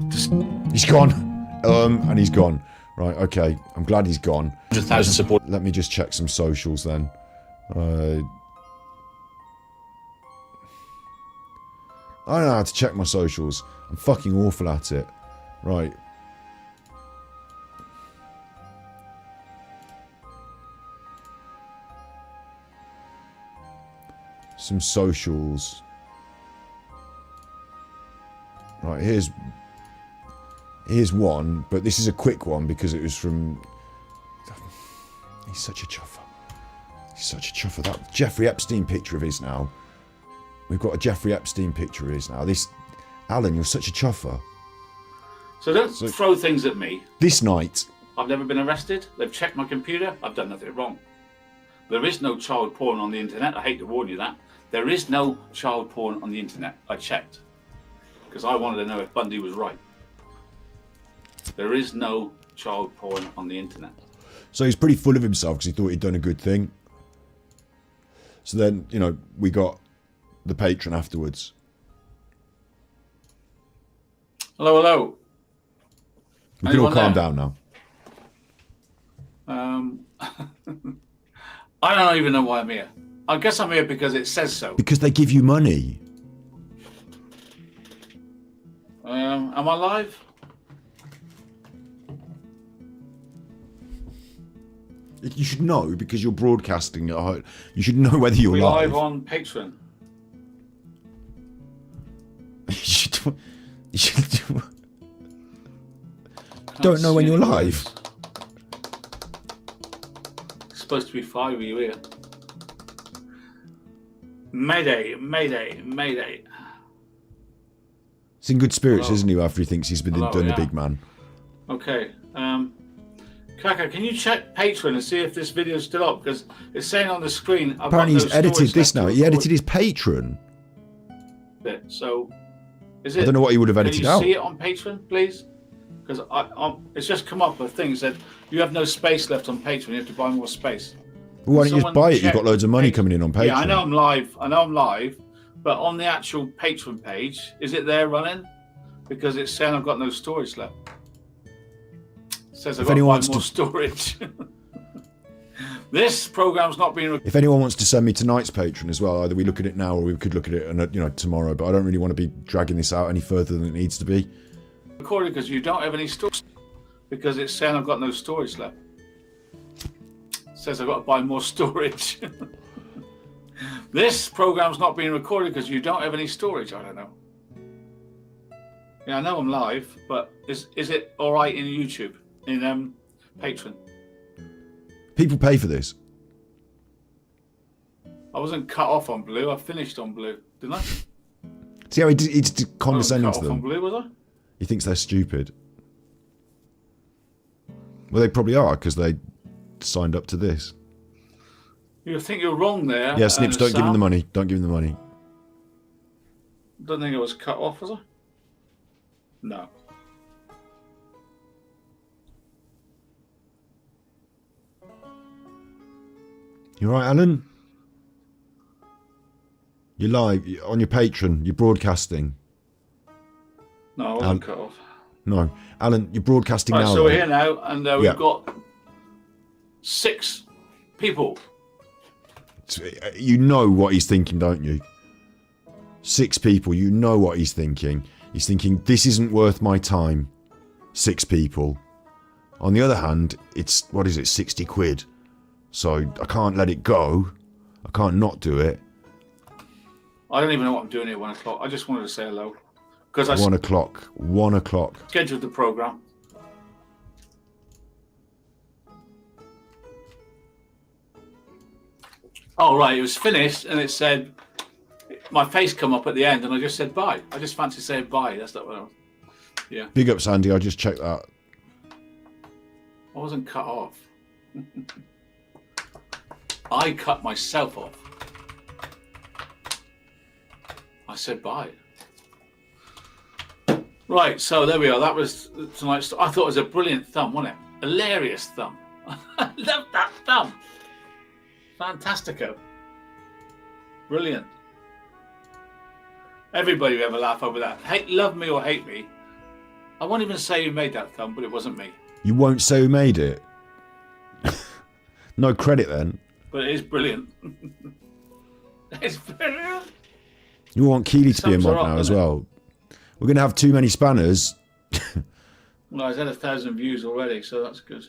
Just He's gone. And he's gone. Right, okay. I'm glad he's gone. 100,000 support. Let me just check some socials then. I don't know how to check my socials. I'm fucking awful at it. Right. Some socials. Right, here's one, but this is a quick one because it was from... He's such a chuffer. He's such a chuffer. That Jeffrey Epstein picture of his now. We've got a Jeffrey Epstein picture of his now. This... Alan, you're such a chuffer. so don't throw things at me. This night... I've never been arrested. They've checked my computer. I've done nothing wrong. There is no child porn on the internet. I hate to warn you that. There is no child porn on the internet. I checked. Because I wanted to know if Bundy was right. There is no child porn on the internet. So he's pretty full of himself because he thought he'd done a good thing. So then, you know, we got the patron afterwards. Hello, hello. We can all calm down now. I don't even know why I'm here. I guess I'm here because it says so. Because they give you money. Am I live? You should know because you're broadcasting. You should know whether you're We're live. live on Patreon. You should don't know when you're live. It's supposed to be 5 of you here. Mayday, mayday, mayday. He's in good spirits, Hello. isn't he, after he thinks he's been done yeah. a big man. Okay. Kaka, can you check Patreon and see if this video is still up? Because it's saying on the screen. Apparently he's edited this now. He edited his patron. Bit. So, is it? I don't know what he would have edited out. Can you see it on Patreon, please? Because it's just come up with things that you have no space left on Patreon. You have to buy more space. Well, why don't you just buy it? You've got loads of money Patreon. coming in on Patreon. Yeah, I know I'm live. But on the actual Patreon page, is it there running? Because it's saying I've got no storage left. It says I've got to buy more storage. This program's not being recorded. If anyone wants to send me tonight's Patreon as well, either we look at it now or we could look at it, tomorrow. But I don't really want to be dragging this out any further than it needs to be. Recorded because you don't have any storage. Because it's saying I've got no storage left. It says I've got to buy more storage. This program's not being recorded because you don't have any storage. I don't know. Yeah, I know I'm live, but is it all right in YouTube, in Patreon? People pay for this. I wasn't cut off on Blue. I finished on Blue, didn't I? See how he's condescending I to wasn't cut off on them. Blue, was I? He thinks they're stupid. Well, they probably are because they signed up to this. You think you're wrong there. Yeah, Snips, don't give him the Sam. money. Don't give him the money. Don't think I was cut off, was I? No. You right, Alan? You're live on your Patreon. You're broadcasting. No, I wasn't cut off. No, Alan, you're broadcasting Right, now. so we're though. here now, and Yeah. we've got 6 people. You know what he's thinking, don't you? 6 people. You know what he's thinking. He's thinking, this isn't worth my time. 6 people. On the other hand, it's, what is it, 60 quid. So I can't let it go. I can't not do it. I don't even know what I'm doing here at 1 o'clock. I just wanted to say hello. Because I 1 o'clock. 1 o'clock. scheduled the program. Oh, right. It was finished and it said, my face come up at the end and I just said bye. I just fancy saying bye. That's not what I was. Yeah. Big up, Sandy. I just checked that. I wasn't cut off. I cut myself off. I said bye. Right, so there we are. That was tonight's. I thought it was a brilliant thumb, wasn't it? Hilarious thumb. I love that thumb. Fantastico. Brilliant. Everybody will have a laugh over that. Love me or hate me. I won't even say who made that thumb, but it wasn't me. You won't say who made it? No credit then. But it is brilliant. It's brilliant. You want Keely to be a Sums her mod up, now as doesn't it? well. We're going to have too many spanners. Well, I've had 1,000 views already, so that's good.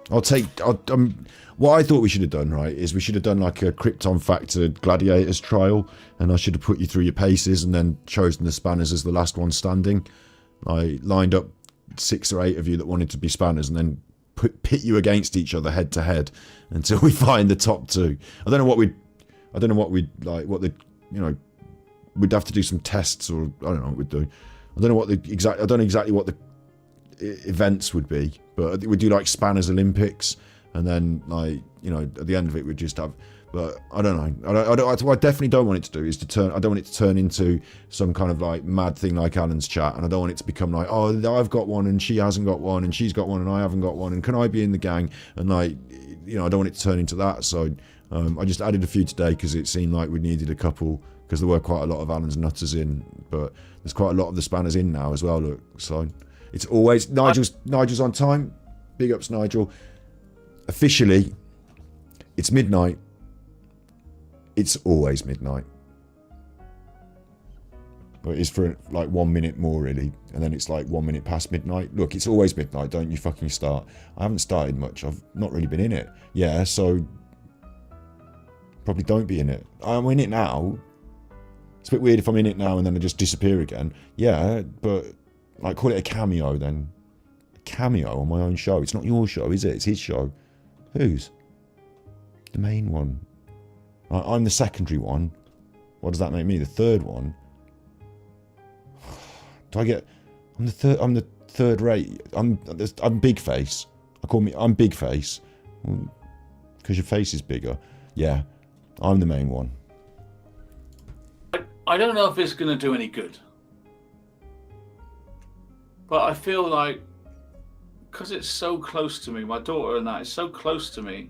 What I thought we should have done, right, is we should have done like a Krypton Factor Gladiators trial, and I should have put you through your paces and then chosen the spanners as the last one standing. I lined up 6 or 8 of you that wanted to be spanners and then pit you against each other head to head until we find the top 2. I don't know what we'd we'd have to do some tests, or I don't know what we'd do. I don't know exactly what the events would be, But we'd do like Spanners Olympics, and then like, you know, at the end of it we'd just have. But I don't know. What I definitely don't want it to do is to turn. I don't want it to turn into some kind of like mad thing like Alan's chat, and I don't want it to become like, oh, I've got one and she hasn't got one, and she's got one and I haven't got one, and can I be in the gang? And like, you know, I don't want it to turn into that. So I just added a few today because it seemed like we needed a couple, because there were quite a lot of Alan's nutters in, but there's quite a lot of the Spanners in now as well. Look, so it's always Nigel's on time. Big ups, Nigel. Officially, it's midnight. It's always midnight. But it's for like 1 minute more, really. And then it's like 1 minute past midnight. Look, it's always midnight. Don't you fucking start. I haven't started much. I've not really been in it. Yeah, so probably don't be in it. I'm in it now. It's a bit weird if I'm in it now and then I just disappear again. Yeah, but like call it a cameo then. A cameo on my own show. It's not your show, is it? It's his show. Whose? The main one. I'm the secondary one. What does that make me? The third one? Do I get? I'm the third rate. I'm big face. I'm big face. Because your face is bigger. Yeah, I'm the main one. I don't know if it's going to do any good, but I feel like because it's so close to me, my daughter and that is so close to me,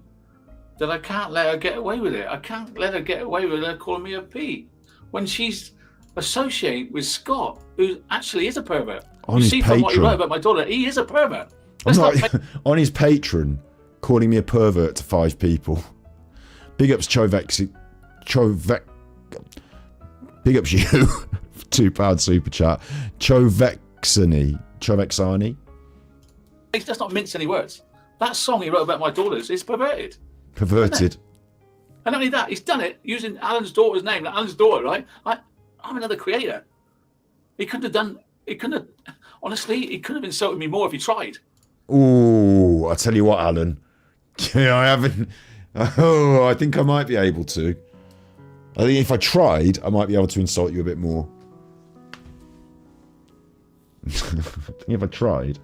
that I can't let her get away with it. I can't let her get away with her calling me a P when she's associated with Scott, who actually is a pervert. On you his see patron. from what you wrote about my daughter, he is a pervert. On his patron, calling me a pervert to 5 people. Big ups Big ups you. £2 super chat. Chovexani. He does not mince any words. That song he wrote about my daughters is perverted. Perverted. And not only that, he's done it using Alan's daughter's name. Like Alan's daughter, right? I'm another creator. He couldn't have, honestly, he couldn't have insulted me more if he tried. Ooh, I tell you what, Alan. Yeah, I haven't. Oh, I think I might be able to. I think if I tried, I might be able to insult you a bit more. I think if I tried,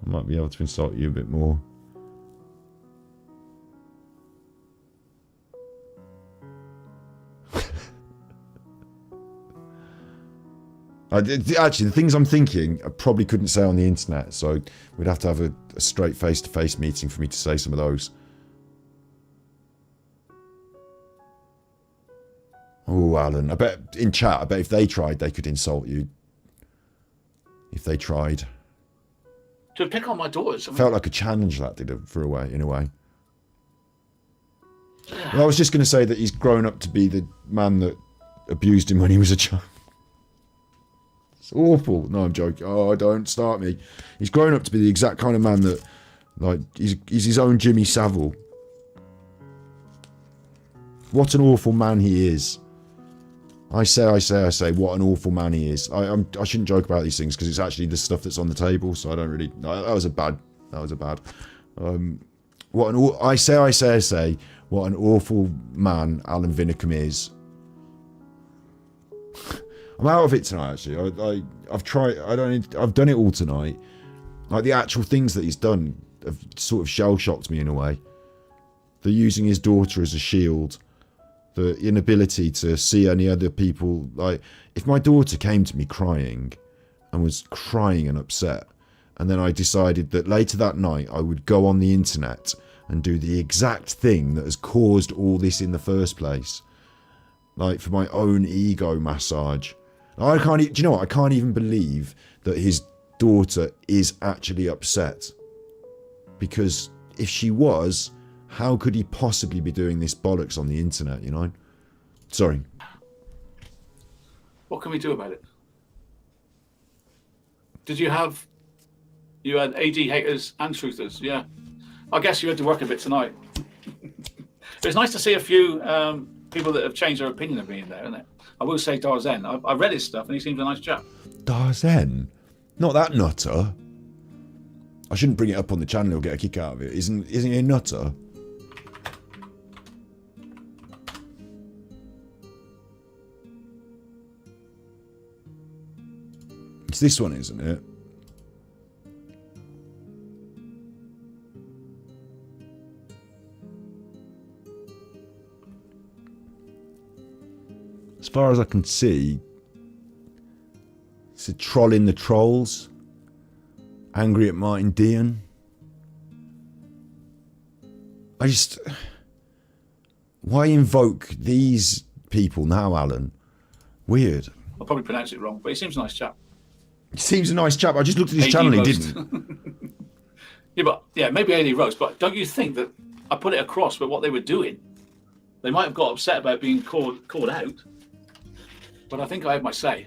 I might be able to insult you a bit more. Actually, the things I'm thinking, I probably couldn't say on the internet, so we'd have to have a straight face-to-face meeting for me to say some of those. Oh, Alan, I bet in chat, I bet if they tried, they could insult you. If they tried. To pick on my daughters. Felt like a challenge, that did, in a way. Well, I was just going to say that he's grown up to be the man that abused him when he was a child. It's awful. No, I'm joking. Oh, don't start me. He's grown up to be the exact kind of man that, like, he's his own Jimmy Savile. What an awful man he is. I say, what an awful man he is. I shouldn't joke about these things because it's actually the stuff that's on the table, so I don't really... That was a bad... I say, what an awful man Alan Vinnicombe is. I'm out of it tonight, actually. I've tried... I've done it all tonight. Like, the actual things that he's done have sort of shell-shocked me in a way. The using his daughter as a shield... The inability to see any other people. Like, if my daughter came to me crying and was crying and upset, and then I decided that later that night I would go on the internet and do the exact thing that has caused all this in the first place, like for my own ego massage. I can't. Do you know what? I can't even believe that his daughter is actually upset, because if she was, how could he possibly be doing this bollocks on the internet, you know? Sorry. What can we do about it? You had AD haters and truthers, yeah. I guess you had to work a bit tonight. It's nice to see a few people that have changed their opinion of me in there, isn't it? I will say Darzen. I read his stuff and he seems a nice chap. Darzen? Not that nutter. I shouldn't bring it up on the channel, he'll get a kick out of it. Isn't he a nutter? It's this one, isn't it? As far as I can see, it's a troll in the trolls. Angry at Martin Dean. Why invoke these people now, Alan? Weird. I'll probably pronounce it wrong, but he seems a nice chap. He seems a nice chap. I just looked at his channel and he didn't. Yeah, maybe AD roast, but don't you think that I put it across with what they were doing? They might have got upset about being called out, but I think I had my say.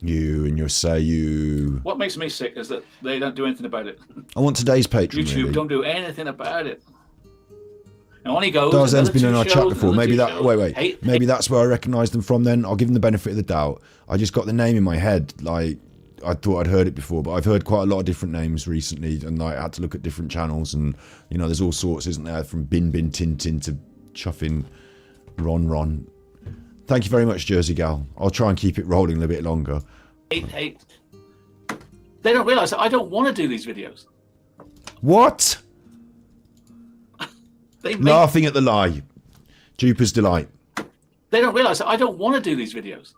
You and your say you. What makes me sick is that they don't do anything about it. I want today's patron. YouTube really. don't do anything about it. And on he goes. Darzen's been in our chat before. Maybe that. Shows. Wait. Maybe that's where I recognised them from. Then I'll give them the benefit of the doubt. I just got the name in my head. Like I thought I'd heard it before, but I've heard quite a lot of different names recently, and I had to look at different channels. And you know, there's all sorts, isn't there? From Bin Tintin to Chuffing Ron. Thank you very much, Jersey Gal. I'll try and keep it rolling a little bit longer. Hate. They don't realise that I don't want to do these videos. What? Laughing at the lie. Duper's delight. They don't realise that I don't want to do these videos.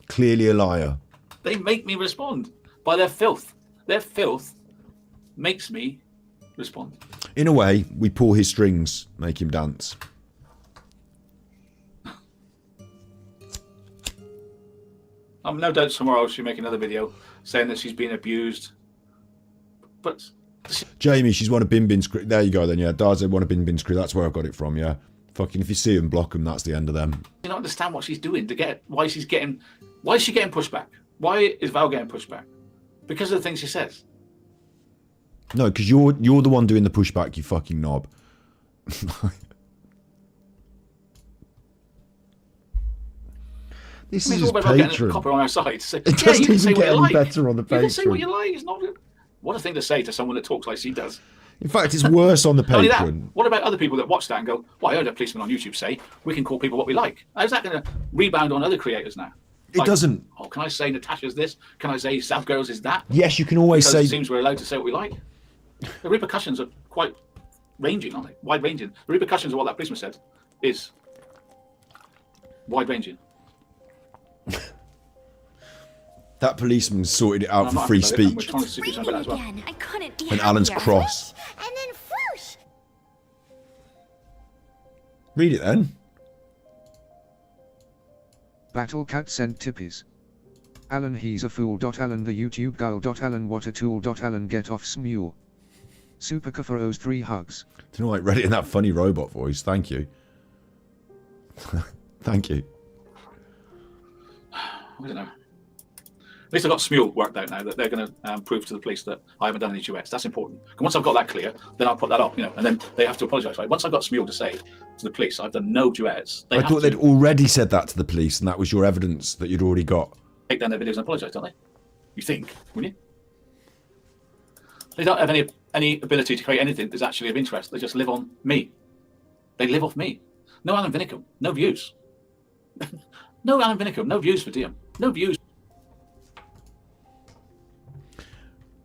Clearly a liar. They make me respond by their filth. Their filth makes me respond. In a way, we pull his strings, make him dance. No doubt tomorrow she'll make another video saying that she's been abused. But Jamie, she's won a bin screw. There you go then, yeah. Darze won a bin screw. That's where I got it from, yeah. Fucking if you see them, block them, that's the end of them. you don't understand what she's doing to get why is she getting pushback? Why is Val getting pushback? Because of the things she says. No, because you're the one doing the pushback, you fucking knob. This is his about getting a patron. copper on our side. To say, It doesn't you can say even what get you any like. better on the You can say what Patreon. you like. It's not. What a thing to say to someone that talks like she does. In fact, it's worse on the Not only that, patron. what about other people that watch that and go, well, I heard a policeman on YouTube say we can call people what we like. How's that going to rebound on other creators now? It doesn't. Oh, can I say Natasha's this? Can I say South Girls is that? Yes, you can always Because say. it seems we're allowed to say what we like. The repercussions are quite ranging, aren't they? Wide ranging. The repercussions of what that policeman said is wide ranging. That policeman sorted it out I'm for not free happy about it, and we're speech. trying to see Raining something about that as well. again. I couldn't be And Alan's happier. cross. And then whoosh. Read it then. Battle Cat sent tippies. Alan he's a fool. Alan the YouTube girl. Alan what a tool. Alan get off smule. Super Kafaro's 3 hugs. Do you know, like, read it in that funny robot voice. Thank you. Thank you. I don't know. At least I've got Smule worked out now that they're going to prove to the police that I haven't done any duets. That's important. And once I've got that clear, then I'll put that up, and then they have to apologise. Right? Once I've got Smule to say to the police, I've done no duets. I thought they'd already said that to the police, and that was your evidence that you'd already got. Take down their videos and apologise, don't they? You think, wouldn't you? They don't have any ability to create anything that's actually of interest. They just live on me. They live off me. No Alan Vinnicombe, no views. No Alan Vinnicombe, no views for DM. No views.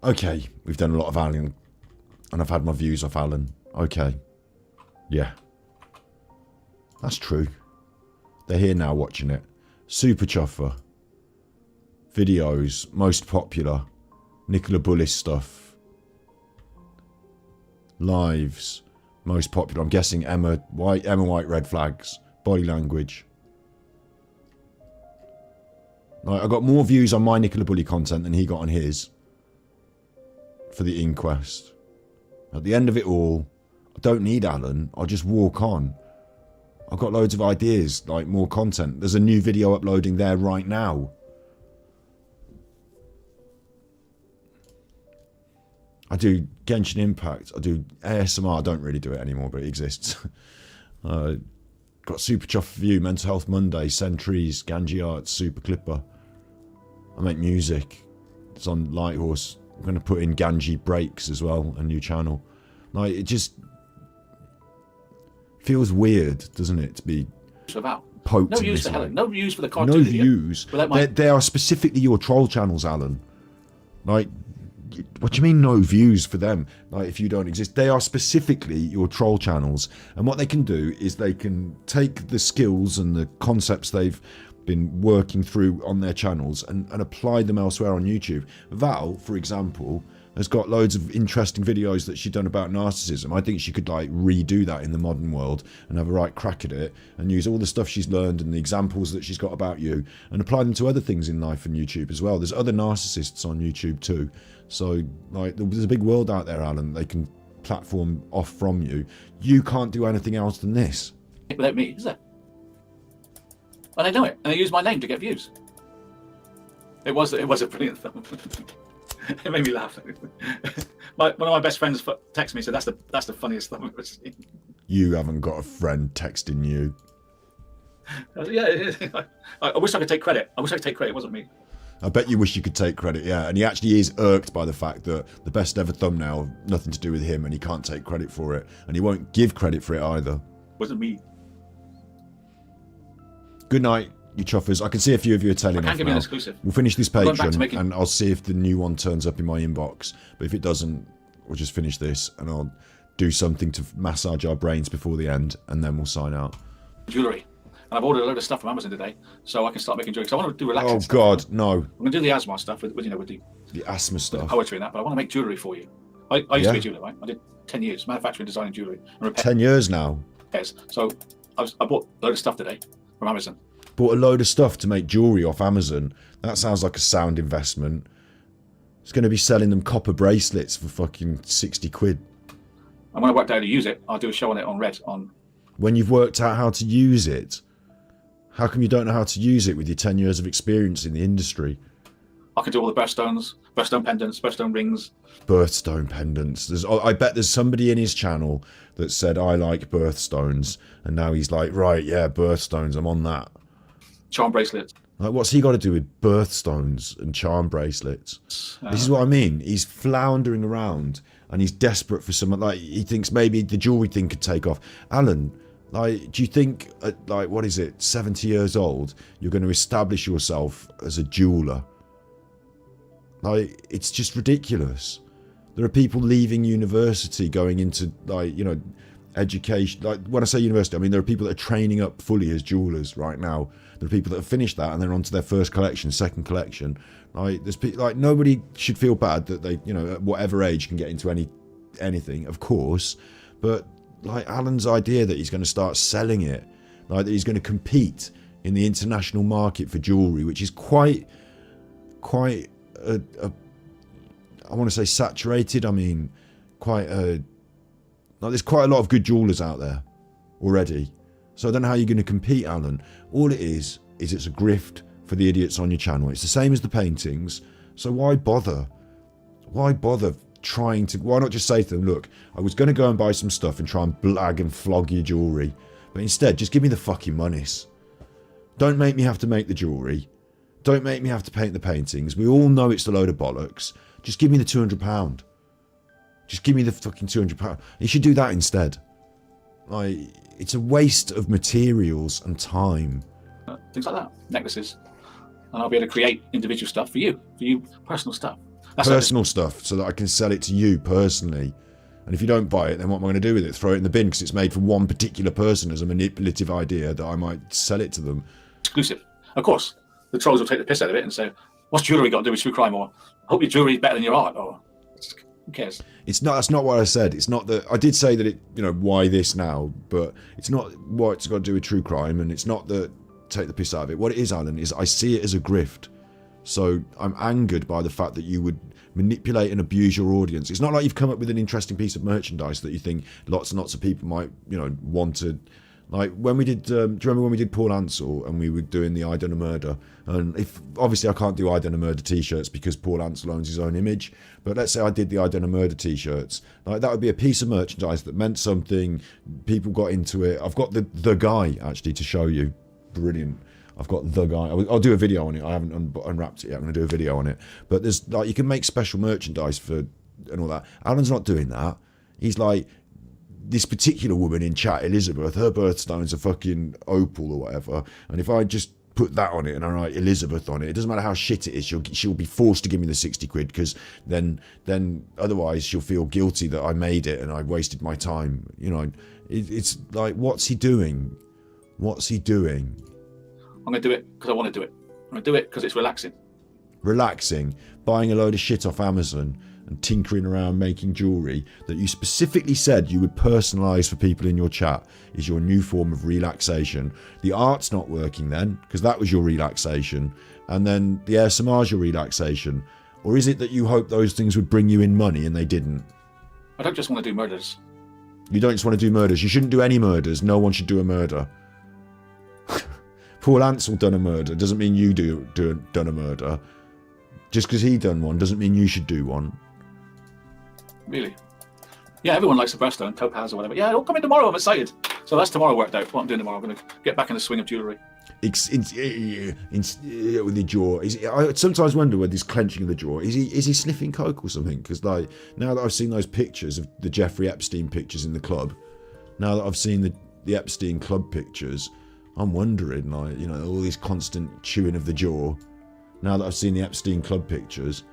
Okay, we've done a lot of Alan, and I've had my views off Alan. Okay. Yeah. That's true. They're here now watching it. Super Chuffer. Videos, most popular. Nicola Bullis stuff. Lives, most popular. I'm guessing Emma White, red flags. Body language. Like, I got more views on my Nicola Bully content than he got on his. For the inquest. At the end of it all, I don't need Alan. I'll just walk on. I've got loads of ideas, like more content. There's a new video uploading there right now. I do Genshin Impact. I do ASMR. I don't really do it anymore, but it exists. Got Super Chuff View, Mental Health Monday, Sentries, Ganji Arts, Super Clipper. I make music. It's on Lighthorse. I'm going to put in Ganji Breaks as well, a new channel. Like, it just feels weird, doesn't it, to be poked No in views this for way. Helen. No views for the cartoon. No video. views. Without my- They are specifically your troll channels, Alan. Like, what do you mean no views for them? Like, if you don't exist, they are specifically your troll channels. And what they can do is they can take the skills and the concepts they've been working through on their channels and apply them elsewhere on YouTube. Val, for example, has got loads of interesting videos that she's done about narcissism. I think she could like redo that in the modern world and have a right crack at it and use all the stuff she's learned and the examples that she's got about you and apply them to other things in life and YouTube as well. There's other narcissists on YouTube too. So like, there's a big world out there, Alan. They can platform off from you. You can't do anything else than this. Without me, is there? And I know it, and they use my name to get views. It was a brilliant film. It made me laugh. One of my best friends texted me and said, that's the funniest thing I've ever seen. You haven't got a friend texting you. Yeah, I wish I could take credit. It wasn't me. I bet you wish you could take credit, yeah. And he actually is irked by the fact that the best ever thumbnail, nothing to do with him, and he can't take credit for it. And he won't give credit for it either. Wasn't me. Good night, you chuffers. I can see a few of you are telling Can't off give me now. an exclusive. We'll finish this I'm going back to Patreon making- and I'll see if the new one turns up in my inbox. But if it doesn't, we'll just finish this and I'll do something to massage our brains before the end and then we'll sign out. Jewellery. And I've ordered a load of stuff from Amazon today, so I can start making jewellery. Because I want to do relaxing Oh stuff. God, no. I'm going to do the asthma stuff with The asthma the stuff. poetry and that, but I want to make jewellery for you. I used to Yeah. be a jeweler, right? I did 10 years manufacturing, designing jewellery and 10 years now. repairs. So I bought a load of stuff today from Amazon. Bought a load of stuff to make jewellery off Amazon. That sounds like a sound investment. It's going to be selling them copper bracelets for fucking 60 quid. And when I worked out how to use it, I'll do a show on it on Red. When you've worked out how to use it, how come you don't know how to use it with your 10 years of experience in the industry? I can do all the birthstones, birthstone pendants, birthstone rings. Birthstone pendants. I bet there's somebody in his channel that said, I like birthstones. And now he's like, right, yeah, birthstones, I'm on that. Charm bracelets. Like, what's he got to do with birthstones and charm bracelets? This is what I mean. He's floundering around and he's desperate for someone. Like, he thinks maybe the jewelry thing could take off. Alan, like, do you think at, like, what is it, 70 years old, you're going to establish yourself as a jeweler? Like, it's just ridiculous. There are people leaving university going into, like, you know, education. Like, when I say university, I mean there are people that are training up fully as jewelers right now. There are people that have finished that and they're on to their first collection, second collection. Like, there's people, like, nobody should feel bad that they, you know, at whatever age can get into anything, of course. But like, Alan's idea that he's going to start selling it, like that he's going to compete in the international market for jewelry, which is quite a I want to say saturated. I mean, like, there's quite a lot of good jewelers out there already. So I don't know how you're going to compete, Alan. All it is it's a grift for the idiots on your channel. It's the same as the paintings. So why bother? Why bother trying to... Why not just say to them, look, I was going to go and buy some stuff and try and blag and flog your jewellery. But instead, just give me the fucking monies. Don't make me have to make the jewellery. Don't make me have to paint the paintings. We all know it's a load of bollocks. Just give me the £200. Just give me the fucking £200. You should do that instead. Like, it's a waste of materials and time. Things like that, necklaces. And I'll be able to create individual stuff for you personal stuff. That's Personal stuff, so that I can sell it to you personally. And if you don't buy it, then what am I going to do with it? Throw it in the bin because it's made for one particular person as a manipulative idea that I might sell it to them. exclusive. Of course, the trolls will take the piss out of it and say, what's jewellery got to do with true crime? Or, I hope your jewellery is better than your art. Or, who cares? It's not. That's not what I said. It's not that. I did say that it. You know, why this now? But it's not what it's got to do with true crime, and it's not that take the piss out of it. What it is, Alan, is I see it as a grift. So I'm angered by the fact that you would manipulate and abuse your audience. It's not like you've come up with an interesting piece of merchandise that you think lots and lots of people might, you know, want to. Like when we did, do you remember when we did Paul Ansel and we were doing the I Done a Murder? And if obviously I can't do I Done a Murder t-shirts because Paul Ansel owns his own image, but let's say I did the I Done a Murder t-shirts, like that would be a piece of merchandise that meant something. People got into it. I've got the guy actually to show you. Brilliant. I've got the guy. I'll do a video on it. I haven't unwrapped it yet. I'm going to do a video on it. But there's like you can make special merchandise for and all that. Alan's not doing that. He's like, this particular woman in chat, Elizabeth, her birthstone's a fucking opal or whatever. And if I just put that on it and I write Elizabeth on it, it doesn't matter how shit it is, she'll be forced to give me the 60 quid because then otherwise she'll feel guilty that I made it and I wasted my time. You know, it's like, what's he doing? What's he doing? I'm going to do it because I want to do it. I'm going to do it because it's relaxing. Relaxing, buying a load of shit off Amazon and tinkering around making jewellery that you specifically said you would personalise for people in your chat is your new form of relaxation. The art's not working then, because that was your relaxation, and then the ASMR's your relaxation. Or is it that you hope those things would bring you in money and they didn't? I don't just want to do murders. You don't just want to do murders. You shouldn't do any murders. No one should do a murder. Paul Ansel done a murder doesn't mean you done a murder. Just because he done one doesn't mean you should do one. Really? Yeah, everyone likes a birthstone, topaz or whatever. Yeah, it'll come in tomorrow. I'm excited. So that's tomorrow worked out. What I'm doing tomorrow, I'm going to get back in the swing of jewellery. With the jaw. I sometimes wonder whether he's clenching of the jaw. Is he sniffing coke or something? Because like now that I've seen those pictures of the Jeffrey Epstein pictures in the club, now that I've seen the Epstein club pictures, I'm wondering, like, you know, all these constant chewing of the jaw. Now that I've seen the Epstein club pictures,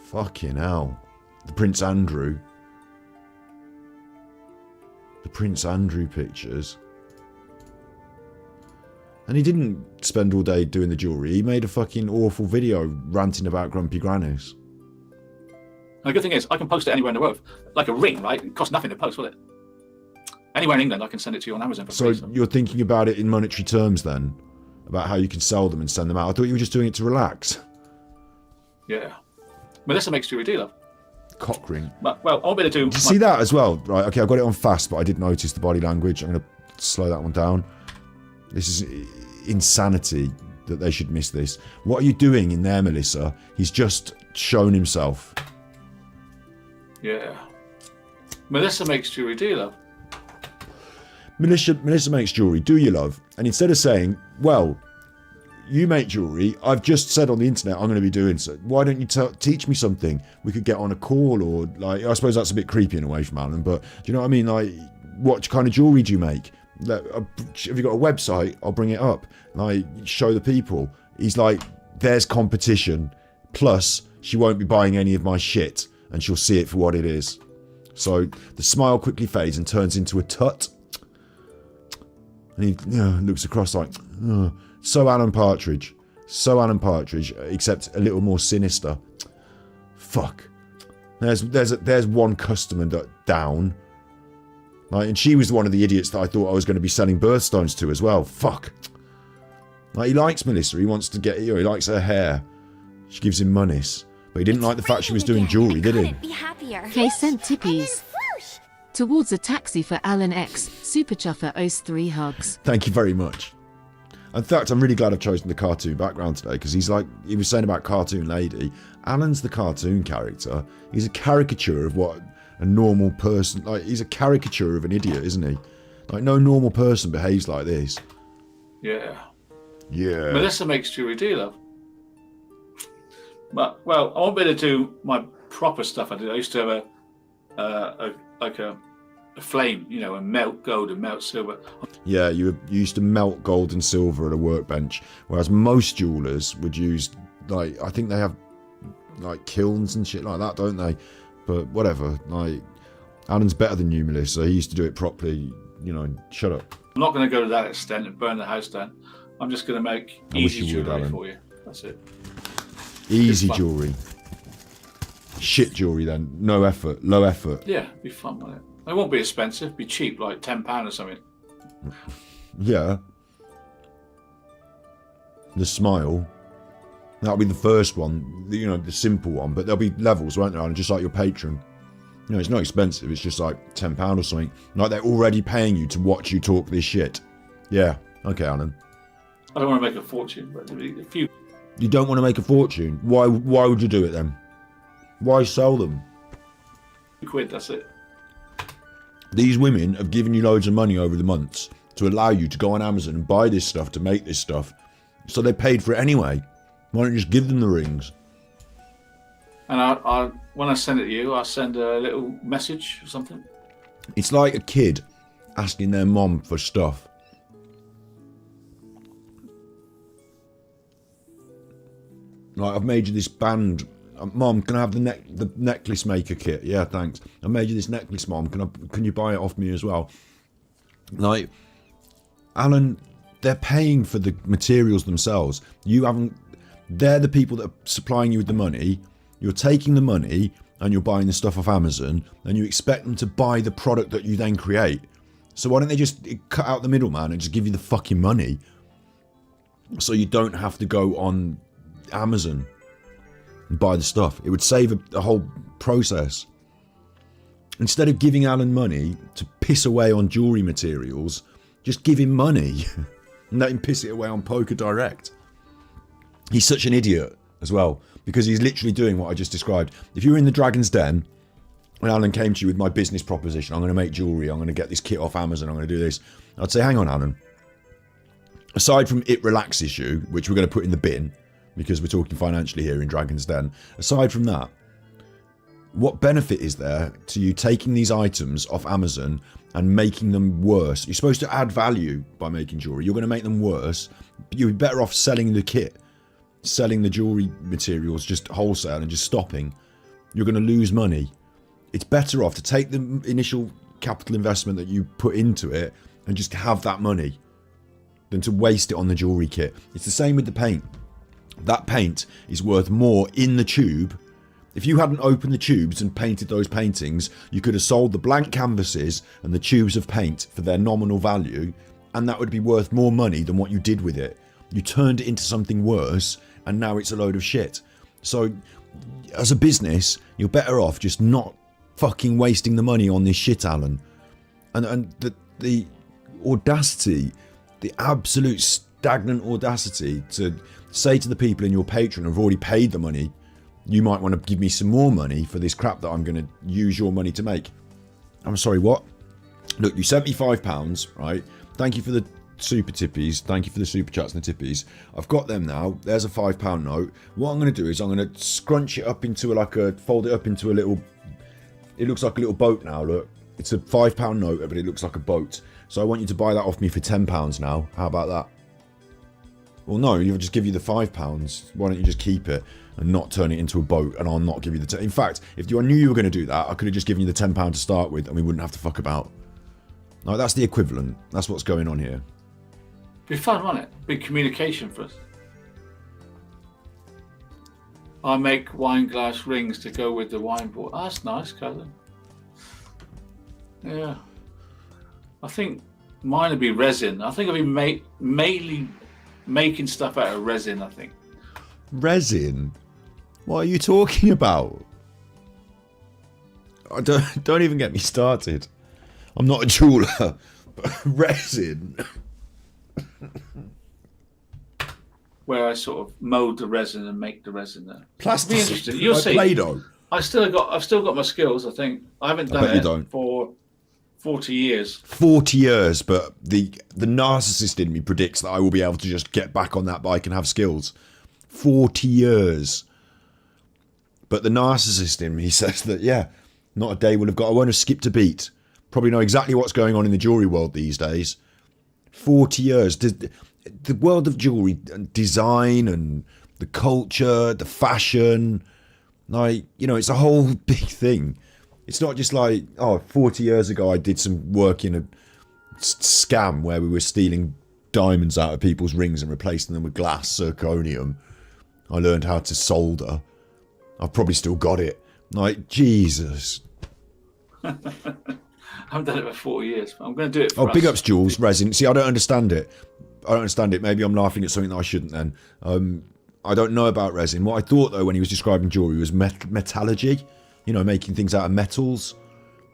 fucking hell. The Prince Andrew pictures. And he didn't spend all day doing the jewellery. He made a fucking awful video ranting about grumpy grannies. And the good thing is, I can post it anywhere in the world. Like a ring, right? It costs nothing to post, will it? Anywhere in England, I can send it to you on Amazon for free. So you're thinking about it in monetary terms then? About how you can sell them and send them out? I thought you were just doing it to relax. Yeah. Melissa makes jewellery, do you, love? Cock ring. But, well, I'll be able to do... Did you see that as well? Right, okay, I got it on fast, but I did notice the body language. I'm going to slow that one down. This is insanity that they should miss this. What are you doing in there, Melissa? He's just shown himself. Yeah. Melissa makes jewellery, do you, love? Melissa makes jewellery, do you, love? And instead of saying, well, you make jewellery, I've just said on the internet I'm going to be doing so. Why don't you teach me something? We could get on a call, or like, I suppose that's a bit creepy in a way from Alan, but do you know what I mean? Like, what kind of jewellery do you make? Have you got a website? I'll bring it up. Like, show the people. He's like, there's competition. Plus, she won't be buying any of my shit, and she'll see it for what it is. So the smile quickly fades and turns into a tut. And he looks across like, so Alan Partridge, except a little more sinister. Fuck. There's one customer down. Like, and she was one of the idiots that I thought I was going to be selling birthstones to as well. Fuck. Like, he likes Melissa. He wants to get her. He likes her hair. She gives him monies. But he didn't like the fact she was doing jewellery, did he? Be happier. Kay sent tippies towards a taxi for Alan X. Super Chuffer owes 3 hugs. Thank you very much. In fact, I'm really glad I've chosen the cartoon background today, because he was saying about Cartoon Lady. Alan's the cartoon character. He's a caricature of what a normal person, like, he's a caricature of an idiot, isn't he? Like, no normal person behaves like this. Yeah. Yeah. Melissa makes jewellery, do you, love? But, well, I won't be able to do my proper stuff I did. I used to have a flame, you know, and melt gold and melt silver. Yeah, you used to melt gold and silver at a workbench, whereas most jewellers would use, like, I think they have, like, kilns and shit like that, don't they? But whatever, like, Alan's better than you, Melissa. He used to do it properly, you know, shut up. I'm not going to go to that extent and burn the house down. I'm just going to make easy jewellery for you. That's it. Easy jewellery. Shit jewellery then. No effort. Low effort. Yeah, be fun with it. It won't be expensive. Be cheap, like £10 or something. Yeah. The smile. That'll be the first one. You know, the simple one. But there'll be levels, won't there? Just like your Patreon. You know, it's not expensive. It's just like £10 or something. Like they're already paying you to watch you talk this shit. Yeah. Okay, Alan. I don't want to make a fortune, but a few. You don't want to make a fortune? Why would you do it then? Why sell them? £1, that's it. These women have given you loads of money over the months to allow you to go on Amazon and buy this stuff to make this stuff. So they paid for it anyway. Why don't you just give them the rings? And when I send it to you, I'll send a little message or something. It's like a kid asking their mom for stuff. Like, I've made you this band. Mom, can I have the necklace maker kit? Yeah, thanks. I made you this necklace, Mom. Can you buy it off me as well? Like, Alan, they're paying for the materials themselves. You haven't. They're the people that are supplying you with the money. You're taking the money and you're buying the stuff off Amazon, and you expect them to buy the product that you then create. So why don't they just cut out the middleman and just give you the fucking money, so you don't have to go on Amazon and buy the stuff? It would save a whole process. Instead of giving Alan money to piss away on jewellery materials, just give him money and let him piss it away on Poker Direct. He's such an idiot as well, because he's literally doing what I just described. If you were in the Dragon's Den and Alan came to you with my business proposition, I'm going to make jewellery, I'm going to get this kit off Amazon, I'm going to do this, I'd say, hang on, Alan. Aside from it relaxes you, which we're going to put in the bin, because we're talking financially here in Dragon's Den, aside from that, what benefit is there to you taking these items off Amazon and making them worse? You're supposed to add value by making jewellery. You're going to make them worse. You'd be better off selling the kit, selling the jewellery materials just wholesale and just stopping. You're going to lose money. It's better off to take the initial capital investment that you put into it and just have that money than to waste it on the jewellery kit. It's the same with the paint. That paint is worth more in the tube. If you hadn't opened the tubes and painted those paintings, you could have sold the blank canvases and the tubes of paint for their nominal value, and that would be worth more money than what you did with it. You turned it into something worse, and now it's a load of shit. So, as a business, you're better off just not fucking wasting the money on this shit, Alan. And the audacity, the absolute stagnant audacity to say to the people in your Patreon who've already paid the money, you might want to give me some more money for this crap that I'm going to use your money to make. I'm sorry, what? Look, you sent me £5, right? Thank you for the super tippies. Thank you for the super chats and the tippies. I've got them now. There's a £5 note. What I'm going to do is I'm going to scrunch it up into fold it up into a little, it looks like a little boat now, look. It's a £5 note, but it looks like a boat. So I want you to buy that off me for £10 now. How about that? Well, no, you'll just give you the £5. Why don't you just keep it and not turn it into a boat, and I'll not give you the... In fact, if I knew you were going to do that, I could have just given you the £10 to start with, and we wouldn't have to fuck about. Like, that's the equivalent. That's what's going on here. Be fun, won't it? Big communication for us. I make wine glass rings to go with the wine board. Oh, that's nice, cousin. Yeah. I think mine would be resin. I think I'd be mainly making stuff out of resin, I think. Resin? What are you talking about? Don't even get me started. I'm not a jeweler, but resin. Where I sort of mold the resin and make the resin there. Plastic. Be interesting. You'll see. Play-Doh. I've still got my skills, I think. I haven't done it for 40 years. 40 years, but the narcissist in me predicts that I will be able to just get back on that bike and have skills. 40 years. But the narcissist in me says that, yeah, not a day will have got. I won't have skipped a beat. Probably know exactly what's going on in the jewellery world these days. 40 years. The world of jewellery and design and the culture, the fashion, like, you know, it's a whole big thing. It's not just like, 40 years ago I did some work in a scam where we were stealing diamonds out of people's rings and replacing them with glass zirconium. I learned how to solder. I've probably still got it. Like, Jesus. I haven't done it for 40 years. But I'm going to do it for us. Big ups, Jules. Resin. See, I don't understand it. Maybe I'm laughing at something that I shouldn't then. I don't know about resin. What I thought, though, when he was describing jewellery was metallurgy. You know, making things out of metals.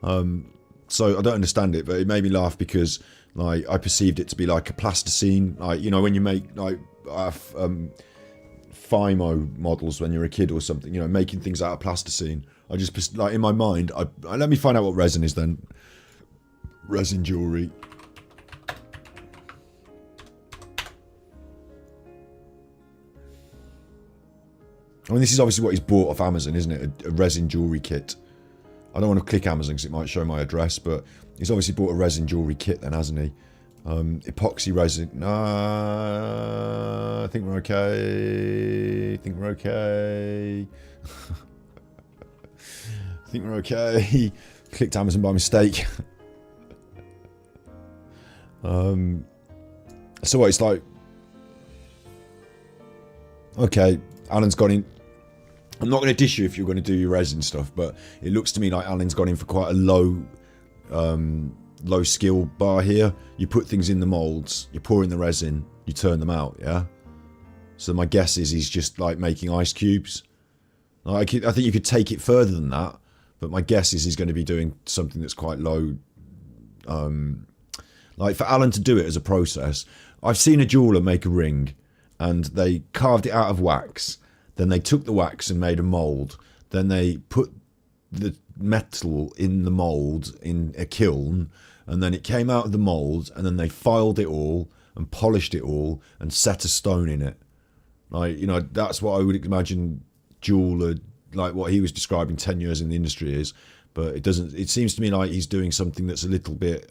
So I don't understand it, but it made me laugh because, like, I perceived it to be like a plasticine. Like, you know, when you make, like, FIMO models when you're a kid or something, you know, making things out of plasticine. I just, like, in my mind, let me find out what resin is then. Resin jewellery. I mean, this is obviously what he's bought off Amazon, isn't it? A resin jewellery kit. I don't want to click Amazon because it might show my address, but he's obviously bought a resin jewellery kit then, hasn't he? Epoxy resin. I think we're okay. I think we're okay. I think we're okay. Clicked Amazon by mistake. So what, it's like, okay, Alan's gone in. I'm not going to dish you if you're going to do your resin stuff, but it looks to me like Alan's gone in for quite a low skill bar here. You put things in the molds, you pour in the resin, you turn them out, yeah? So my guess is he's just like making ice cubes. I think you could take it further than that, but my guess is he's going to be doing something that's quite low. Like for Alan to do it as a process, I've seen a jeweler make a ring and they carved it out of wax. Then they took the wax and made a mold. Then they put the metal in the mold in a kiln, and then it came out of the mold, and then they filed it all and polished it all and set a stone in it. Like, you know, that's what I would imagine jeweler, like what he was describing 10 years in the industry is. But it doesn't. It seems to me like he's doing something that's a little bit.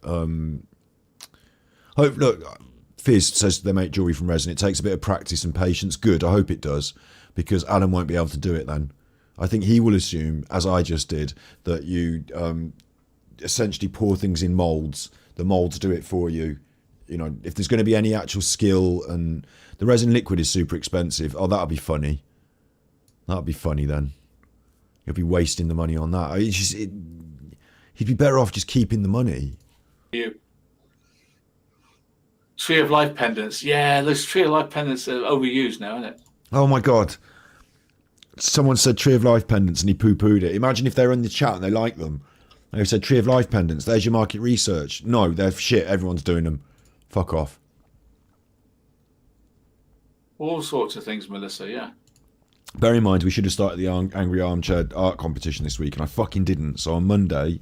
Look, Fizz says they make jewellery from resin. It takes a bit of practice and patience. Good, I hope it does, because Alan won't be able to do it then. I think he will assume, as I just did, that you essentially pour things in moulds. The moulds do it for you. You know, if there's going to be any actual skill, and the resin liquid is super expensive. Oh, that'll be funny. That'll be funny then. You'll be wasting the money on that. He'd be better off just keeping the money. You. Tree of Life pendants. Yeah, those Tree of Life pendants are overused now, isn't it? Oh my God. Someone said Tree of Life pendants and he poo-pooed it. Imagine if they were in the chat and they like them. They said Tree of Life pendants. There's your market research. No, they're shit. Everyone's doing them. Fuck off. All sorts of things, Melissa, yeah. Bear in mind, we should have started the Angry Armchair art competition this week and I fucking didn't. So on Monday,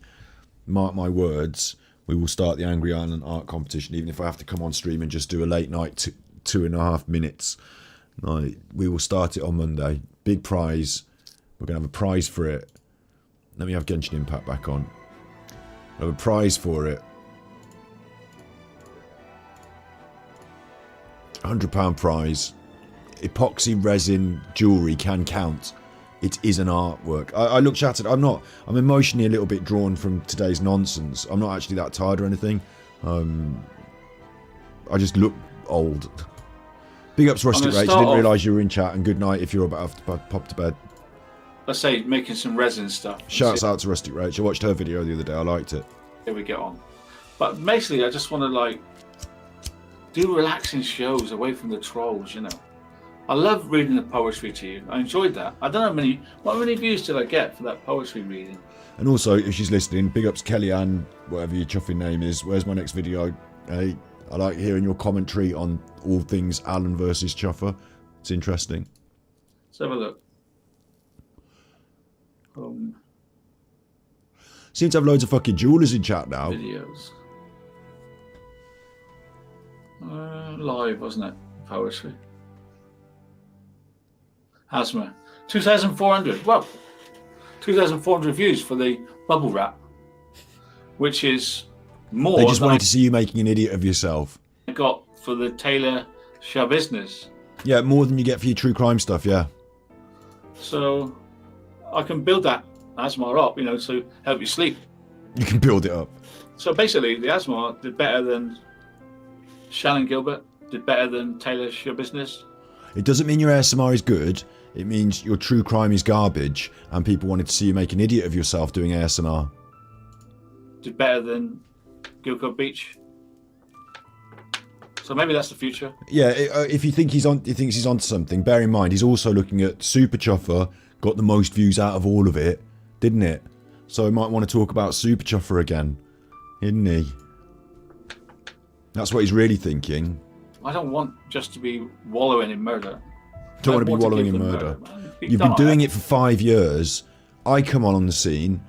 mark my words, we will start the Angry Ireland art competition, even if I have to come on stream and just do a late night 2.5 minutes. No, we will start it on Monday. Big prize. We're going to have a prize for it. Let me have Genshin Impact back on. We'll have a prize for it. £100 prize. Epoxy resin jewellery can count. It is an artwork. I look shattered. I'm emotionally a little bit drawn from today's nonsense. I'm not actually that tired or anything. I just look old. Big ups Rustic Rach. I didn't realise you were in chat, and good night if you're about to pop to bed. Let's say making some resin stuff. Shouts out to Rustic Rach. I watched her video the other day. I liked it. Here we get on. But basically, I just want to like do relaxing shows away from the trolls, you know. I love reading the poetry to you. I enjoyed that. I don't know what many views did I get for that poetry reading. And also, if she's listening, big ups Kellyanne, whatever your chuffing name is. Where's my next video? Hey, I like hearing your commentary on all things Alan versus Chuffer. It's interesting. Let's have a look. Seem to have loads of fucking jewelers in chat now. Videos. Live, wasn't it? Poetry. Asthma. 2,400. Well, 2,400 views for the bubble wrap, which is more. They just wanted to see you making an idiot of yourself. I got for the Taylor show business. Yeah, more than you get for your true crime stuff, yeah. So I can build that asthma up, you know, to help you sleep. You can build it up. So basically, the asthma did better than Shannon Gilbert, did better than Taylor show business. It doesn't mean your ASMR is good. It means your true crime is garbage, and people wanted to see you make an idiot of yourself doing ASMR. Did better than Gilcode Beach. So maybe that's the future. Yeah, if he thinks he's onto something, bear in mind he's also looking at Super Chuffer, got the most views out of all of it, didn't it? So he might want to talk about Super Chuffer again, didn't he? That's what he's really thinking. I don't want just to be wallowing in murder. Don't want to be wallowing in murder. You've been doing it for 5 years. I come on the scene.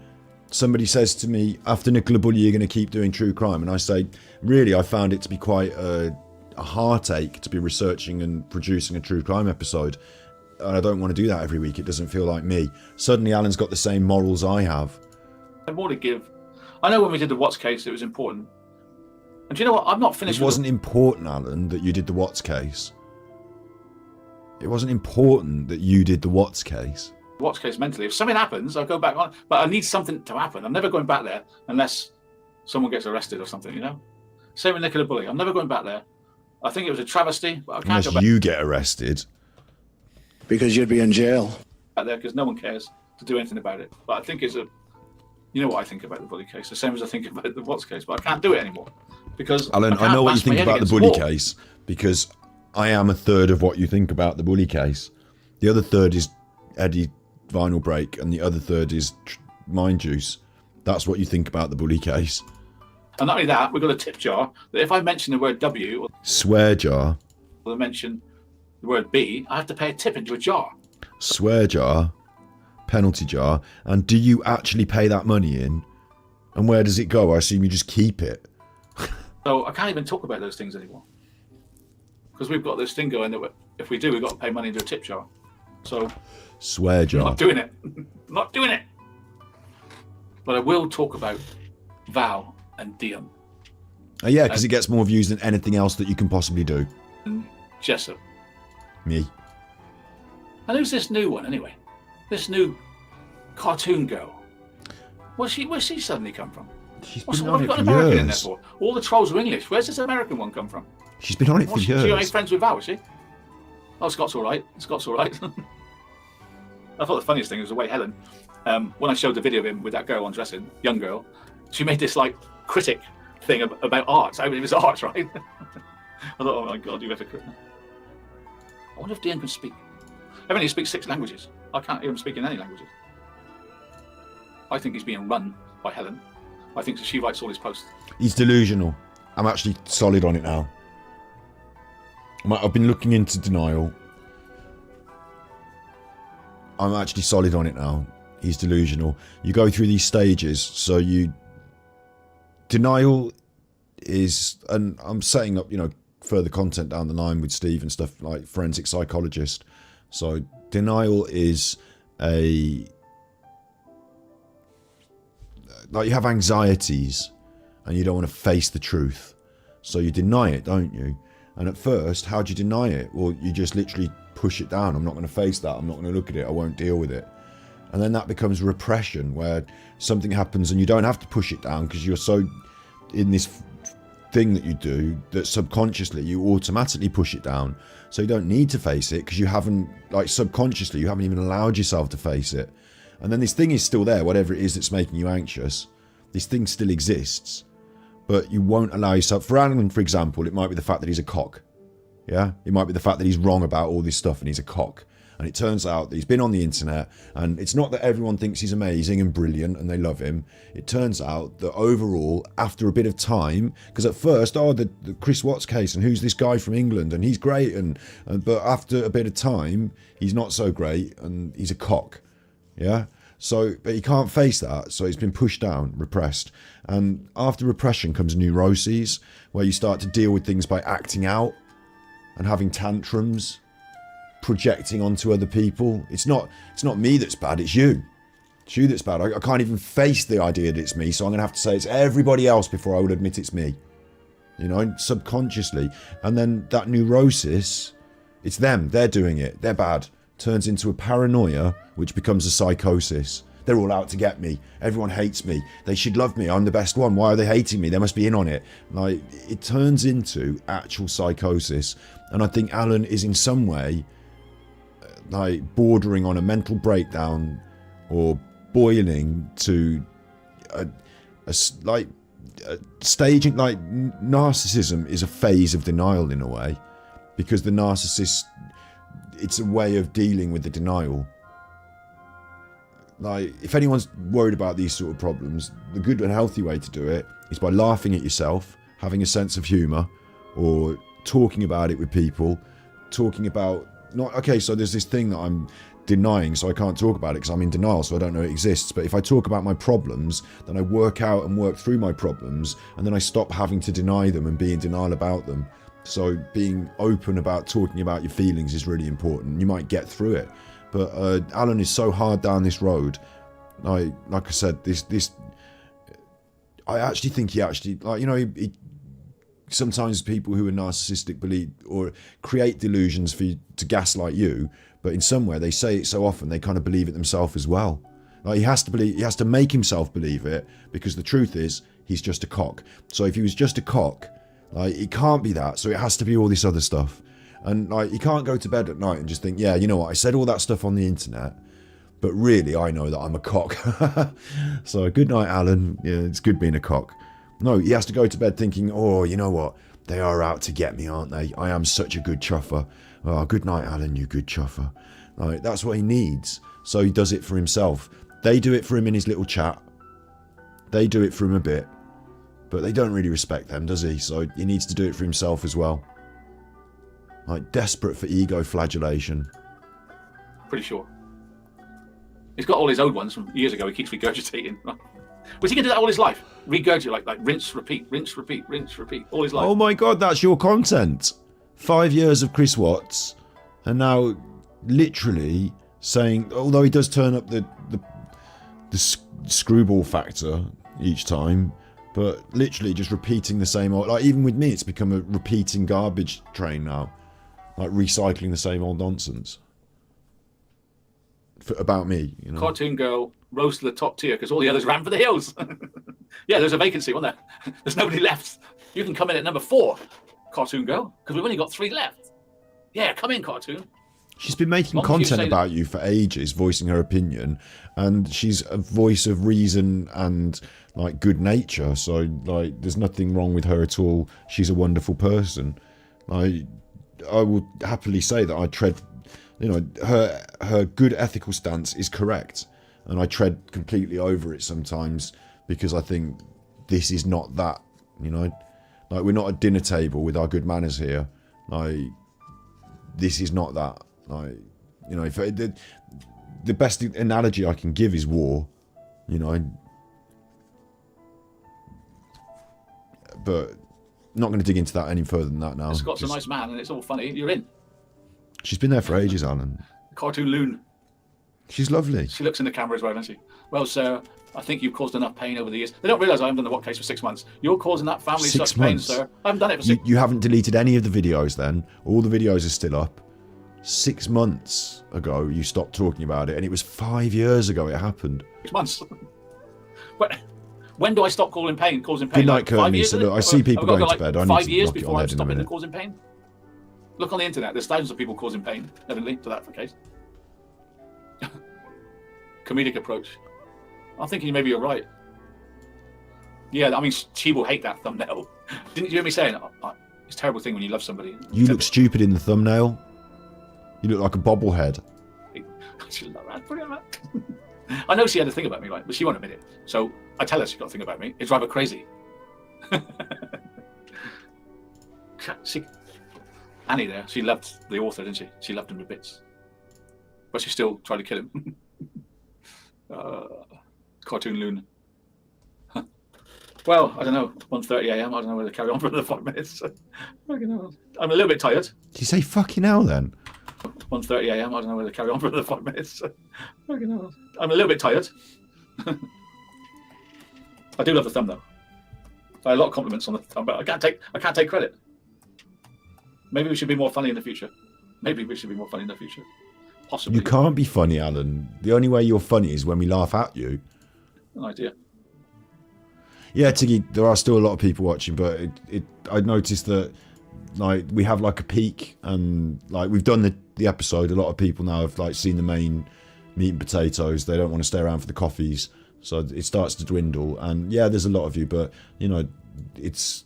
Somebody says to me, after Nicola Bully, you're going to keep doing true crime. And I say, really, I found it to be quite a heartache to be researching and producing a true crime episode. And I don't want to do that every week. It doesn't feel like me. Suddenly, Alan's got the same morals I have. I have more to give. I know when we did the Watts case, it was important. And do you know what? I'm not finished. It wasn't important, Alan, that you did the Watts case. It wasn't important that you did the Watts case. Watts case mentally. If something happens, I'll go back on. But I need something to happen. I'm never going back there unless someone gets arrested or something, you know? Same with Nicola Bully. I'm never going back there. I think it was a travesty, but I can't Unless go back you get arrested. Because you'd be in jail. there because no one cares to do anything about it. But I think it's a... You know what I think about the Bully case, the same as I think about the Watts case, but I can't do it anymore. Because Alan, I know what you think about the Bully Bully case, because I am a third of what you think about the Bully case. The other third is Eddie Vinyl Break, and the other third is Mind Juice. That's what you think about the Bully case. And not only that, we've got a tip jar that if I mention the word W or Swear jar. I mention the word B, I have to pay a tip into a jar. Swear jar. Penalty jar. And do you actually pay that money in? And where does it go? I assume you just keep it. So I can't even talk about those things anymore. Because we've got this thing going that if we do, we've got to pay money into a tip jar. So Swear I'm jar. not doing it. Not doing it. But I will talk about Val and Dion Oh, yeah, because it gets more views than anything else that you can possibly do. and Jessup. Me. And who's this new one anyway? This new cartoon girl. Where's she suddenly come from? She's What been have on you it got for an American in there years. for? All the trolls are English. Where's this American one come from? She's been on it for What's she only years. friends with Val, is she? Oh, Scott's all right. Scott's all right. I thought the funniest thing was the way Helen, when I showed the video of him with that girl undressing, young girl, she made this like critic thing about art. I mean, it was art, right? I thought, oh my God, you hypocrite. I wonder if Dion can speak. Evidently, he speaks 6 languages. I can't hear him speak in any languages. I think he's being run by Helen. I think she writes all his posts. He's delusional. I'm actually solid on it now. I've been looking into denial. I'm actually solid on it now. He's delusional. You go through these stages. So denial is, and I'm setting up, further content down the line with Steve and stuff like forensic psychologist. So denial is like you have anxieties and you don't want to face the truth. So you deny it, don't you? And at first, how do you deny it? Well, you just literally push it down. I'm not going to face that. I'm not going to look at it. I won't deal with it. And then that becomes repression, where something happens and you don't have to push it down because you're so in this thing that you do that subconsciously you automatically push it down. So you don't need to face it because you haven't, like subconsciously, you haven't even allowed yourself to face it. And then this thing is still there, whatever it is that's making you anxious. This thing still exists. But you won't allow yourself. For Alan, for example, it might be the fact that he's a cock. Yeah? It might be the fact that he's wrong about all this stuff and he's a cock. And it turns out that he's been on the internet, and it's not that everyone thinks he's amazing and brilliant and they love him. It turns out that overall, after a bit of time, because at first, the Chris Watts case, and who's this guy from England, and he's great, but after a bit of time, he's not so great, and he's a cock. Yeah? So, but he can't face that, so he's been pushed down, repressed. And after repression comes neuroses, where you start to deal with things by acting out and having tantrums, projecting onto other people. It's not me that's bad, it's you. It's you that's bad. I can't even face the idea that it's me, so I'm going to have to say it's everybody else before I would admit it's me. Subconsciously. And then that neurosis, it's them. They're doing it. They're bad. Turns into a paranoia, which becomes a psychosis. They're all out to get me. Everyone hates me. They should love me. I'm the best one. Why are they hating me? They must be in on it. Like, it turns into actual psychosis. And I think Alan is in some way like bordering on a mental breakdown or boiling to a staging. Like, narcissism is a phase of denial in a way, because the narcissist, it's a way of dealing with the denial. Like, if anyone's worried about these sort of problems, the good and healthy way to do it is by laughing at yourself, having a sense of humour, or talking about it with people, talking about, so there's this thing that I'm denying, so I can't talk about it because I'm in denial, so I don't know it exists. But if I talk about my problems, then I work out and work through my problems, and then I stop having to deny them and be in denial about them. So being open about talking about your feelings is really important. You might get through it. But Alan is so hard down this road. Like I said, this I actually think he sometimes people who are narcissistic believe or create delusions for you to gaslight you, but in some way they say it so often they kind of believe it themselves as well. Like he has to make himself believe it, because the truth is he's just a cock. So if he was just a cock, like it can't be that. So it has to be all this other stuff. And like you can't go to bed at night and just think, yeah, you know what, I said all that stuff on the internet, but really I know that I'm a cock. So good night, Alan. Yeah, it's good being a cock. No, he has to go to bed thinking, oh, you know what, they are out to get me, aren't they? I am such a good chuffer. Oh, good night, Alan, you good chuffer. Like, that's what he needs. So he does it for himself. They do it for him in his little chat. They do it for him a bit, but they don't really respect them, does he? So he needs to do it for himself as well. Like, desperate for ego flagellation. Pretty sure. He's got all his old ones from years ago. He keeps regurgitating. Was he going to do that all his life? Regurgitate, like rinse, repeat, rinse, repeat, rinse, repeat, all his life. Oh my God, that's your content. 5 years of Chris Watts, and now literally saying, although he does turn up the screwball factor each time, but literally just repeating the same old, like even with me, it's become a repeating garbage train now. Like recycling the same old nonsense. About me, you know. Cartoon girl rose to the top tier because all the others ran for the hills. Yeah, there's a vacancy, wasn't there? There's nobody left. You can come in at number 4, Cartoon girl, because we've only got 3 left. Yeah, come in, Cartoon. She's been making content about you for ages, voicing her opinion, and she's a voice of reason and like good nature. So like, there's nothing wrong with her at all. She's a wonderful person. I will happily say that I tread, you know, her good ethical stance is correct, and I tread completely over it sometimes because I think this is not that, you know, like we're not at dinner table with our good manners here. Like this is not that. Like, you know, if the best analogy I can give is war, you know, but not going to dig into that any further than that now. Scott's a nice man and it's all funny. You're in. She's been there for ages, Alan. Cartoon loon. She's lovely. She looks in the camera as well, doesn't she? Well, sir, I think you've caused enough pain over the years. They don't realise I haven't done the what case for 6 months. You're causing that family 6 such pain, months? sir. I haven't done it for 6 months. You haven't deleted any of the videos then? All the videos are still up. 6 months ago you stopped talking about it, and it was 5 years ago it happened. 6 months. But when do I stop causing pain? Good night, Courtney. So look, I see people going to bed. I need 5 to years knock it before on I'm head in a stopping minute. causing pain. Look on the internet. There's thousands of people causing pain. Evidently, to that case. Comedic approach. I'm thinking maybe you're right. Yeah, I mean, she will hate that thumbnail. Didn't you hear me saying, it's a terrible thing when you love somebody. You look stupid in the thumbnail. You look like a bobblehead. She love that. Brilliant, man. I know she had a thing about me, right? But she won't admit it. So I tell her she's got a thing about me. It's rather crazy. Annie there, she loved the author, didn't she? She loved him to bits. But she still tried to kill him. Cartoon loon. Well, I don't know. 1:30 a.m. I don't know whether to carry on for another 5 minutes. I'm a little bit tired. Did you say fucking hell then? 1:30 a.m. I don't know whether to carry on for another 5 minutes. I'm a little bit tired. I do love the thumb though. I had a lot of compliments on the thumb, but I can't take credit. Maybe we should be more funny in the future. Possibly. You can't be funny, Alan. The only way you're funny is when we laugh at you. An idea. Yeah, Tiggy, there are still a lot of people watching, but I noticed that like we have like a peak, and like we've done the episode. A lot of people now have like seen the main meat and potatoes. They don't want to stay around for the coffees, so it starts to dwindle. And yeah, there's a lot of you, but you know, it's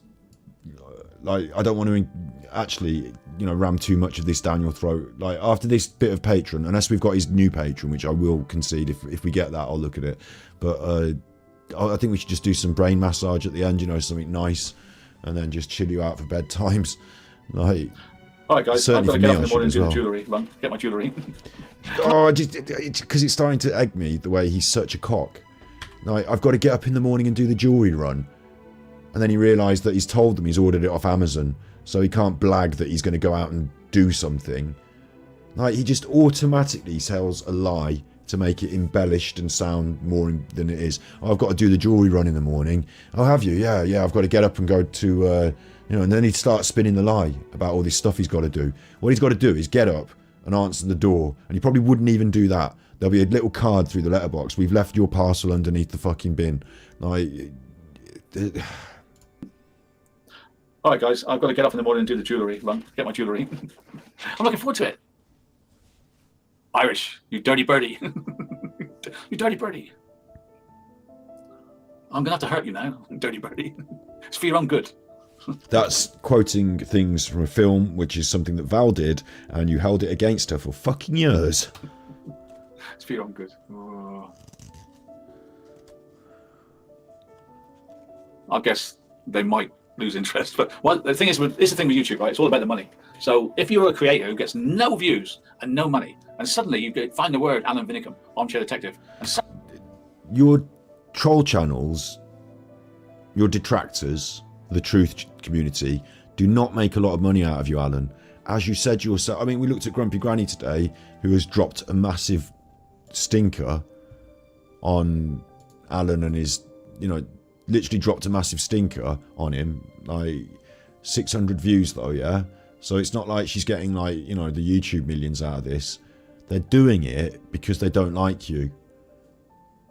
like I don't want to actually, you know, ram too much of this down your throat. Like after this bit of Patreon, unless we've got his new Patreon, which I will concede if we get that, I'll look at it. But I think we should just do some brain massage at the end, you know, something nice, and then just chill you out for bedtimes. Like, all right, guys. I'm certainly going to get for me, up in the morning and do well. the jewellery run. Get my jewellery. Oh, just because it's starting to egg me the way he's such a cock. Like, I've got to get up in the morning and do the jewellery run, and then he realised that he's told them he's ordered it off Amazon, so he can't blag that he's going to go out and do something. Like, he just automatically tells a lie to make it embellished and sound more than it is. Oh, I've got to do the jewellery run in the morning. Oh, have you? Yeah, I've got to get up and go to You know, and then he'd start spinning the lie about all this stuff he's got to do. What he's got to do is get up and answer the door, and he probably wouldn't even do that. There'll be a little card through the letterbox. We've left your parcel underneath the fucking bin. Like, All right, guys, I've got to get up in the morning and do the jewellery run, get my jewellery. I'm looking forward to it. Irish, you dirty birdie. You dirty birdie. I'm going to have to hurt you now, dirty birdie. It's for your own good. that's quoting things from a film, which is something that Val did, and you held it against her for fucking years. It's for your own good. Oh. I guess they might lose interest, but the thing is, it's the thing with YouTube, right? It's all about the money. So if you're a creator who gets no views and no money, and suddenly you find the word Alan Vinnicombe, Armchair Detective, and Your troll channels, your detractors, the truth community, do not make a lot of money out of you, Alan. As you said yourself, I mean, we looked at Grumpy Granny today, who has dropped a massive stinker on Alan and his, you know, literally dropped a massive stinker on him, like 600 views though, yeah? So it's not like she's getting, like, you know, the YouTube millions out of this. They're doing it because they don't like you.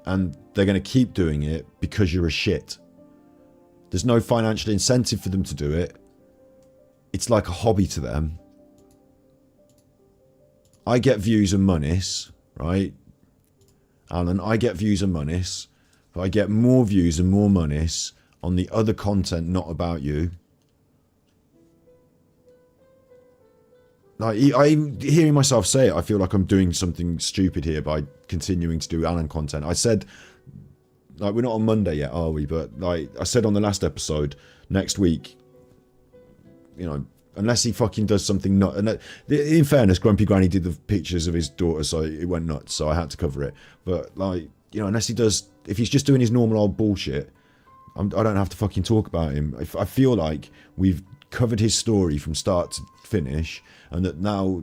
And they're going to keep doing it because you're a shit. There's no financial incentive for them to do it. It's like a hobby to them. I get views and monies, right? Alan, I get views and monies. But I get more views and more monies on the other content not about you. Like, I'm hearing myself say it, I feel like I'm doing something stupid here by continuing to do Alan content. I said, like, we're not on Monday yet, are we? But, like, I said on the last episode, next week, you know, unless he fucking does something not... And in fairness, Grumpy Granny did the pictures of his daughter, so it went nuts, so I had to cover it. But, like, you know, unless he does... If he's just doing his normal old bullshit, I don't have to fucking talk about him. I feel like we've covered his story from start to finish, and that now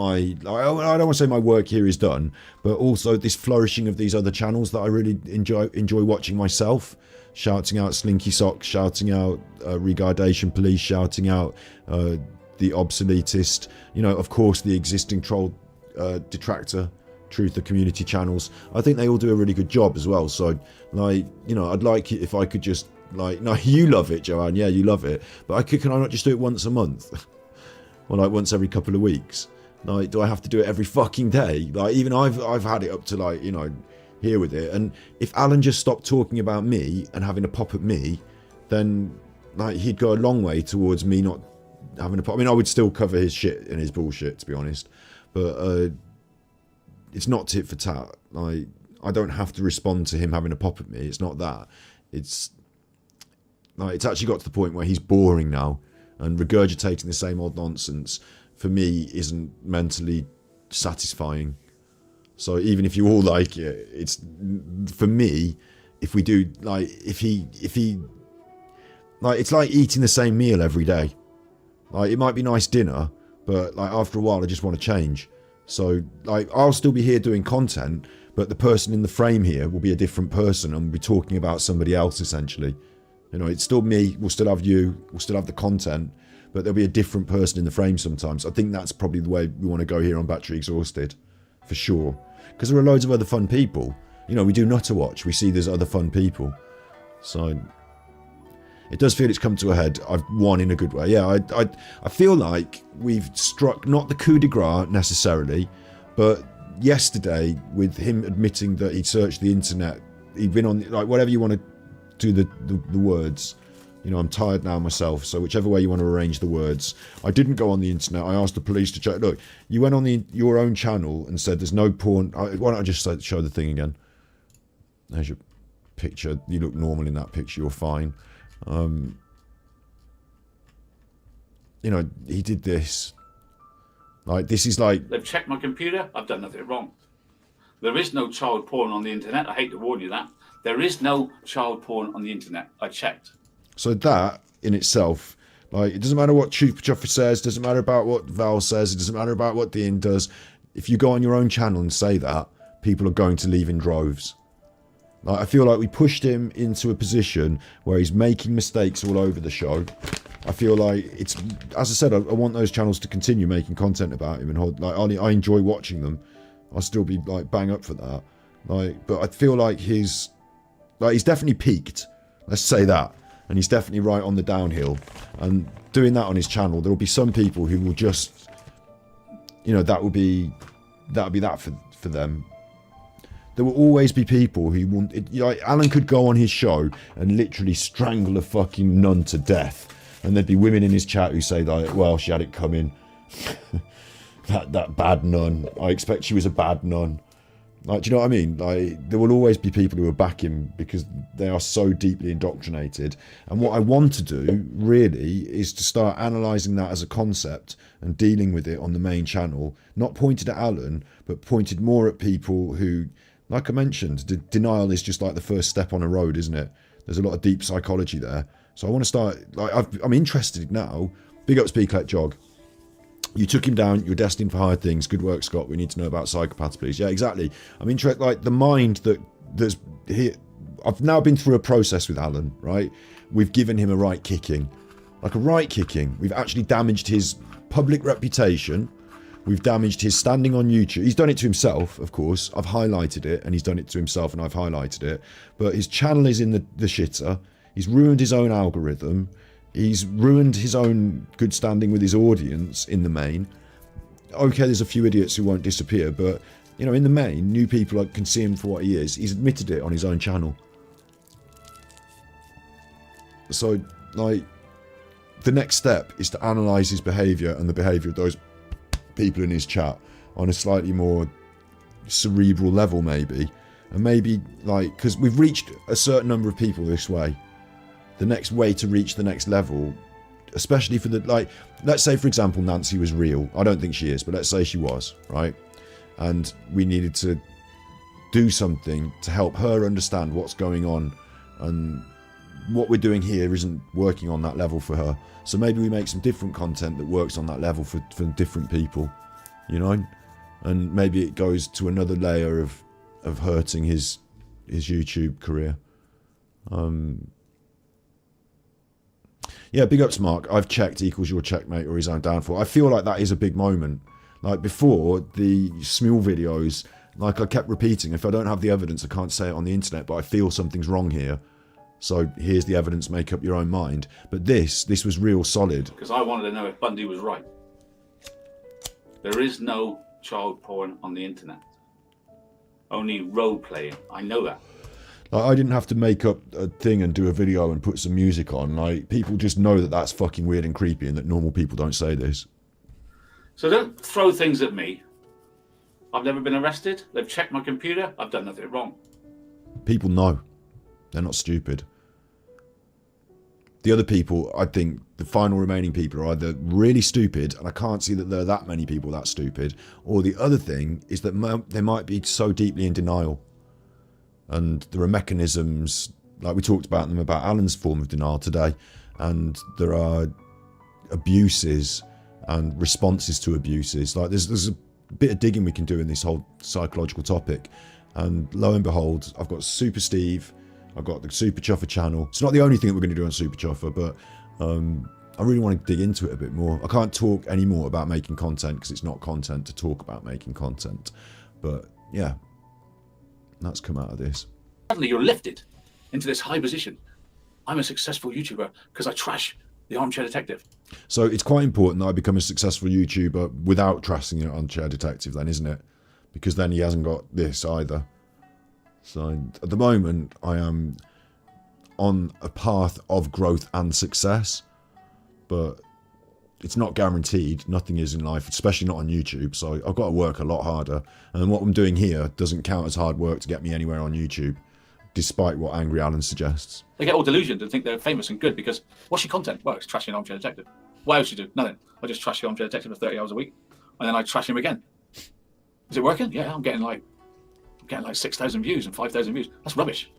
I don't want to say my work here is done, but also this flourishing of these other channels that I really enjoy watching myself, shouting out Slinky Socks, shouting out Regardation Police, shouting out the Obsoletist, you know, of course the existing troll detractor Truth, the community channels. I think they all do a really good job as well. So, like, you know, I'd like it if I could just, like, no, you love it, Joanne, yeah, you love it, but can I not just do it once a month? Or like once every couple of weeks? Like, do I have to do it every fucking day? Like, even I've had it up to, like, you know, here with it. And if Alan just stopped talking about me and having a pop at me, then, like, he'd go a long way towards me not having a pop. I mean, I would still cover his shit and his bullshit, to be honest, but it's not tit for tat. Like, I don't have to respond to him having a pop at me. It's not that. It's like, it's actually got to the point where he's boring now, and regurgitating the same old nonsense for me isn't mentally satisfying. So even if you all like it, it's, for me, if we do, like, if he like, it's like eating the same meal every day. Like, it might be nice dinner, but, like, after a while I just want to change. So, like, I'll still be here doing content, but the person in the frame here will be a different person, and we'll be talking about somebody else, essentially. You know, it's still me, we'll still have you, we'll still have the content, but there'll be a different person in the frame sometimes. I think that's probably the way we want to go here on Battery Exhausted, for sure. Because there are loads of other fun people. You know, we do Nutter Watch, we see there's other fun people. So, it does feel it's come to a head. I've won in a good way. Yeah, I feel like we've struck, not the coup de grace necessarily, but yesterday, with him admitting that he'd searched the internet, he'd been on, like, whatever you want to do the words. You know, I'm tired now myself, so whichever way you want to arrange the words. I didn't go on the internet. I asked the police to check. Look, you went on your own channel and said there's no porn. Why don't I just show the thing again? There's your picture. You look normal in that picture. You're fine. You know, he did this. Like, this is like... They've checked my computer. I've done nothing wrong. There is no child porn on the internet. I hate to warn you that. There is no child porn on the internet. I checked. So that, in itself, like, it doesn't matter what Chupa Chuffy says, doesn't matter about what Val says, it doesn't matter about what Dean does. If you go on your own channel and say that, people are going to leave in droves. Like, I feel like we pushed him into a position where he's making mistakes all over the show. I feel like it's, as I said, I want those channels to continue making content about him, and hold, like I enjoy watching them. I'll still be like bang up for that. Like, but I feel like he's definitely peaked. Let's say that, and he's definitely right on the downhill. And doing that on his channel, there will be some people who will just, you know, that'll be that for them. There will always be people who want it, like Alan could go on his show and literally strangle a fucking nun to death, and there'd be women in his chat who say like, well, she had it coming. that bad nun, I expect she was a bad nun. Like, do you know what I mean? Like, there will always be people who will back him because they are so deeply indoctrinated. And what I want to do really is to start analysing that as a concept and dealing with it on the main channel, not pointed at Alan, but pointed more at people who, like I mentioned, denial is just like the first step on a road, isn't it? There's a lot of deep psychology there. So I want to start, like, I'm interested now. Big up Speak Let Jog. You took him down, you're destined for higher things. Good work, Scott. We need to know about psychopaths, please. Yeah, exactly. I'm interested, like, the mind that there's here. I've now been through a process with Alan, right? We've given him a right kicking. Like a right kicking. We've actually damaged his public reputation. We've damaged his standing on YouTube. He's done it to himself, of course. I've highlighted it, and he's done it to himself, and I've highlighted it. But his channel is in the shitter. He's ruined his own algorithm. He's ruined his own good standing with his audience in the main. Okay, there's a few idiots who won't disappear, but, you know, in the main, new people can see him for what he is. He's admitted it on his own channel. So, like, the next step is to analyse his behaviour and the behaviour of those people in his chat on a slightly more cerebral level, maybe. And maybe, like, because we've reached a certain number of people this way. The next way to reach the next level, especially for the, like, let's say, for example, Nancy was real. I don't think she is, but let's say she was, right? And we needed to do something to help her understand what's going on, and what we're doing here isn't working on that level for her. So maybe we make some different content that works on that level for different people, you know? And maybe it goes to another layer of hurting his YouTube career. Yeah, big ups, Mark. I've checked equals your checkmate or his own downfall. I feel like that is a big moment. Like before, the Smule videos, like I kept repeating, if I don't have the evidence, I can't say it on the internet, but I feel something's wrong here. So here's the evidence, make up your own mind. But this was real solid. Because I wanted to know if Bundy was right. There is no child porn on the internet. Only role playing. I know that. Like, I didn't have to make up a thing and do a video and put some music on. Like, people just know that that's fucking weird and creepy, and that normal people don't say this. So don't throw things at me. I've never been arrested. They've checked my computer. I've done nothing wrong. People know. They're not stupid. The other people, I think, the final remaining people are either really stupid, and I can't see that there are that many people that stupid, or the other thing is that they might be so deeply in denial. And there are mechanisms, like we talked about them, about Alan's form of denial today, and there are abuses and responses to abuses. Like there's a bit of digging we can do in this whole psychological topic, and lo and behold, I've got Super Steve, I've got the Super Chuffer channel. It's not the only thing that we're going to do on Super Chuffer, but I really want to dig into it a bit more. I can't talk anymore about making content because it's not content to talk about making content, but yeah. That's come out of this. Suddenly you're lifted into this high position. I'm a successful YouTuber because I trash the Armchair Detective. So it's quite important that I become a successful YouTuber without trashing the Armchair Detective then, isn't it? Because then he hasn't got this either. So at the moment, I am on a path of growth and success, but it's not guaranteed. Nothing is in life, especially not on YouTube. So I've got to work a lot harder. And what I'm doing here doesn't count as hard work to get me anywhere on YouTube, despite what Angry Alan suggests. They get all delusioned and think they're famous and good because what's your content? Well, it's trashing Armchair Detective. What else you do? Nothing. I just trash the Armchair Detective for 30 hours a week, and then I trash him again. Is it working? Yeah, I'm getting like 6,000 views and 5,000 views. That's rubbish.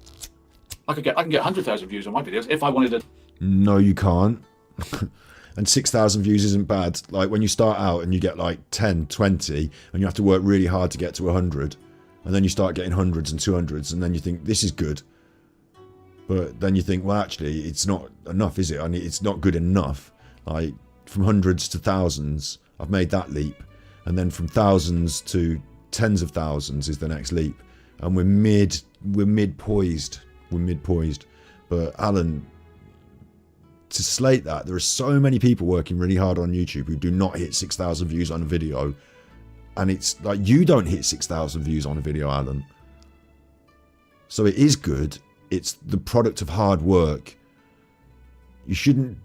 I can get 100,000 views on my videos if I wanted to. No, you can't. And 6,000 views isn't bad. Like when you start out and you get like 10, 20, and you have to work really hard to get to 100, and then you start getting hundreds and 200s, and then you think this is good. But then you think, well, actually, it's not enough, is it? I mean, it's not good enough. Like from hundreds to thousands, I've made that leap, and then from thousands to tens of thousands is the next leap, and we're mid poised. But Alan, to slate that, there are so many people working really hard on YouTube who do not hit 6,000 views on a video, and it's like you don't hit 6,000 views on a video, Alan. So it is good. It's the product of hard work. You shouldn't.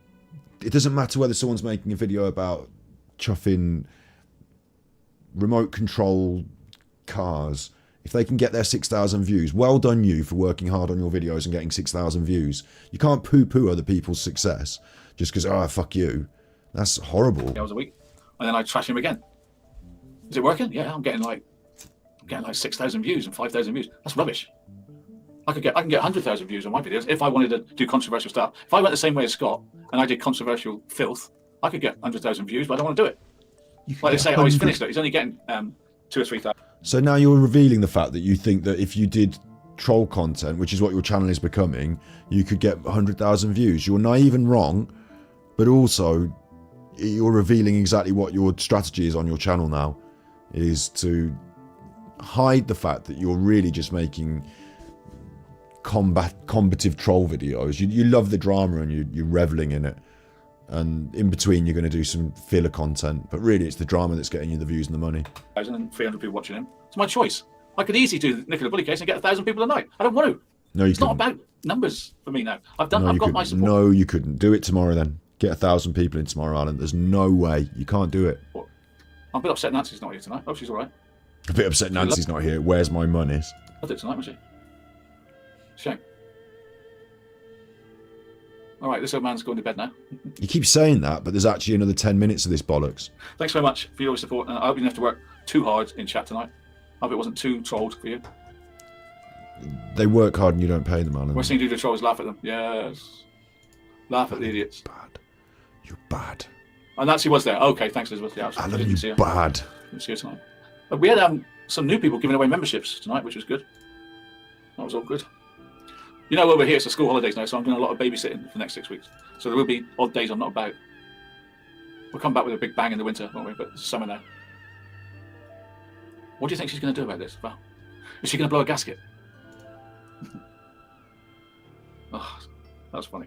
It doesn't matter whether someone's making a video about chuffing remote control cars. If they can get their 6,000 views, well done you for working hard on your videos and getting 6,000 views. You can't poo-poo other people's success just because, oh, fuck you. That's horrible. Hours a week, and then I trash him again. Is it working? Yeah, I'm getting like 6,000 views and 5,000 views. That's rubbish. I can get 100,000 views on my videos if I wanted to do controversial stuff. If I went the same way as Scott and I did controversial filth, I could get 100,000 views, but I don't want to do it. Like they say, oh, he's finished it. He's only getting 2,000 or 3,000. So now you're revealing the fact that you think that if you did troll content, which is what your channel is becoming, you could get 100,000 views. You're naive and wrong, but also you're revealing exactly what your strategy is on your channel now, is to hide the fact that you're really just making combative troll videos. You love the drama and you're reveling in it, and in between you're going to do some filler content, but really it's the drama that's getting you the views and the money. 300 people watching him. It's my choice. I could easily do Nick and the Bully case and get 1,000 people a night. I don't want to. No, you it's couldn't. not about numbers for me now. I've got my support. No, you couldn't. Do it tomorrow then. Get 1,000 people in tomorrow, Alan. There's no way. You can't do it. What? I'm a bit upset Nancy's not here tonight. Oh, she's all right. A bit upset Nancy's not here. Where's my monies? I did tonight, was she? Shame. All right, this old man's going to bed now. You keep saying that, but there's actually another 10 minutes of this bollocks. Thanks very much for your support. I hope you didn't have to work too hard in chat tonight. I hope it wasn't too trolled for you. They work hard and you don't pay them, Alan. Worst thing to do to trolls, laugh at them. Yes. Laugh at the idiots. Bad. You're bad. And Nancy was there. Okay, thanks, Elizabeth. Yeah, I Alan, didn't see you're her. bad. Didn't see her tonight. But we had some new people giving away memberships tonight, which was good. That was all good. You know, over here it's the school holidays now, so I'm doing a lot of babysitting for the next 6 weeks. So there will be odd days I'm not about. We'll come back with a big bang in the winter, won't we? But it's summer now. What do you think she's going to do about this, Val? Is she going to blow a gasket? Oh, that was funny.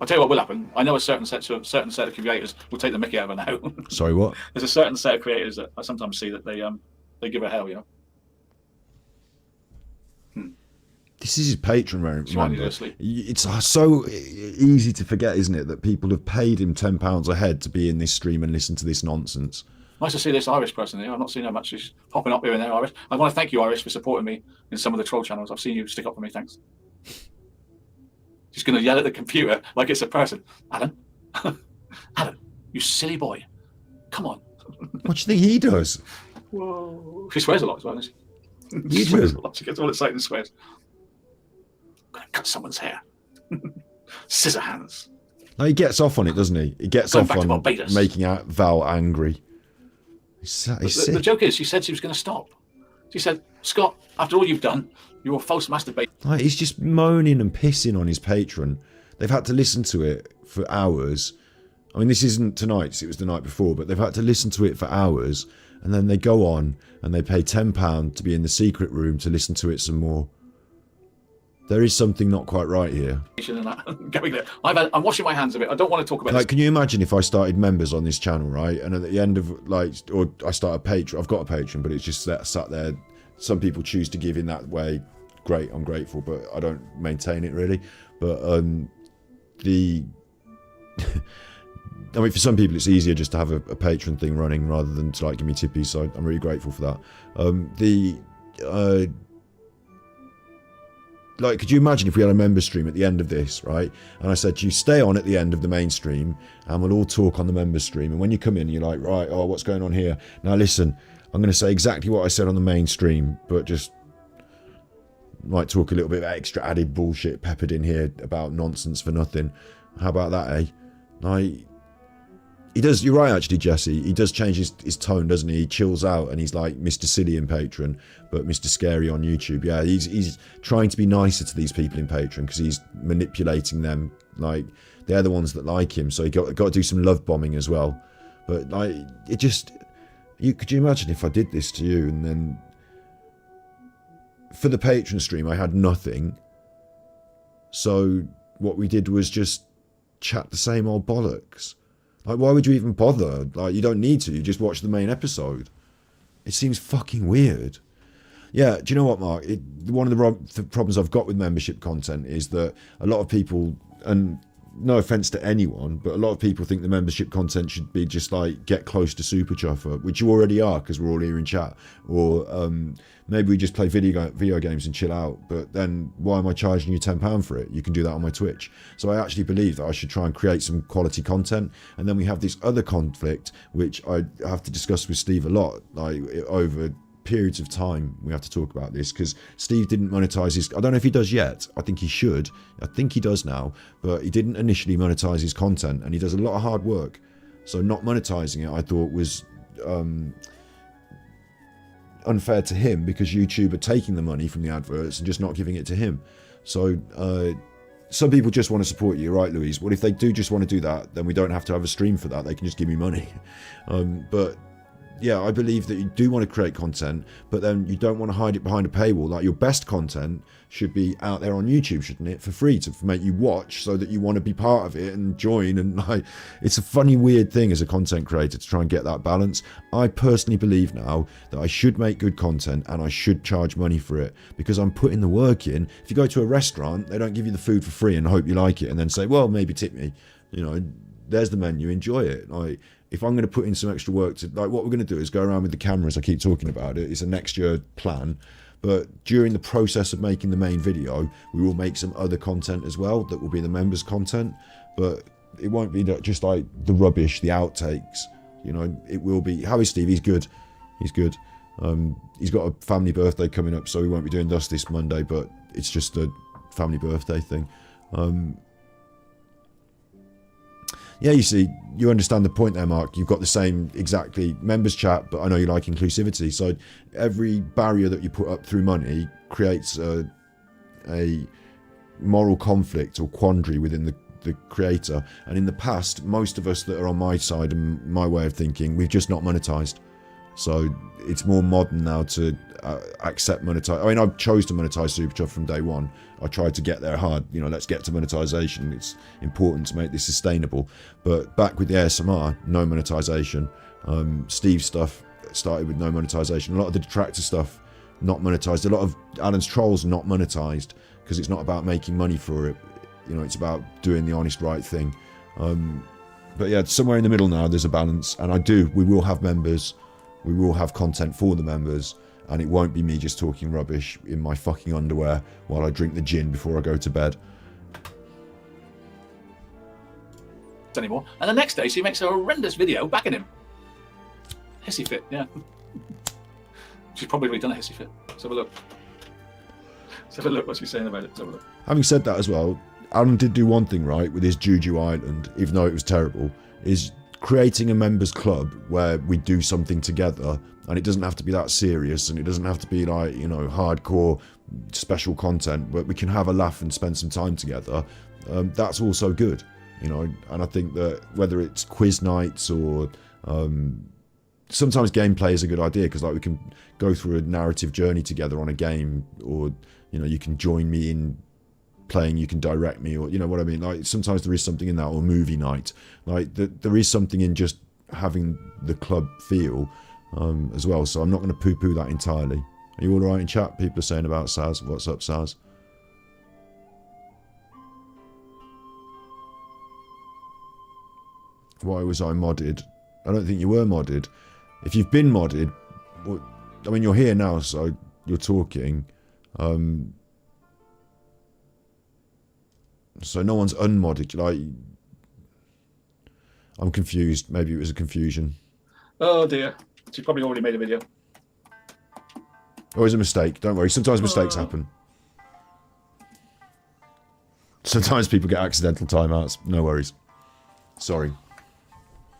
I'll tell you what will happen. I know a certain set of creators will take the mickey out of her now. Sorry, what? There's a certain set of creators that I sometimes see that they give her hell, you know. This is his Patreon, remember? Asleep. It's so easy to forget, isn't it, that people have paid him £10 a head to be in this stream and listen to this nonsense. Nice to see this Irish person here. I've not seen her much. She's popping up here and there, Irish. I want to thank you, Irish, for supporting me in some of the troll channels. I've seen you stick up for me. Thanks. She's going to yell at the computer like it's a person. Alan, Alan, you silly boy. Come on. What do you think he does? Whoa. She swears a lot as well, doesn't she? You She swears do. a lot. She gets all excited and swears. I'm going to cut someone's hair. Scissor hands. No, he gets off on it, doesn't he? He gets Going off back to on Barbados. making out Val angry. He's The sick. joke is, she said she was going to stop. She said, Scott, after all you've done, you're a false masturbate. Like, he's just moaning and pissing on his patron. They've had to listen to it for hours. I mean, this isn't tonight's, it was the night before, but they've had to listen to it for hours, and then they go on and they pay £10 to be in the secret room to listen to it some more. There is something not quite right here. And that, going there. I'm washing my hands of it. I don't want to talk about Like, this. can you imagine if I started members on this channel, right? And at the end of, like, or I start a Patreon. I've got a Patreon, but it's just sat there. Some people choose to give in that way. Great, I'm grateful, but I don't maintain it really. But I mean, for some people, it's easier just to have a Patreon thing running rather than to like give me tippies. So I'm really grateful for that. Like, could you imagine if we had a member stream at the end of this, right? And I said to you, stay on at the end of the main stream and we'll all talk on the member stream. And when you come in, you're like, right, oh, what's going on here? Now listen, I'm going to say exactly what I said on the main stream, but just might talk a little bit of extra added bullshit peppered in here about nonsense for nothing. How about that, eh? Like, he does, you're right actually, Jesse, he does change his tone, doesn't he? He chills out and he's like Mr. Silly in Patreon, but Mr. Scary on YouTube. Yeah, he's trying to be nicer to these people in Patreon because he's manipulating them Like, they're the ones that like him, so he got to do some love bombing as well. But like, it just, could you imagine if I did this to you, and then for the Patreon stream I had nothing, so what we did was just chat the same old bollocks. Like, why would you even bother? Like, you don't need to, you just watch the main episode. It seems fucking weird. Yeah, do you know what, Mark? One of the problems I've got with membership content is that a lot of people, and no offence to anyone, but a lot of people think the membership content should be just like get close to Super Chuffer, which you already are because we're all here in chat. Or maybe we just play video games and chill out. But then why am I charging you £10 for it? You can do that on my Twitch. So I actually believe that I should try and create some quality content. And then we have this other conflict, which I have to discuss with Steve a lot, like over periods of time. We have to talk about this because Steve didn't monetize his, I don't know if he does yet, I think he should, I think he does now, but he didn't initially monetize his content, and he does a lot of hard work, so not monetizing it I thought was unfair to him, because YouTube are taking the money from the adverts and just not giving it to him. So some people just want to support you, right, Louise? Well, if they do just want to do that, then we don't have to have a stream for that, they can just give me money. But yeah, I believe that you do want to create content, but then you don't want to hide it behind a paywall. Like, your best content should be out there on YouTube, shouldn't it? For free, to make you watch, so that you want to be part of it and join. And like, it's a funny, weird thing as a content creator to try and get that balance. I personally believe now that I should make good content and I should charge money for it, because I'm putting the work in. If you go to a restaurant, they don't give you the food for free and hope you like it and then say, well, maybe tip me. You know, there's the menu, enjoy it. Like, if I'm going to put in some extra work to, like, what we're going to do is go around with the cameras. I keep talking about it. It's a next year plan. But during the process of making the main video, we will make some other content as well that will be the members' content. But it won't be just like the rubbish, the outtakes. You know, it will be. How is Steve? He's good. He's good. He's got a family birthday coming up, so we won't be doing Dust this Monday, but it's just a family birthday thing. Yeah, you see, you understand the point there, Mark. You've got the same exactly members chat, but I know you like inclusivity. So every barrier that you put up through money creates a moral conflict or quandary within the creator. And in the past, most of us that are on my side and my way of thinking, we've just not monetized. So it's more modern now to accept monetize. I mean, I chose to monetize Super Chuff from day one. I tried to get there hard. You know, let's get to monetization. It's important to make this sustainable. But back with the ASMR, no monetization. Steve's stuff started with no monetization. A lot of the detractor stuff, not monetized. A lot of Alan's trolls, not monetized, because it's not about making money for it. You know, it's about doing the honest, right thing. But yeah, somewhere in the middle now, there's a balance. And we will have members. We will have content for the members, and it won't be me just talking rubbish in my fucking underwear while I drink the gin before I go to bed. Anymore. And the next day, she makes a horrendous video backing him. Hissy fit, yeah. She's probably already done a hissy fit. Let's have a look. Let's have a look what she's saying about it. Let's have a look. Having said that as well, Alan did do one thing right with his Juju Island, even though it was terrible, is creating a members club where we do something together, and it doesn't have to be that serious, and it doesn't have to be like, you know, hardcore special content, but we can have a laugh and spend some time together. That's also good, you know. And I think that whether it's quiz nights or sometimes gameplay is a good idea, because like we can go through a narrative journey together on a game, or you know, you can join me in playing, you can direct me, or you know what I mean. Like sometimes there is something in that, or movie night. Like there is something in just having the club feel as well. So I'm not going to poo-poo that entirely. Are you all right in chat? People are saying about Saz. What's up, Saz? Why was I modded? I don't think you were modded. If you've been modded, well, I mean, you're here now, so you're talking. So no one's unmodded. Like, I'm confused. Maybe it was a confusion. Oh dear. She probably already made a video. Always a mistake. Don't worry. Sometimes mistakes happen. Sometimes people get accidental timeouts. No worries. Sorry.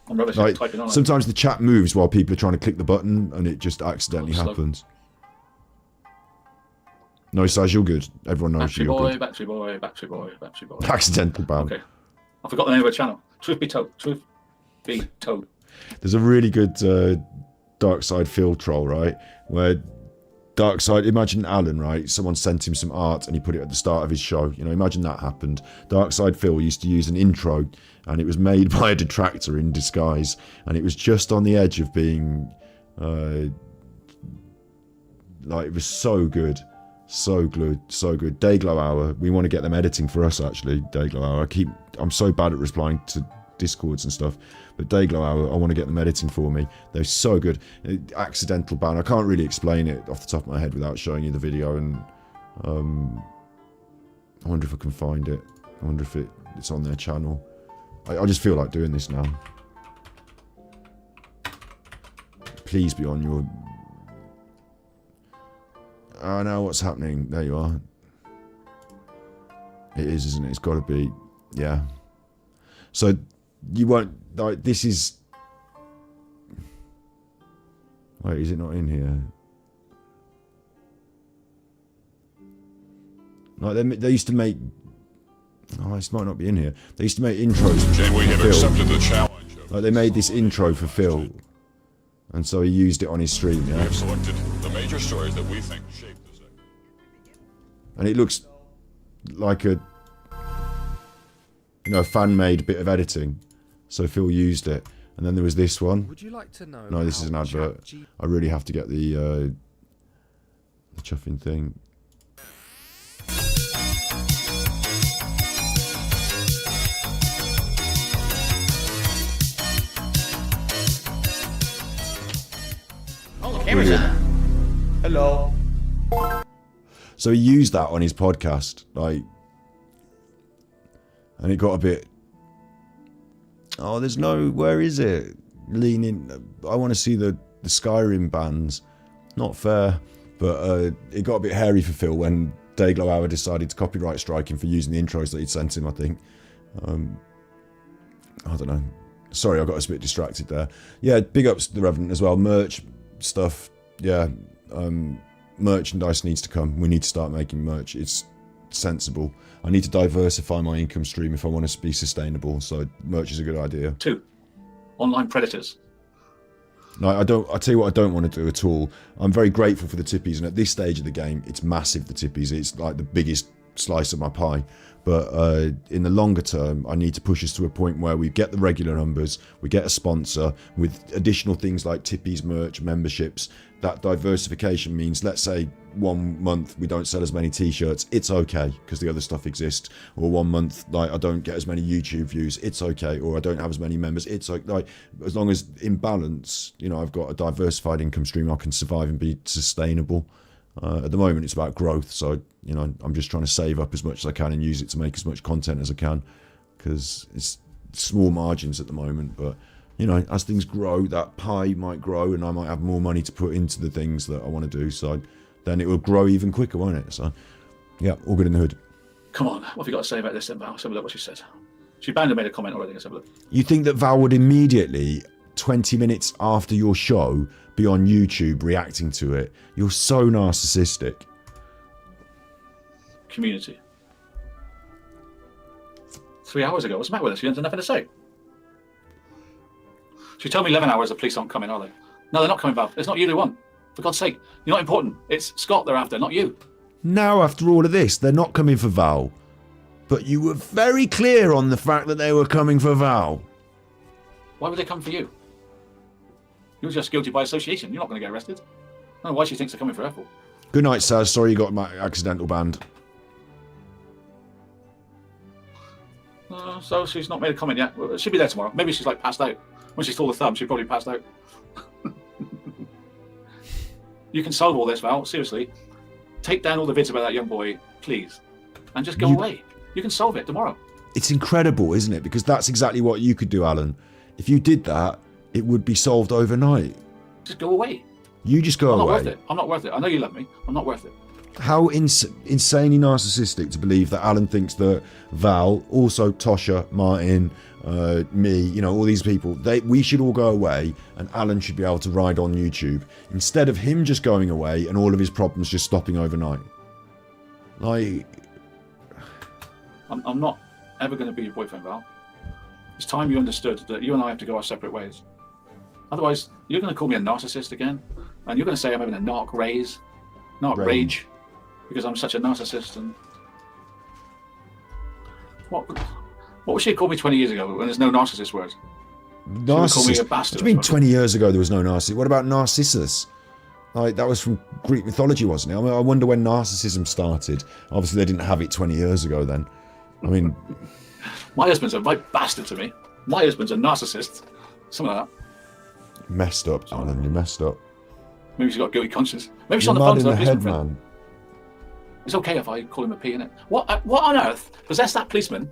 I'm rubbish like, at typing on sometimes the chat moves while people are trying to click the button, and it just accidentally happens. No, Saz, you're good. Everyone knows Battery you're Boy, good. Battery Boy, Battery Boy, Battery Boy. Accidental ban. Okay. I forgot the name of the channel. Truth be told. Truth be told. There's a really good Dark Side Phil troll, right? Where Dark Side, imagine Alan, right? Someone sent him some art and he put it at the start of his show. You know, imagine that happened. Dark Side Phil used to use an intro and it was made by a detractor in disguise. And it was just on the edge of being, like, it was so good. So good, so good. Dayglow Hour, we want to get them editing for us, actually. Dayglow Hour, I'm so bad at replying to Discords and stuff, but Dayglow Hour, I want to get them editing for me. They're so good. Accidental ban, I can't really explain it off the top of my head without showing you the video, and I wonder if I can find it. I wonder if it's on their channel. I just feel like doing this now. Please be on your... Oh, now what's happening? There you are. It is, isn't it? It's got to be. Yeah. So you won't, like, this is... Wait, is it not in here? Like, they used to make... Oh, this might not be in here. They used to make intros for We have Phil. accepted the challenge. Like, they made this intro for Phil. And so he used it on his stream, We yeah? have selected the major stories that we think shape the segment. And it looks like a, you know, fan-made bit of editing. So Phil used it. And then there was this one. Would you like to know? No, this is an advert. I really have to get the chuffing thing. Oh, the camera's on. Hello. So he used that on his podcast, like, and it got a bit, oh, there's no, where is it? Leaning, I want to see the Skyrim bands. Not fair, but it got a bit hairy for Phil when Dayglow Hour decided to copyright strike him for using the intros that he'd sent him, I think. I don't know. Sorry, I got a bit distracted there. Yeah, big ups to the Revenant as well. Merch stuff, yeah. Merchandise needs to come. We need to start making merch. It's sensible. I need to diversify my income stream if I want to be sustainable. So merch is a good idea. 2. Online predators. No, I don't. I tell you what, I don't want to do at all. I'm very grateful for the tippies, and at this stage of the game, it's massive. The tippies, it's like the biggest slice of my pie. But in the longer term, I need to push us to a point where we get the regular numbers, we get a sponsor with additional things like tippies, merch, memberships. That diversification means, let's say 1 month we don't sell as many t-shirts, it's okay because the other stuff exists. Or 1 month, like, I don't get as many YouTube views, it's okay. Or I don't have as many members, it's okay. Like, as long as in balance, you know, I've got a diversified income stream, I can survive and be sustainable. At the moment, it's about growth, so, you know, I'm just trying to save up as much as I can and use it to make as much content as I can, because it's small margins at the moment. But, you know, as things grow, that pie might grow, and I might have more money to put into the things that I want to do. So then it will grow even quicker, won't it? So, yeah, all good in the hood. Come on, what have you got to say about this then, Val? Let's have a look what she said. She banned and made a comment already. Let's have a look. You think that Val would immediately, 20 minutes after your show, be on YouTube reacting to it? You're so narcissistic. Community. 3 hours ago. What's the matter with her? She has nothing to say. She told me 11 hours the police aren't coming, are they? No, they're not coming, Val. It's not you they want. For God's sake. You're not important. It's Scott they're after, not you. Now, after all of this, they're not coming for Val. But you were very clear on the fact that they were coming for Val. Why would they come for you? You're just guilty by association. You're not going to get arrested. I don't know why she thinks they're coming for her for. Good night, Saz. Sorry you got my accidental banned. So she's not made a comment yet. Well, she'll be there tomorrow. Maybe she's like passed out. When she saw the thumb, she probably passed out. You can solve all this, Val. Seriously. Take down all the vids about that young boy, please. And just go away. You can solve it tomorrow. It's incredible, isn't it? Because that's exactly what you could do, Alan. If you did that, it would be solved overnight. Just go away. You just go away. I'm not worth it. I'm not worth it. I know you love me. I'm not worth it. How insanely narcissistic to believe that Alan thinks that Val, also Tosha, Martin, me, you know, all these people, we should all go away and Alan should be able to ride on YouTube instead of him just going away and all of his problems just stopping overnight. Like, I'm not ever going to be your boyfriend, Val. It's time you understood that you and I have to go our separate ways. Otherwise, you're going to call me a narcissist again, and you're going to say I'm having a narc rage, because I'm such a narcissist. And what would she have called me 20 years ago when there's no narcissist words? Narcissist. Me a bastard. What do you mean 20 years ago there was no narcissist? What about Narcissus? Like, that was from Greek mythology, wasn't it? I mean, I wonder when narcissism started. Obviously, they didn't have it 20 years ago then. I mean... My husband's a right bastard to me. My husband's a narcissist. Something like that. Messed up, Alan. You messed up. Maybe she's got a guilty conscience. Maybe she's You're on the mad phone in to the her policeman head, friend. man. It's okay if I call him a P, innit? What on earth possessed that policeman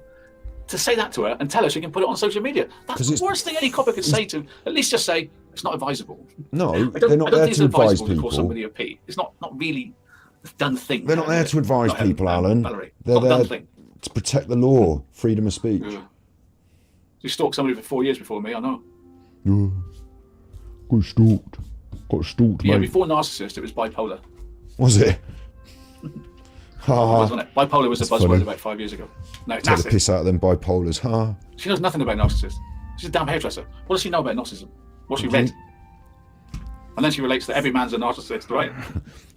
to say that to her and tell her she can put it on social media? That's the worst thing any copper could say to. At least just say it's not advisable. No, they're not there to advise people. To call somebody a P. It's not really a done thing. They're not there to advise people, Alan. Valerie. They're Not a there done thing. to protect the law, freedom of speech. Yeah. You stalked somebody for 4 years before me, I know. Yeah. Got stalked, Yeah, mate. before narcissist, it was bipolar. Was it? Ha Wasn't it? Bipolar was the That's buzzword funny. about 5 years ago. No, Take the narcissist. piss out of them bipolars, huh? She knows nothing about narcissists. She's a damn hairdresser. What does she know about narcissism? What's she read? And then she relates that every man's a narcissist, right?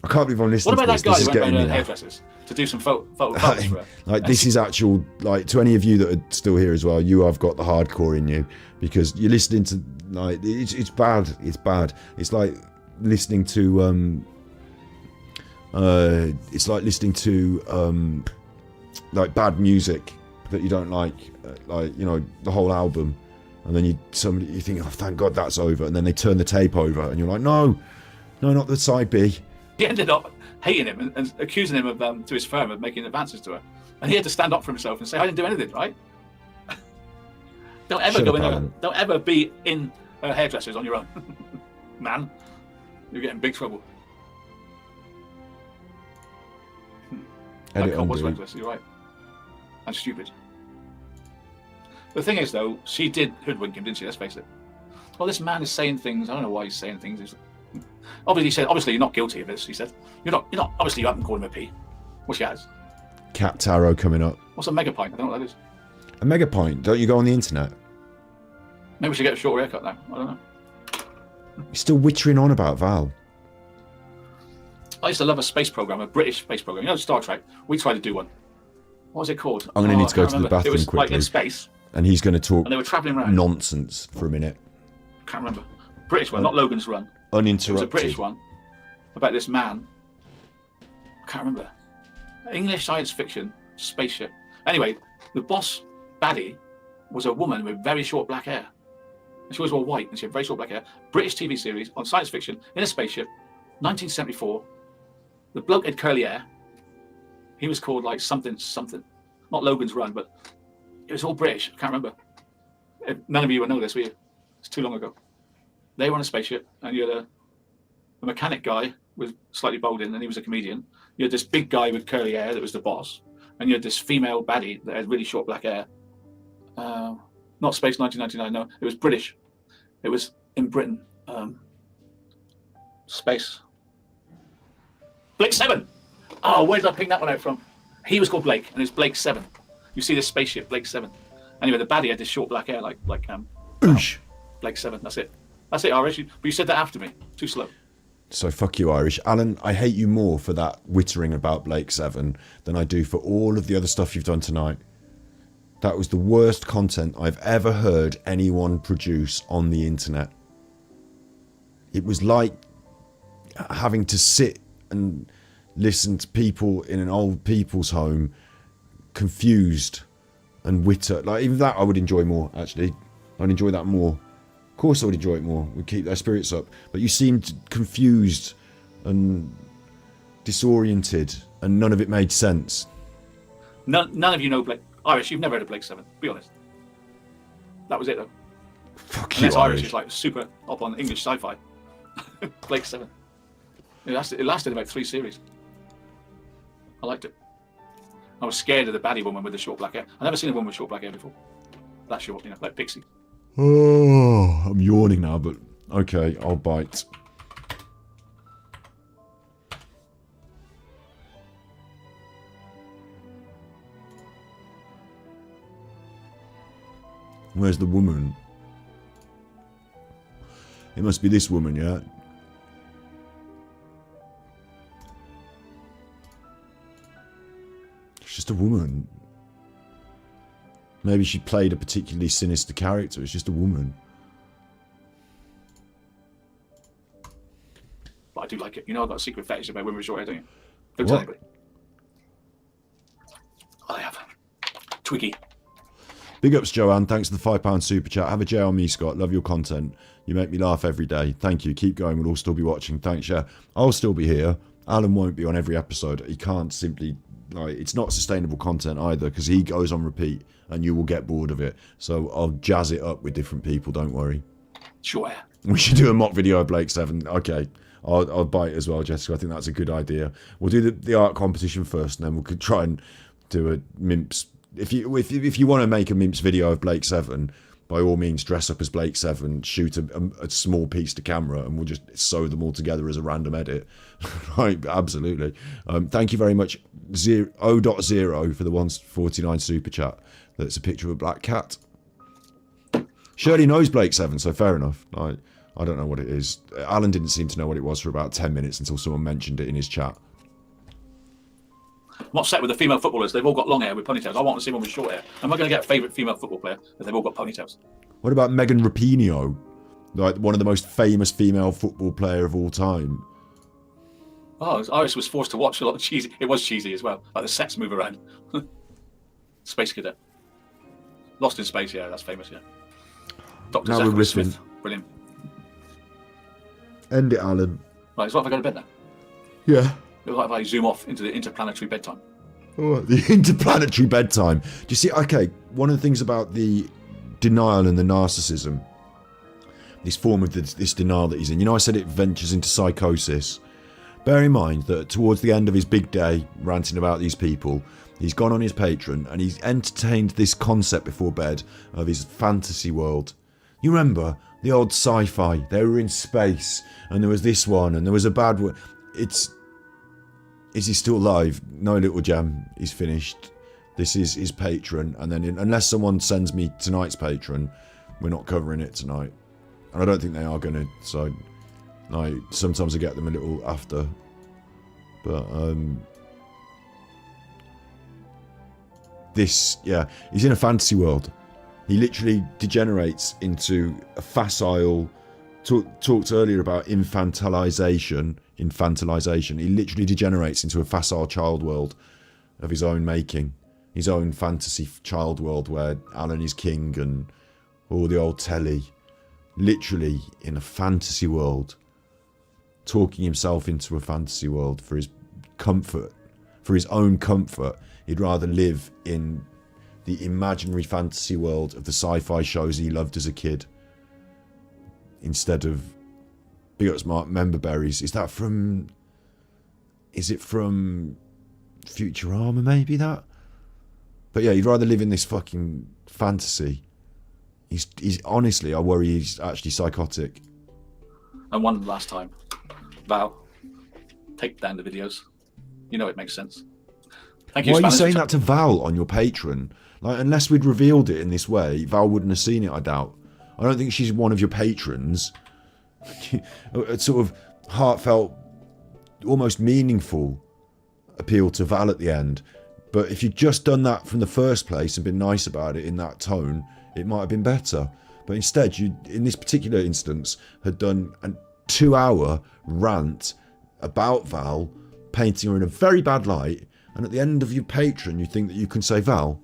I can't believe I'm listening What about to that this. guy This is who went getting me around now. hairdressers to do some photos for her? Like, this is actual, like, to any of you that are still here as well, you have got the hardcore in you, because you're listening to, like, it's bad. It's bad. It's like listening to like bad music that you don't like, you know, the whole album, and then you think, oh, thank God that's over, and then they turn the tape over and you're like, no, not the side B. He ended up hating him and accusing him of to his firm of making advances to her, and he had to stand up for himself and say, I didn't do anything, right? Don't ever Shut go up, in her, Alan. don't ever be in her hairdressers on your own. Man, you're getting in big trouble. Edit That cop was undo. reckless, you're right. And stupid. The thing is, though, she did hoodwink him, didn't she? Let's face it. Well, this man is saying things. I don't know why he's saying things. Obviously, he said, obviously, you're not guilty of this, he said. You're not, obviously, you haven't called him a P. Well, she has. Cat Tarot coming up. What's a megapint? I don't know what that is. A megapint, don't you go on the internet? Maybe we should get a short haircut now. I don't know. You're still wittering on about Val. I used to love a space program, a British space program. You know, Star Trek. We tried to do one. What was it called? I'm going to need to go I to can't the remember. bathroom It was quickly. like in space, And he's going to talk and they were travelling around. nonsense for a minute. Can't remember. British one, not Logan's Run. It was a Uninterrupted. British one about this man. I can't remember. English science fiction spaceship. Anyway, the boss baddie was a woman with very short black hair. And she always wore white, and she had very short black hair. British TV series on science fiction in a spaceship, 1974. The bloke had curly hair. He was called like something. Not Logan's Run, but it was all British. I can't remember. None of you will know this, will you? It's too long ago. They were on a spaceship, and you had a mechanic guy with slightly balding, and he was a comedian. You had this big guy with curly hair that was the boss, and you had this female baddie that had really short black hair. Not Space 1999, no. It was British. It was in Britain. Space. Blake 7. Oh, where did I pick that one out from? He was called Blake, and it's Blake 7. You see this spaceship, Blake 7. Anyway, the baddie had this short black hair, like Boosh. Blake 7. That's it. That's it, Irish. But you said that after me. Too slow. So fuck you, Irish. Alan, I hate you more for that wittering about Blake 7 than I do for all of the other stuff you've done tonight. That was the worst content I've ever heard anyone produce on the internet. It was like having to sit and listen to people in an old people's home confused and witter. Like, even that I would enjoy more, actually. I'd enjoy that more. Of course I would enjoy it more. We'd keep their spirits up. But you seemed confused and disoriented, and none of it made sense. None of you know Blake. Irish, you've never heard of Blake 7. Be honest. That was it, though. Fuck you, Unless Irish Irish. is like super up on English sci-fi. Blake 7. It lasted about 3 series. I liked it. I was scared of the baddie woman with the short black hair. I've never seen a woman with short black hair before. That short, you know, like Pixie. Oh, I'm yawning now, but okay, I'll bite. Where's the woman? It must be this woman, yeah? It's just a woman. Maybe she played a particularly sinister character. It's just a woman. But I do like it. You know, I've got a secret fetish about women with short hair, don't you? Don't What? tell anybody. I have. Twiggy. Big ups, Joanne. Thanks for the £5 super chat. Have a J on me, Scott. Love your content. You make me laugh every day. Thank you. Keep going. We'll all still be watching. Thanks, yeah. I'll still be here. Alan won't be on every episode. He can't simply... Like, it's not sustainable content either because he goes on repeat and you will get bored of it. So I'll jazz it up with different people. Don't worry. Short hair. We should do a mock video of Blake 7. Okay. I'll buy it as well, Jessica. I think that's a good idea. We'll do the art competition first and then we could try and do a Mimps... If you want to make a Mimps video of Blake 7, by all means dress up as Blake 7, shoot a small piece to camera, and we'll just sew them all together as a random edit. Right, absolutely. Thank you very much, 0.0 for the 149 super chat. That's a picture of a black cat. Shirley knows Blake 7, so fair enough. I don't know what it is. Alan didn't seem to know what it was for about 10 minutes until someone mentioned it in his chat. I'm upset with the female footballers. They've all got long hair with ponytails. I want to see one with short hair. Am I going to get a favourite female football player if they've all got ponytails? What about Megan Rapinoe? Like one of the most famous female football player of all time. Oh, Iris was forced to watch a lot of cheesy. It was cheesy as well, like the sex move around. Space Cadet. Lost in Space, yeah, that's famous, yeah. Dr. Now we're Zachary riffing. Smith, brilliant. End it, Alan. Right, so what if I go to bed now? Yeah. It looks like if I zoom off into the interplanetary bedtime. Oh, the interplanetary bedtime. Do you see? Okay, one of the things about the denial and the narcissism, this form of this denial that he's in. You know, I said it ventures into psychosis. Bear in mind that towards the end of his big day, ranting about these people, he's gone on his Patreon and he's entertained this concept before bed of his fantasy world. You remember the old sci-fi? They were in space and there was this one and there was a bad one. Is he still alive? No, Little Jam. He's finished. This is his Patreon. And then unless someone sends me tonight's Patreon, we're not covering it tonight. And I don't think they are going to. So, like, sometimes I get them a little after. But, this, yeah. He's in a fantasy world. He literally degenerates into a facile... Talked earlier about infantilization. He literally degenerates into a facile child world of his own making. His own fantasy child world where Alan is king and all the old telly. Literally in a fantasy world. Talking himself into a fantasy world for his comfort. For his own comfort. He'd rather live in the imaginary fantasy world of the sci-fi shows he loved as a kid. Instead of Big Ups Mark Member Berries. Is it from Futurama maybe that? But yeah, he'd rather live in this fucking fantasy. He's honestly, I worry he's actually psychotic. And one last time. Val, take down the videos. You know it makes sense. Thank you, Why are you Spanish saying that to Val on your Patreon? Like, unless we'd revealed it in this way, Val wouldn't have seen it, I doubt. I don't think she's one of your patrons. A sort of heartfelt, almost meaningful appeal to Val at the end. But if you'd just done that from the first place and been nice about it in that tone, it might have been better. But instead, you, in this particular instance, had done a 2-hour rant about Val, painting her in a very bad light. And at the end of your Patreon, you think that you can say, Val,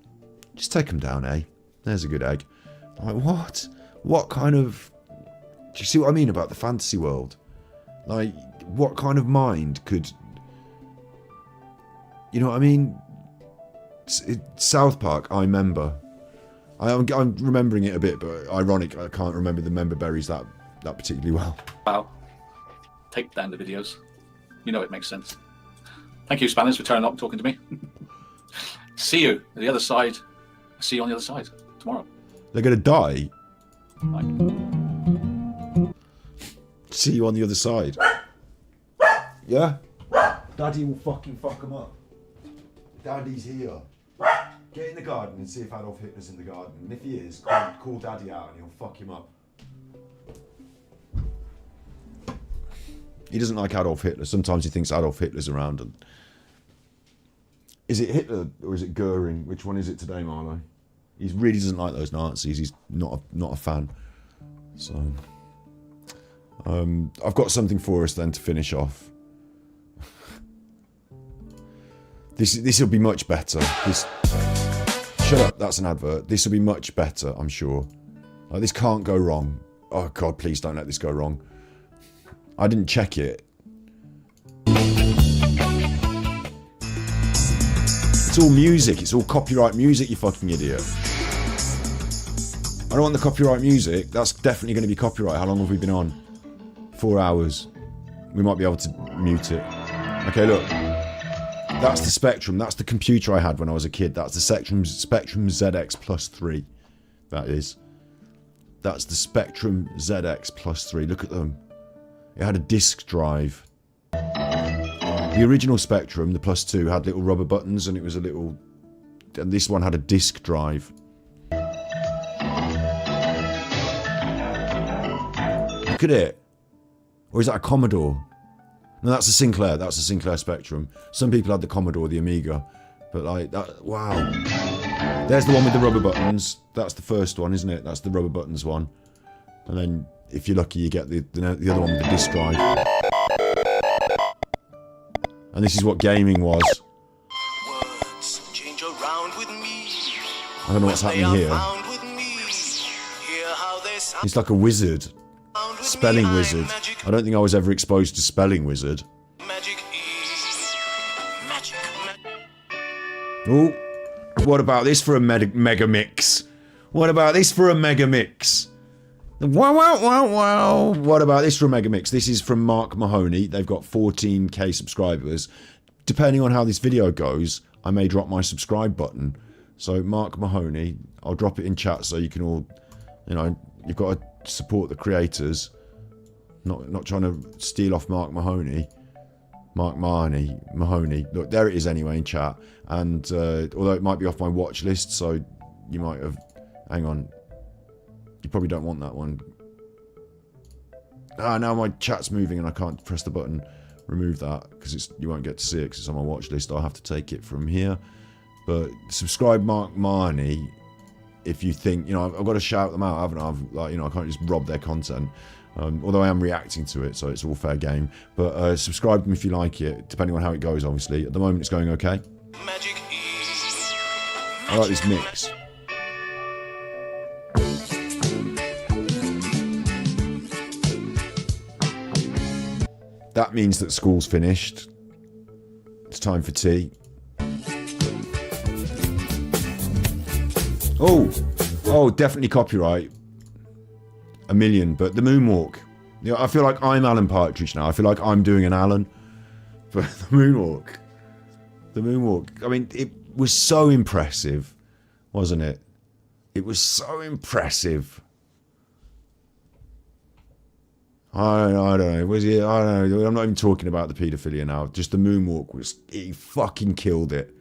just take him down, eh? There's a good egg. Like, what? What kind of... Do you see what I mean about the fantasy world? Like, what kind of mind could... You know what I mean? South Park, I remember. I'm remembering it a bit, but ironic, I can't remember the member berries that particularly well. Wow. Take down the videos. You know it makes sense. Thank you, Spanish, for turning up and talking to me. See you at the other side. See you on the other side tomorrow. They're going to die? Bye. See you on the other side. Yeah? Daddy will fucking fuck them up. Daddy's here. Get in the garden and see if Adolf Hitler's in the garden. And if he is, call Daddy out and he'll fuck him up. He doesn't like Adolf Hitler. Sometimes he thinks Adolf Hitler's around. And is it Hitler or is it Goering? Which one is it today, Marlo? He really doesn't like those Nazis. He's not a fan. So, I've got something for us then to finish off. This will be much better. Shut up, that's an advert. This will be much better, I'm sure. Like, this can't go wrong. Oh God, please don't let this go wrong. I didn't check it. It's all music. It's all copyright music, you fucking idiot. I don't want the copyright music. That's definitely going to be copyright. How long have we been on? 4 hours. We might be able to mute it. Okay, look. That's the Spectrum. That's the computer I had when I was a kid. That's the Spectrum ZX Plus 3. That is. That's the Spectrum ZX Plus 3. Look at them. It had a disk drive. The original Spectrum, the Plus 2, had little rubber buttons and it was a little... And this one had a disk drive. Look at it. Or is that a Commodore? No, that's a Sinclair. That's a Sinclair Spectrum. Some people had the Commodore, the Amiga. But like, that, wow. There's the one with the rubber buttons. That's the first one, isn't it? That's the rubber buttons one. And then, if you're lucky, you get the other one with the disc drive. And this is what gaming was. Words change around with me. I don't know what's happening here. It's like a wizard. Spelling wizard. I don't think I was ever exposed to spelling wizard. Oh, what about this for a mega mix? What about this for a mega mix? Wow, wow, wow, wow. What about this for a mega mix? This is from Mark Mahoney. They've got 14k subscribers. Depending on how this video goes, I may drop my subscribe button. So Mark Mahoney, I'll drop it in chat so you can all, you know, you've got to support the creators. Not trying to steal off Mark Mahoney. Mark Mahoney. Look, there it is anyway in chat. And although it might be off my watch list, so you might have... Hang on. You probably don't want that one. Ah, now my chat's moving and I can't press the button. Remove that, because you won't get to see it because it's on my watch list. I'll have to take it from here. But subscribe Mark Mahoney if you think... You know, I've got to shout them out, haven't I? Like, you know, I can't just rob their content. Although I am reacting to it, so it's all fair game. But subscribe them if you like it, depending on how it goes, obviously. At the moment, it's going okay. I like this mix. That means that school's finished. It's time for tea. Oh, definitely copyright. A million, but the moonwalk. You know, I feel like I'm Alan Partridge now. I feel like I'm doing an Alan. But the moonwalk. The moonwalk. I mean, it was so impressive, wasn't it? It was so impressive. I don't know. Was it? I don't know. I'm not even talking about the paedophilia now. Just the moonwalk was... He fucking killed it.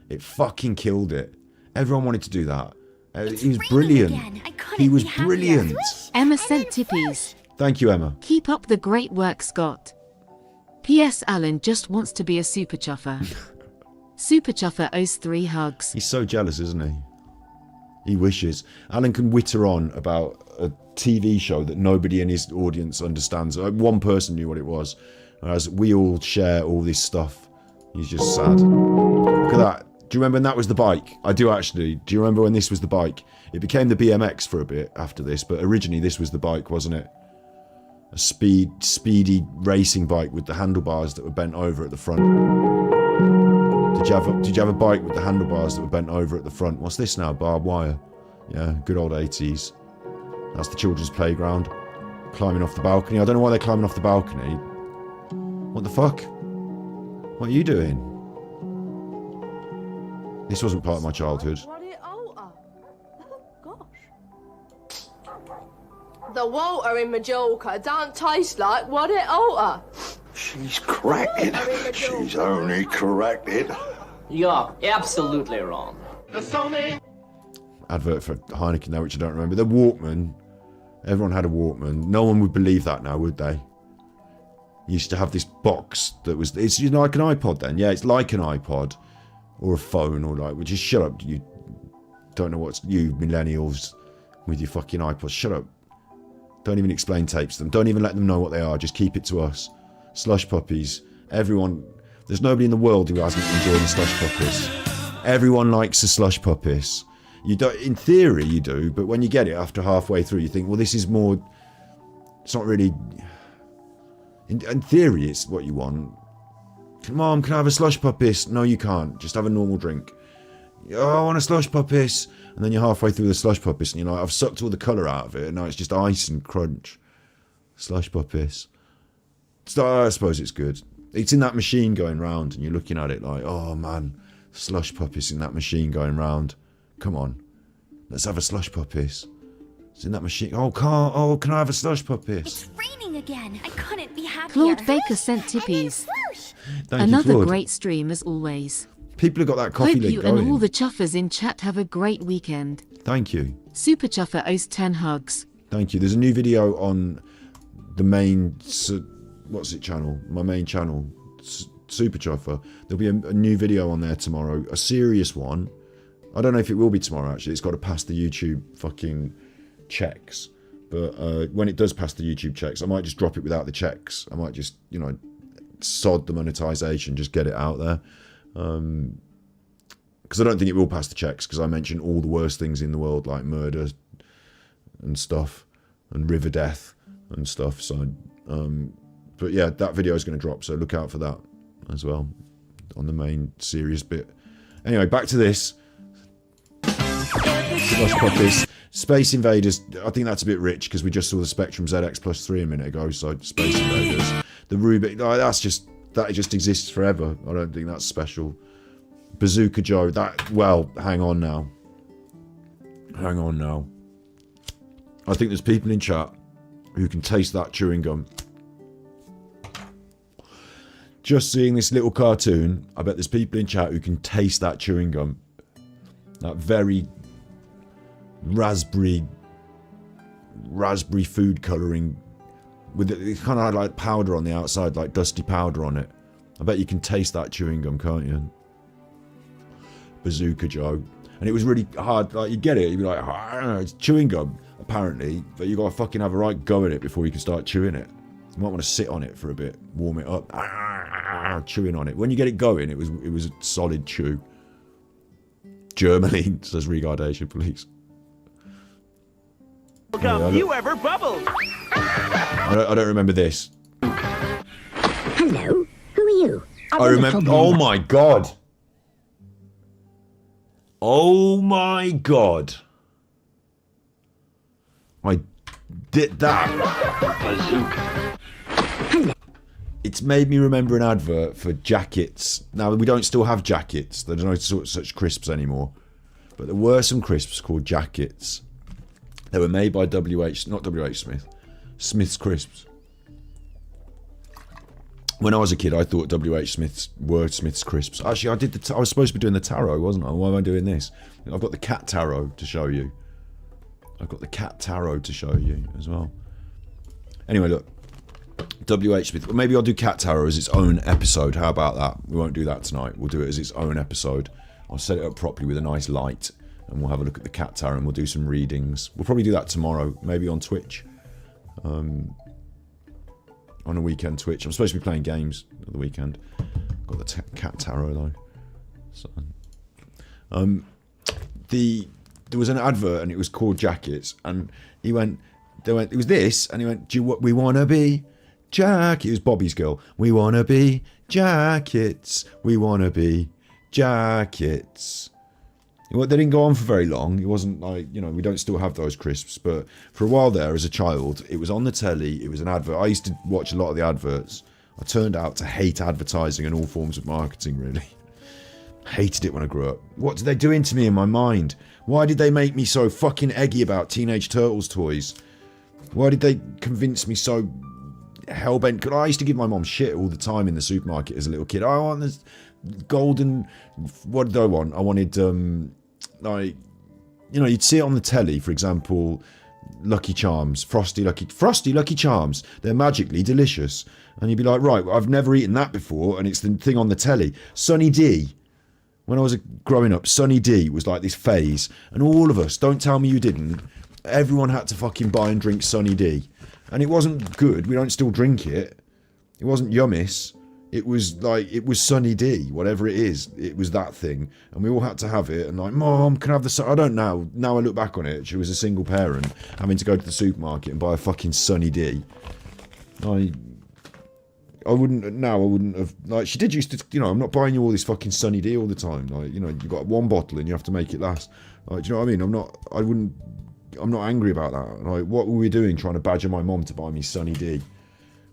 It fucking killed it. Everyone wanted to do that. He was brilliant. He was brilliant. Emma sent tippies. Thank you, Emma. Keep up the great work, Scott. P.S. Alan just wants to be a super chuffer. Super chuffer owes 3 hugs. He's so jealous, isn't he? He wishes. Alan can witter on about a TV show that nobody in his audience understands. One person knew what it was. Whereas we all share all this stuff. He's just sad. Look at that. Do you remember when that was the bike? I do actually. Do you remember when this was the bike? It became the BMX for a bit after this, but originally this was the bike, wasn't it? A speedy racing bike with the handlebars that were bent over at the front. Did you have a bike with the handlebars that were bent over at the front? What's this now? Barbed wire. Yeah, good old 80s. That's the children's playground. Climbing off the balcony. I don't know why they're climbing off the balcony. What the fuck? What are you doing? This wasn't part of my childhood. The water in Majorca don't taste like what it oughta. She's cracked it. She's only cracked it. You're absolutely wrong. Advert for Heineken now, which I don't remember. The Walkman. Everyone had a Walkman. No one would believe that now, would they? You used to have this box that was... It's like an iPod then. Yeah, it's like an iPod. Or a phone, or like... Just shut up. You don't know what's... You millennials with your fucking iPods. Shut up. Don't even explain tapes to them. Don't even let them know what they are. Just keep it to us. Slush puppies. Everyone... There's nobody in the world who hasn't enjoyed the slush puppies. Everyone likes the slush puppies. You don't... In theory, you do. But when you get it after halfway through, you think, well, this is more... It's not really... In theory, it's what you want. Mom, can I have a slush puppies? No, you can't. Just have a normal drink. Oh, I want a slush puppies. And then you're halfway through the slush puppies and you're like, I've sucked all the colour out of it. And now it's just ice and crunch. Slush puppies. So, I suppose it's good. It's in that machine going round and you're looking at it like, oh man, slush puppies in that machine going round. Come on. Let's have a slush puppies. It's in that machine. Oh, can I have a slush puppies? It's raining again. I couldn't be happier. Claude Baker sent tippies. Thank Another you, Claude. great stream as always. People have got that coffee Hope link you going. and all the chuffers in chat have a great weekend. Thank you. Super Chuffer owes 10 hugs. Thank you. There's a new video on the main... What's it channel? My main channel. Super Chuffer. There'll be a new video on there tomorrow. A serious one. I don't know if it will be tomorrow, actually. It's got to pass the YouTube fucking checks. But when it does pass the YouTube checks, I might just drop it without the checks. I might just, you know, sod the monetization, just get it out there. Because I don't think it will pass the checks, because I mention all the worst things in the world, like murder and stuff, and river death and stuff. So, but yeah, that video is going to drop, so look out for that as well on the main serious bit. Anyway, back to this. Slush puppies. Space Invaders, I think that's a bit rich because we just saw the Spectrum ZX Plus 3 a minute ago, so Space Invaders. The Rubik, that just exists forever. I don't think that's special. Bazooka Joe, well, hang on now. Hang on now. I think there's people in chat who can taste that chewing gum. Just seeing this little cartoon, I bet there's people in chat who can taste that chewing gum. That very raspberry food colouring with it kind of like powder on the outside, like dusty powder on it. I bet you can taste that chewing gum, can't you? Bazooka Joe. And it was really hard, like you get it, you'd be like, I don't know, it's chewing gum, apparently, but you gotta fucking have a right go at it before you can start chewing it. You might want to sit on it for a bit, warm it up, chewing on it. When you get it going, it was a solid chew. Germany, says Regardation Police. You ever bubbled? I don't remember this. Hello, who are you? I remember. Oh my god. Oh my god. I did that. It's made me remember an advert for jackets. Now, we don't still have jackets. There's no such crisps anymore. But there were some crisps called jackets. They were made by not W.H. Smith. Smith's Crisps. When I was a kid, I thought W.H. Smith's were Smith's Crisps. Actually, I was supposed to be doing the tarot, wasn't I? Why am I doing this? I've got the cat tarot to show you. I've got the cat tarot to show you as well. Anyway, look. W.H. Smith. Well, maybe I'll do cat tarot as its own episode. How about that? We won't do that tonight. We'll do it as its own episode. I'll set it up properly with a nice light. And we'll have a look at the cat tarot and we'll do some readings. We'll probably do that tomorrow. Maybe on Twitch. On a weekend Twitch. I'm supposed to be playing games at the weekend. Got the cat tarot though. So, there was an advert and it was called Jackets, and they went, it was this, and he went, we wanna be Jack. It was Bobby's Girl. We wanna be jackets. We wanna be jackets. Well, they didn't go on for very long. It wasn't like, you know, we don't still have those crisps, but for a while there as a child, it was on the telly, it was an advert. I used to watch a lot of the adverts. I turned out to hate advertising and all forms of marketing, really. Hated it when I grew up. What did they doing to me in my mind? Why did they make me so fucking eggy about Teenage Turtles toys? Why did they convince me so hellbent? Because I used to give my mom shit all the time in the supermarket as a little kid. I want this golden... What did I want? I wanted like, you know, you'd see it on the telly, for example, Lucky Charms, Frosty Lucky Charms. They're magically delicious. And you'd be like, right, well, I've never eaten that before, and it's the thing on the telly. Sunny D. When I was growing up, Sunny D was like this phase, and all of us, don't tell me you didn't, everyone had to fucking buy and drink Sunny D. And it wasn't good, we don't still drink it. It wasn't Yummis. It was like, it was Sunny D, whatever it is. It was that thing. And we all had to have it. And like, Mom, can I have the... I don't know. Now I look back on it, she was a single parent having to go to the supermarket and buy a fucking Sunny D. I wouldn't have... Like, she did used to... You know, I'm not buying you all this fucking Sunny D all the time. Like, you know, you've got one bottle and you have to make it last. Like, do you know what I mean? I'm not angry about that. Like, what were we doing trying to badger my mom to buy me Sunny D?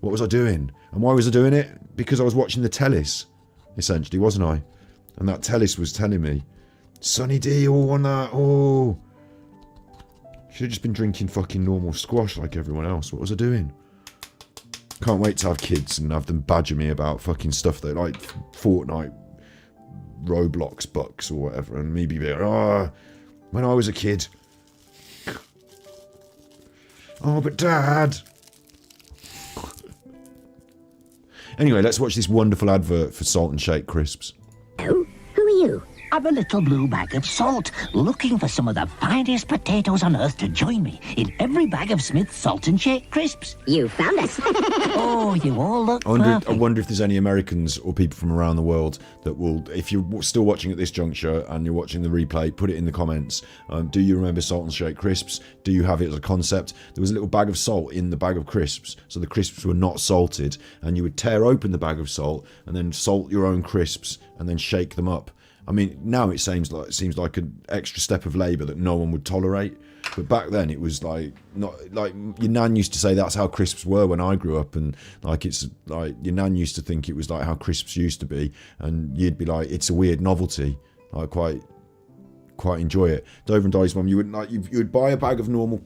What was I doing? And why was I doing it? Because I was watching the tellis, essentially, wasn't I? And that tellis was telling me, Sunny D, all on that, oh. Should have just been drinking fucking normal squash like everyone else. What was I doing? Can't wait to have kids and have them badger me about fucking stuff they like, Fortnite, Roblox bucks or whatever, and me be like, when I was a kid. Oh, but Dad. Anyway, let's watch this wonderful advert for Salt and Shake crisps. Oh, who are you? I'm a little blue bag of salt, looking for some of the finest potatoes on earth to join me in every bag of Smith's Salt and Shake crisps. You found us. Oh, you all look I perfect. wonder if there's any Americans or people from around the world that will, if you're still watching at this juncture and you're watching the replay, put it in the comments. Do you remember Salt and Shake crisps? Do you have it as a concept? There was a little bag of salt in the bag of crisps, so the crisps were not salted, and you would tear open the bag of salt and then salt your own crisps and then shake them up. I mean, now it seems like an extra step of labour that no one would tolerate. But back then it was like, not like your nan used to say that's how crisps were when I grew up, and like it's like your nan used to think it was like how crisps used to be, and you'd be like, it's a weird novelty. I quite enjoy it. Dover and Dolly's mum, you would buy a bag of normal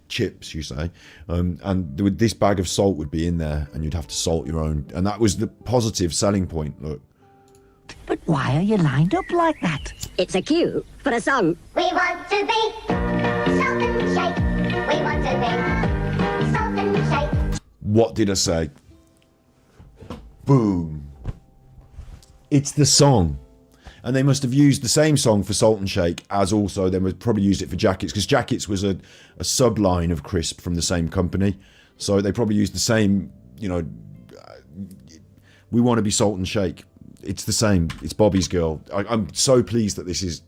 chips, you say, and this bag of salt would be in there, and you'd have to salt your own, and that was the positive selling point. Look. But why are you lined up like that? It's a cue for a song. We want to be Salt and Shake. We want to be Salt and Shake. What did I say? Boom. It's the song. And they must have used the same song for Salt and Shake as also they would probably used it for Jackets, because Jackets was a sub-line of crisp from the same company. So they probably used the same, you know, we want to be Salt and Shake. It's the same. It's Bobby's Girl. I'm so pleased that this is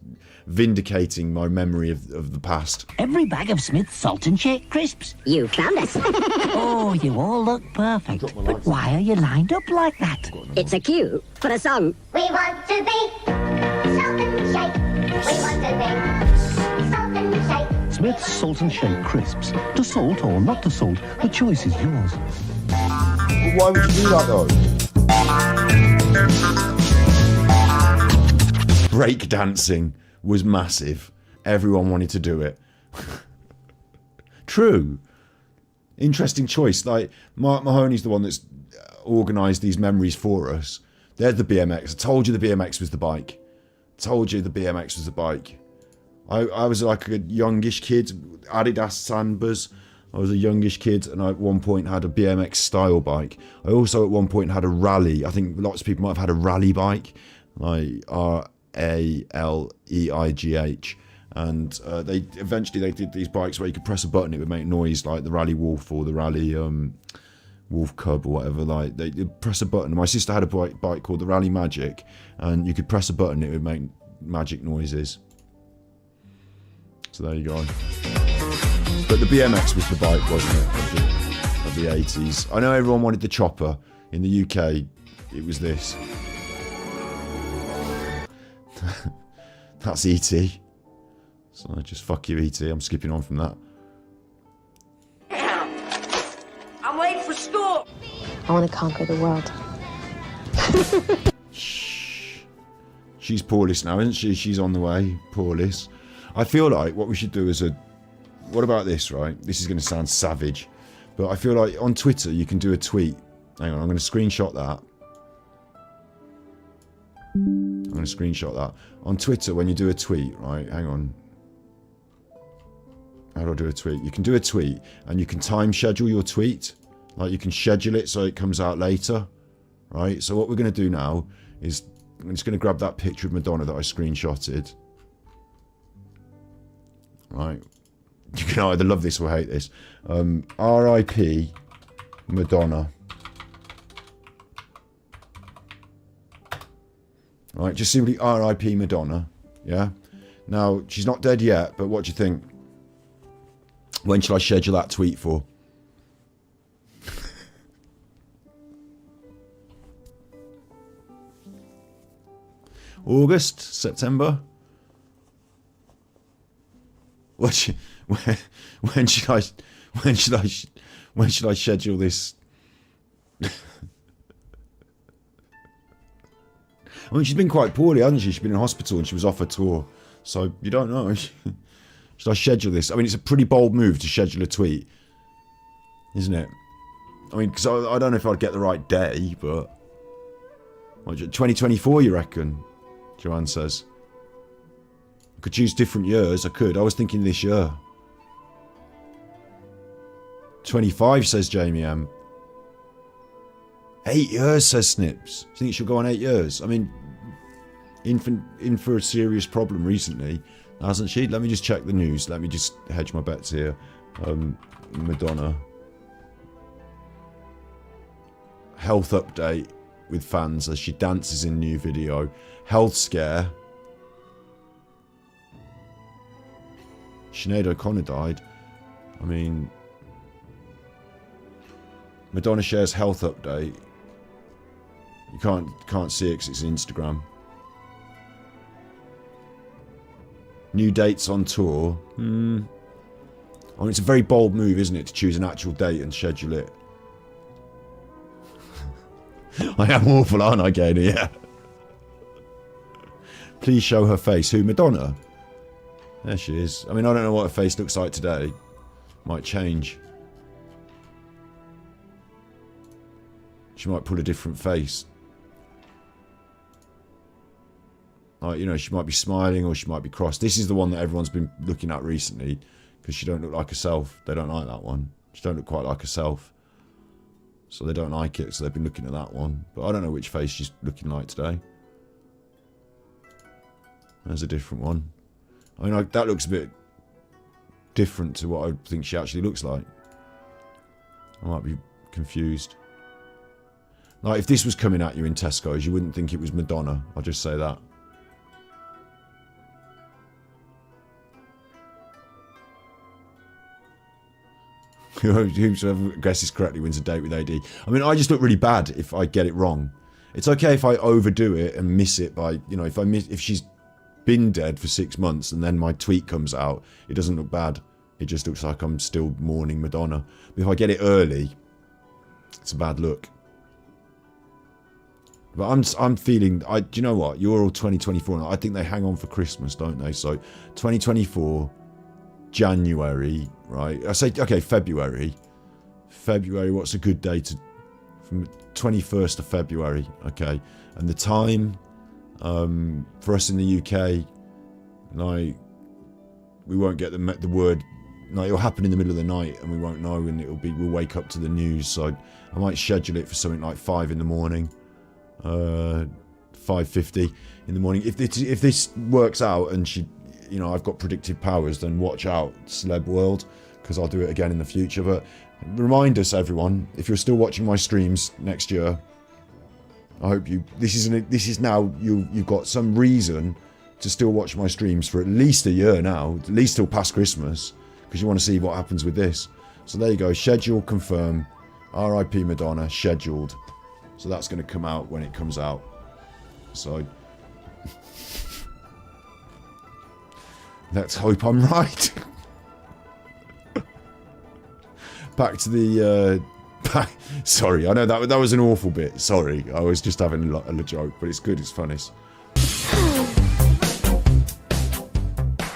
vindicating my memory of the past. Every bag of Smith's Salt and Shake crisps. You found us. Oh, you all look perfect. But why are you lined up like that? It's a cue for a song. We want to be Salt and Shake. We want to be Salt and Shake. Smith's Salt and Shake crisps. To salt or not to salt, the choice is yours. But why would you do that though? Break dancing was massive. Everyone wanted to do it. True. Interesting choice. Like, Mark Mahoney's the one that's organised these memories for us. They're the BMX. I told you the BMX was the bike. I was like a youngish kid, Adidas Sambas. I was a youngish kid, and I at one point had a BMX style bike. I also at one point had a rally. I think lots of people might have had a rally bike, like RALEIGH. And they eventually did these bikes where you could press a button, it would make noise like the Rally Wolf or the Rally Wolf Cub or whatever. Like they press a button. My sister had a bike called the Rally Magic, and you could press a button, it would make magic noises. So there you go. But the BMX was the bike, wasn't it, of the 80s. I know everyone wanted the chopper. In the UK, it was this. That's E.T. So just fuck you, E.T. I'm skipping on from that. I'm late for school. I want to conquer the world. Shh. She's Paulis now, isn't she? She's on the way, Paulis. I feel like what we should do is what about this, right? This is going to sound savage, but I feel like on Twitter you can do a tweet. Hang on, I'm going to screenshot that. I'm going to screenshot that. On Twitter, when you do a tweet, right, hang on. How do I do a tweet? You can do a tweet and you can time schedule your tweet. Like you can schedule it so it comes out later, right? So what we're going to do now is I'm just going to grab that picture of Madonna that I screenshotted. Right. You can either love this or hate this. R.I.P. Madonna. Right, just simply R.I.P. Madonna. Yeah? Now, she's not dead yet, but what do you think? When shall I schedule that tweet for? August? September? When should I schedule this? I mean, she's been quite poorly, hasn't she? She's been in hospital and she was off her tour. So, you don't know. Should I schedule this? I mean, it's a pretty bold move to schedule a tweet. Isn't it? I mean, because I don't know if I'd get the right day, but... 2024, you reckon? Joanne says. I could choose different years. I could. I was thinking this year. 25, says Jamie M. 8 years, says Snips. Do you think she'll go on 8 years? I mean, in for a serious problem recently, hasn't she? Let me just check the news. Let me just hedge my bets here. Madonna. Health update with fans as she dances in new video. Health scare. Sinead O'Connor died. I mean... Madonna shares health update. You can't see it because it's Instagram. New dates on tour. I mean, it's a very bold move, isn't it, to choose an actual date and schedule it. I am awful, aren't I, Gainer? Yeah. Please show her face. Who? Madonna? There she is. I mean, I don't know what her face looks like today. Might change. She might pull a different face. Like, you know, she might be smiling or she might be cross. This is the one that everyone's been looking at recently because she don't look like herself. They don't like that one. She don't look quite like herself. So they don't like it, so they've been looking at that one. But I don't know which face she's looking like today. There's a different one. I mean, that looks a bit different to what I think she actually looks like. I might be confused. Like, if this was coming at you in Tesco's, you wouldn't think it was Madonna. I'll just say that. Whoever guesses correctly wins a date with AD. I mean, I just look really bad if I get it wrong. It's okay if I overdo it and miss it by, you know, if she's been dead for 6 months and then my tweet comes out, it doesn't look bad. It just looks like I'm still mourning Madonna. But if I get it early, it's a bad look. But I'm feeling, do you know what? You're all 2024, and I think they hang on for Christmas, don't they? So 2024, January, right? I say, okay, February. February, what's a good day to, from 21st of February, okay? And the time, for us in the UK, like, we won't get the word, like, it'll happen in the middle of the night and we won't know, and we'll wake up to the news. So I might schedule it for something like 5 in the morning. 5:50 in the morning. If this works out and she, you know, I've got predictive powers, then watch out, Celeb World, because I'll do it again in the future. But remind us, everyone, if you're still watching my streams next year, I hope you. This is now you've got some reason to still watch my streams for at least a year now, at least till past Christmas, because you want to see what happens with this. So there you go. Schedule confirm. R.I.P. Madonna scheduled. So that's going to come out when it comes out. So let's hope I'm right. Back to the... sorry, I know that was an awful bit. Sorry, I was just having a joke, but it's good, it's funny.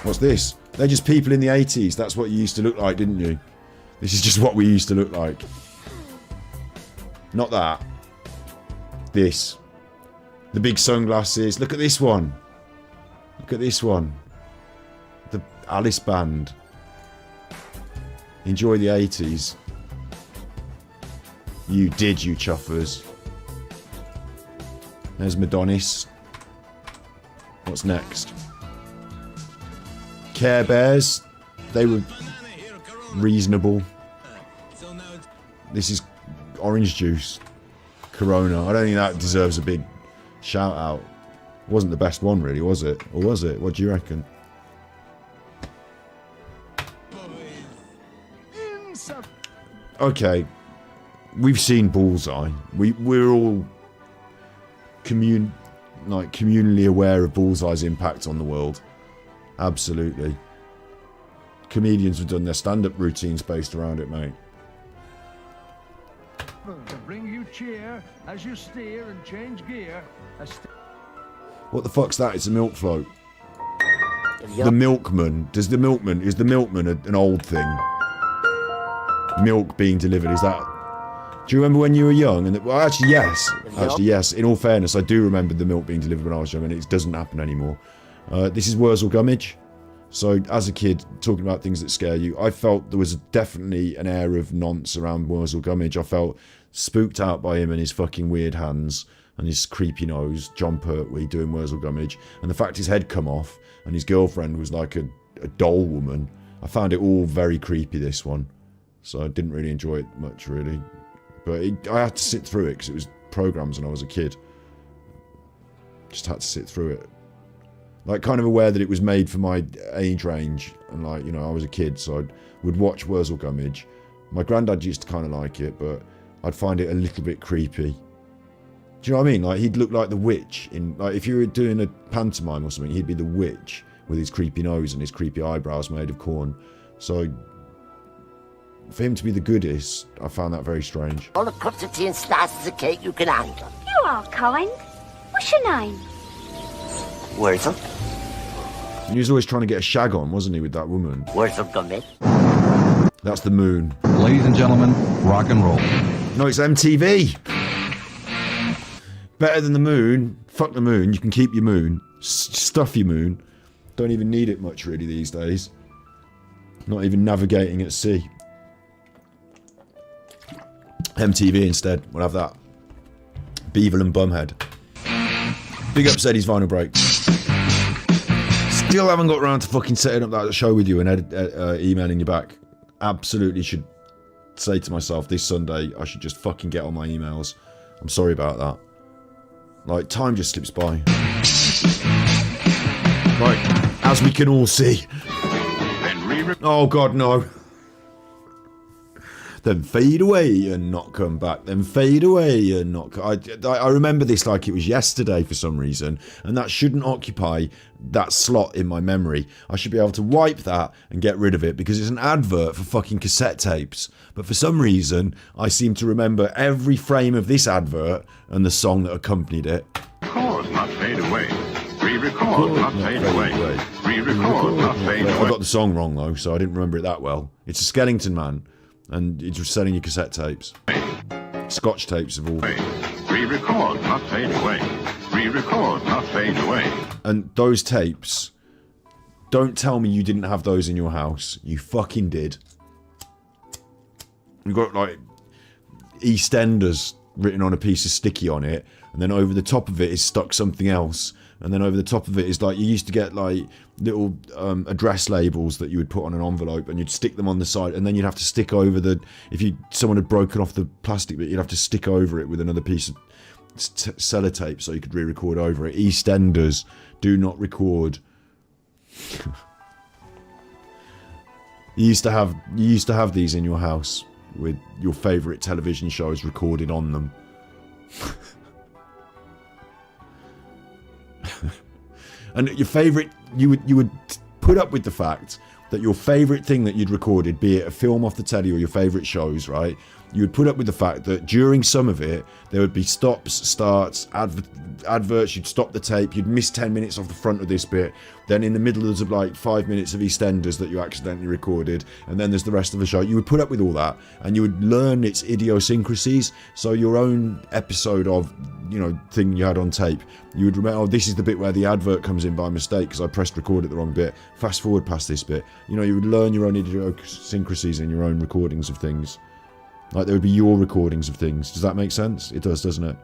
What's this? They're just people in the 80s. That's what you used to look like, didn't you? This is just what we used to look like. Not that. This The big sunglasses. Look at this one. Look at this one. The Alice Band. Enjoy the 80s. You did, you chuffers. There's Madonis. What's next? Care Bears. They were reasonable. This is orange juice. Corona. I don't think that deserves a big shout out. It wasn't the best one really, was it? Or was it? What do you reckon? Okay. We've seen Bullseye. We're all communally aware of Bullseye's impact on the world. Absolutely. Comedians have done their stand-up routines based around it, mate. To bring you cheer as you steer and change gear. What the fuck's that? It's a milk float. The milkman. Is the milkman an old thing? Milk being delivered, is that... Do you remember when you were young? And well, actually, yes. Actually, yes. In all fairness, I do remember the milk being delivered when I was young, and it doesn't happen anymore. This is Wurzel Gummidge. So, as a kid, talking about things that scare you, I felt there was definitely an air of nonce around Wurzel Gummidge. I felt spooked out by him and his fucking weird hands and his creepy nose, John Pertwee doing Wurzel Gummidge, and the fact his head come off and his girlfriend was like a doll woman. I found it all very creepy, this one. So I didn't really enjoy it much, really. But I had to sit through it because it was programs when I was a kid. Just had to sit through it. Like, kind of aware that it was made for my age range. And, like, you know, I was a kid, so I would watch Wurzel Gummidge. My granddad used to kind of like it, but I'd find it a little bit creepy. Do you know what I mean? Like, he'd look like the witch in... Like, if you were doing a pantomime or something, he'd be the witch with his creepy nose and his creepy eyebrows made of corn. So... for him to be the goodest, I found that very strange. All the cups of tea and slices of cake you can handle. You are kind. What's your name? Wurzel. He was always trying to get a shag on, wasn't he, with that woman? Wurzel Gummidge. That's the moon. Ladies and gentlemen, rock and roll. No, it's MTV. Better than the moon. Fuck the moon. You can keep your moon. Stuff your moon. Don't even need it much, really, these days. Not even navigating at sea. MTV instead. We'll have that. Beaver and Bumhead. Big up Eddie's Vinyl Break. Still haven't got around to fucking setting up that show with you and emailing you back. Absolutely should say to myself this Sunday I should just fucking get on my emails. I'm sorry about that. Like, time just slips by. Right, as we can all see. Oh god, no. Then fade away and not come back. Then fade away and not... I remember this like it was yesterday for some reason. And that shouldn't occupy that slot in my memory. I should be able to wipe that and get rid of it because it's an advert for fucking cassette tapes. But for some reason, I seem to remember every frame of this advert and the song that accompanied it. Record, not fade away. Re-record, not fade away. Re-record, not fade away. I got the song wrong though, so I didn't remember it that well. It's a Skellington Man. And it's just selling you cassette tapes. Scotch tapes of all. Re-record, not fade away. Re-record, not fade away. And those tapes, don't tell me you didn't have those in your house. You fucking did. You got like EastEnders written on a piece of sticky on it, and then over the top of it is stuck something else. And then over the top of it is like, you used to get like little address labels that you would put on an envelope and you'd stick them on the side, and then you'd have to stick over the, if someone had broken off the plastic bit, you'd have to stick over it with another piece of sellotape so you could re-record over it. EastEnders, do not record. You used to have these in your house with your favourite television shows recorded on them. And your favourite, you would put up with the fact that your favourite thing that you'd recorded, be it a film off the telly or your favourite shows, right? You would put up with the fact that during some of it, there would be stops, starts, adverts, you'd stop the tape, you'd miss 10 minutes off the front of this bit, then in the middle there's like 5 minutes of EastEnders that you accidentally recorded, and then there's the rest of the show. You would put up with all that, and you would learn its idiosyncrasies, so your own episode of, you know, thing you had on tape, You would remember, oh, this is the bit where the advert comes in by mistake because I pressed record at the wrong bit. Fast forward past this bit. You know, you would learn your own idiosyncrasies in your own recordings of things. Like, there would be your recordings of things. Does that make sense? It does, doesn't it?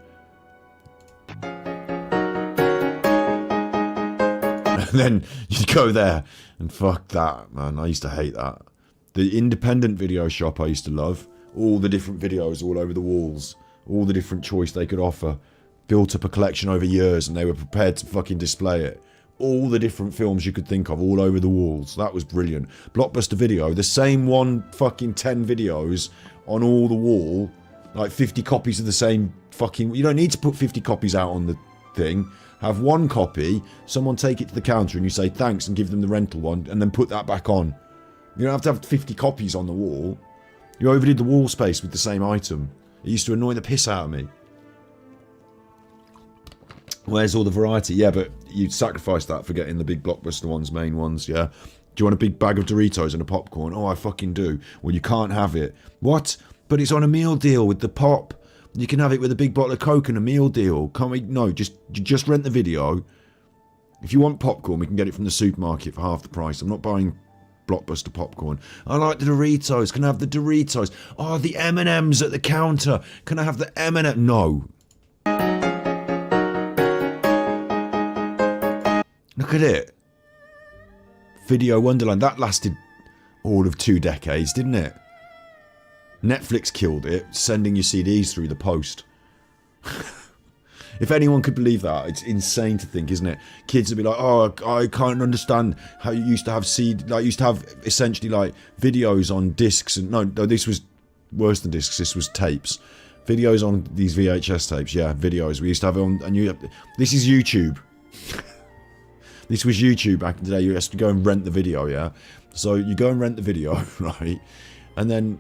And then you go there, and fuck that, man. I used to hate that. The independent video shop I used to love. All the different videos all over the walls. All the different choice they could offer. Built up a collection over years and they were prepared to fucking display it. All the different films you could think of all over the walls. That was brilliant. Blockbuster Video, the same one fucking 10 videos on all the wall. Like 50 copies of the same fucking... You don't need to put 50 copies out on the thing. Have one copy, someone take it to the counter and you say thanks and give them the rental one and then put that back on. You don't have to have 50 copies on the wall. You overdid the wall space with the same item. It used to annoy the piss out of me. Where's all the variety? Yeah, but you'd sacrifice that for getting the big Blockbuster ones, main ones, yeah? Do you want a big bag of Doritos and a popcorn? Oh, I fucking do. Well, you can't have it. What? But it's on a meal deal with the pop. You can have it with a big bottle of Coke and a meal deal. Can't we? No, just rent the video. If you want popcorn, we can get it from the supermarket for half the price. I'm not buying Blockbuster popcorn. I like the Doritos. Can I have the Doritos? Oh, the M&Ms at the counter. Can I have the M&M? No. Look at it. Video Wonderland. That lasted all of 2 decades, didn't it? Netflix killed it, sending your CDs through the post. If anyone could believe that, it's insane to think, isn't it? Kids would be like, oh, I can't understand how you used to have essentially like videos on discs. And no, this was worse than discs. This was tapes. Videos on these VHS tapes. Yeah, videos. We used to have it on, and this is YouTube. This was YouTube back in the day. You had to go and rent the video, yeah? So you go and rent the video, right? And then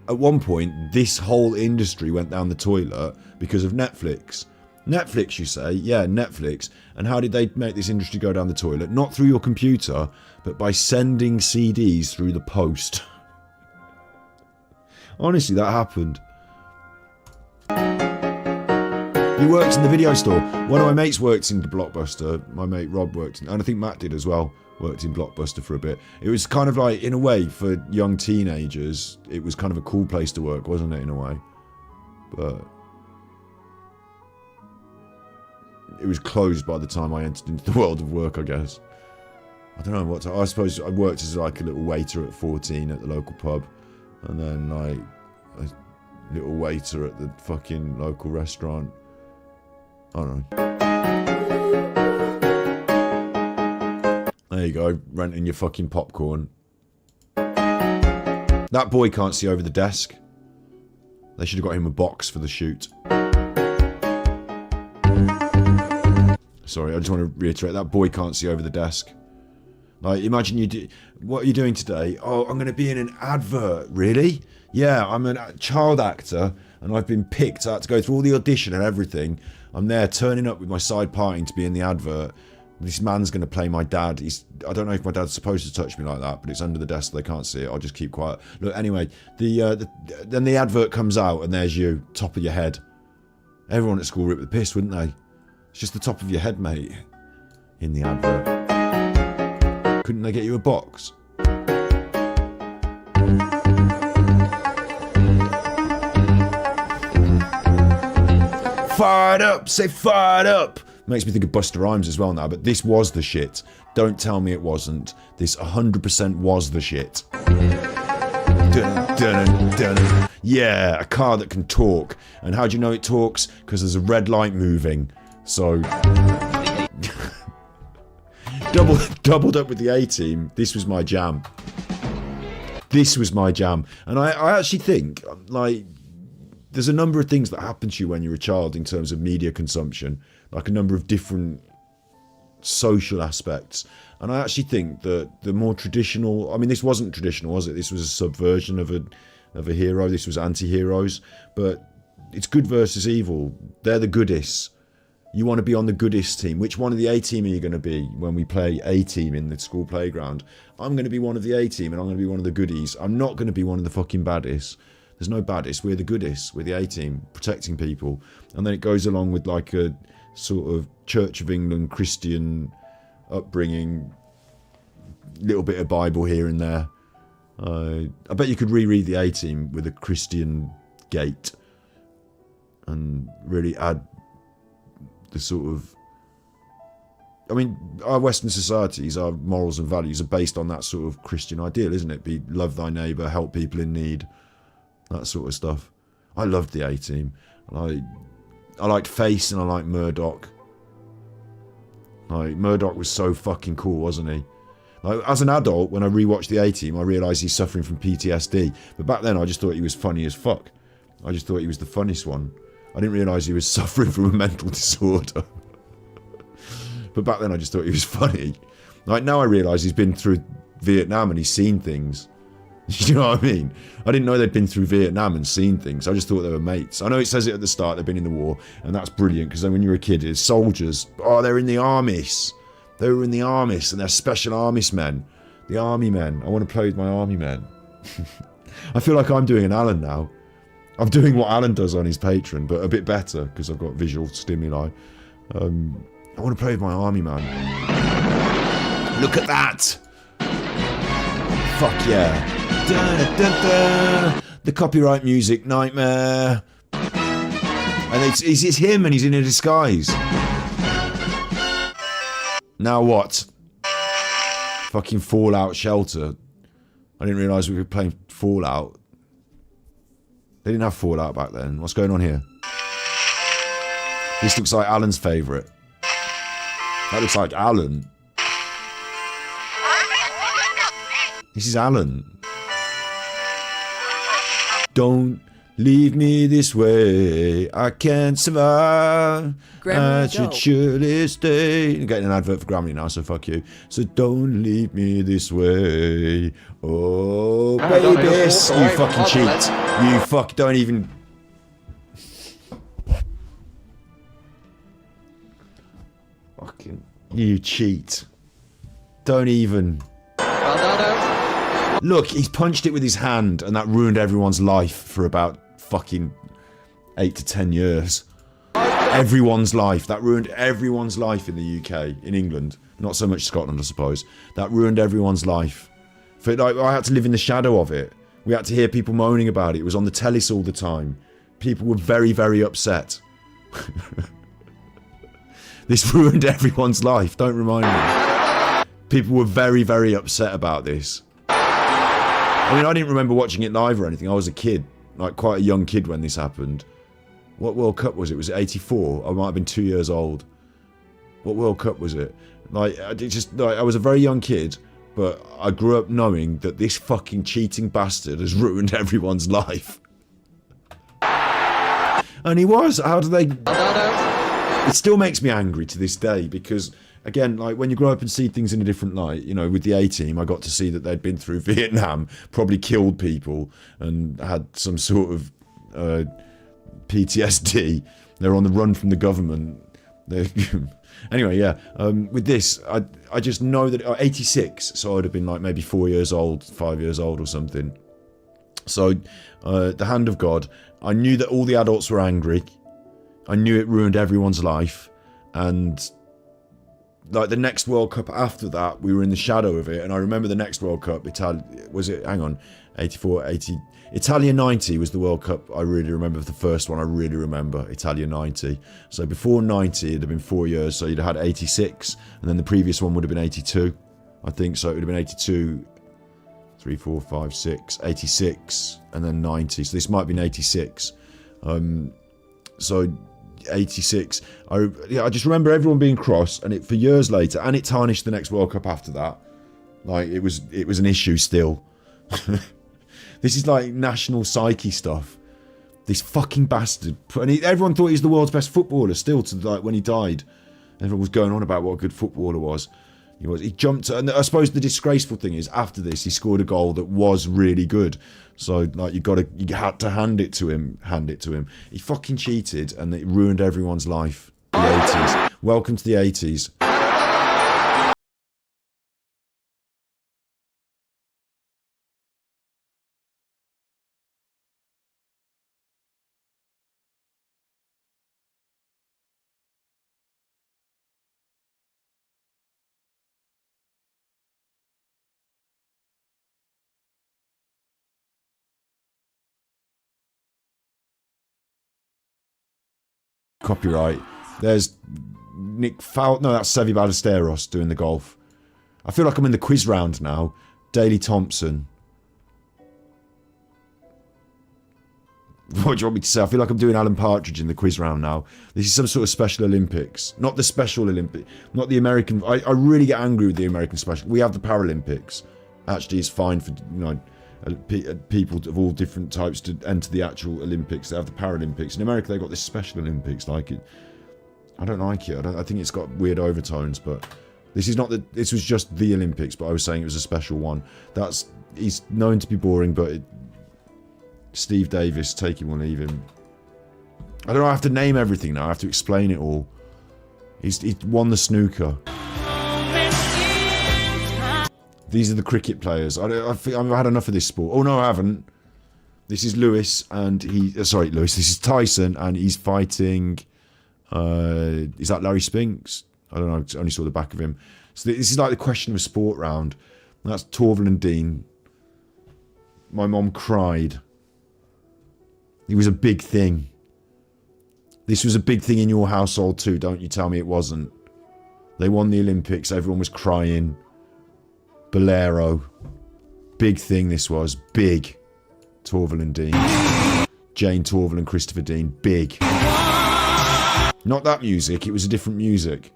at one point, this whole industry went down the toilet because of Netflix. Netflix, you say? Yeah, Netflix. And how did they make this industry go down the toilet? Not through your computer, but by sending CDs through the post. Honestly, that happened. He works in the video store. One of my mates worked in the Blockbuster. My mate Rob worked in, and I think Matt did as well, worked in Blockbuster for a bit. It was kind of like, in a way, for young teenagers, it was kind of a cool place to work, wasn't it, in a way? But it was closed by the time I entered into the world of work, I guess. I don't know what I suppose I worked as like a little waiter at 14 at the local pub, and then like a little waiter at the fucking local restaurant. I don't know. There you go, renting your fucking popcorn. That boy can't see over the desk. They should have got him a box for the shoot. Sorry, I just want to reiterate, that boy can't see over the desk. Like, imagine what are you doing today? Oh, I'm going to be in an advert. Really? Yeah, I'm a child actor, and I've been picked out to go through all the audition and everything. I'm there turning up with my side parting to be in the advert. This man's going to play my dad. I don't know if my dad's supposed to touch me like that, but it's under the desk so they can't see it. I'll just keep quiet. Look, anyway, then the advert comes out and there's you, top of your head. Everyone at school ripped the piss, wouldn't they? It's just the top of your head, mate, in the advert. Couldn't they get you a box? Fired up, say fired up. Makes me think of Busta Rhymes as well now, but this was the shit. Don't tell me it wasn't. This 100% was the shit. Dun, dun, dun. Yeah, a car that can talk. And how do you know it talks? Because there's a red light moving. So doubled up with the A-Team. This was my jam. This was my jam. And I actually think, like, there's a number of things that happen to you when you're a child in terms of media consumption, like a number of different social aspects. And I actually think that the more traditional, I mean, this wasn't traditional, was it? This was a subversion of a hero. This was anti-heroes, but it's good versus evil. They're the goodies. You want to be on the goodies team. Which one of the A-Team are you going to be when we play A-Team in the school playground? I'm going to be one of the A-Team and I'm going to be one of the goodies. I'm not going to be one of the fucking baddies. There's no baddest. We're the goodest. We're the A-team, protecting people. And then it goes along with like a sort of Church of England Christian upbringing, little bit of Bible here and there. I bet you could reread the A-team with a Christian gate and really add the sort of... I mean, our Western societies, our morals and values are based on that sort of Christian ideal, isn't it? Be love thy neighbour, help people in need, that sort of stuff. I loved the A-team. I liked Face and I liked Murdoch. Like, Murdoch was so fucking cool, wasn't he? Like, as an adult, when I rewatched the A-team, I realised he's suffering from PTSD. But back then, I just thought he was funny as fuck. I just thought he was the funniest one. I didn't realise he was suffering from a mental disorder. But back then I just thought he was funny. Like now I realise he's been through Vietnam and he's seen things. You know what I mean? I didn't know they'd been through Vietnam and seen things. I just thought they were mates. I know it says it at the start, they've been in the war, and that's brilliant because then when you're a kid, it's soldiers. Oh, they're in the armies. They were in the armies and they're special armies men. The army men. I want to play with my army men. I feel like I'm doing an Alan now. I'm doing what Alan does on his Patreon, but a bit better because I've got visual stimuli. I want to play with my army man. Look at that! Fuck yeah. Da, da, da, da. The copyright music nightmare. And it's him and he's in a disguise. Now what? Fucking Fallout Shelter. I didn't realise we were playing Fallout. They didn't have Fallout back then. What's going on here? This looks like Alan's favourite. That looks like Alan. This is Alan. Don't leave me this way. I can't survive. I should surely stay. I'm getting an advert for Grammy now, so fuck you. So don't leave me this way. Oh, babies. You fucking cheat. You fuck. Don't even... Fucking... You cheat. Don't even... Look, he's punched it with his hand and that ruined everyone's life for about fucking 8 to 10 years. Everyone's life. That ruined everyone's life in the UK, in England. Not so much Scotland, I suppose. That ruined everyone's life. For, like, I had to live in the shadow of it. We had to hear people moaning about it. It was on the tellies all the time. People were very, very upset. This ruined everyone's life. Don't remind me. People were very, very upset about this. I mean, I didn't remember watching it live or anything. I was a kid, like quite a young kid when this happened. What World Cup was it? Was it 84? I might have been 2 years old. What World Cup was it? Like, I was a very young kid, but I grew up knowing that this fucking cheating bastard has ruined everyone's life. And he was. How do they... It still makes me angry to this day because, again, like when you grow up and see things in a different light, you know, with the A-team, I got to see that they'd been through Vietnam, probably killed people and had some sort of PTSD. They're on the run from the government. Anyway, yeah, with this, I just know that 86, so I'd have been like maybe 4 years old, 5 years old or something. So, the hand of God, I knew that all the adults were angry. I knew it ruined everyone's life, and like the next World Cup after that, we were in the shadow of it, and I remember the next World Cup, hang on, 84, 80, Italia 90 was the World Cup I really remember, the first one I really remember, Italia 90. So before 90, it'd have been 4 years, so you'd have had 86, and then the previous one would have been 82, I think, so it would have been 82, 3, 4, 5, 6, 86, and then 90, so this might have been 86. So 86, I just remember everyone being cross, and it for years later, and it tarnished the next World Cup after that. Like it was an issue still. This is like national psyche stuff. This fucking bastard, and everyone thought he's the world's best footballer still to like when he died. Everyone was going on about what a good footballer was. He jumped, and I suppose the disgraceful thing is after this he scored a goal that was really good. So like you had to hand it to him. He fucking cheated, and it ruined everyone's life. The 80s. Welcome to the 80s. Copyright. There's Nick Fowl. No, that's Sevi Ballesteros doing the golf. I feel like I'm in the quiz round now. Daley Thompson. What do you want me to say? I feel like I'm doing Alan Partridge in the quiz round now. This is some sort of Special Olympics. Not the Special Olympics. Not the American... I really get angry with the American Special... We have the Paralympics. Actually, it's fine for, people of all different types to enter the actual Olympics. They have the Paralympics. In America, they've got this Special Olympics. Like it. I don't like it. I think it's got weird overtones, but... This is not the... This was just the Olympics, but I was saying it was a special one. He's known to be boring, but... Steve Davis, take him or leave him. I don't know, I have to name everything now. I have to explain it all. He won the snooker. These are the cricket players. I've had enough of this sport. Oh, no, I haven't. This is Lewis, and sorry, Lewis. This is Tyson, and he's fighting... is that Larry Spinks? I don't know, I only saw the back of him. So this is like the question of sport round. That's Torval and Dean. My mom cried. It was a big thing. This was a big thing in your household too, don't you tell me it wasn't. They won the Olympics, everyone was crying. Bolero. Big thing this was. Big. Torval and Dean. Jane Torval and Christopher Dean. Big. Not that music, it was a different music.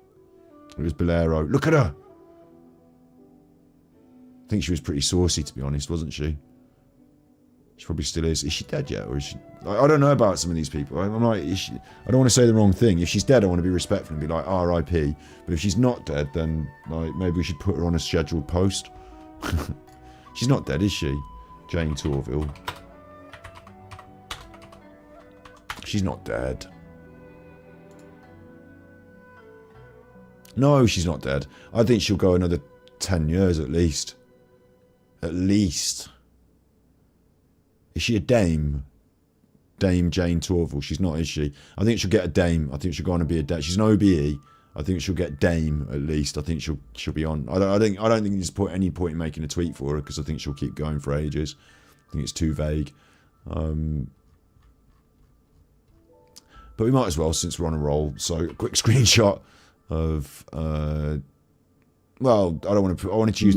It was Bolero. Look at her! I think she was pretty saucy, to be honest, wasn't she? She probably still is. Is she dead yet? Or is she... I don't know about some of these people. I'm like, I don't want to say the wrong thing. If she's dead, I want to be respectful and be like, R.I.P. But if she's not dead, then like maybe we should put her on a scheduled post. She's not dead, is she? Jane Torville. She's not dead. No, she's not dead. I think she'll go another 10 years at least. At least. Is she a dame? Dame Jane Torval. She's not, is she? I think she'll get a dame. I think she'll go on and be a dame. She's an OBE. I think she'll get dame at least. I think she'll be on. I don't think there's any point in making a tweet for her because I think she'll keep going for ages. I think it's too vague. But we might as well since we're on a roll. So a quick screenshot of. Well, I don't want to. I wanted to use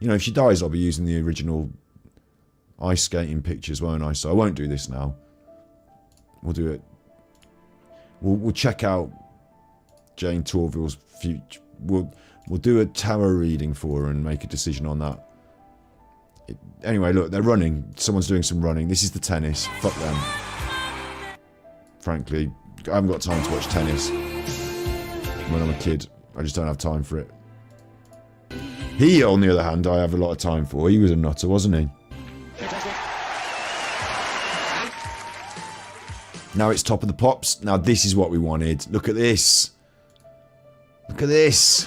if she dies, I'll be using the original ice skating pictures, won't I? So I won't do this now. We'll do it. We'll check out Jane Torville's future. We'll do a tarot reading for her and make a decision on that. Anyway, look, they're running. Someone's doing some running. This is the tennis. Fuck them. Frankly, I haven't got time to watch tennis when I'm a kid. I just don't have time for it. He, on the other hand, I have a lot of time for. He was a nutter, wasn't he? Now it's Top of the Pops. Now this is what we wanted. Look at this. Look at this.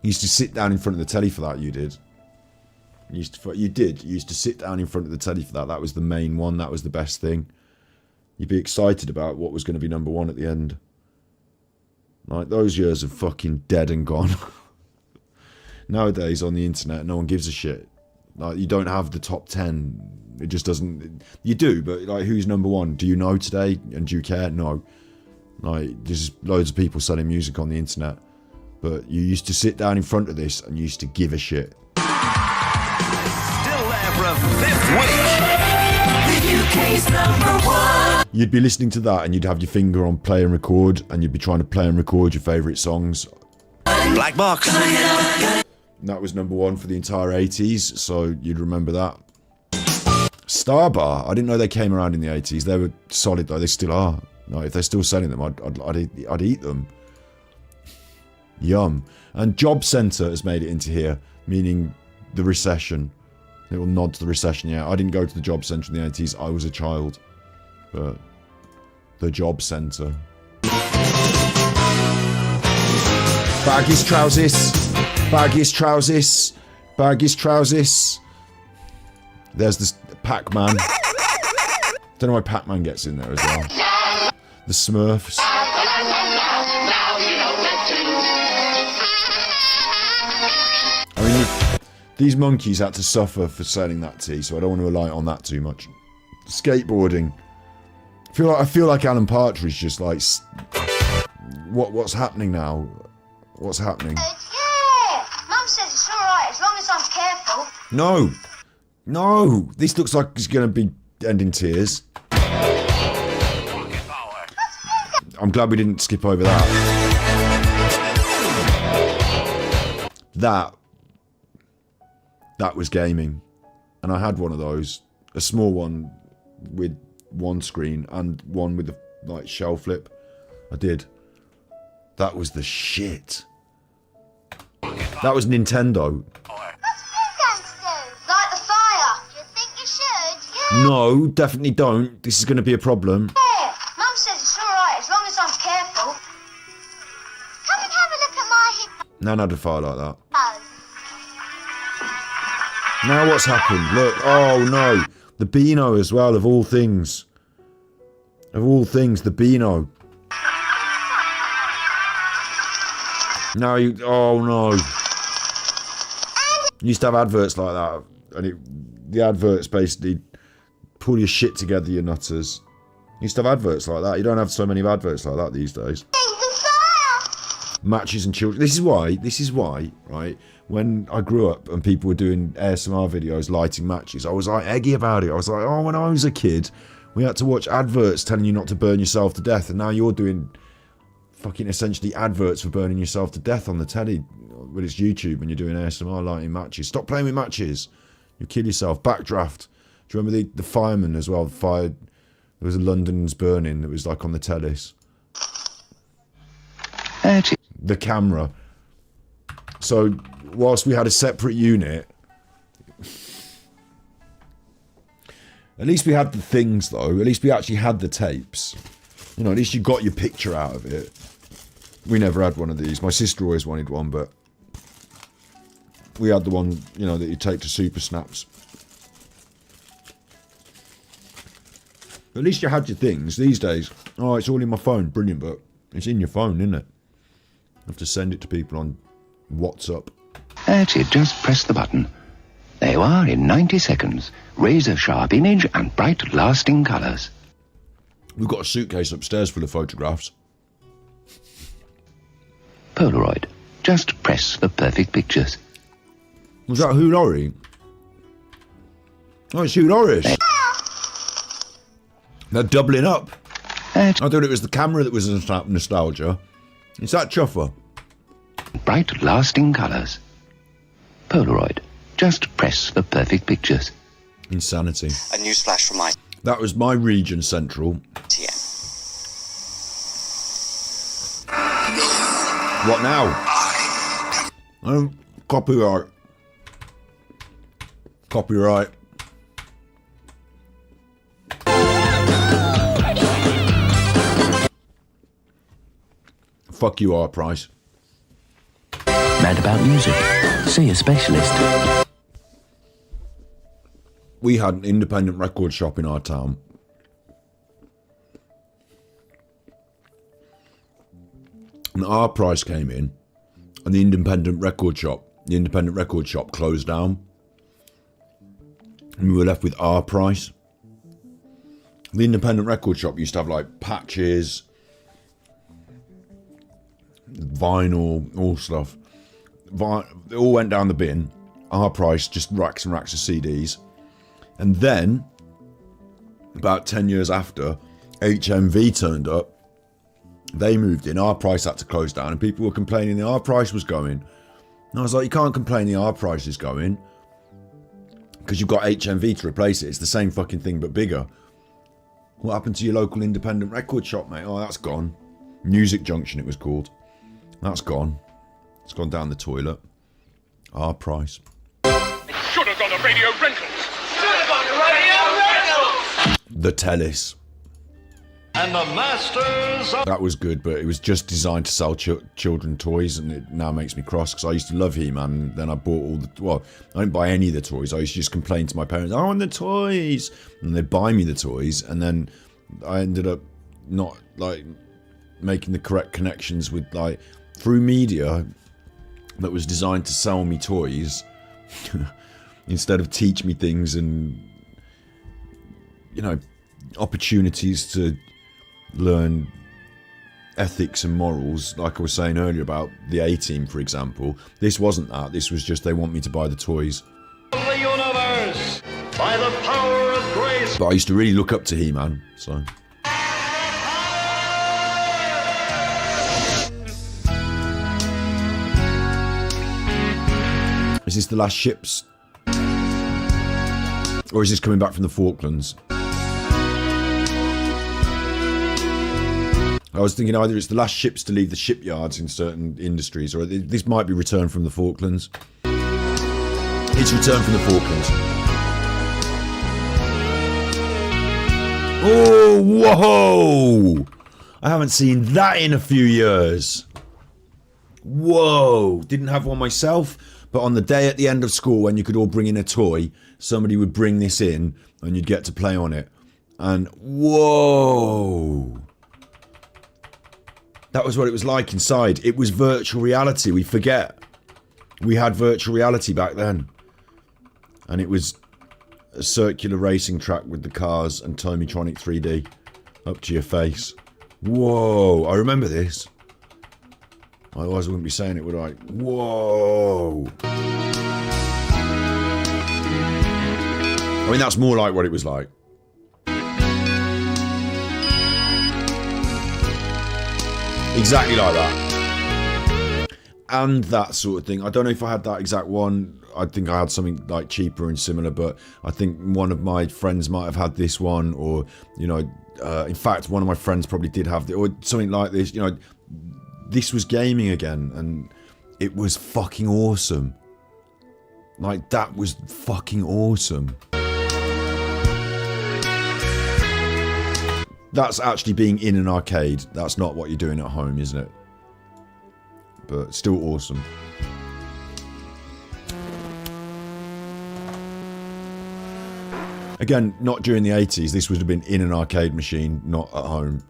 You used to sit down in front of the telly for that, you did. You used to sit down in front of the telly for that. That was the main one. That was the best thing. You'd be excited about what was going to be number one at the end. Like, those years are fucking dead and gone. Nowadays, on the internet, no one gives a shit. Like, you don't have the top 10. It just doesn't... You do, but, like, who's number one? Do you know today? And do you care? No. Like, there's loads of people selling music on the internet. But you used to sit down in front of this and you used to give a shit. Still there for a fifth week. The UK's #1. You'd be listening to that and you'd have your finger on play and record and you'd be trying to play and record your favourite songs. Black Box. That was number one for the entire 80s, so you'd remember that. Starbar, I didn't know they came around in the 80s. They were solid though, they still are. No, if they're still selling them, I'd eat them. Yum. And Job Centre has made it into here, meaning the recession. Little nod to the recession, yeah. I didn't go to the Job Centre in the 80s, I was a child. But the Job Centre. Baggies trousers. Baggies trousers. Baggies trousers. There's this Pac-Man. Don't know why Pac-Man gets in there as well. The Smurfs. I mean, These monkeys had to suffer for selling that tea, so I don't want to rely on that too much. Skateboarding. I feel like Alan Partridge, just like, what's happening now? What's happening? Yeah, Mum says it's all right as long as I'm careful. No, no. This looks like it's going to be ending tears. I'm glad we didn't skip over that. That was gaming, and I had one of those, a small one with one screen and one with the like shell flip. I did. That was the shit. That was Nintendo. What's big guns do? Light the fire. Do you think you should? Yeah. No, definitely don't. This is going to be a problem. Yeah, Mum says it's all right as long as I'm careful. Come and have a look at my hip. Nan had a fire like that. Oh. Now what's happened? Look, oh no. The Beano as well, of all things. Of all things, the Beano. Now you, oh no. You used to have adverts like that, and the adverts basically pull your shit together, you nutters. You used to have adverts like that. You don't have so many adverts like that these days. Matches and children. This is why, right? When I grew up and people were doing ASMR videos lighting matches, I was like eggy about it. I was like, oh, when I was a kid, we had to watch adverts telling you not to burn yourself to death, and now you're doing fucking essentially adverts for burning yourself to death on the telly when it's YouTube and you're doing ASMR lighting matches. Stop playing with matches. You'll kill yourself. Backdraft. Do you remember the fireman as well? There was a London's burning that was like on the tellies. The camera. So whilst we had a separate unit, at least we had the things though. At least we actually had the tapes. You know, at least you got your picture out of it. We never had one of these. My sister always wanted one, but we had the one, you know, that you take to Super Snaps. At least you had your things. These days, oh, it's all in my phone. Brilliant, but it's in your phone, isn't it? You have to send it to people on WhatsApp. That's it, just press the button. There you are in 90 seconds. Razor sharp image and bright lasting colours. We've got a suitcase upstairs full of photographs. Polaroid. Just press for perfect pictures. Was that Hugh Laurie? Oh, it's Hugh Laurie. They're doubling up. I thought it was the camera that was nostalgia. It's that chuffer. Bright lasting colours. Polaroid. Just press for perfect pictures. Insanity. A newsflash from my... That was my region central. TM. What now? Copyright. Copyright. Fuck you, R. Price. Mad about music. See a specialist. We had an independent record shop in our town. And our price came in, and the independent record shop closed down. And we were left with our price. The independent record shop used to have like patches, vinyl, all stuff. It all went down the bin. Our price, just racks and racks of CDs. And then, about 10 years after, HMV turned up. They moved in. Our price had to close down, and people were complaining the our price was going. And I was like, you can't complain the our price is going, because you've got HMV to replace it. It's the same fucking thing, but bigger. What happened to your local independent record shop, mate? Oh, that's gone. Music Junction, it was called. That's gone. It's gone down the toilet. Our price. Should have gone to Radio Rentals. Should have gone to Radio Rentals. The Tellis. And the masters of... That was good, but it was just designed to sell children toys, and it now makes me cross, because I used to love He-Man, and then I bought all the... Well, I didn't buy any of the toys. I used to just complain to my parents, I want the toys! And they'd buy me the toys, and then I ended up not, like, making the correct connections with, like, through media that was designed to sell me toys, Instead of teach me things and, you know, opportunities to learn ethics and morals, like I was saying earlier about the A-Team, for example. This wasn't that. This was just they want me to buy the toys. The universe, by the power of grace. But I used to really look up to He-Man, so... Is this the last ships? Or is this coming back from the Falklands? I was thinking either it's the last ships to leave the shipyards in certain industries, or this might be Return from the Falklands. It's Return from the Falklands. Oh, whoa! I haven't seen that in a few years. Whoa! Didn't have one myself, but on the day at the end of school when you could all bring in a toy, somebody would bring this in and you'd get to play on it. And whoa! That was what it was like inside. It was virtual reality. We forget. We had virtual reality back then. And it was a circular racing track with the cars and Tomitronic 3D up to your face. Whoa. I remember this. Otherwise I wouldn't be saying it, would I? Whoa. I mean, that's more like what it was like. Exactly like that. And that sort of thing. I don't know if I had that exact one. I think I had something like cheaper and similar, but I think one of my friends might have had this one, or, you know, in fact, one of my friends probably did have it, or something like this. You know, this was gaming again, and it was fucking awesome. Like, that was fucking awesome. That's actually being in an arcade. That's not what you're doing at home, isn't it? But still awesome. Again, not during the 80s. This would have been in an arcade machine, not at home.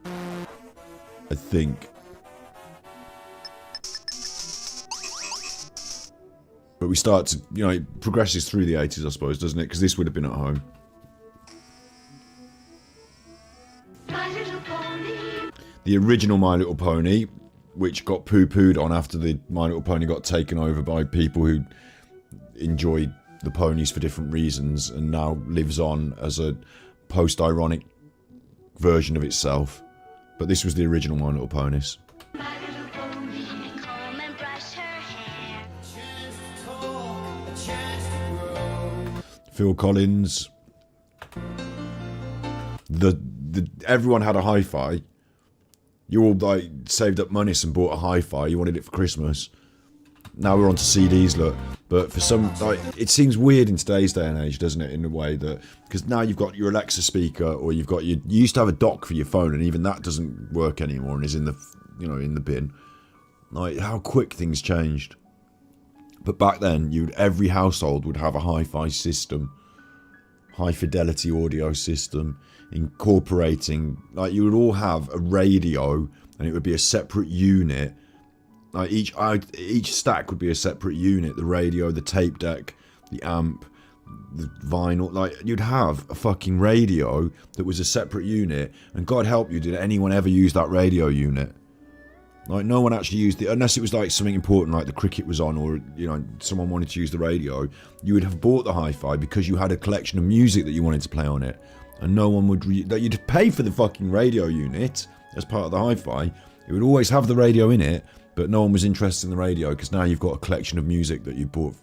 I think. But we start to, you know, it progresses through the 80s, I suppose, doesn't it? Because this would have been at home. The original My Little Pony, which got poo-pooed on after the My Little Pony got taken over by people who enjoyed the ponies for different reasons, and now lives on as a post-ironic version of itself. But this was the original My Little Ponies. Phil Collins. Everyone had a hi-fi. You all like saved up money and bought a hi-fi. You wanted it for Christmas. Now we're on to CDs, look. But for some, like, it seems weird in today's day and age, doesn't it? In a way that, because now you've got your Alexa speaker, or you've got you used to have a dock for your phone, and even that doesn't work anymore and is in the, you know, in the bin. Like, how quick things changed. But back then, every household would have a hi-fi system, high fidelity audio system, incorporating, like, you would all have a radio, and it would be a separate unit. Like, each stack would be a separate unit. The radio, the tape deck, the amp, the vinyl. Like, you'd have a fucking radio that was a separate unit, and God help you, did anyone ever use that radio unit? Like, no one actually used it, unless it was like something important, like the cricket was on, or, you know, someone wanted to use the radio. You would have bought the hi-fi because you had a collection of music that you wanted to play on it, and no one would that you'd pay for the fucking radio unit as part of the hi-fi. It would always have the radio in it, but no one was interested in the radio because now you've got a collection of music that you bought.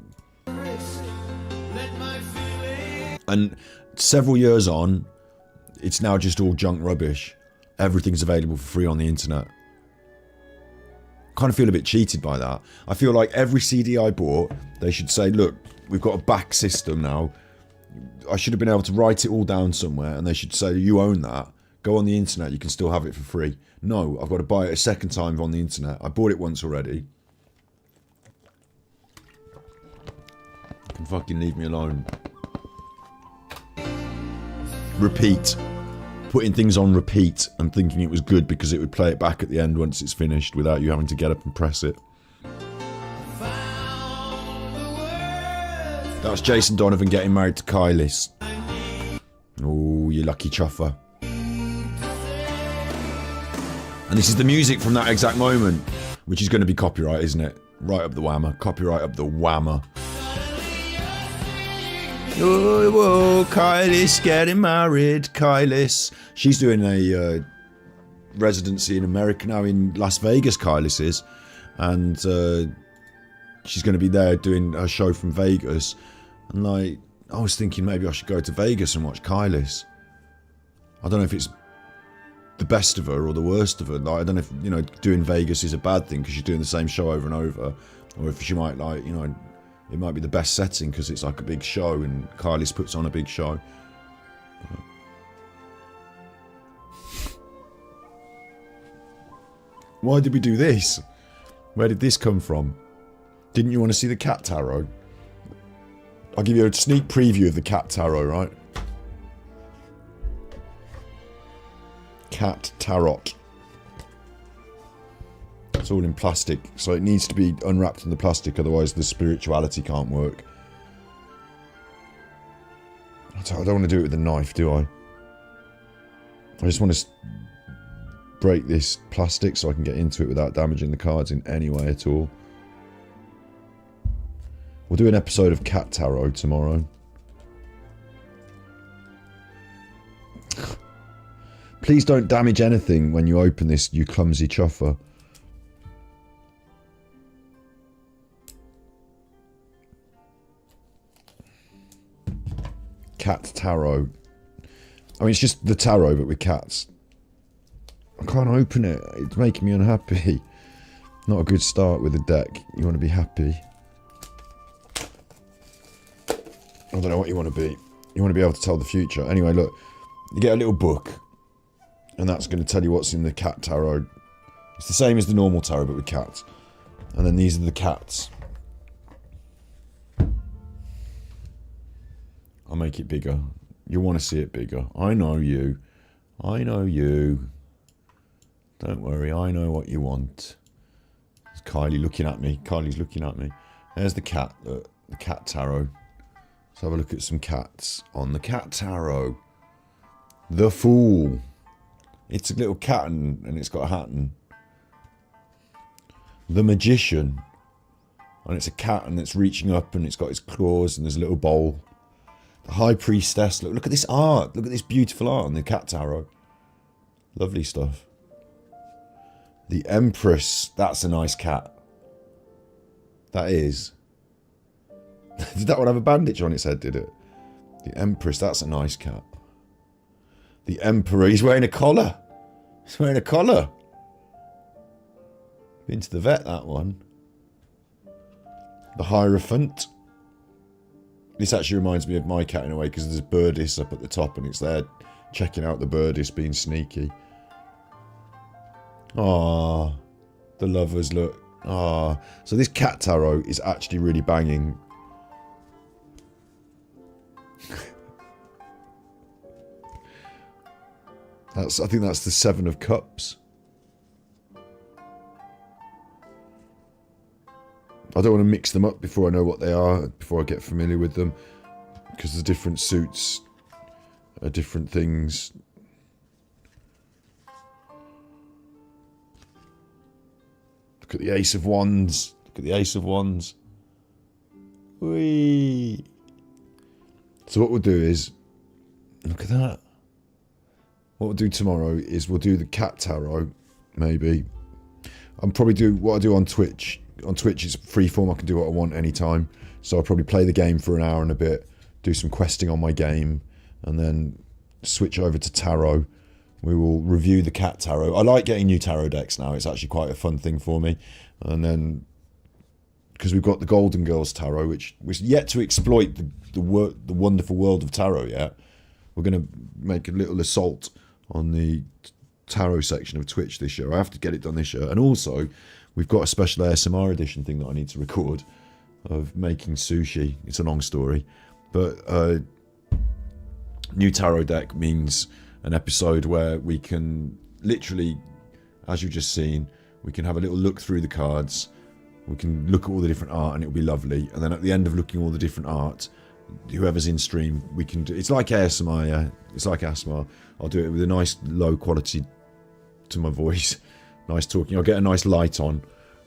And several years on, it's now just all junk rubbish. Everything's available for free on the internet. Kind of feel a bit cheated by that. I feel like every CD I bought, they should say, look, we've got a back system now. I should have been able to write it all down somewhere, and they should say, you own that. Go on the internet, you can still have it for free. No, I've got to buy it a second time on the internet. I bought it once already. You can fucking leave me alone. Repeat. Putting things on repeat and thinking it was good because it would play it back at the end once it's finished without you having to get up and press it. That's Jason Donovan getting married to Kylis. Oh, you lucky chuffer. And this is the music from that exact moment, which is going to be copyright, isn't it? Right up the whammer. Copyright up the whammer. Oh, whoa, Kylis getting married. Kylis. She's doing a residency in America now, in Las Vegas, Kylis is. And she's going to be there doing her show from Vegas. And like, I was thinking maybe I should go to Vegas and watch Kylis. I don't know if it's the best of her or the worst of her. Like, I don't know if, you know, doing Vegas is a bad thing because she's doing the same show over and over, or if she might, like, you know, it might be the best setting because it's like a big show and Kylis puts on a big show. Why did we do this? Where did this come from? Didn't you want to see the cat tarot? I'll give you a sneak preview of the cat tarot, right? Cat tarot. It's all in plastic, so it needs to be unwrapped in the plastic, otherwise the spirituality can't work. I don't want to do it with a knife, do I? I just want to break this plastic so I can get into it without damaging the cards in any way at all. We'll do an episode of Cat Tarot tomorrow. Please don't damage anything when you open this, you clumsy chuffer. Cat Tarot. I mean, it's just the tarot, but with cats. I can't open it. It's making me unhappy. Not a good start with a deck. You want to be happy. I don't know what you want to be. You want to be able to tell the future. Anyway, look. You get a little book. And that's going to tell you what's in the cat tarot. It's the same as the normal tarot, but with cats. And then these are the cats. I'll make it bigger. You want to see it bigger. I know you. I know you. Don't worry, I know what you want. It's Kylie looking at me. Kylie's looking at me. There's the cat. The cat tarot. Let's have a look at some cats on the cat tarot. The Fool. It's a little cat and it's got a hat and... The Magician. And it's a cat and it's reaching up and it's got its claws and there's a little bowl. The High Priestess. Look at this art. Look at this beautiful art on the cat tarot. Lovely stuff. The Empress. That's a nice cat. That is. Did that one have a bandage on its head, did it? The Empress. That's a nice cat. The Emperor. He's wearing a collar. He's wearing a collar. Been to the vet, that one. The Hierophant. This actually reminds me of my cat in a way because there's Birdis up at the top and it's there checking out the Birdis being sneaky. Ah, the lovers look. Ah, so this cat tarot is actually really banging. I think that's the Seven of Cups. I don't want to mix them up before I know what they are, before I get familiar with them, because the different suits are different things. Look at the Ace of Wands. Look at the Ace of Wands. Whee! So what we'll do is, look at that. What we'll do tomorrow is we'll do the cat tarot, maybe. I'll probably do what I do on Twitch. On Twitch it's freeform, I can do what I want anytime. So I'll probably play the game for an hour and a bit, do some questing on my game, and then switch over to tarot. We will review the cat tarot. I like getting new tarot decks now, it's actually quite a fun thing for me. And then, because we've got the Golden Girls tarot, which was yet to exploit the wonderful world of tarot yet. We're going to make a little assault on the tarot section of Twitch this year. I have to get it done this year. And also, we've got a special ASMR edition thing that I need to record of making sushi. It's a long story. But new tarot deck means an episode where we can literally, as you've just seen, we can have a little look through the cards We can look at all the different art and it'll be lovely. And then at the end of looking at all the different art, whoever's in stream, we can do... It's like ASMR, yeah. It's like ASMR. I'll do it with a nice low quality to my voice. Nice talking. I'll get a nice light on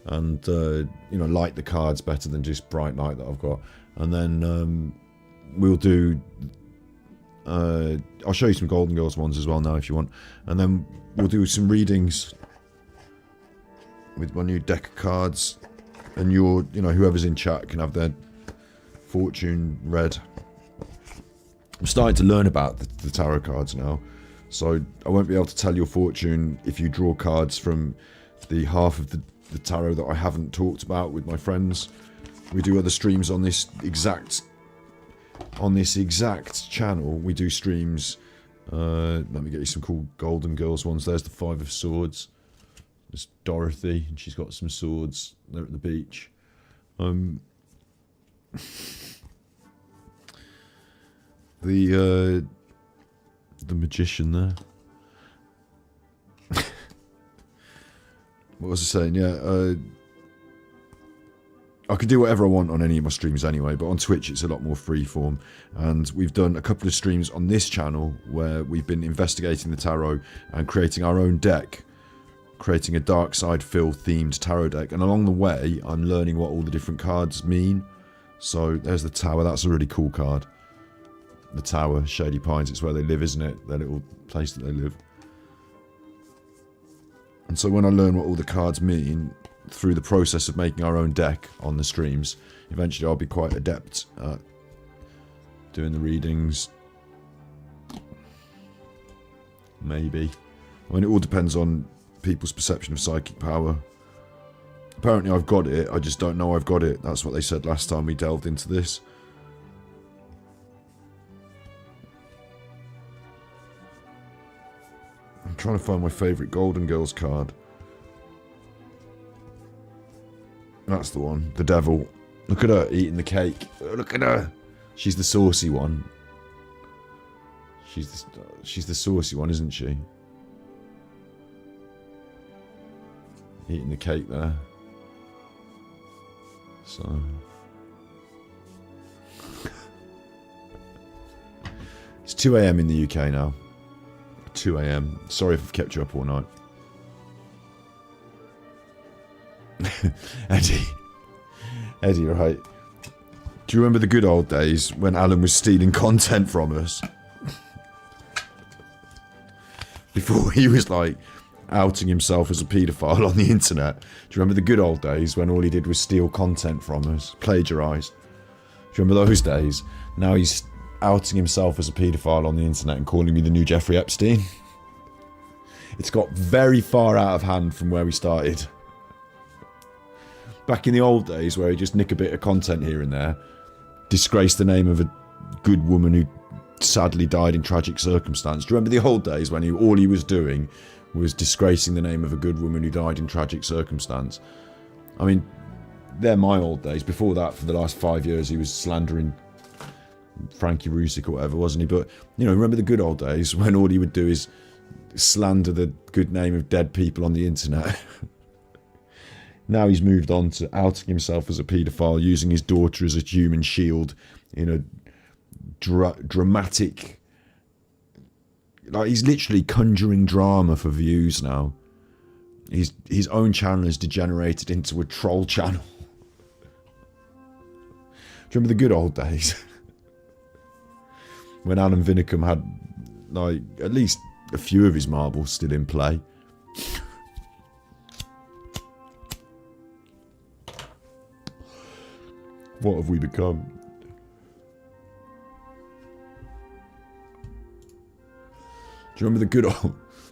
and, you know, light the cards better than just bright light that I've got. And then we'll do... I'll show you some Golden Girls ones as well now if you want. And then we'll do some readings with my new deck of cards. And you know, whoever's in chat can have their fortune read. I'm starting to learn about the tarot cards now. So I won't be able to tell your fortune if you draw cards from the half of the tarot that I haven't talked about with my friends. We do other streams on this exact channel. We do streams. Let me get you some cool Golden Girls ones. There's the Five of Swords. There's Dorothy, and she's got some swords. They're at the beach. The magician there. What was I saying? Yeah, I could do whatever I want on any of my streams anyway, but on Twitch it's a lot more freeform. And we've done a couple of streams on this channel where we've been investigating the tarot and creating our own deck. Creating a Dark Side Phil themed tarot deck. And along the way, I'm learning what all the different cards mean. So there's the Tower. That's a really cool card. The Tower, Shady Pines. It's where they live, isn't it? Their little place that they live. And so when I learn what all the cards mean through the process of making our own deck on the streams, eventually I'll be quite adept at doing the readings. Maybe. I mean, it all depends on people's perception of psychic power. Apparently I've got it, I just don't know I've got it. That's what they said last time we delved into this. I'm trying to find my favourite Golden Girls card. That's the one. The devil. Look at her eating the cake. Look at her. She's the saucy one. She's the saucy one, isn't she? Eating the cake there. So... It's 2 AM in the UK now. 2 AM. Sorry if I've kept you up all night. Eddie, right. Do you remember the good old days when Alan was stealing content from us? Before he was like outing himself as a paedophile on the internet. Do you remember the good old days when all he did was steal content from us? Plagiarise. Do you remember those days? Now he's outing himself as a paedophile on the internet and calling me the new Jeffrey Epstein. It's got very far out of hand from where we started. Back in the old days where he'd just nick a bit of content here and there, disgrace the name of a good woman who sadly died in tragic circumstance. Do you remember the old days when all he was doing was disgracing the name of a good woman who died in tragic circumstance? I mean, they're my old days. Before that, for the last 5 years, he was slandering Frankie Rusick or whatever, wasn't he? But, you know, remember the good old days when all he would do is slander the good name of dead people on the internet? Now he's moved on to outing himself as a paedophile, using his daughter as a human shield in a dramatic... Like, he's literally conjuring drama for views now. His own channel has degenerated into a troll channel. Do you remember the good old days? When Alan Vinnicombe had, like, at least a few of his marbles still in play. What have we become? Do you remember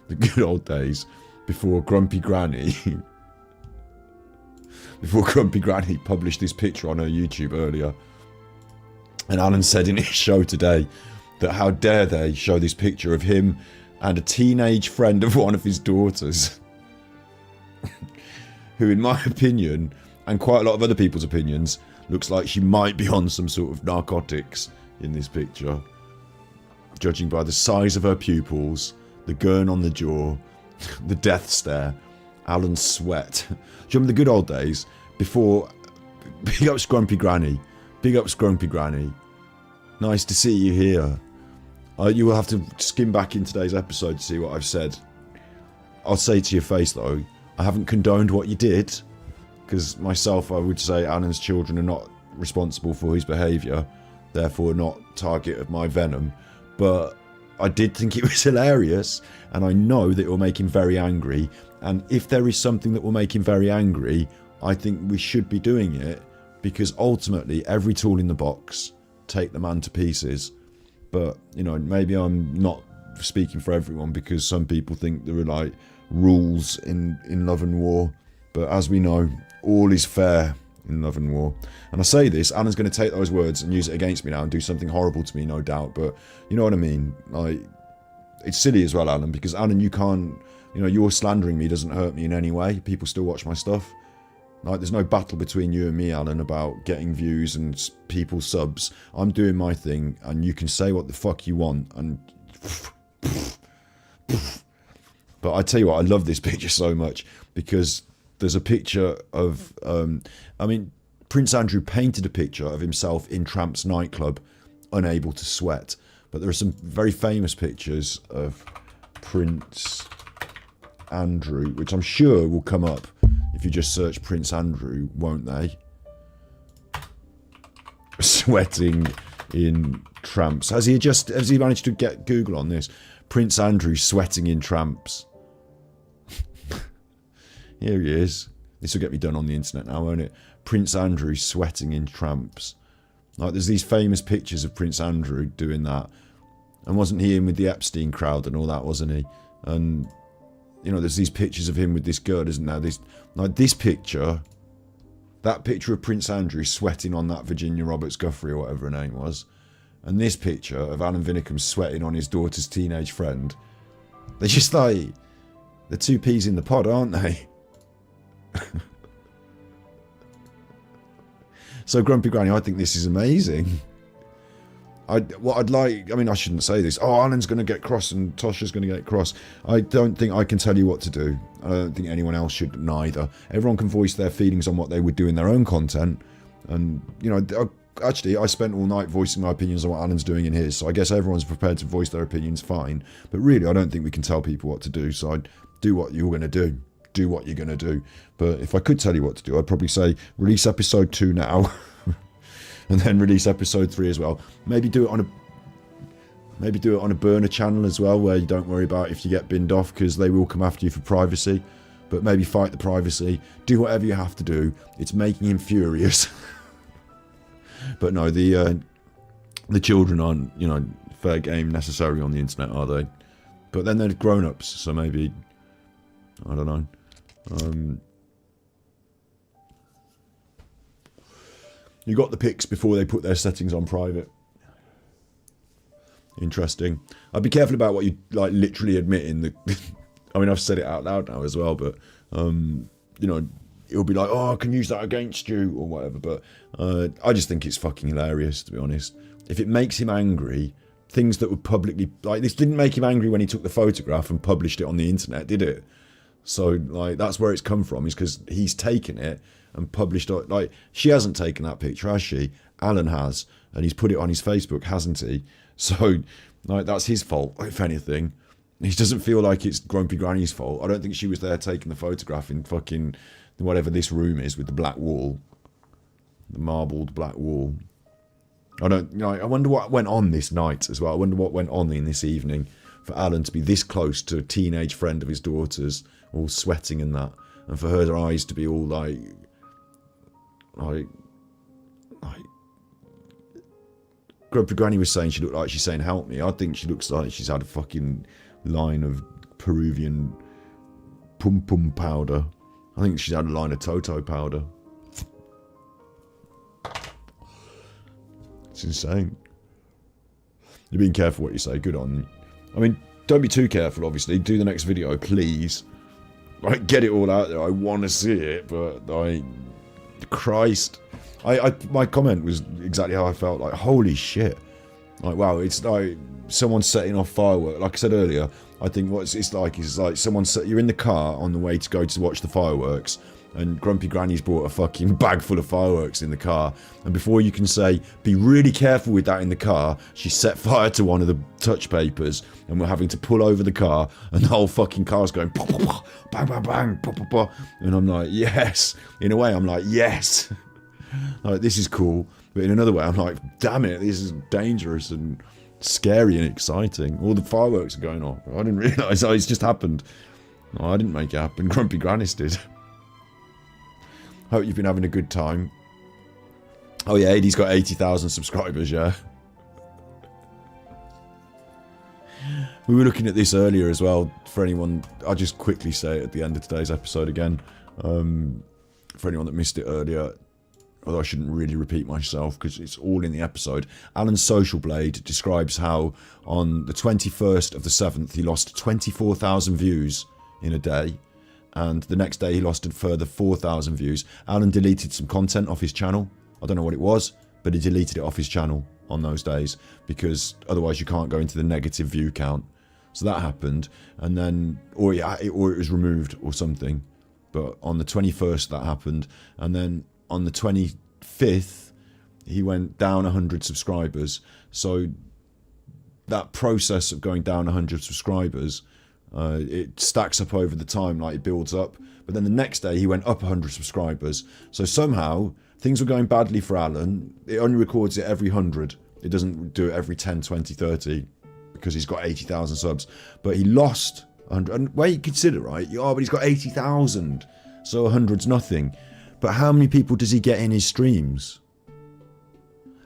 the good old days before Grumpy Granny? Before Grumpy Granny published this picture on her YouTube earlier, and Alan said in his show today that how dare they show this picture of him and a teenage friend of one of his daughters, who, in my opinion, and quite a lot of other people's opinions, looks like she might be on some sort of narcotics in this picture. Judging by the size of her pupils, the gurn on the jaw, the death stare, Alan's sweat. Do you remember the good old days before, big up Scrumpy Granny. Big up Scrumpy Granny. Nice to see you here. You will have to skim back in today's episode to see what I've said. I'll say to your face though, I haven't condoned what you did, because myself I would say Alan's children are not responsible for his behaviour, therefore not target of my venom, but I did think it was hilarious, and I know that it will make him very angry, and if there is something that will make him very angry, I think we should be doing it, because ultimately every tool in the box take the man to pieces. But, you know, maybe I'm not speaking for everyone, because some people think there are like rules in Love and War, but as we know, all is fair in Love and War. And I say this, Alan's going to take those words and use it against me now and do something horrible to me, no doubt, but you know what I mean? Like, it's silly as well, Alan, because Alan, you can't, you know, your slandering me doesn't hurt me in any way. People still watch my stuff. Like, there's no battle between you and me, Alan, about getting views and people subs. I'm doing my thing, and you can say what the fuck you want, and but I tell you what, I love this picture so much, because there's a picture of, I mean, Prince Andrew painted a picture of himself in Tramp's nightclub, unable to sweat. But there are some very famous pictures of Prince Andrew, which I'm sure will come up if you just search Prince Andrew, won't they? Sweating in Tramps. Has he managed to get Google on this? Prince Andrew sweating in Tramps. Here he is. This will get me done on the internet now, won't it? Prince Andrew sweating in Tramps. Like, there's these famous pictures of Prince Andrew doing that. And wasn't he in with the Epstein crowd and all that, wasn't he? And, you know, there's these pictures of him with this girl, isn't there? This picture, that picture of Prince Andrew sweating on that Virginia Roberts Guthrie or whatever her name was, and this picture of Alan Vinnicombe sweating on his daughter's teenage friend, they're just like, the two peas in the pod, aren't they? So, Grumpy Granny, I think this is amazing. I mean, I shouldn't say this. Oh, Alan's going to get cross and Tosha's going to get cross. I don't think I can tell you what to do. I don't think anyone else should neither. Everyone can voice their feelings on what they would do in their own content. And, you know, actually, I spent all night voicing my opinions on what Alan's doing in his, so I guess everyone's prepared to voice their opinions fine. But really, I don't think we can tell people what to do, so I'd do what you're going to do. Do what you're going to do. But if I could tell you what to do, I'd probably say release episode 2 now. And then release episode 3 as well. Maybe do it on a burner channel as well, where you don't worry about if you get binned off, because they will come after you for privacy. But maybe fight the privacy. Do whatever you have to do. It's making him furious. But no, the children aren't, you know, fair game necessarily on the internet, are they? But then they're grown-ups, so maybe, I don't know. You got the pics before they put their settings on private. Interesting. I'd be careful about what you like literally admit in the... I mean, I've said it out loud now as well, but, you know, it'll be like, oh, I can use that against you or whatever. But I just think it's fucking hilarious, to be honest. If it makes him angry, things that would publicly... Like, this didn't make him angry when he took the photograph and published it on the internet, did it? So, like, that's where it's come from, is because he's taken it and published it. Like, she hasn't taken that picture, has she? Alan has, and he's put it on his Facebook, hasn't he? So, like, that's his fault, if anything. He doesn't feel like it's Grumpy Granny's fault. I don't think she was there taking the photograph in fucking whatever this room is with the black wall, the marbled black wall. I don't, you know, I wonder what went on this night as well. I wonder what went on in this evening for Alan to be this close to a teenage friend of his daughter's, all sweating and that, and for her eyes to be all like Grumpy Granny was saying she looked like she's saying help me. I think she looks like she's had a fucking line of Peruvian pum pum powder. I think she's had a line of Toto powder. It's insane. You're being careful what you say. Good on you. I mean, don't be too careful, obviously. Do the next video, please. Like, get it all out there. I want to see it, but Christ. My comment was exactly how I felt. Like, holy shit. Like, wow, it's like someone setting off fireworks. Like I said earlier, I think what it's like is like you're in the car on the way to go to watch the fireworks, and Grumpy Granny's brought a fucking bag full of fireworks in the car, and before you can say, be really careful with that in the car, she set fire to one of the touch papers, and we're having to pull over the car, and the whole fucking car's going pop, pop, pop, bang, bang, bang, pop, pop, pop. And I'm like, yes. In a way, I'm like, yes. Like, this is cool. But in another way, I'm like, damn it, this is dangerous and scary and exciting. All the fireworks are going off. I didn't realise it's just happened. No, I didn't make it happen. Grumpy Grannis did. Hope you've been having a good time. Oh yeah, Adie's got 80,000 subscribers, yeah. We were looking at this earlier as well. For anyone, I'll just quickly say it at the end of today's episode again. For anyone that missed it earlier, although I shouldn't really repeat myself because it's all in the episode. Alan's Social Blade describes how on the 21st of the 7th he lost 24,000 views in a day, and the next day he lost a further 4,000 views. Alan deleted some content off his channel. I don't know what it was, but he deleted it off his channel on those days because otherwise you can't go into the negative view count. So that happened, and then or it was removed or something. But on the 21st that happened, and then on the 25th he went down 100 subscribers. So that process of going down 100 subscribers, it stacks up over the time, like it builds up. But then the next day he went up 100 subscribers. So somehow things were going badly for Alan. It only records it every 100. It doesn't do it every 10, 20, 30 because he's got 80,000 subs. But he lost 100. And wait, consider, right? But he's got 80,000. So 100's nothing. But how many people does he get in his streams?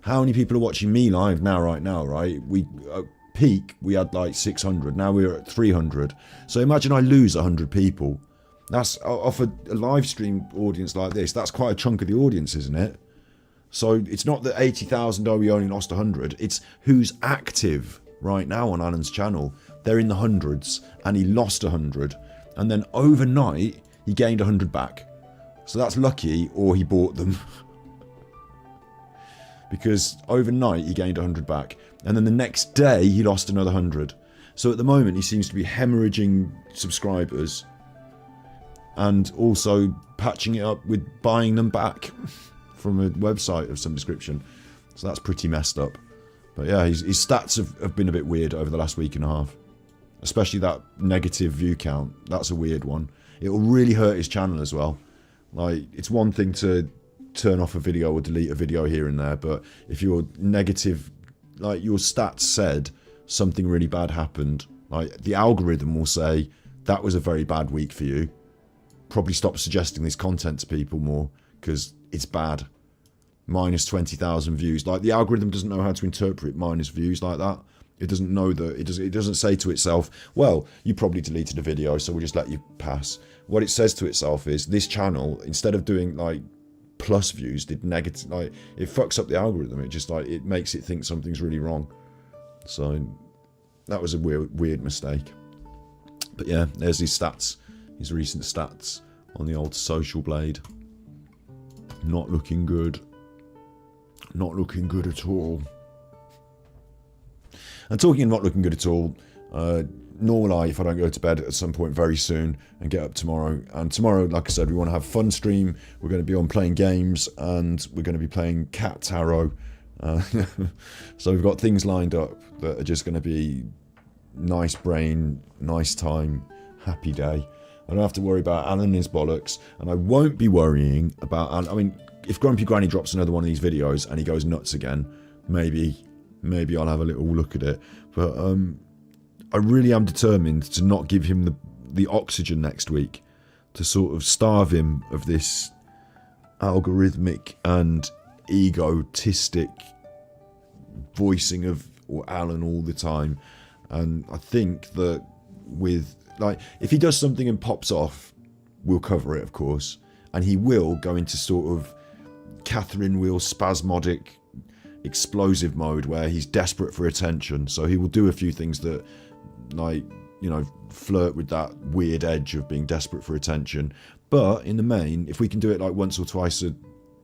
How many people are watching me live now, right now, right? Peak, we had like 600. Now we're at 300. So imagine I lose 100 people. That's off a live stream audience like this. That's quite a chunk of the audience, isn't it? So it's not that 80,000, we only lost 100. It's who's active right now on Alan's channel. They're in the hundreds, and he lost 100. And then overnight, he gained 100 back. So that's lucky, or he bought them. Because overnight, he gained 100 back. And then the next day, he lost another 100. So at the moment, he seems to be hemorrhaging subscribers and also patching it up with buying them back from a website of some description. So that's pretty messed up. But yeah, his stats have been a bit weird over the last week and a half. Especially that negative view count. That's a weird one. It will really hurt his channel as well. Like, it's one thing to turn off a video or delete a video here and there, but if you're negative, like your stats said something really bad happened, like the algorithm will say that was a very bad week for you. Probably stop suggesting this content to people more because it's bad. Minus 20,000 views. Like, the algorithm doesn't know how to interpret minus views like that. It doesn't know that. It doesn't say to itself, well, you probably deleted a video, so we'll just let you pass. What it says to itself is this channel, instead of doing like plus views, did negative. Like, it fucks up the algorithm. It just like it makes it think something's really wrong. So that was a weird mistake. But yeah, there's his stats, his recent stats on the old Social Blade. Not looking good. Not looking good at all. And talking of not looking good at all, nor will I if I don't go to bed at some point very soon and get up tomorrow. And tomorrow, like I said, we want to have a fun stream. We're going to be on playing games, and we're going to be playing Cat Tarot. So we've got things lined up that are just going to be nice brain, nice time, happy day. I don't have to worry about Alan and his bollocks, and I won't be worrying about Alan. I mean, if Grumpy Granny drops another one of these videos and he goes nuts again, maybe I'll have a little look at it. But I really am determined to not give him the oxygen next week, to sort of starve him of this algorithmic and egotistic voicing of Alan all the time. And I think that with, like, if he does something and pops off, we'll cover it, of course, and he will go into sort of Catherine Wheel spasmodic explosive mode where he's desperate for attention. So he will do a few things that, like, you know, flirt with that weird edge of being desperate for attention. But in the main, if we can do it like once or twice a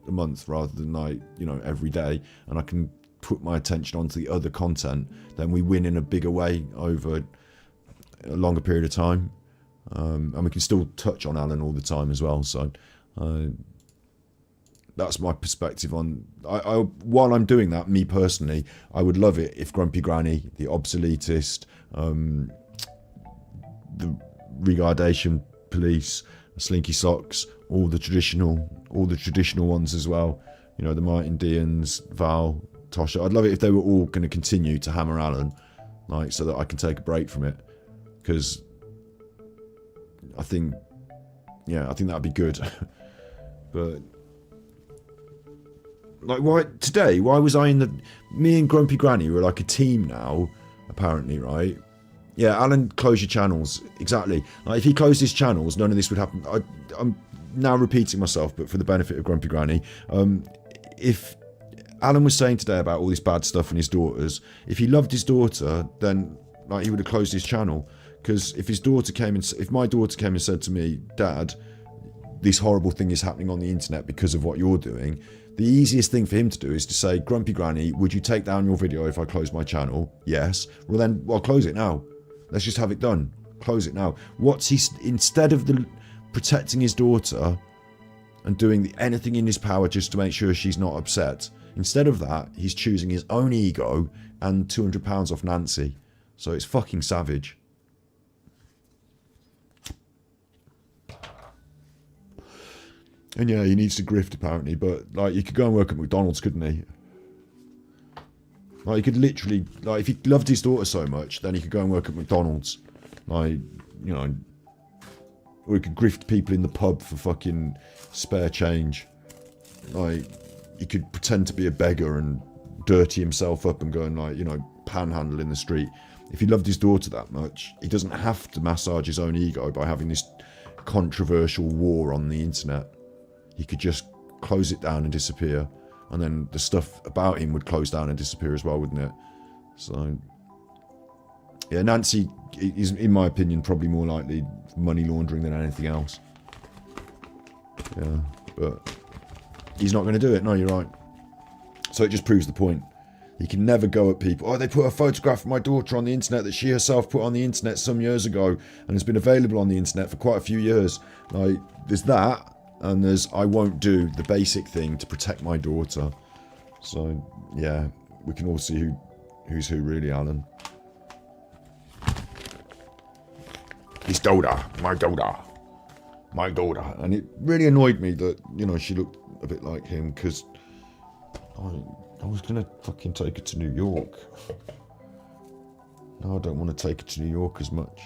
month rather than like, you know, every day, and I can put my attention onto the other content, then we win in a bigger way over a longer period of time. And we can still touch on Alan all the time as well. So that's my perspective on... while I'm doing that, me personally, I would love it if Grumpy Granny, the obsoletist, the regardation police, Slinky Socks, all the traditional ones as well. You know, the Martin Deans, Val, Tosha. I'd love it if they were all going to continue to hammer Alan, like, so that I can take a break from it. Because I think that'd be good. But like, why was I in the... Me and Grumpy Granny were like a team now, apparently, right? Yeah, Alan, close your channels. Exactly. Like, if he closed his channels, none of this would happen. I'm now repeating myself, but for the benefit of Grumpy Granny, if Alan was saying today about all this bad stuff and his daughters, if he loved his daughter, then like he would have closed his channel. Because if my daughter came and said to me, Dad, this horrible thing is happening on the internet because of what you're doing, the easiest thing for him to do is to say, Grumpy Granny, would you take down your video if I close my channel? Yes. Well then, I'll close it now. Let's just have it done. Close it now. Instead of protecting his daughter and doing anything in his power just to make sure she's not upset, instead of that, he's choosing his own ego and £200 off Nancy. So it's fucking savage. And yeah, he needs to grift apparently, but like, he could go and work at McDonald's, couldn't he? Like, he could literally, like, if he loved his daughter so much, then he could go and work at McDonald's. Like, you know, or he could grift people in the pub for fucking spare change. Like, he could pretend to be a beggar and dirty himself up and go and, like, you know, panhandle in the street. If he loved his daughter that much, he doesn't have to massage his own ego by having this controversial war on the internet. He could just close it down and disappear. And then the stuff about him would close down and disappear as well, wouldn't it? So, yeah, Nancy is, in my opinion, probably more likely money laundering than anything else. Yeah, but he's not going to do it. No, you're right. So it just proves the point. He can never go at people. Oh, they put a photograph of my daughter on the internet that she herself put on the internet some years ago and has been available on the internet for quite a few years. Like, there's that. And there's, I won't do the basic thing to protect my daughter. So, yeah, we can all see who's who really, Alan. His daughter, my daughter, my daughter. And it really annoyed me that, you know, she looked a bit like him, because I was going to fucking take her to New York. No, I don't want to take her to New York as much.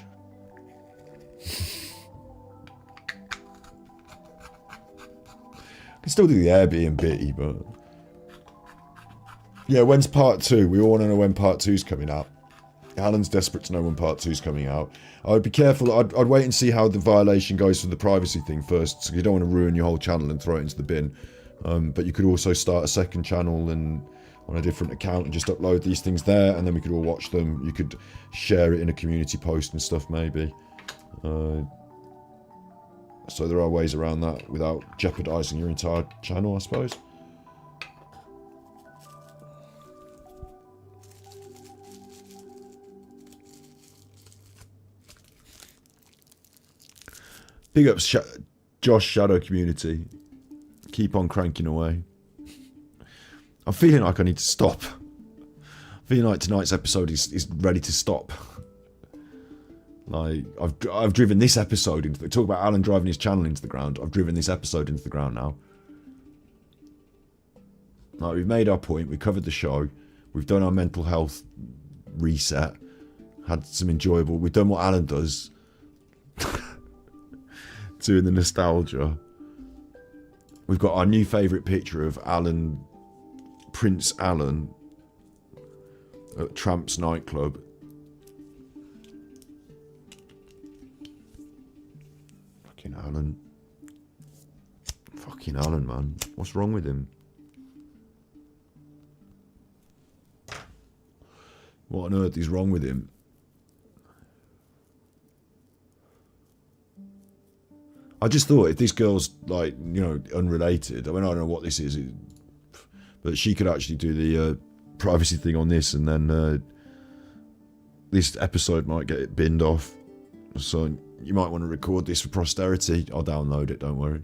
I can still do the Airbnb, but... Yeah, when's part 2? We all want to know when part 2's coming out. Alan's desperate to know when part 2's coming out. I would be careful. I'd wait and see how the violation goes for the privacy thing first, so you don't want to ruin your whole channel and throw it into the bin. But you could also start a second channel and on a different account and just upload these things there, and then we could all watch them. You could share it in a community post and stuff, maybe. So there are ways around that without jeopardising your entire channel, I suppose. Big ups, Josh Shadow Community. Keep on cranking away. I'm feeling like I need to stop. I'm feeling like tonight's episode is ready to stop. Like, I've driven this episode into the... Talk about Alan driving his channel into the ground. I've driven this episode into the ground now. Like, we've made our point. We covered the show. We've done our mental health reset. Had some enjoyable... We've done what Alan does. Doing the nostalgia. We've got our new favourite picture of Alan... Prince Alan at Tramp's nightclub. Fucking Alan. Fucking Alan, man. What's wrong with him? What on earth is wrong with him? I just thought if this girl's, like, you know, unrelated, I mean, I don't know what this is, but she could actually do the privacy thing on this, and then this episode might get it binned off. So you might want to record this for posterity. I'll download it, don't worry.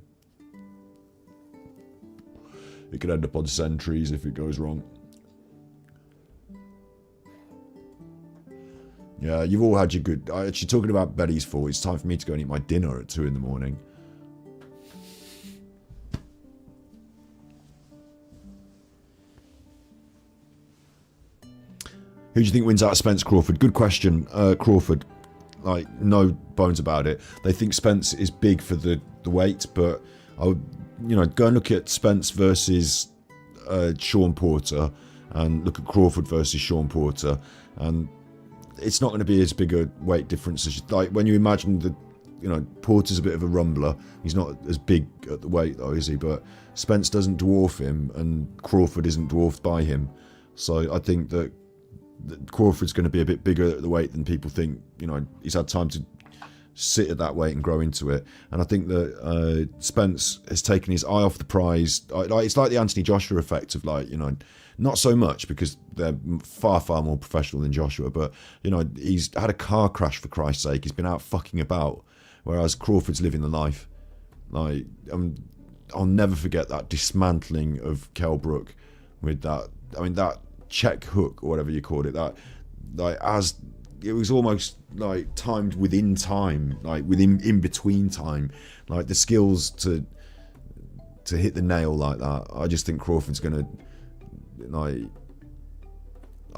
It could end up on Sentries if it goes wrong. Yeah, you've all had your good... Actually, talking about Betty's fault, it's time for me to go and eat my dinner at 2 in the morning. Who do you think wins out of Spence Crawford? Good question. Crawford. Like, no bones about it. They think Spence is big for the weight, but I would, you know, go and look at Spence versus Sean Porter and look at Crawford versus Sean Porter, and it's not going to be as big a weight difference as like when you imagine that, you know, Porter's a bit of a rumbler. He's not as big at the weight though, is he? But Spence doesn't dwarf him, and Crawford isn't dwarfed by him. So I think that Crawford's going to be a bit bigger at the weight than people think. You know, he's had time to sit at that weight and grow into it. And I think that Spence has taken his eye off the prize. It's like the Anthony Joshua effect of, like, you know, not so much because they're far, far more professional than Joshua, but, you know, he's had a car crash for Christ's sake. He's been out fucking about, whereas Crawford's living the life. Like, I'll never forget that dismantling of Kell Brook with that. I mean, that check hook or whatever you called it, that, like, as it was almost like timed within time, like within in between time, like the skills to hit the nail like that. I just think Crawford's gonna, like,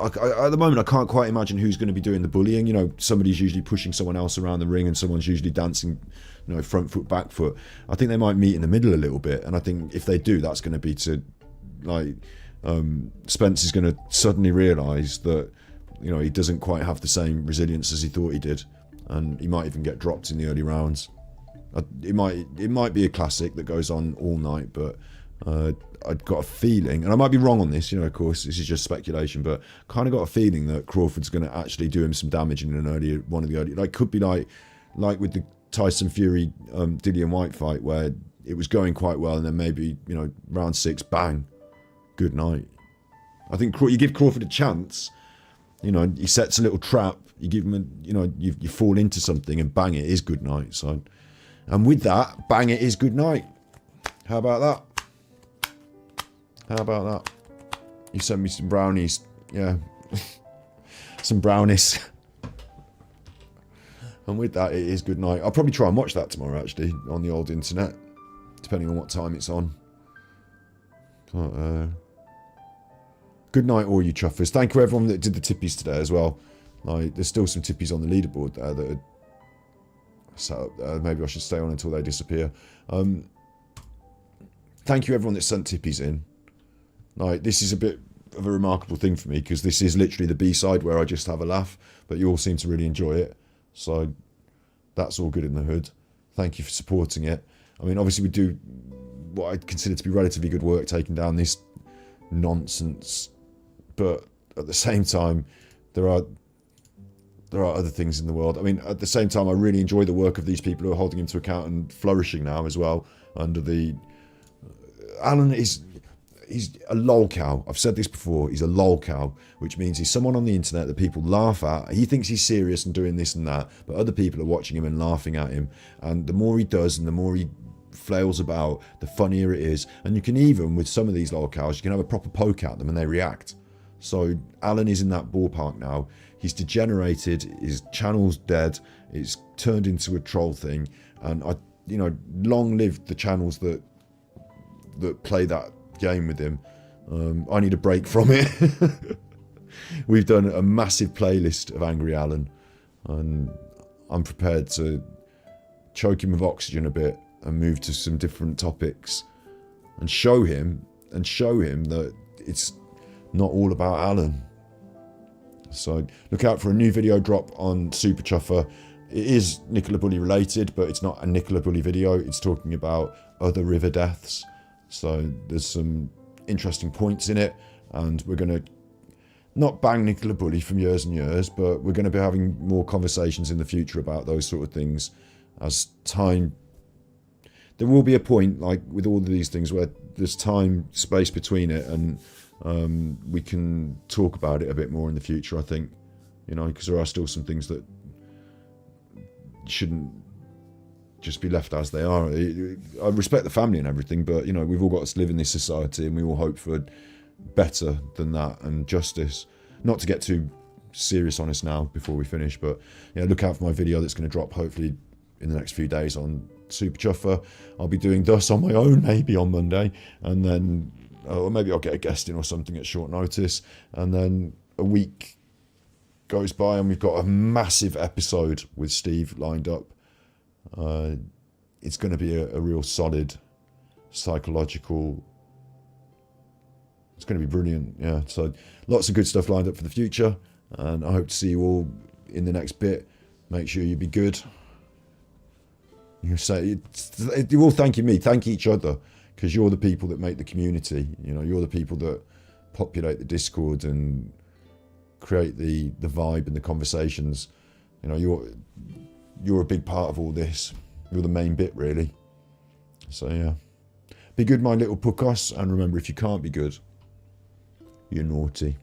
at the moment I can't quite imagine who's going to be doing the bullying. You know, somebody's usually pushing someone else around the ring and someone's usually dancing, you know, front foot, back foot. I think they might meet in the middle a little bit, and I think if they do, that's going to be to, like, Spence is going to suddenly realise that, you know, he doesn't quite have the same resilience as he thought he did, and he might even get dropped in the early rounds. It might be a classic that goes on all night, but I've got a feeling, and I might be wrong on this, you know, of course, this is just speculation, but kind of got a feeling that Crawford's going to actually do him some damage in one of the early, like, could be like with the Tyson Fury Dillian White fight, where it was going quite well, and then maybe, you know, round 6, bang, good night. I think you give Crawford a chance, you know, he sets a little trap, you give him a, you know, you fall into something, and bang, it is good night. So, and with that, bang, it is good night. How about that? How about that? You sent me some brownies. Yeah. Some brownies. And with that, it is good night. I'll probably try and watch that tomorrow, actually, on the old internet, depending on what time it's on. But, good night, all you chuffers. Thank you, everyone that did the tippies today as well. Like, there's still some tippies on the leaderboard there that are set up there. Maybe I should stay on until they disappear. Thank you, everyone that sent tippies in. Like, this is a bit of a remarkable thing for me, because this is literally the B-side where I just have a laugh, but you all seem to really enjoy it. So that's all good in the hood. Thank you for supporting it. I mean, obviously we do what I consider to be relatively good work taking down this nonsense, but at the same time, there are other things in the world. I mean, at the same time, I really enjoy the work of these people who are holding him to account and flourishing now as well under the... Alan is... He's a lolcow. I've said this before. He's a lolcow, which means he's someone on the internet that people laugh at. He thinks he's serious and doing this and that, but other people are watching him and laughing at him. And the more he does and the more he flails about, the funnier it is. And you can even, with some of these lolcows, you can have a proper poke at them and they react. So Alan is in that ballpark now. He's degenerated. His channel's dead. It's turned into a troll thing. And long live the channels that play that game with him. I need a break from it. We've done a massive playlist of Angry Alan, and I'm prepared to choke him with oxygen a bit and move to some different topics and show him that it's not all about Alan. So look out for a new video drop on Super Chuffer. It is Nicola Bully related, but it's not a Nicola Bully video. It's talking about other river deaths. So there's some interesting points in it, and we're going to not bang Nicola Bully from years and years, but we're going to be having more conversations in the future about those sort of things as time... There will be a point, like with all of these things, where there's time, space between it, and we can talk about it a bit more in the future, I think, because there are still some things that shouldn't just be left as they are. I respect the family and everything, but you know, we've all got to live in this society, and we all hope for better than that and justice. Not to get too serious on us now before we finish, but yeah, look out for my video that's going to drop hopefully in the next few days on Super Chuffer. I'll be doing Thus on my own maybe on Monday, and then or maybe I'll get a guest in or something at short notice, and then a week goes by and we've got a massive episode with Steve lined up. It's going to be a real solid psychological. It's going to be brilliant, yeah. So lots of good stuff lined up for the future, and I hope to see you all in the next bit. Make sure you be good. You're all thanking me, thank each other, because you're the people that make the community. You know, you're the people that populate the Discord and create the vibe and the conversations. You know, you're a big part of all this. You're the main bit, really. So yeah, be good, my little puckos, and remember, if you can't be good, you're naughty.